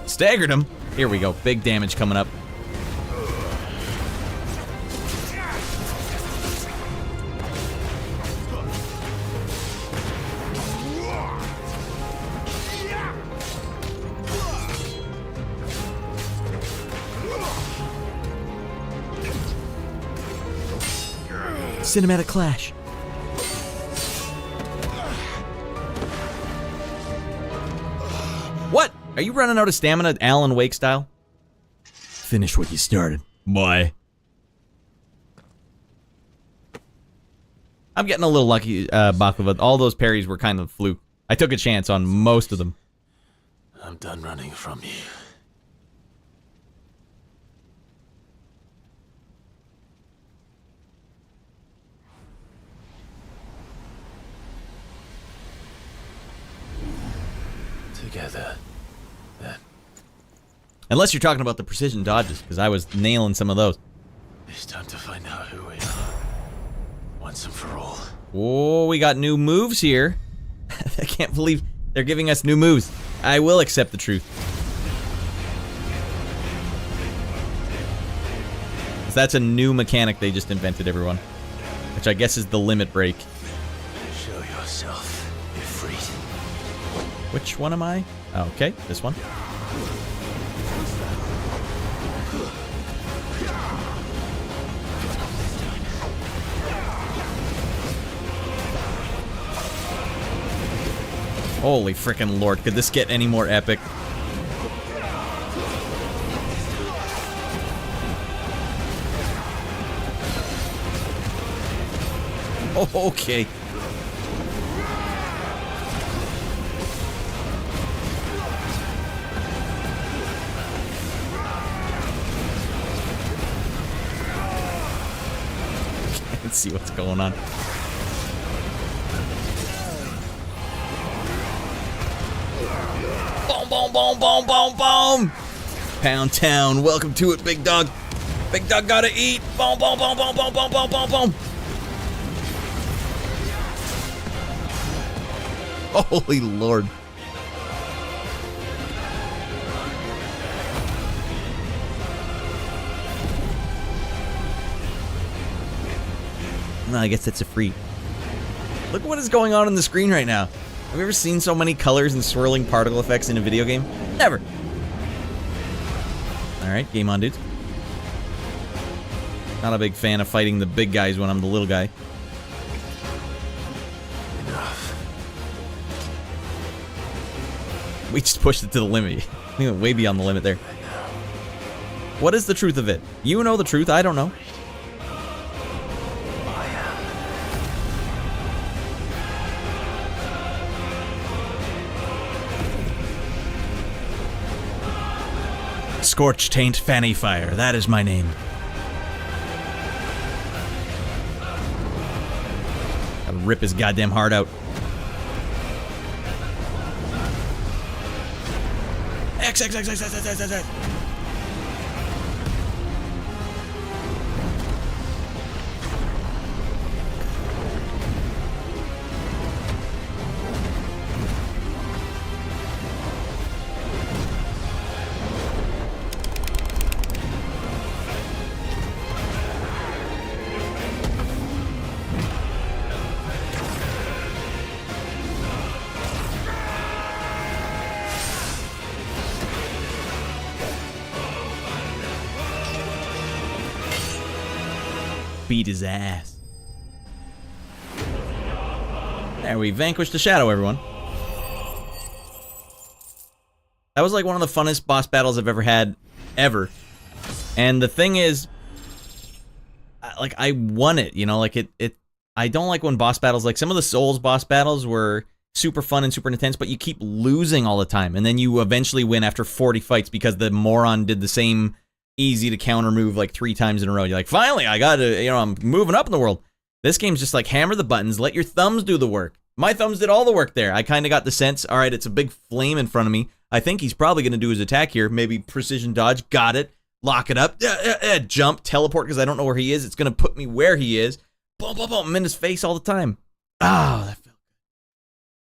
Staggered him. Here we go. Big damage coming up. Cinematic clash. What? Are you running out of stamina, Alan Wake style? Finish what you started, boy. I'm getting a little lucky, Baklava. All those parries were kind of fluke. I took a chance on most of them. I'm done running from you. Together, then. Unless you're talking about the precision dodges, because I was nailing some of those. It's time to find out who we are. Once and for all. Oh, we got new moves here. I can't believe they're giving us new moves. I will accept the truth. 'Cause that's a new mechanic they just invented, everyone. Which I guess is the limit break. Show yourself, Ifrit. Which one am I? Oh, okay, this one. Holy frickin' lord, could this get any more epic? Oh, okay. Let's see what's going on. Boom, boom, boom, boom, boom, boom! Pound Town, welcome to it, big dog. Big dog gotta eat. Boom, boom, boom, boom, boom, boom, boom, boom, boom. Holy lord. No, I guess that's a free. Look what is going on the screen right now. Have you ever seen so many colors and swirling particle effects in a video game? Never. Alright, game on, dudes. Not a big fan of fighting the big guys when I'm the little guy. Enough. We just pushed it to the limit. We went way beyond the limit there. What is the truth of it? You know the truth, I don't know. Scorch Taint Fanny Fire, that is my name. Gotta rip his goddamn heart out. X, X, X, X, X, X, X, X, X. Beat his ass. There, we vanquished the shadow, everyone. That was like one of the funnest boss battles I've ever had, ever. And the thing is, like, I won it, you know, like I don't like when boss battles, like some of the Souls boss battles were super fun and super intense, but you keep losing all the time, and then you eventually win after 40 fights because the moron did the same easy to counter move like 3 times in a row. You're like, finally, I got to, you know, I'm moving up in the world. This game's just like hammer the buttons, let your thumbs do the work. My thumbs did all the work there. I kind of got the sense, all right, it's a big flame in front of me. I think he's probably going to do his attack here. Maybe precision dodge, got it. Lock it up, jump, teleport because I don't know where he is. It's going to put me where he is. Boom, boom, boom, I'm in his face all the time. Oh, that felt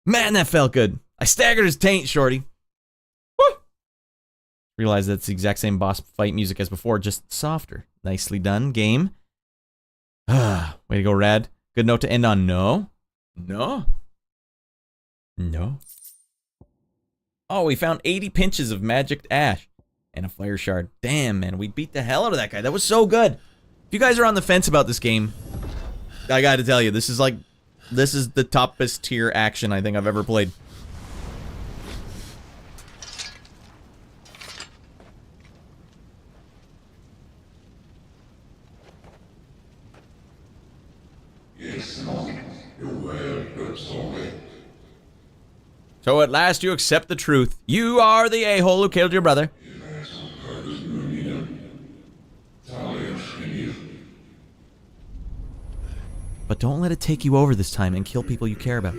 good. Man, that felt good. I staggered his taint, shorty. Woo! Realize that's the exact same boss fight music as before, just softer. Nicely done, game. Way to go, Rad. Good note to end on. No. No. No. Oh, we found 80 pinches of magic ash and a fire shard. Damn, man, we beat the hell out of that guy. That was so good. If you guys are on the fence about this game, I gotta tell you, this is the toppest tier action I think I've ever played. So at last you accept the truth. You are the a-hole who killed your brother. But don't let it take you over this time and kill people you care about.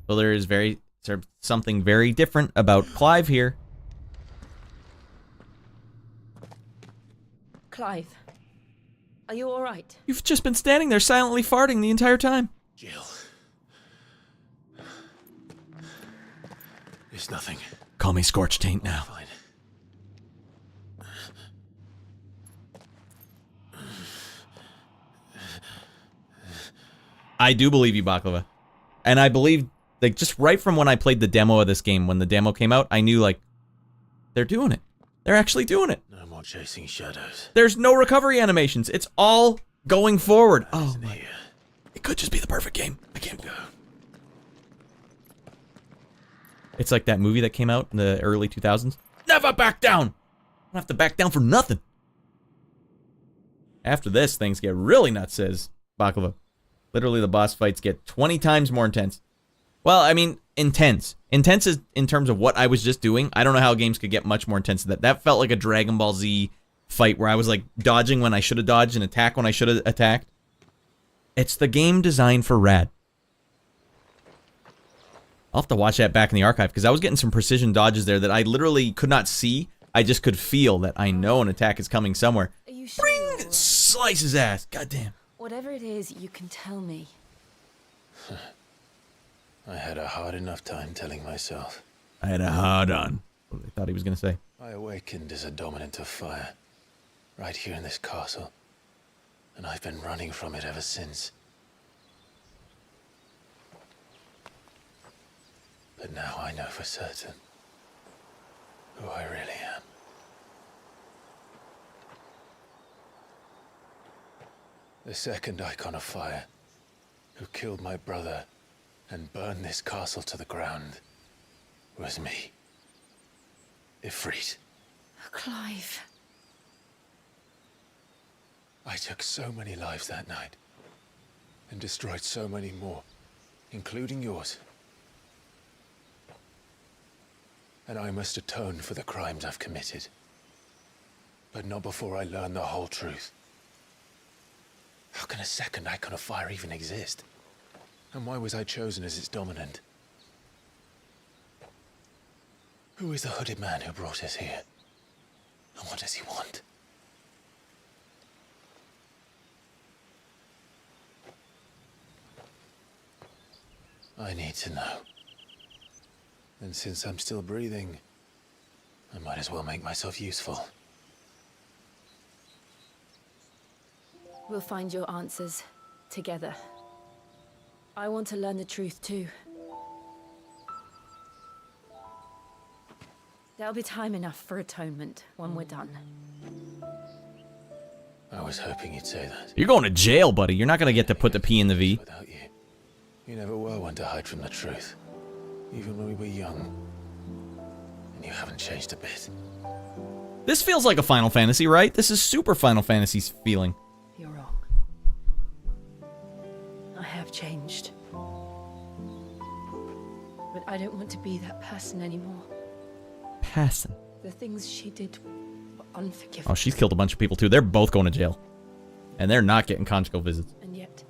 Well, there is something very different about Clive here. Clive, are you all right? You've just been standing there silently farting the entire time. Jill. It's nothing. Call me Scorched Taint now. Fine. I do believe you, Baklava. And I believe, like, just right from when I played the demo of this game, when the demo came out, I knew, like, they're doing it. They're actually doing it. No more chasing shadows. There's no recovery animations. It's all going forward. Oh, my. It could just be the perfect game. I can't go. It's like that movie that came out in the early 2000s. Never back down! I don't have to back down for nothing. After this, things get really nuts, says Baklava. Literally, the boss fights get 20 times more intense. Well, I mean, intense. Intense is in terms of what I was just doing. I don't know how games could get much more intense than that. That felt like a Dragon Ball Z fight where I was like dodging when I should have dodged and attack when I should have attacked. It's the game designed for Rad. I'll have to watch that back in the archive because I was getting some precision dodges there that I literally could not see. I just could feel that I know an attack is coming somewhere. Are you sure? Bring! Slice his ass. Goddamn. Whatever it is, you can tell me. I had a hard enough time telling myself. I had a hard on. What I thought he was going to say. I awakened as a dominant of fire, right here in this castle, and I've been running from it ever since. But now I know for certain who I really am. The second icon of fire, who killed my brother and burned this castle to the ground, was me. Ifrit. Clive. I took so many lives that night, and destroyed so many more, including yours. And I must atone for the crimes I've committed. But not before I learn the whole truth. How can a second icon of fire even exist? And why was I chosen as its dominant? Who is the hooded man who brought us here? And what does he want? I need to know. And since I'm still breathing, I might as well make myself useful. We'll find your answers together. I want to learn the truth too. There'll be time enough for atonement when we're done. I was hoping you'd say that. You're going to jail, buddy. You're not going to get to put the P in the V. Without you, you never were one to hide from the truth. Even when we were young. And you haven't changed a bit. This feels like a Final Fantasy, right? This is super Final Fantasy feeling. You're wrong. I have changed. But I don't want to be that person anymore. Person. The things she did were unforgivable. Oh, she's killed a bunch of people too. They're both going to jail. And they're not getting conjugal visits. And yet,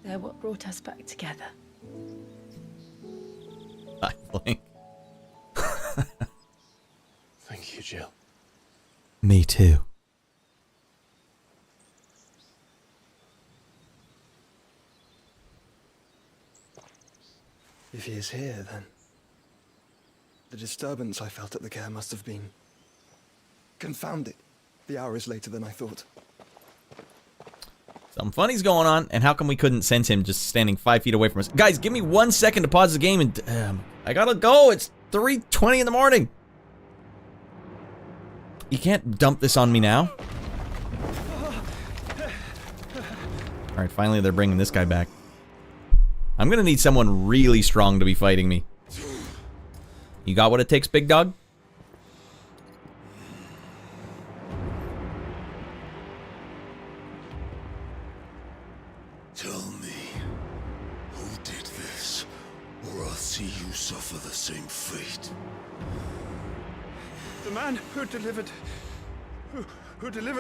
they're what brought us back together. I think. Thank you, Jill. Me too. If he is here, then the disturbance I felt at the care must have been confounded. The hour is later than I thought. Something funny's going on, and how come we couldn't sense him just standing 5 feet away from us? Guys, give me 1 second to pause the game, and I gotta go. It's 3:20 in the morning. You can't dump this on me now. All right, finally they're bringing this guy back. I'm gonna need someone really strong to be fighting me. You got what it takes, big dog? Tell me, who did this, or I'll see you suffer the same fate. The man who delivered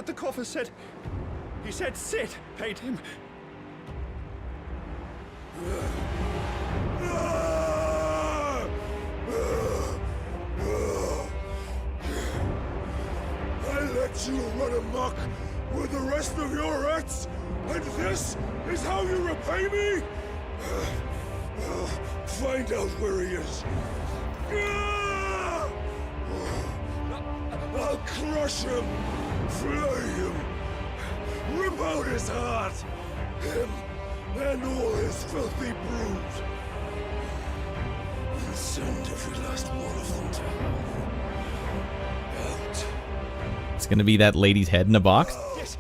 the coffer said, he said Sid paid him. I let you run amok with the rest of your rats, and this is how you repay me? Find out where he is. I'll crush him, flay him, rip out his heart, him and all his filthy brood, and send every last one of them to hell. Out. It's gonna be that lady's head in a box? Yes,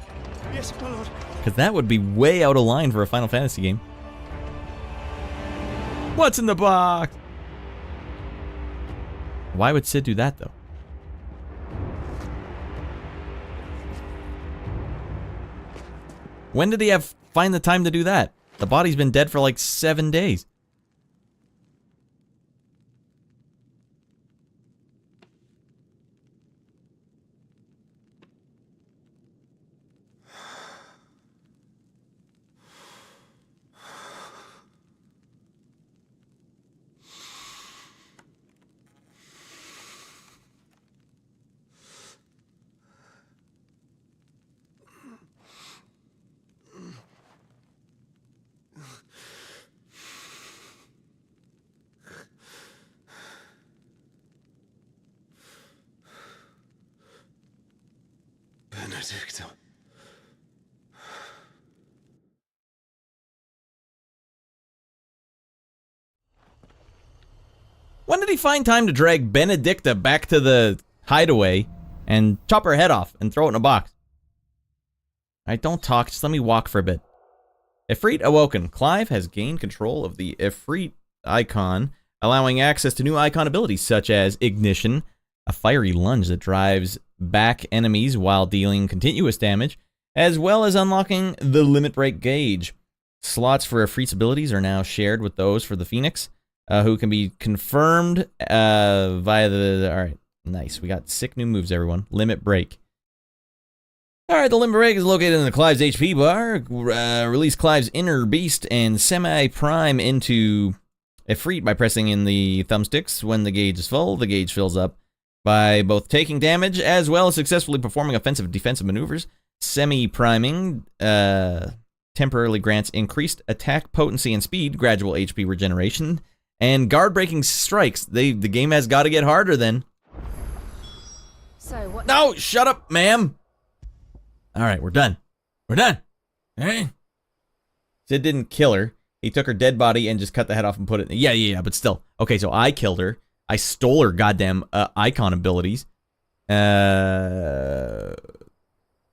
yes, my lord. Because that would be way out of line for a Final Fantasy game. What's in the box? Why would Sid do that, though? When did he find the time to do that? The body's been dead for like 7 days. Benedicta. When did he find time to drag Benedicta back to the hideaway and chop her head off and throw it in a box? Alright, don't talk, just let me walk for a bit. Ifrit awoken. Clive has gained control of the Ifrit icon, allowing access to new icon abilities such as Ignition, a fiery lunge that drives back enemies while dealing continuous damage, as well as unlocking the Limit Break gauge. Slots for Ifrit's abilities are now shared with those for the Phoenix, who can be confirmed via the... Alright, nice. We got sick new moves, everyone. Limit Break. Alright, the Limit Break is located in the Clive's HP bar. Release Clive's Inner Beast and Semi-Prime into Ifrit by pressing in the thumbsticks. When the gauge is full, the gauge fills up by both taking damage as well as successfully performing offensive and defensive maneuvers. Semi-priming temporarily grants increased attack potency and speed, gradual HP regeneration, and guard-breaking strikes. The game has got to get harder then. So what? No, shut up, ma'am. All right, we're done. We're done. All right. Sid didn't kill her. He took her dead body and just cut the head off and put it. Yeah, but still. Okay, so I killed her. I stole her goddamn icon abilities.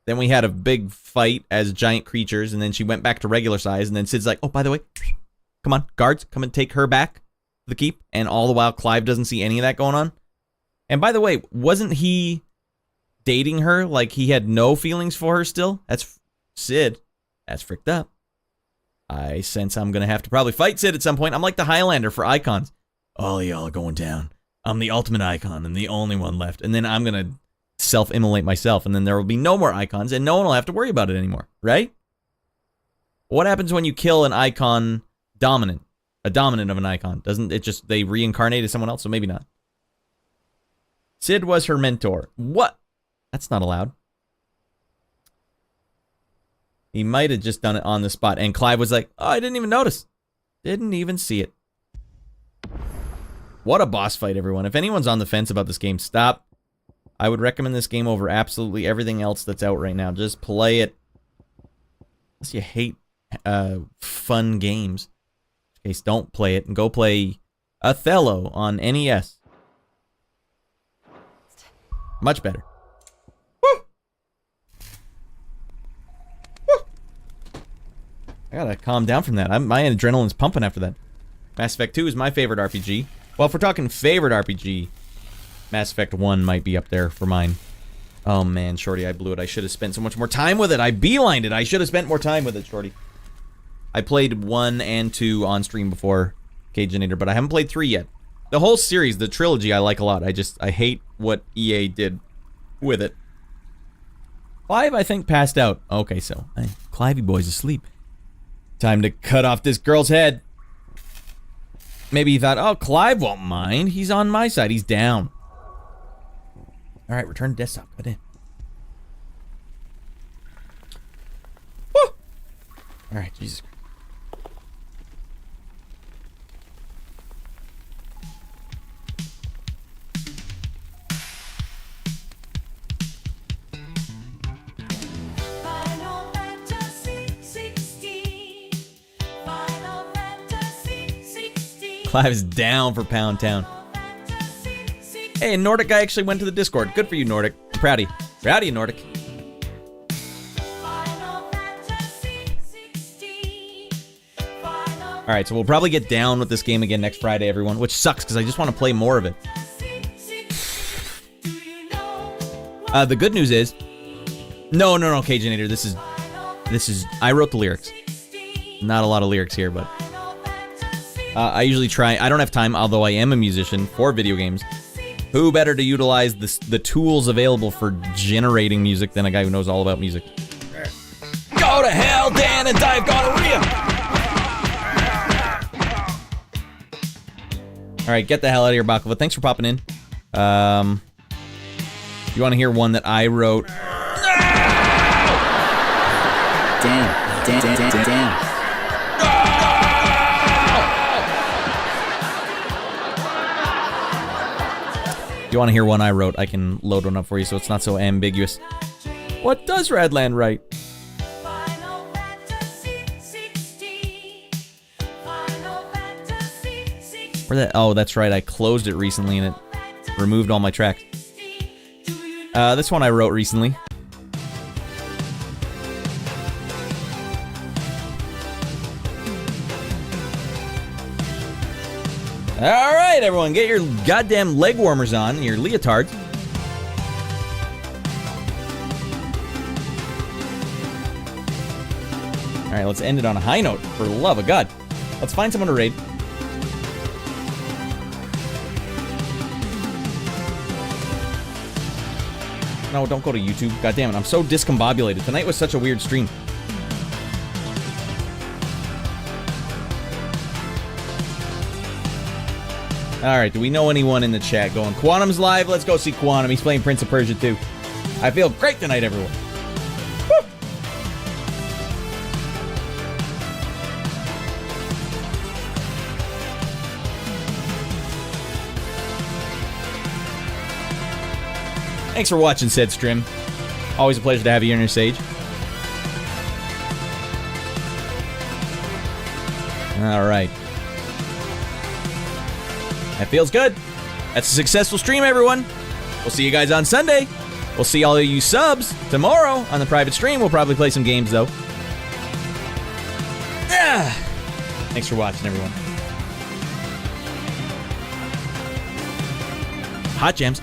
Then we had a big fight as giant creatures, and then she went back to regular size, and then Sid's like, oh, by the way, come on, guards, come and take her back to the keep. And all the while, Clive doesn't see any of that going on. And by the way, wasn't he dating her? Like, he had no feelings for her still? That's Sid. That's fricked up. I sense I'm going to have to probably fight Sid at some point. I'm like the Highlander for icons. All y'all are going down. I'm the ultimate icon and the only one left. And then I'm going to self-immolate myself, and then there will be no more icons, and no one will have to worry about it anymore, right? What happens when you kill an icon dominant? A dominant of an icon. Doesn't it just, they reincarnate as someone else? So maybe not. Sid was her mentor. What? That's not allowed. He might have just done it on the spot, and Clive was like, oh, I didn't even notice. Didn't even see it. What a boss fight, everyone. If anyone's on the fence about this game, stop. I would recommend this game over absolutely everything else that's out right now. Just play it. Unless you hate fun games. In case, don't play it and go play Othello on NES. Much better. Woo! Woo! I gotta calm down from that. My adrenaline's pumping after that. Mass Effect 2 is my favorite RPG. Well, if we're talking favorite RPG, Mass Effect 1 might be up there for mine. Oh man, Shorty, I blew it. I should have spent so much more time with it. I beelined it. I should have spent more time with it, Shorty. I played 1 and 2 on stream before Cageinator, but I haven't played 3 yet. The whole series, the trilogy, I like a lot. I hate what EA did with it. 5, I think, passed out. Okay, so, hey, Clivey boy's asleep. Time to cut off this girl's head. Maybe he thought, oh, Clive won't mind. He's on my side. He's down. All right, return to desktop. Cut in. Woo! All right, Jesus. Clive's down for Pound Town. Hey, and Nordic guy actually went to the Discord. Good for you, Nordic. I'm proud of you. Proud of you, Nordic. Alright, so we'll probably get down with this game again next Friday, everyone. Which sucks, because I just want to play more of it. The good news is... No, Cageinator. This is... I wrote the lyrics. Not a lot of lyrics here, but... I usually try... I don't have time, although I am a musician for video games. Who better to utilize the tools available for generating music than a guy who knows all about music? Go to hell, Dan, and die of gonorrhea! Alright, get the hell out of here, Baklava. Thanks for popping in. You want to hear one that I wrote? Damn. If you want to hear one I wrote, I can load one up for you so it's not so ambiguous. What does Radland write? Where that? Oh, that's right. I closed it recently and it removed all my tracks. This one I wrote recently. Alright, everyone, get your goddamn leg warmers on, your leotards. Alright, let's end it on a high note, for the love of God. Let's find someone to raid. No, don't go to YouTube. God damn it, I'm so discombobulated. Tonight was such a weird stream. Alright, do we know anyone in the chat going, Quantum's live? Let's go see Quantum. He's playing Prince of Persia 2. I feel great tonight, everyone. Woo! Thanks for watching said stream. Always a pleasure to have you on your stage. Alright. That feels good. That's a successful stream, everyone. we'll see you guys on Sunday. We'll see all of you subs tomorrow on the private stream. We'll probably play some games, though. Thanks for watching, everyone. Hot jams.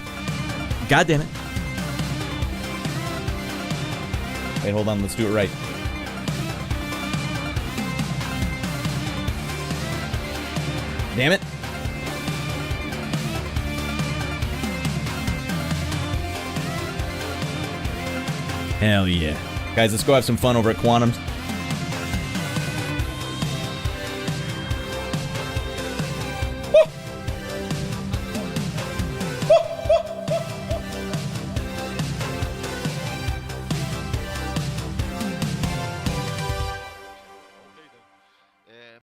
God damn it. Wait, hold on. Let's do it right. Damn it. Hell yeah. Guys, let's go have some fun over at Quantum's.